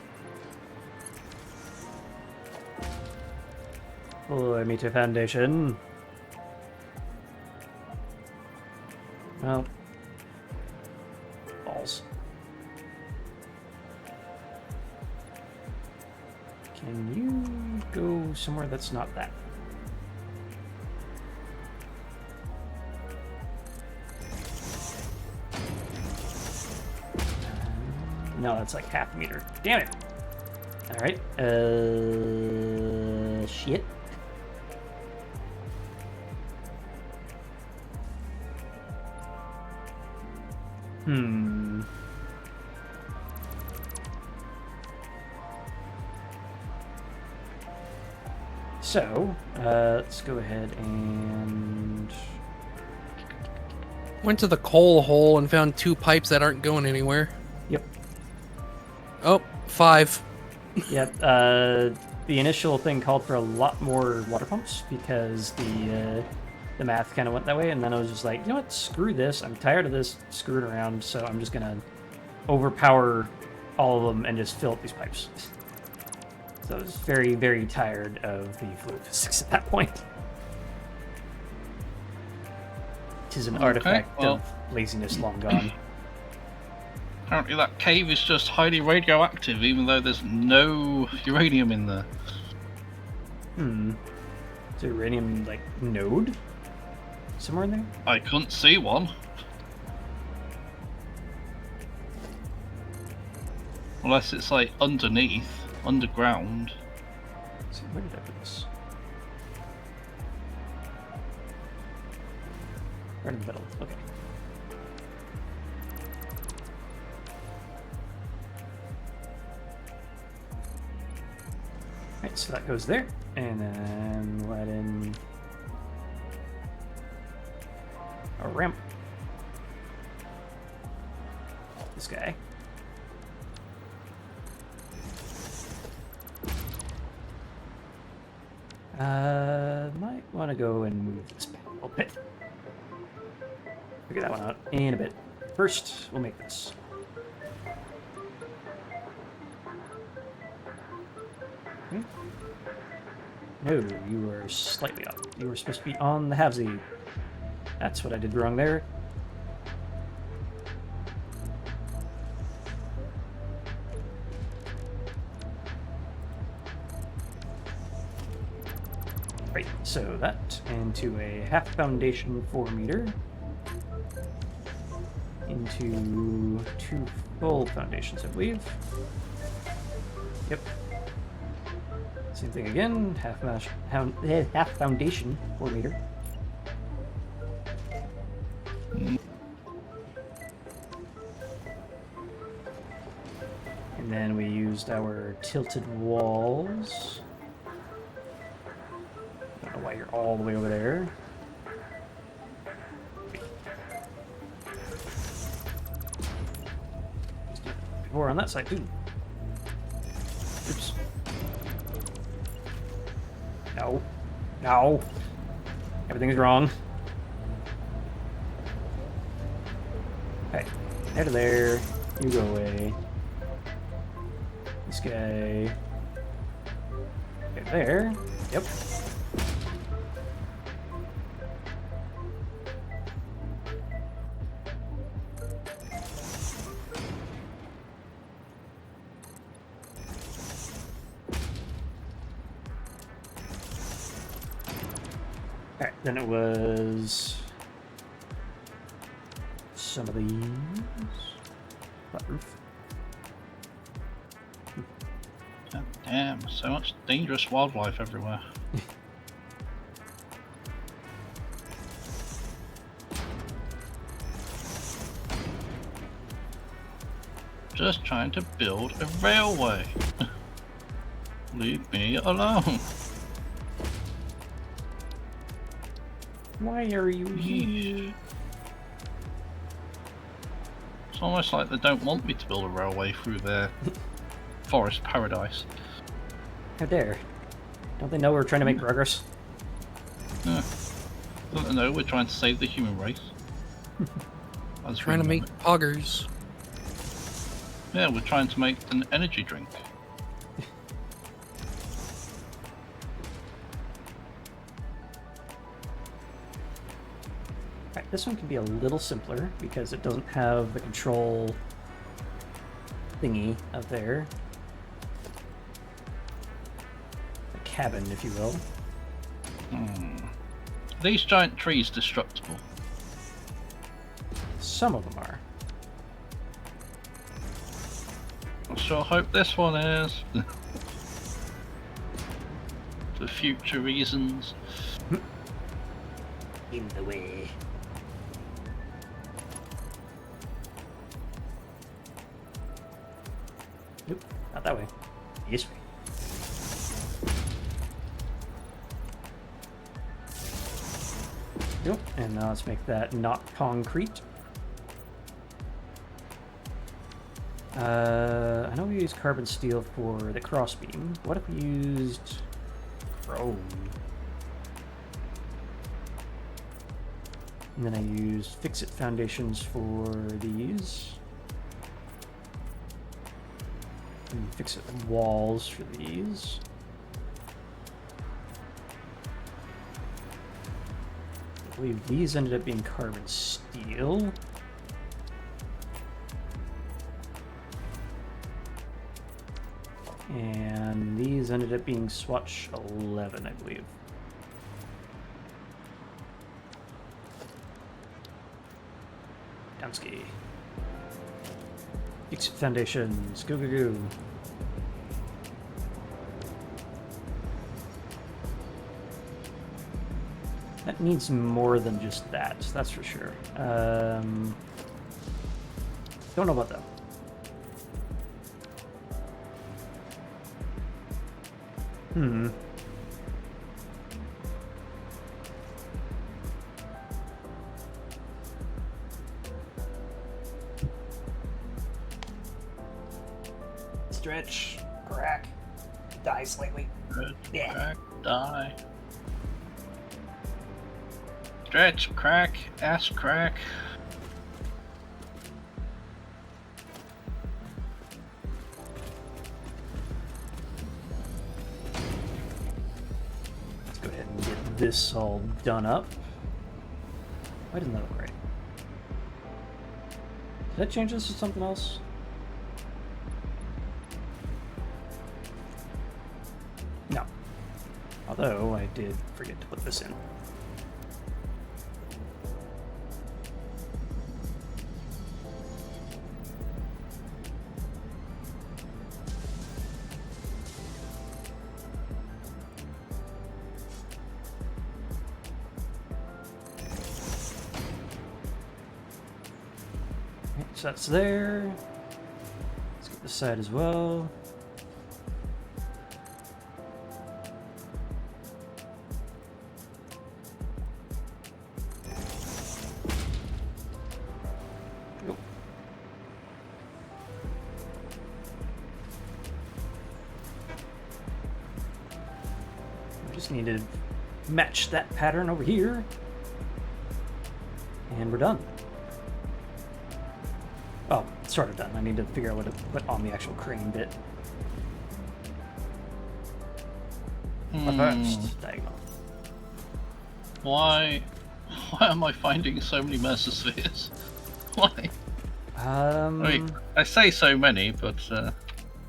Pour me to foundation. Well. Balls. Can you go somewhere that's not that? No, that's like half a meter. Damn it! Alright. Shit. Hmm. So, let's go ahead and... Went to the coal hole and found 2 pipes that aren't going anywhere. Yep. Oh, 5. Yep. The initial thing called for a lot more water pumps because the math kind of went that way, and then I was just like, you know what, screw this. I'm tired of this screwing around, so I'm just gonna overpower all of them and just fill up these pipes. So I was very, very tired of the fluid physics at that point. It is an artifact of laziness long gone. Apparently that cave is just highly radioactive, even though there's no uranium in there. Hmm. Is there a uranium, like, node? Somewhere in there? I couldn't see one. Unless it's like underneath, underground. Let's see, where did I put this? Right in the middle. Okay. Alright, so that goes there. And then we'll add in a ramp. This guy. Might want to go and move this back a little bit. Figure that one out in a bit. First, we'll make this. Okay. No, you were slightly up. You were supposed to be on the halvesy. That's what I did wrong there. Right, so that into a half foundation 4 meter. Into 2 full foundations, I believe. Yep. Same thing again. Half foundation 4 meter. And then we used our tilted walls. I don't know why you're all the way over there. More on that side too. Oops. No. No. Everything's wrong. Okay. Out of there. You go away. This guy. Get there. Yep. Alright, then it was some of these. Flat roof. God damn, so much dangerous wildlife everywhere. Just trying to build a railway. Leave me alone. Why are you here? It's almost like they don't want me to build a railway through their forest paradise. How dare. Don't they know we're trying to make progress? Yeah. Don't they know we're trying to save the human race? Trying to make poggers. Yeah, we're trying to make an energy drink. Alright, this one can be a little simpler because it doesn't have the control thingy up there. The cabin, if you will. These giant trees destructible? Some of them are. I sure hope this one is. For future reasons. In the way. Nope, not that way. This way. Yep, and now let's make that not concrete. I know we used carbon steel for the crossbeam. What if we used chrome? And then I used fix-it foundations for these. And fix-it walls for these. I believe these ended up being carbon steel. And these ended up being swatch 11, I believe. Damski. Fix foundations. Go, go, go. That needs more than just that, that's for sure. Don't know about that. Stretch, crack, die slightly. Yeah. Crack, die. Stretch, crack, ass crack. Let's go ahead and get this all done up. Why didn't that look right? Did I change this to something else? No. Although I did forget to put this in. Okay, so that's there. Let's get this side as well. Nope. We just need to match that pattern over here. And we're done. Oh, sort of done. I need to figure out what to put on the actual crane bit. But first, diagonal. Why am I finding so many Mercer spheres? Why? I mean, I say so many, but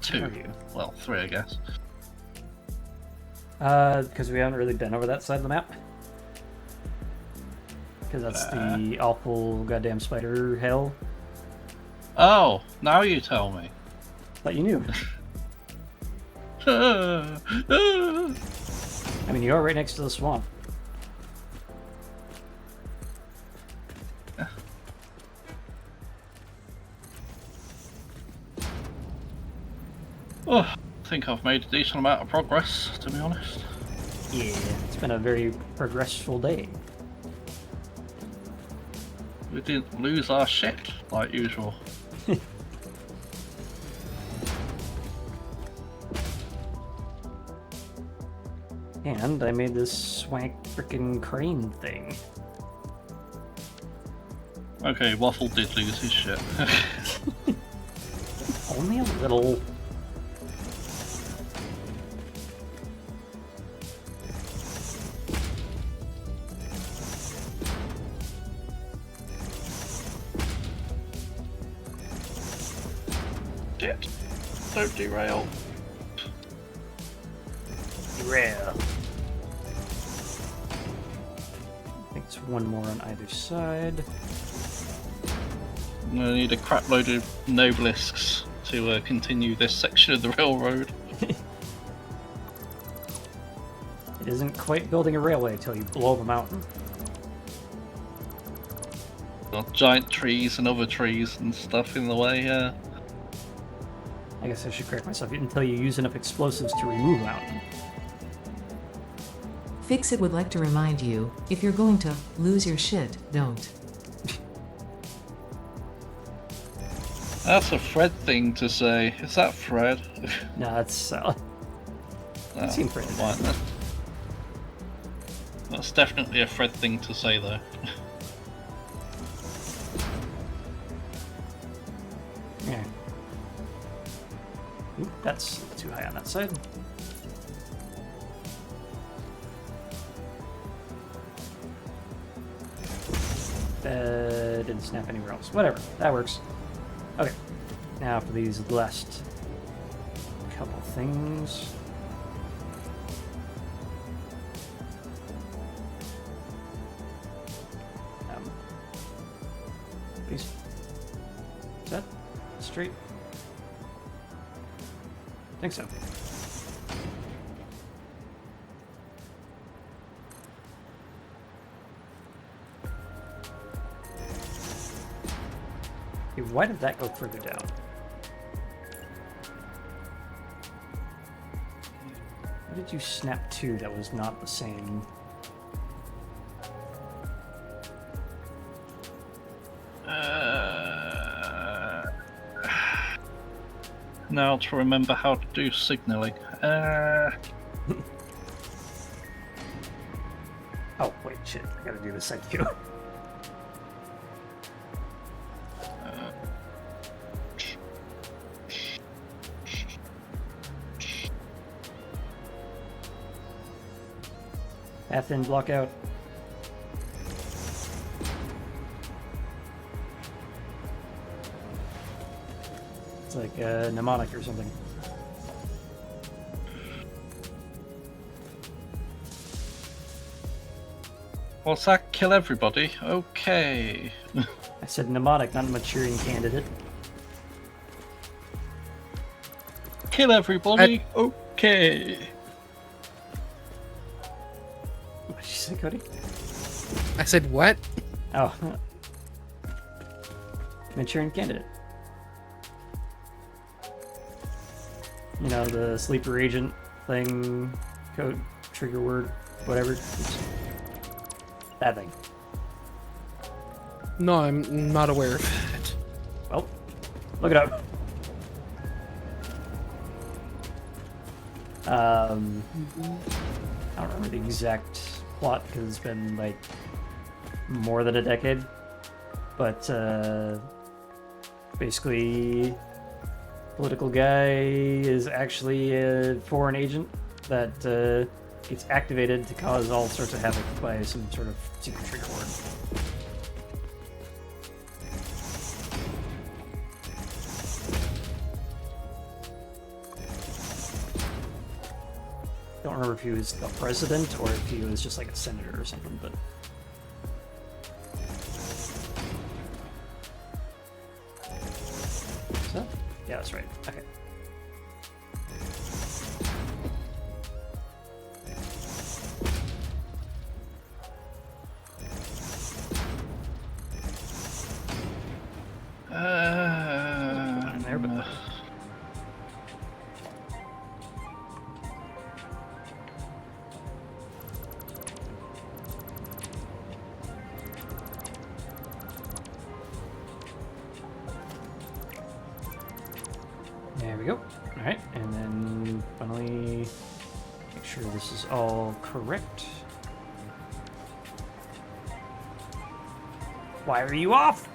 two. Where are you? Well, three, I guess. Because we haven't really been over that side of the map. Because that's the awful goddamn spider hell. Oh, now you tell me. Thought you knew. I mean, you are right next to the swamp. Oh, I think I've made a decent amount of progress, to be honest. Yeah, it's been a very progressful day. We didn't lose our shit, like usual. And I made this swank frickin' crane thing. Okay, Waffle did lose his shit. Only a little. Shit. Don't derail. Derail. I think it's one more on either side. I'm gonna need a crap load of nobelisks to continue this section of the railroad. It isn't quite building a railway until you blow up a mountain. Got giant trees and other trees and stuff in the way, yeah. I guess I should correct myself. Until you use enough explosives to remove a mountain. Fixit would like to remind you, if you're going to lose your shit, don't. That's a Fred thing to say. Is that Fred? No, that's Oh, seen Fred. fine then. That's definitely a Fred thing to say, though. Yeah. Oop, that's too high on that side. Didn't snap anywhere else. Whatever, that works. Okay, now for these last couple things. These. Is that straight? I think so. Okay, why did that go further down? What did you snap to that was not the same? Now to remember how to do signaling. Oh, wait, shit. I gotta do this side too. Path in, block out. It's like a mnemonic or something. What's that? Kill everybody? Okay. I said mnemonic, not maturing candidate. Kill everybody? Okay. What did you say, Cody? I said what? Oh. Maturing candidate. You know, the sleeper agent thing, code, trigger word, whatever. It's that thing. No, I'm not aware of it. Well, look it up. I don't remember the exact plot because it's been like more than a decade. But basically, political guy is actually a foreign agent that gets activated to cause all sorts of havoc by some sort of secret trigger word. Don't remember if he was the president or if he was just like a senator or something, but so yeah, that's right. Okay. In there, but there we go. All right, and then finally make sure this is all correct. Why are you off?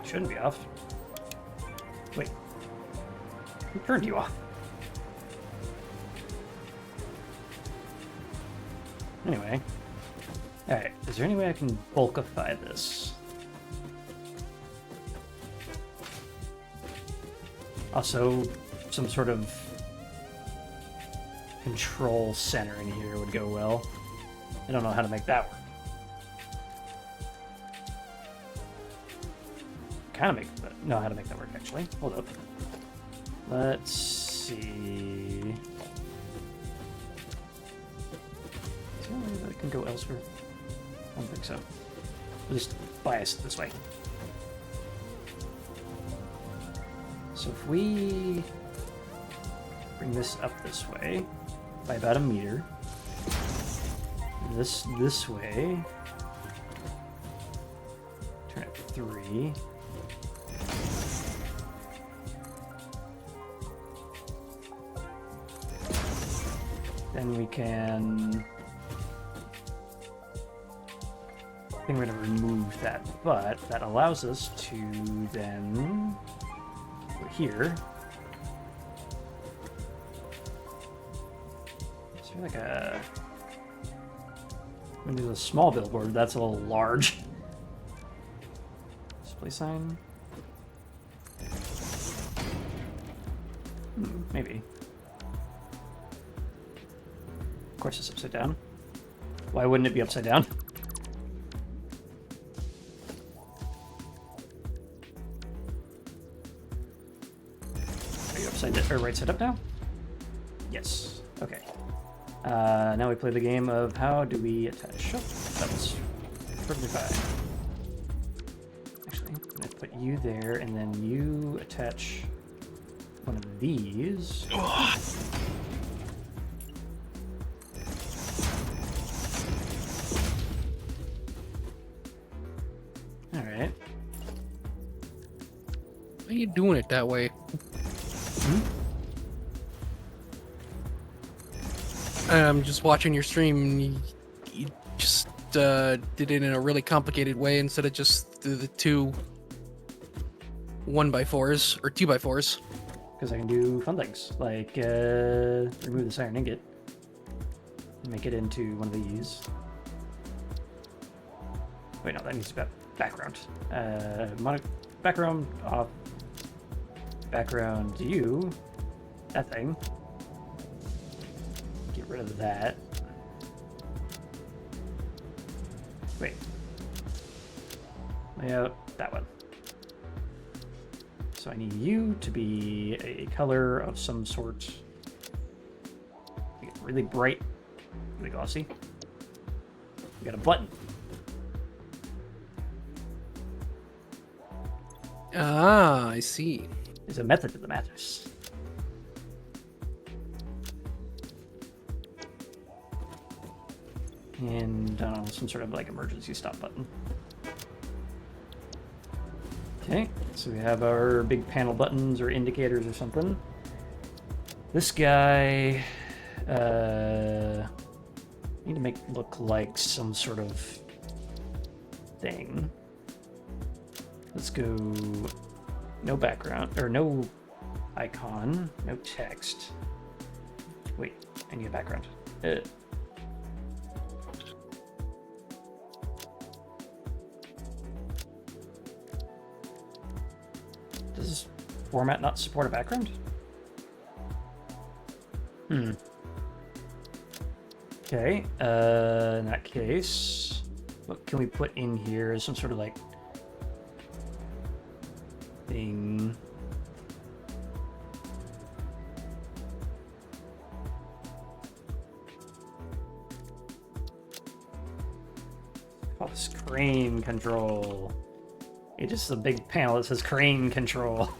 Shouldn't be off. Wait. Who turned you off? Anyway. Alright, is there any way I can bulkify this? Also, some sort of control center in here would go well. I don't know how to make that work. Know how to make that work, actually. Hold up. Let's see. Is there a way that I can go elsewhere? I don't think so. We'll just bias it this way. So if we bring this up this way by about a meter, this way, turn it 3. Then we can, I think we're going to remove that, but that allows us to then go here. Is there like a, I'm going to do a small billboard, that's a little large. Display sign? Maybe. Of course it's upside down. Why wouldn't it be upside down? Are you upside down or right side up now? Yes. Okay. Now we play the game of how do we attach. Oh, that was perfectly fine. Actually, I'm gonna put you there and then you attach one of these. Alright. Why are you doing it that way? I'm just watching your stream and you just did it in a really complicated way instead of just the two 1x4s or 2x4s. Because I can do fun things, like remove this iron ingot and make it into one of these. Wait, no, that needs to be background. Background off. Background you. that thing. Get rid of that. Wait. Layout, that one. So I need you to be a color of some sort. Really bright, really glossy. We got a button. Ah, I see. There's a method to the madness. And some sort of like emergency stop button. Okay, so we have our big panel buttons or indicators or something. This guy, need to make it look like some sort of thing. Let's go no background, or no icon, no text. Wait, I need a background. Does this format not support a background? Okay, in that case, what can we put in here? Some sort of like thing. Call this crane control. It is a big panel that says crane control.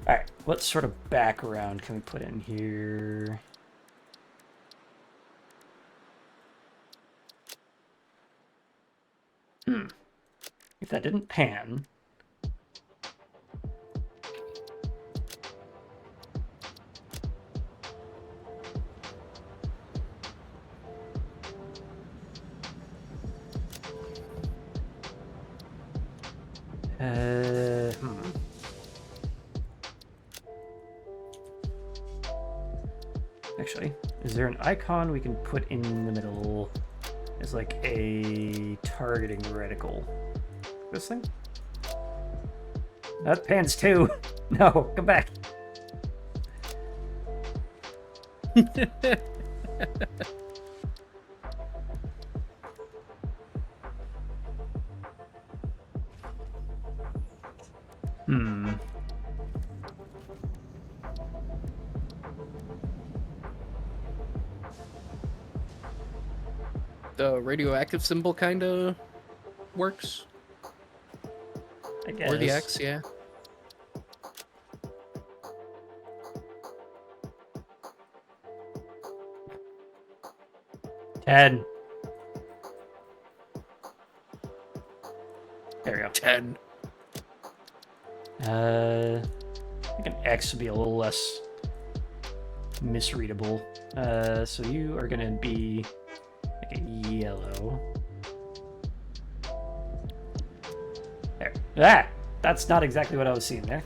Alright, what sort of background can we put in here? If that didn't pan... Actually, is there an icon we can put in the middle as like a targeting reticle? This thing? That pans too. No, come back. The radioactive symbol kind of works. I guess. Or the X, yeah. Ted. There we go. 10. I think an X would be a little less misreadable. So you are gonna be like a yellow. There. Ah! That's not exactly what I was seeing there.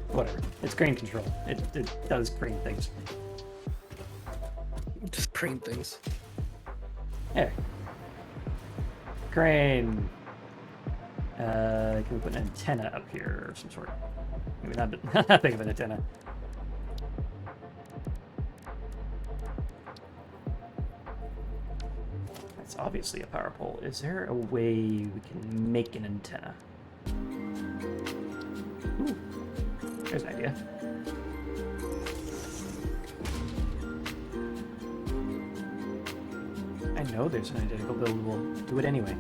Whatever. It's crane control. It does crane things. Just crane things. There. Crane. Can we put an antenna up here of some sort? Maybe not that big of an antenna. That's obviously a power pole. Is there a way we can make an antenna? Ooh, there's an idea. I know there's an identical build. We'll do it anyway.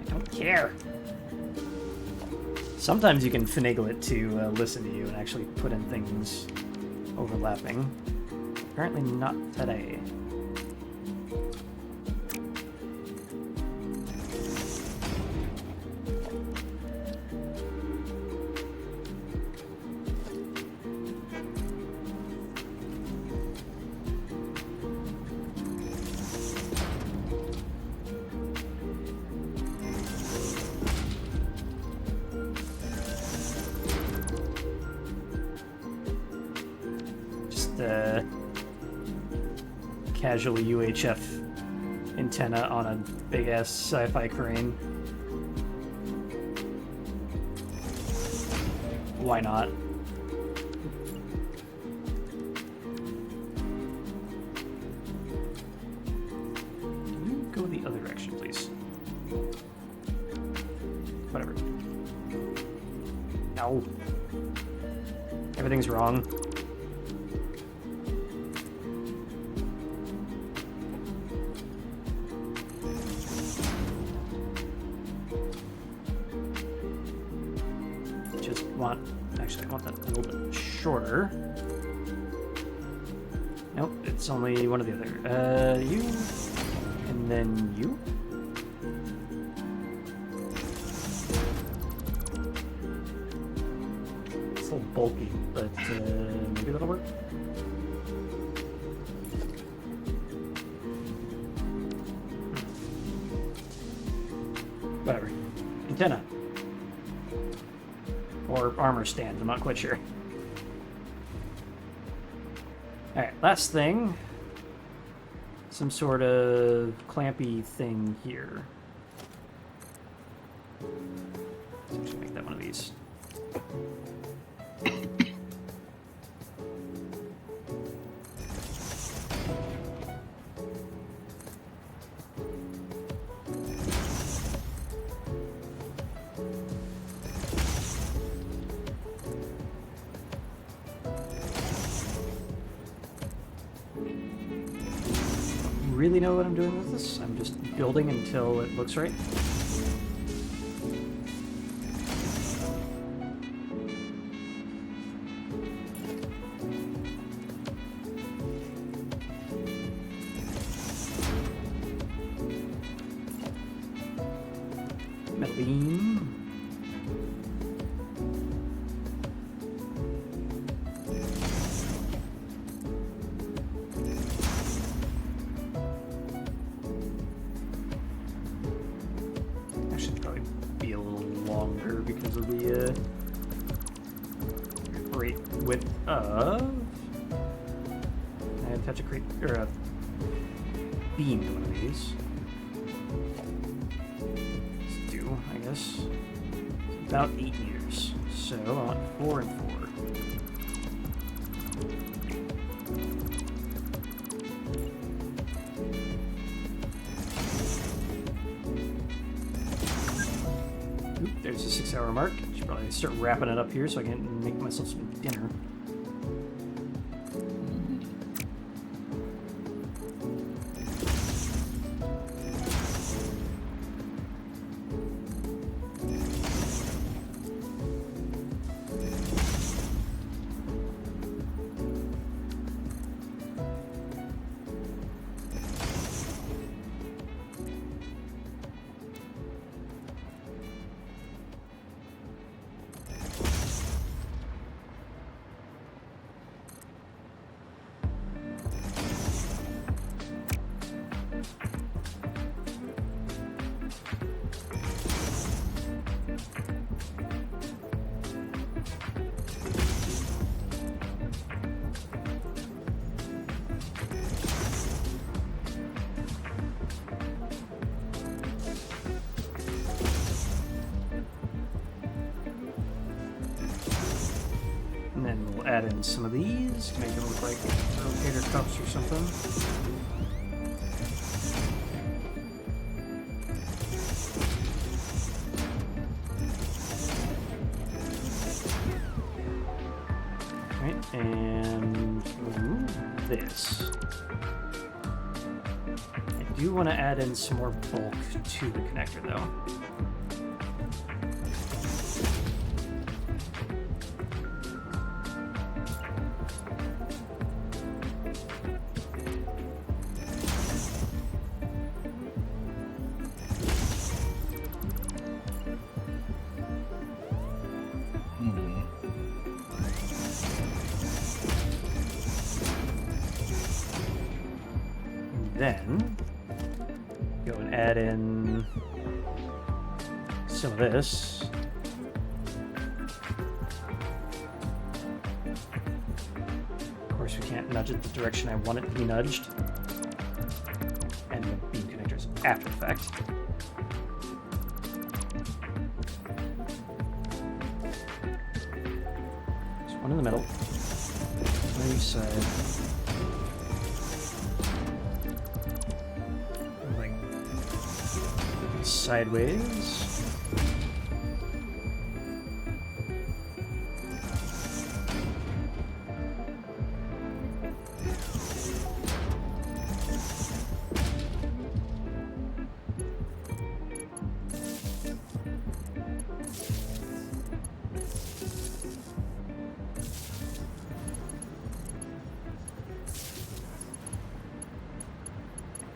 I don't care. Sometimes you can finagle it to listen to you and actually put in things overlapping. Apparently not today. Casual UHF antenna on a big ass sci-fi crane. Why not? Can you go the other direction, please? Whatever. No. Everything's wrong. Actually, I want that a little bit shorter. Nope, it's only one or the other. You, and then you. It's a little bulky, but maybe that'll work. Whatever. Antenna. Or armor stand, I'm not quite sure. Alright, last thing. Some sort of clampy thing here. Let's actually make that one of these. Really know what I'm doing with this. I'm just building until it looks right. Metal beam. Because of the crate width of. I attach a crate or a beam to one of these. Let's do, I guess, about 8 meters. So I want 4 and 4. There's a 6-hour mark. I should probably start wrapping it up here so I can make myself some dinner. And then we'll add in some of these to make them look like rotator cups or something. Right, and remove this. I do want to add in some more bulk to the connector though. Then go and add in some of this. Of course, we can't nudge it the direction I want it to be nudged. And the beam connectors after the fact. in the middle. On each side. Like sideways.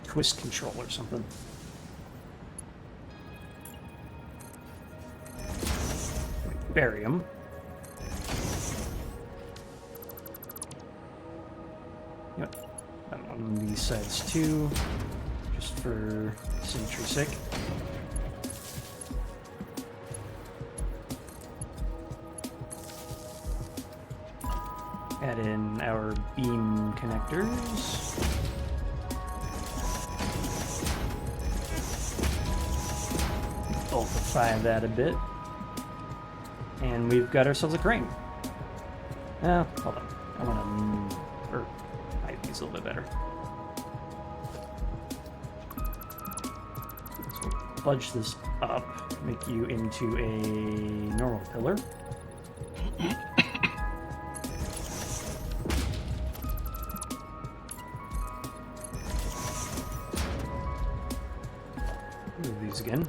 Twist control or something. Barium. Yep. And on these sides too, just for symmetry's sake. Add in our beam connectors. Bulkify that a bit. And we've got ourselves a crane. Hold on. I want to hide these a little bit better. So we'll fudge this up, make you into a normal pillar. Move these again.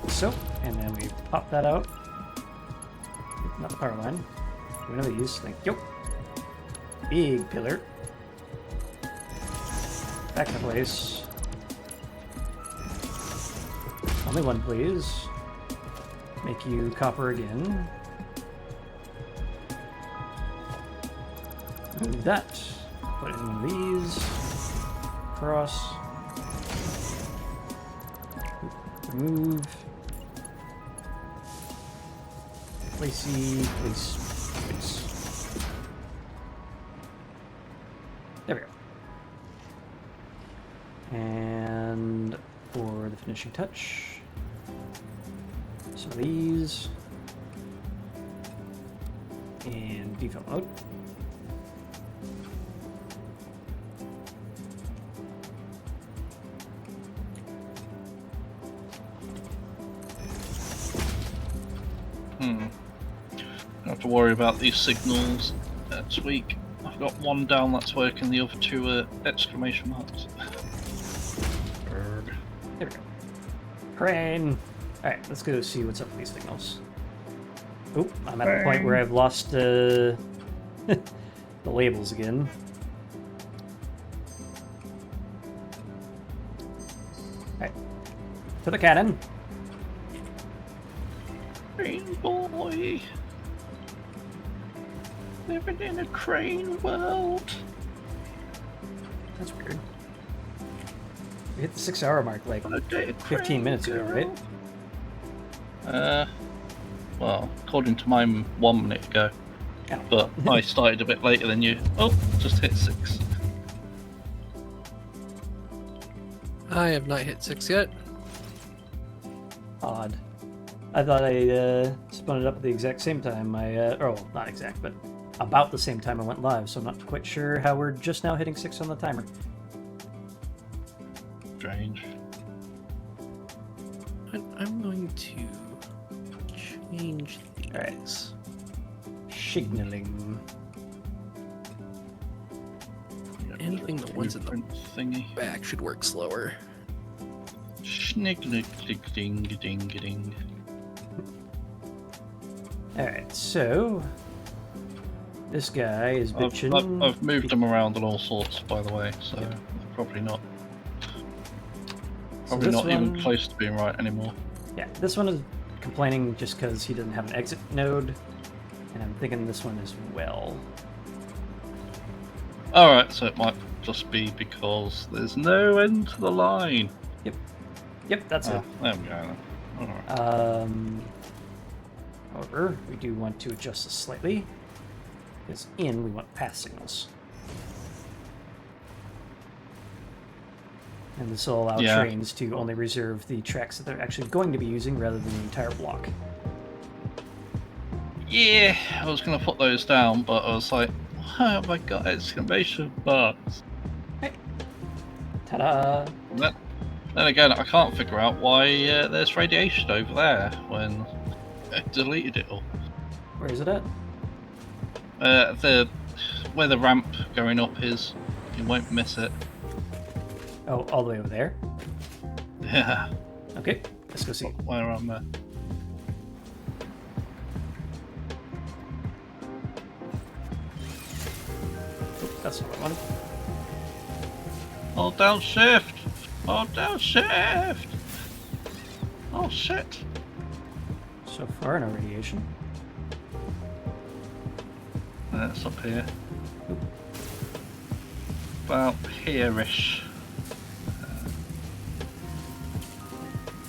So, and then we pop that out. Not the power line. Do one of these. Thank you. Big pillar. Back into place. Only one, please. Make you copper again. Move that. Put in one of these. Cross. Remove. Placey, place. There we go. And for the finishing touch, some of these, and default mode. Don't have to worry about these signals next week. I've got one down that's working, the other two are exclamation marks. There we go. Crane! Alright, let's go see what's up with these signals. Oop, I'm at the point where I've lost the labels again. Alright. To the cannon. Crane boy! Living in a crane world! That's weird. We hit the 6-hour mark like 15 minutes ago, right? Well, according to mine 1 minute ago. Yeah. But I started a bit later than you. Oh, just hit 6. I have not hit 6 yet. Odd. I thought I spun it up at the exact same time or not exact, but about the same time I went live, so I'm not quite sure how we're just now hitting 6 on the timer. Strange. I'm going to change these. Alright. Signaling. Anything that one's in the thingy. back should work slower. Schnick ding ding ding. Alright, so this guy is bitching. I've moved them around and all sorts, by the way, so Yep. probably not. So Probably this not even one- close to being right anymore. Yeah, this one is complaining just because he doesn't have an exit node, and I'm thinking this one as well. Alright, so it might just be because there's no end to the line. Yep, that's it. There we go. Alright. However, we do want to adjust this slightly, because in we want path signals. And this will allow trains to only reserve the tracks that they're actually going to be using rather than the entire block. Yeah, I was going to put those down, but I was like, why have I got exclamation marks? Ta-da! Then again, I can't figure out why there's radiation over there when I deleted it all. Where is it at? Where the ramp going up is, you won't miss it. Oh, all the way over there? Yeah. Okay, let's go see. Where am I? That's not what I wanted. Hold down shift! Hold down shift! Oh shit! So far, no radiation. That's up here. About here-ish.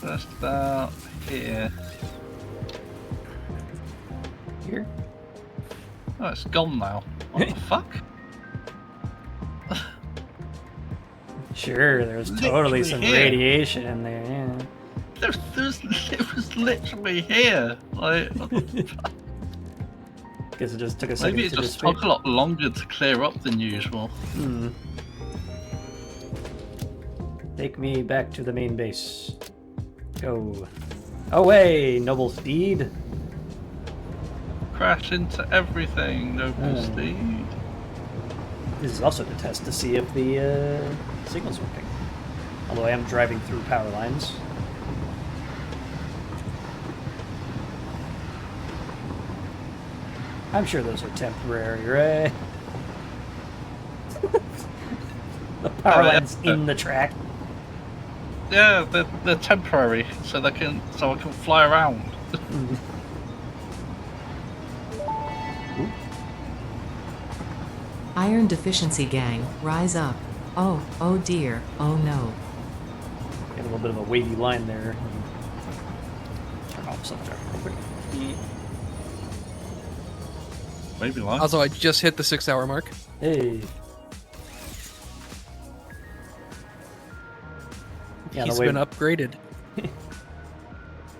Just about here. Here? Oh, it's gone now. What the fuck? Sure, there's totally Literally some here. radiation in there, yeah. It was literally here. Like, what the fuck? Guess it just took a second Maybe it to just dissipate. took a lot longer to clear up than usual. Hmm. Take me back to the main base. Go. Away, noble steed. Crash into everything, noble steed. This is also to test to see if the signal's working. Although I am driving through power lines. I'm sure those are temporary, right? The power lines in the track. Yeah, they're temporary, so I can fly around. Iron deficiency gang, rise up. Oh, oh dear, oh no. Got a little bit of a wavy line there. Turn off something real quick. Maybe like. Also, I just hit the 6-hour mark. Hey. Yeah, He's the way been upgraded.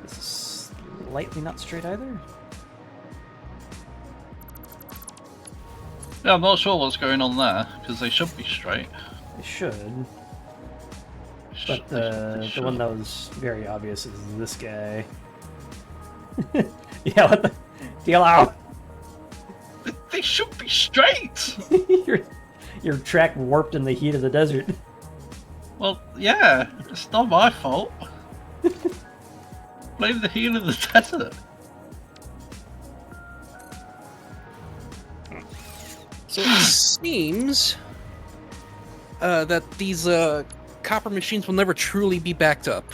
This is slightly not straight either. Yeah, I'm not sure what's going on there because they should be straight. They should. But the one that was very obvious is this guy. Yeah, what the? Deal out! They should be straight. your track warped in the heat of the desert. Well, yeah, it's not my fault. Blame the heat of the desert. So it seems that these copper machines will never truly be backed up.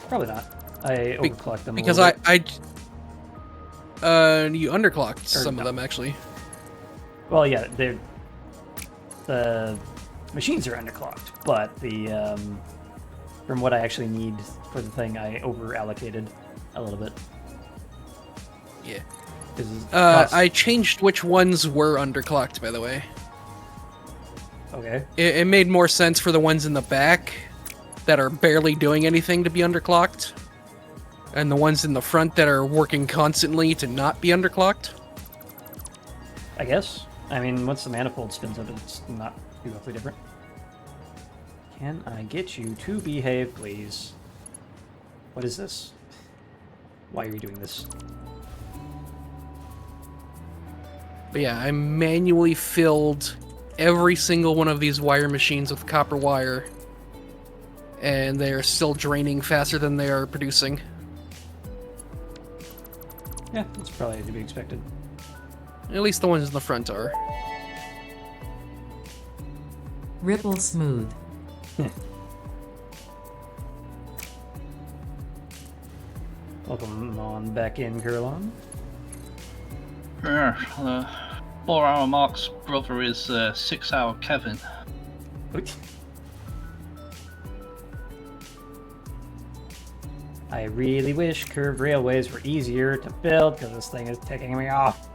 Probably not. I overclocked them Because a little bit. you underclocked some of no. them actually. Well, yeah, the machines are underclocked, but the from what I actually need for the thing, I over allocated a little bit. Yeah. 'Cause I changed which ones were underclocked, by the way. okay. It made more sense for the ones in the back that are barely doing anything to be underclocked, and the ones in the front that are working constantly to not be underclocked. I guess. I mean, once the manifold spins up, it's not too roughly different. Can I get you to behave, please? What is this? Why are you doing this? But yeah, I manually filled every single one of these wire machines with copper wire, and they are still draining faster than they are producing. Yeah, that's probably to be expected. At least the ones in the front are. Ripple smooth. Welcome on back in, Kurlon. Yeah, 4-hour Mark's brother is 6-hour Kevin. Oy. I really wish curved railways were easier to build because this thing is ticking me off.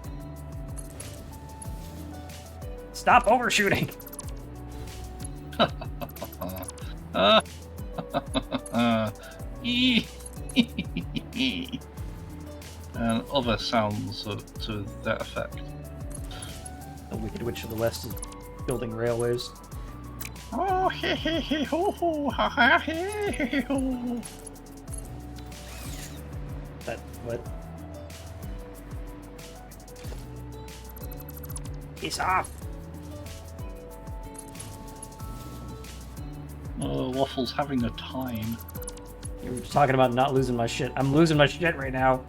Stop overshooting! And other sounds to that effect. The Wicked Witch of the West is building railways. Oh, he he ho ho ha ha he ho. That what? He's off. Oh, Waffle's having a time. You were talking about not losing my shit. I'm losing my shit right now.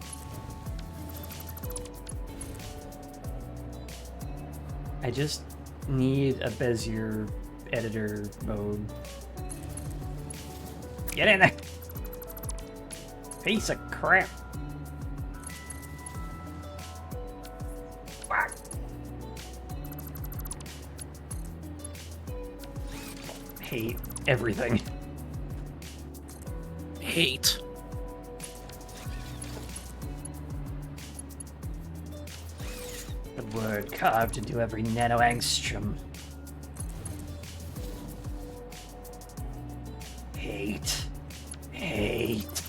I just need a Bezier editor mode. Get in there! Piece of crap. Fuck. Hate everything. Hate. The word carved into every nanoangstrom. Hate. Hate.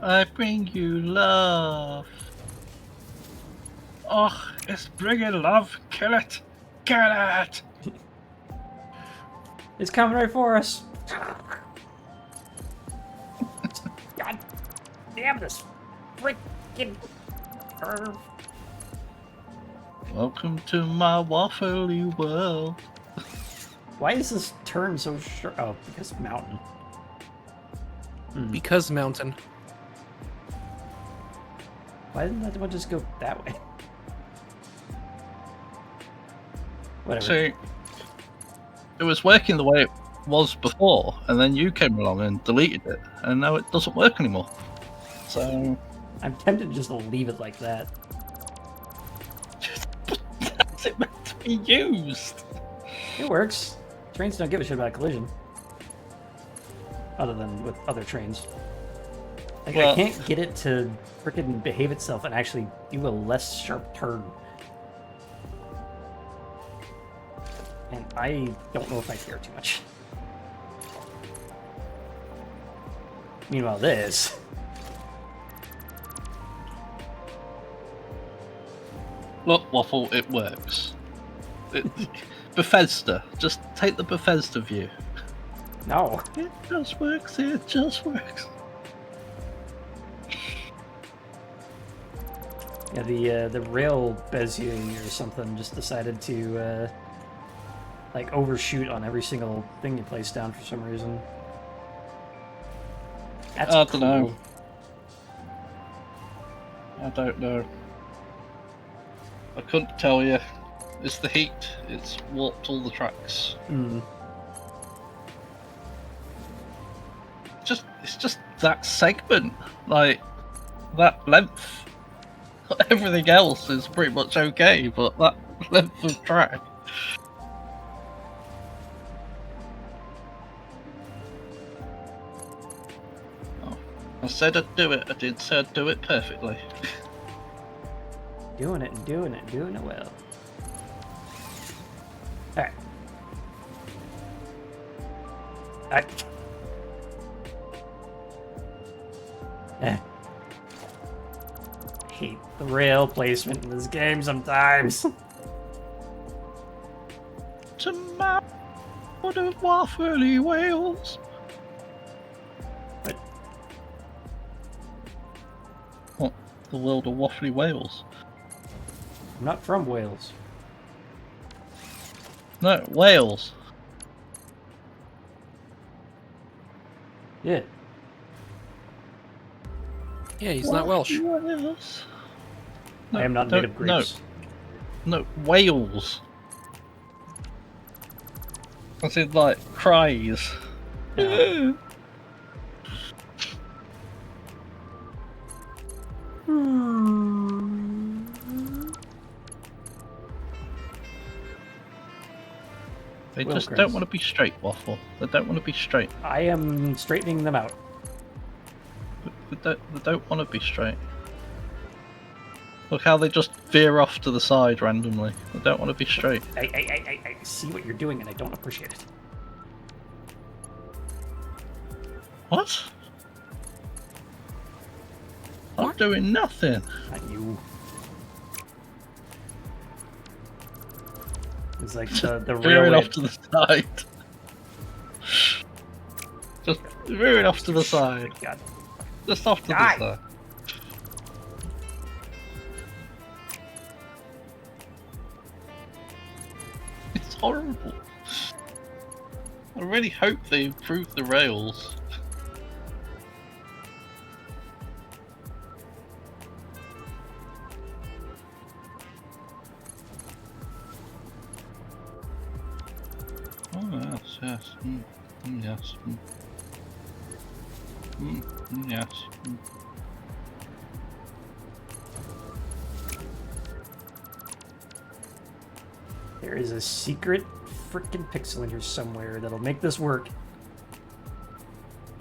I bring you love. Oh, it's bringing love. Kill it. Kill it. It's coming right for us. God damn this freaking curve. Welcome to my waffly world. Why is this turn so short? Oh, because mountain. Because mountain. Why didn't that one just go that way? Whatever. See, it was working the way it was before, and then you came along and deleted it, and now it doesn't work anymore. So I'm tempted to just leave it like that. that's it meant to be used. It works. Trains don't give a shit about collision. Other than with other trains. Like, I Well- can't get it to frickin' behave itself and actually do a less sharp turn. And I don't know if I care too much. Meanwhile, this... Look, Waffle, it works. Bethesda, just take the Bethesda view. No. It just works. It just works. Yeah, the rail Bezier or something just decided to like overshoot on every single thing you place down for some reason. That's I cool. don't know. I don't know. I couldn't tell you. It's the heat. It's warped all the tracks. Mm. It's just that segment, like that length. Everything else is pretty much okay, but that length of track. Oh, I said I'd do it. I did say I'd do it perfectly. Doing it and doing it and doing it well. Alright. Alright. Hate the rail placement in this game sometimes. To my world of waffly Wales. But What? The world of waffly Wales? I'm not from Wales. No, Wales. Yeah. Yeah, he's not Welsh. Wales. I am not native Greeks. No, Wales. I said like cries. No. They Will just Chris. don't want to be straight, Waffle. They don't want to be straight. I am straightening them out. They don't want to be straight. Look how they just veer off to the side randomly. They don't want to be straight. I see what you're doing and I don't appreciate it. What? I'm doing nothing. Not you. It's like the Veering railway. off to the side. Just veering off to the side. God. Just off to Die. the side. It's horrible. I really hope they improve the rails. Oh yes, yes, yes, yes. There is a secret freaking pixel in here somewhere that'll make this work.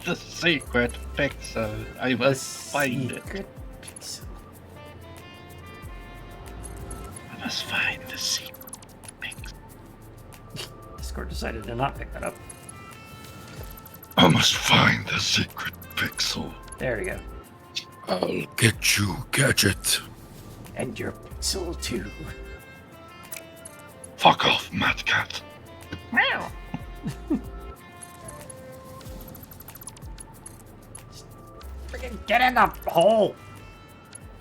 The secret pixel. I The must find it. secret pixel. I must find the secret pixel. Discord decided to not pick that up. I must find the secret pixel. There we go. I'll get you, Gadget. And your pixel too. Fuck off, Mad Cat. Meow. Freaking get in the hole.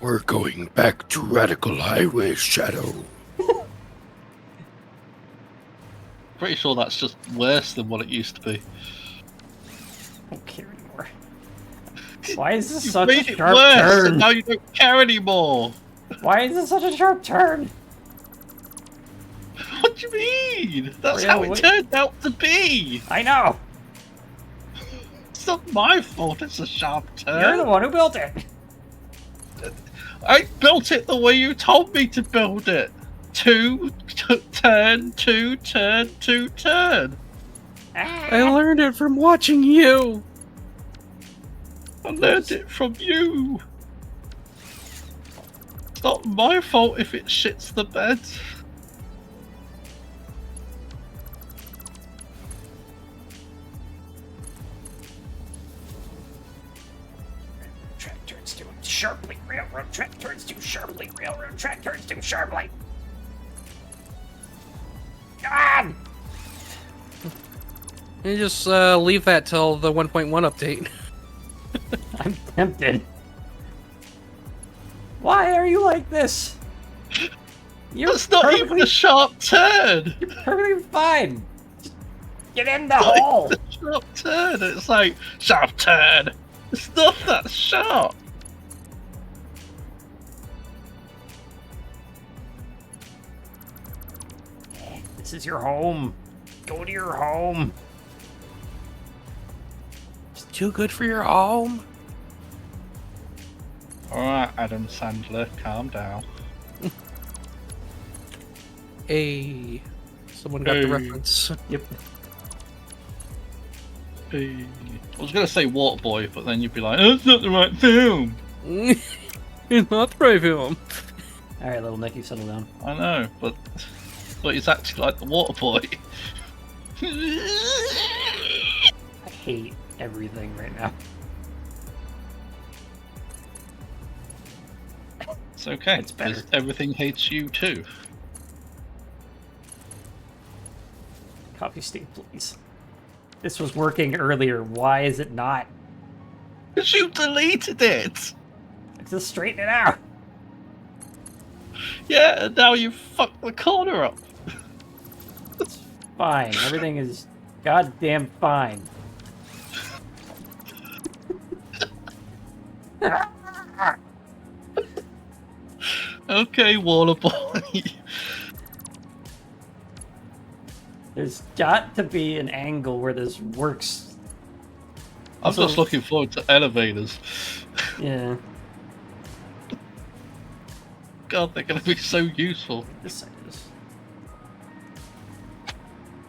We're going back to Radical Highway, Shadow. Pretty sure that's just worse than what it used to be. I don't care anymore. Why is this You such a made it sharp worse, and turn? now you don't care anymore. Why is this such a sharp turn? What do you mean? That's Yeah, how it what- turned out to be. I know. It's not my fault. It's a sharp turn. You're the one who built it. I built it the way you told me to build it. Turn, turn. I learned it from watching you. I learned it from you. It's not my fault if it shits the bed. Track turns too sharply. Railroad track turns too sharply. Railroad track turns too sharply. God! You just leave that till the 1.1 update. I'm tempted. Why are you like this? You're That's not even perfectly, a sharp turn. you're perfectly fine. Just get in the hole. It's a sharp turn. It's like sharp turn. It's not that sharp. This is your home. Go to your home. It's too good for your home. Alright, Adam Sandler, calm down. Hey, someone got the Hey. reference. Yep. I was gonna say Waterboy, but then you'd be like, oh, it's not the right film. It's not the right film. All right, little Nicky, settle down. I know, but he's actually like the Waterboy. I hate everything right now. It's okay, It's better. because everything hates you too. Copy state, please. This was working earlier. Why is it not? Because you deleted it! Just straighten it out. Yeah, and now you fucked the corner up. It's fine. Everything is goddamn fine. Okay, Waterboy. There's got to be an angle where this works. I'm Also- just looking forward to elevators. Yeah. God, they're gonna be so useful. This side is.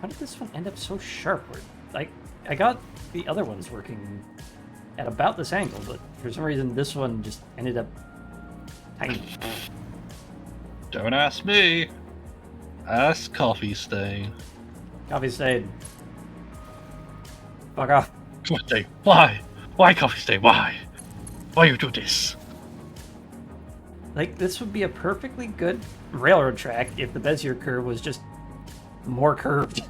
How did this one end up so sharp? I got the other ones working at about this angle, but for some reason this one just ended up tiny. Don't ask me. Ask Coffee Stain. Coffee Stain. Fuck off. Coffee Stain, why? Why, Coffee Stain, why? Why you do this? Like, this would be a perfectly good railroad track if the Bezier curve was just more curved.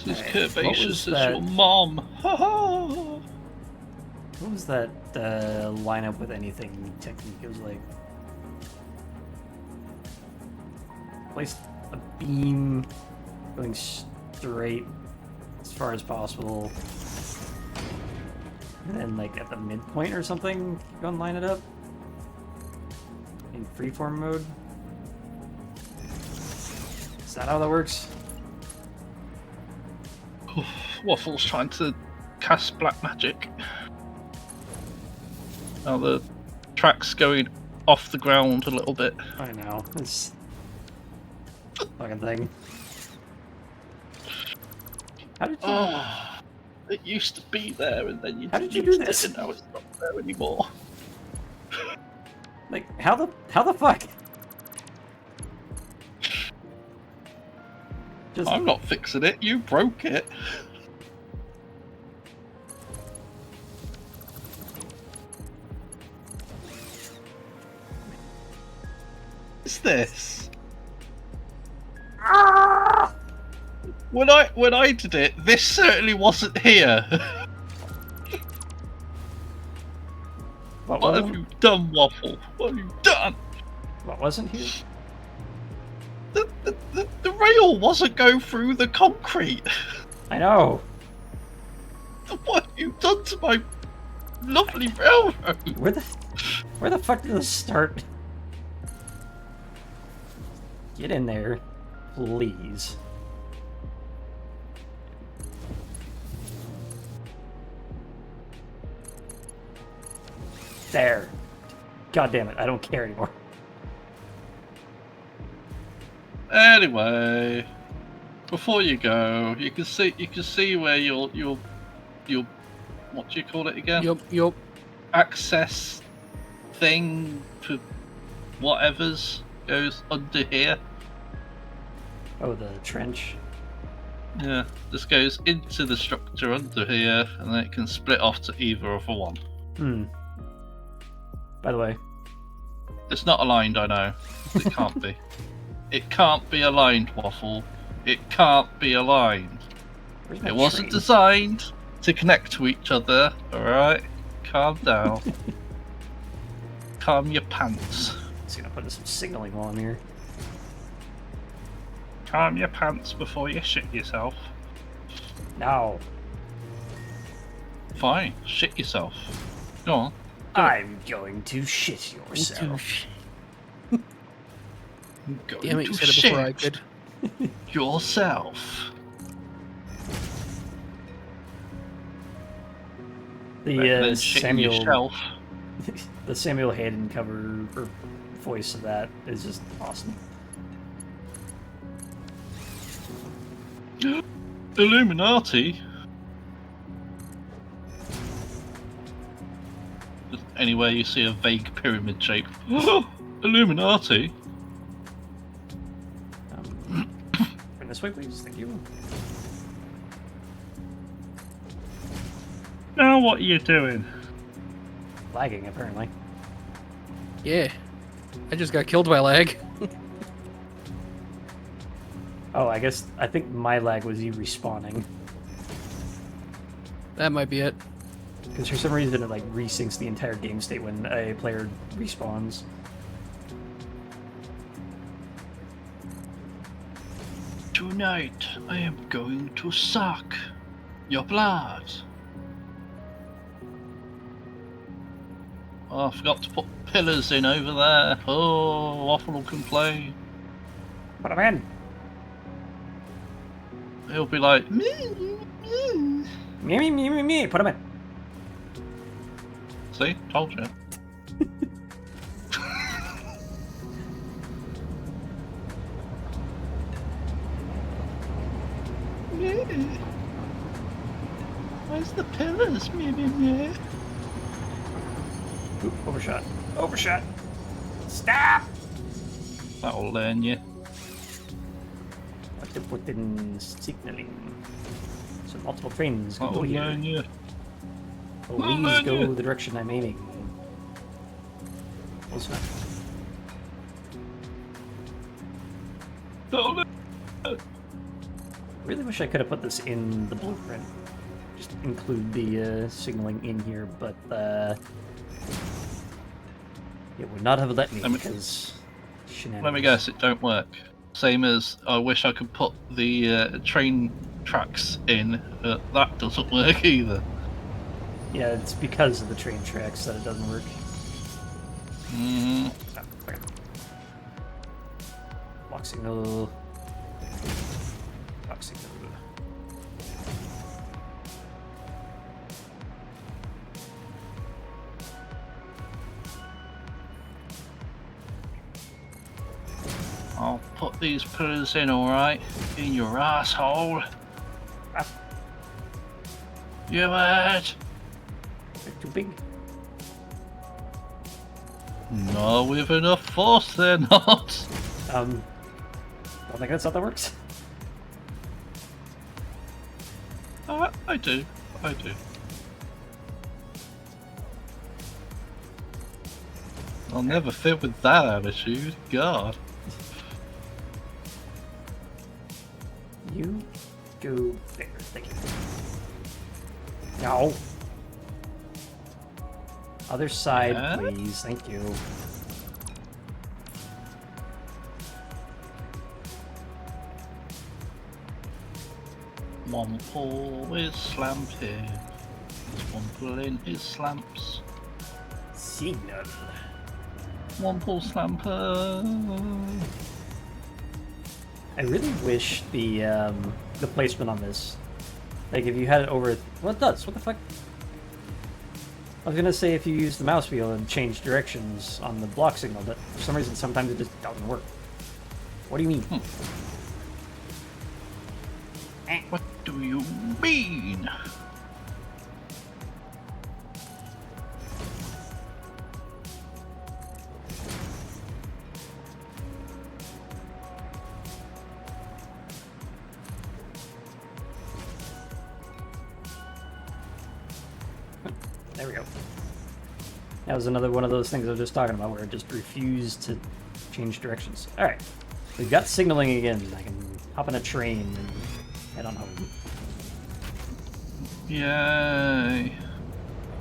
As Alright, curvaceous as that? your mom. Ha ha! What was that lineup with anything technique? It was like... place a beam going straight as far as possible. And then, like, at the midpoint or something, go and line it up. In freeform mode. Is that how that works? Waffle's trying to cast black magic. Now the track's going off the ground a little bit. I know. This fucking thing. How did you... Oh, it used to be there, and then you How did you used do this? it, and now it's not there anymore. Like, how the fuck? Just... I'm not fixing it. You broke it. What's this? When I did it, this certainly wasn't here. What have you done, Waffle? What have you done? What wasn't here? The rail wasn't going through the concrete. I know. What have you done to my lovely railroad? Where the fuck did this start? Get in there, please. There. God damn it, I don't care anymore. Anyway, before you go, you can see where your what do you call it again? Yup. Access thing for whatever's goes under here. Oh, the trench. Yeah, this goes into the structure under here, and then it can split off to either of the one. Hmm. By the way, It's not aligned, I know. It can't be. It can't be aligned, Waffle. It can't be aligned. where's my It wasn't train? designed to connect to each other, alright? Calm down. Calm your pants. Just gonna put some signaling while I'm here. Calm your pants before you shit yourself. Now, Fine, shit yourself. Go on. I'm going to shit yourself. Go Damn it, to you said it before I shit could. yourself. The Then shit Samuel, yourself. the Samuel Hayden cover or voice of that is just awesome. Illuminati? Just anywhere you see a vague pyramid shape. Illuminati? Turn this way, please. Thank you. Now what are you doing? Lagging, apparently. Yeah. I just got killed by lag. Oh, I think my lag was you respawning. That might be it. Because for some reason it like resyncs the entire game state when a player respawns. Tonight I am going to suck your blood. Oh, I forgot to put pillars in over there. Oh, Waffle will complain. Put him in! He'll be like, Me, Put him in! see, told you. Where's the pillars? Meh. Oop, overshot. Overshot! Stop! That'll learn you. What to put in signaling. So multiple trains can That'll go here. learn you. Please learn go you. the direction I'm aiming. Close enough. That'll learn. Really wish I could have put this in the blueprint. Just include the signaling in here, but it would not have let me because shenanigans. Let me guess, it don't work. Same as I wish I could put the train tracks in, but that doesn't work either. Yeah, it's because of the train tracks that it doesn't work. Mm. Oh, okay. Block signal. Block signal. I'll put these pillars in, alright? In your asshole. Ah, You heard? they're too big. No, with enough force, they're not. Don't think that's how that works. I do. I do. I'll never fit with that attitude. God. You go there. Thank you. No. Other side, Yeah? please. Thank you. One pull is slamping. There's one pull in his slamps. Signal. One pull slamper. I really wish the placement on this, like if you had it over, well it does. What the fuck? I was gonna say if you use the mouse wheel and change directions on the block signal, but for some reason sometimes it just doesn't work. What do you mean? What do you mean? There we go. That was another one of those things I was just talking about where it just refused to change directions. Alright. We've got signaling again. I can hop on a train and head on home. Yay.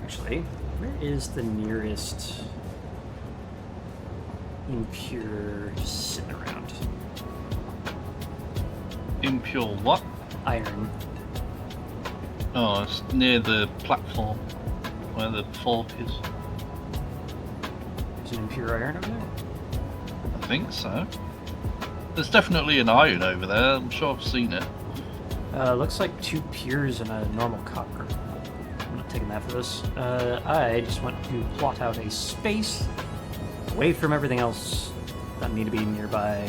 Actually, where is the nearest impure just sitting around? Impure what? Iron. Oh, it's near the platform where the fork is. There's an impure iron over there? I think so. There's definitely an iron over there. I'm sure I've seen it. Looks like 2 pures and a normal copper. I'm not taking that for this. I just want to plot out a space away from everything else that need to be nearby.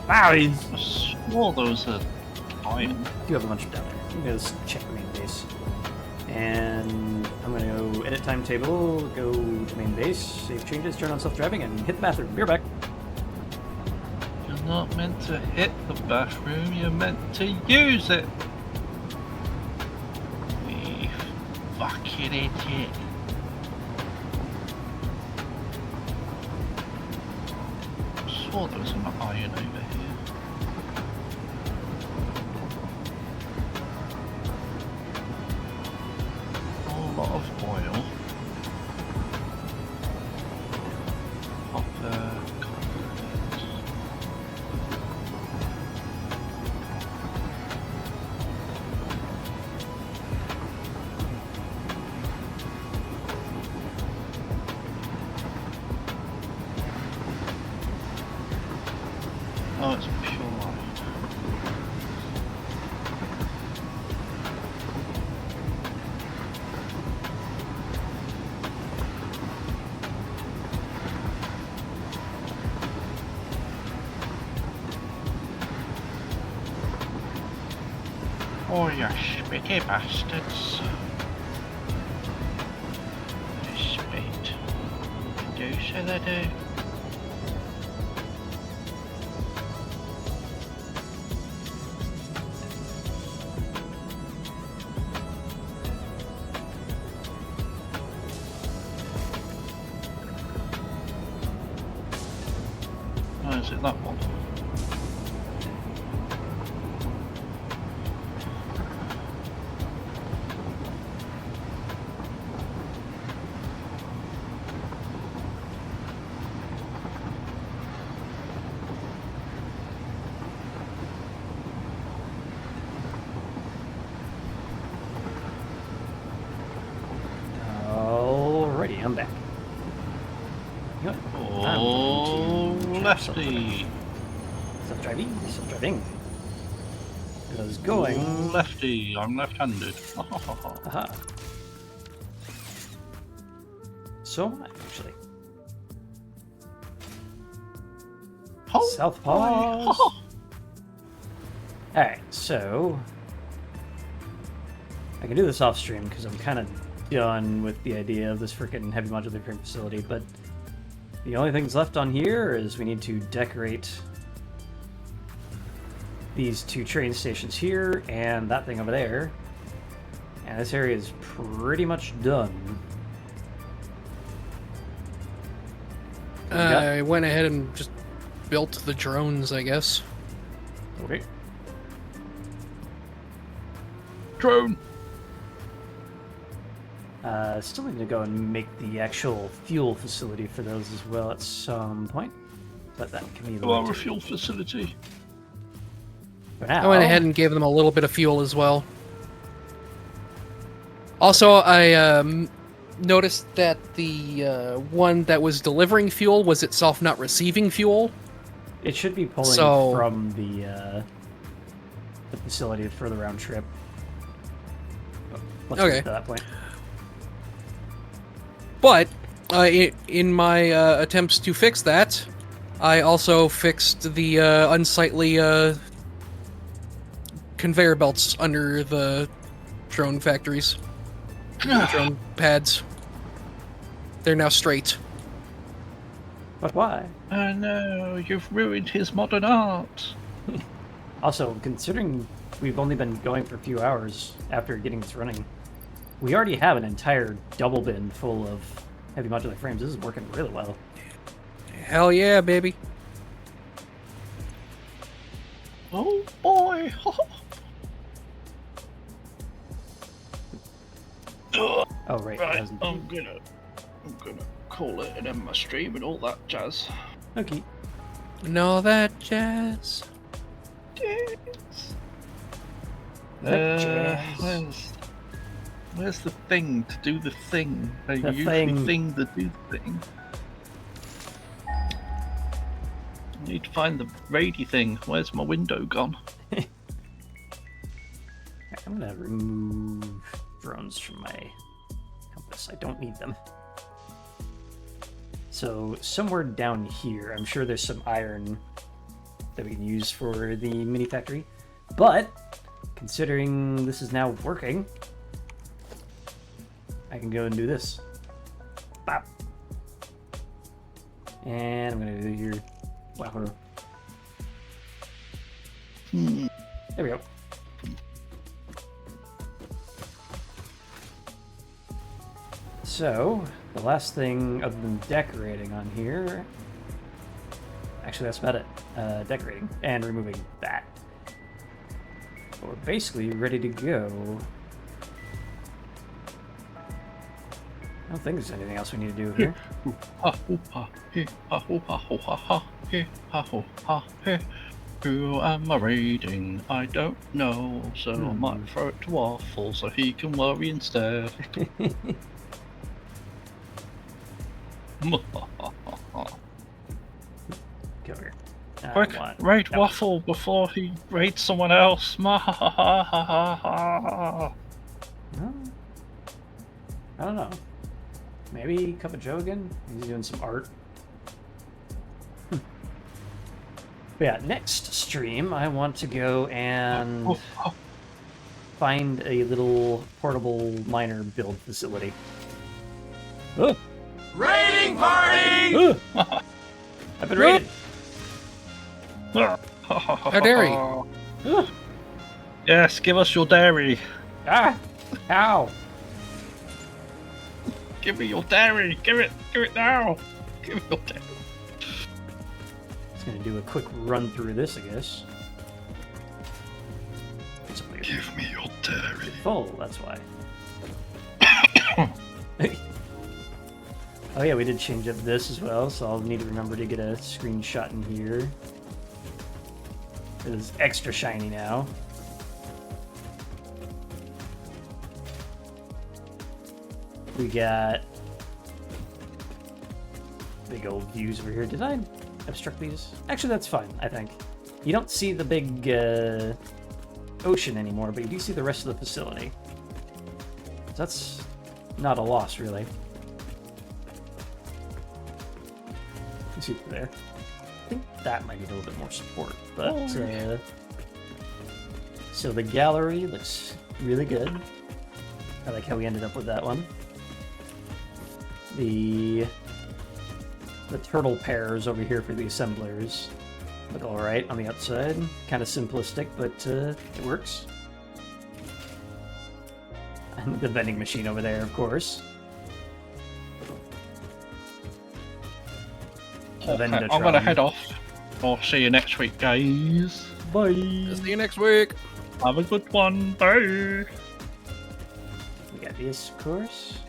Wow, I swore there was a iron. do have a bunch down there. I'm gonna just check the main base. And I'm gonna go edit timetable, go to main base, save changes, turn on self-driving, and hit the bathroom. Be right back. You're not meant to hit the bathroom, you're meant to use it. You fucking idiot. I swore there was an iron over here. A lot of oil. Copper, copper. Oh, it's Oh, you spitty bastards. They spit. They do, so they do. Oh, is it that one? Alrighty, I'm back. You know what? I'm Oh, going to lefty. Self-driving. Goes going. Lefty, I'm left-handed. Aha. So am I, actually. Oh, Southpaws. Alright, so I can do this off stream because I'm kind of done with the idea of this freaking heavy modular frame facility, but the only things left on here is we need to decorate these two train stations here and that thing over there. And this area is pretty much done. I went ahead and just built the drones, I guess. Okay. drone. Still need to go and make the actual fuel facility for those as well at some point. But that can be Our later. fuel facility. For now, I went ahead and gave them a little bit of fuel as well. Also, I noticed that the one that was delivering fuel was itself not receiving fuel. it should be pulling So- from the facility for the round trip. Let's Okay. get to that point. But in my attempts to fix that, I also fixed the unsightly conveyor belts under the drone factories, the drone pads. They're now straight. But why? Oh no, you've ruined his modern art. Also, considering we've only been going for a few hours after getting this running, we already have an entire double bin full of heavy modular frames. This is working really well. Hell yeah, baby. Oh boy. Oh, right. Right, that wasn't- I'm gonna call it and end my stream and all that jazz. Okay. And all that jazz. Yes. That jazz. Where's the thing to do the thing? The The usually thing. thing to do the thing. I need to find the rady thing. Where's my window gone? I'm gonna remove drones from my compass. I don't need them. So somewhere down here, I'm sure there's some iron that we can use for the mini factory. But considering this is now working, I can go and do this. Bop. And I'm gonna do here. Wow. There we go. So, the last thing other than decorating on here... Actually, that's about it. Decorating and removing that. We're basically ready to go. I don't think there's anything else we need to do here. Who am I raiding? I don't know, so I might throw it to Waffle so he can worry instead. Go here. I Quick, want- raid no. Waffle before he raids someone else. Well, I don't know. Maybe Cup of Joe again? He's doing some art. But yeah, next stream I want to go and find a little portable miner build facility. Oh. Raiding party! I've been raided. How dare you? Yes, give us your dairy. Ah! Ow! Give me your dairy. Give it now. Give me your dairy. Just gonna do a quick run through this, I guess. It's weird. Give me your dairy. Full, that's why. Oh yeah, we did change up this as well, so I'll need to remember to get a screenshot in here. It is extra shiny now. We got big old views over here. Did I obstruct these? Actually, that's fine, I think. You don't see the big ocean anymore, but you do see the rest of the facility. So that's not a loss, really. You see it there. I think that might need a little bit more support, but so the gallery looks really good. I like how we ended up with that one. The turtle pairs over here for the assemblers look all right on the outside. Kind of simplistic, but it works. And the vending machine over there, of course. Okay, I'm gonna head off. I'll see you next week, guys. Bye. See you next week. Have a good one. Bye. We got this, of course.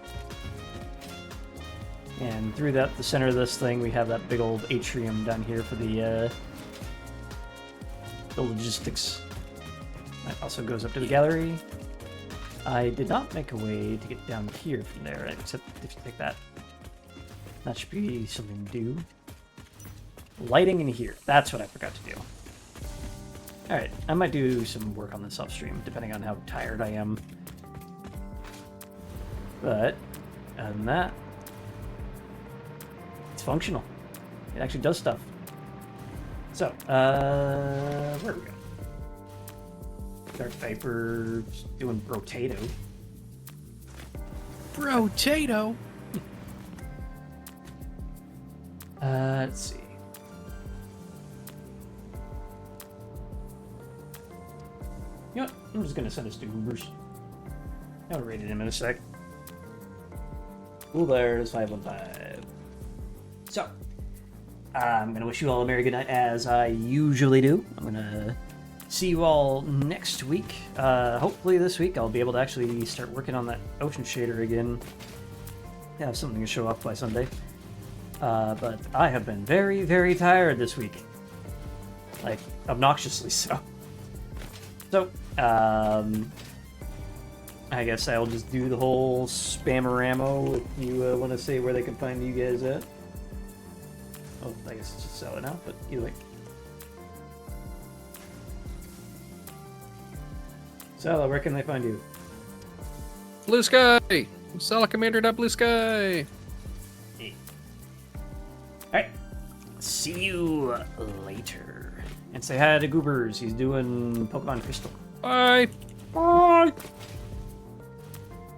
And through that, the center of this thing, we have that big old atrium down here for the logistics. That also goes up to the gallery. I did not make a way to get down here from there, except if you take that. That should be something to do. Lighting in here. That's what I forgot to do. Alright, I might do some work on this off stream, depending on how tired I am. But, other than that, it's functional. It actually does stuff. So, where are we going? Dark Viper doing Brotato. Brotato. Let's see. You know what? I'm just gonna send us to Goobers. I'll rate him in a sec. Ooh, there's 515. So, I'm gonna wish you all a merry good night as I usually do. I'm gonna see you all next week. Hopefully this week I'll be able to actually start working on that ocean shader again. Have something to show off by Sunday. But I have been very, very tired this week. Like, obnoxiously so. So, I guess I'll just do the whole spamoramo if you want to say where they can find you guys at. Oh, I guess it's just sell it now, but either way. Sala, where can they find you? Blue Sky. Salacommander.Blue Sky. Hey. Alright. See you later. And say hi to Goobers. He's doing Pokemon Crystal. Bye. Bye.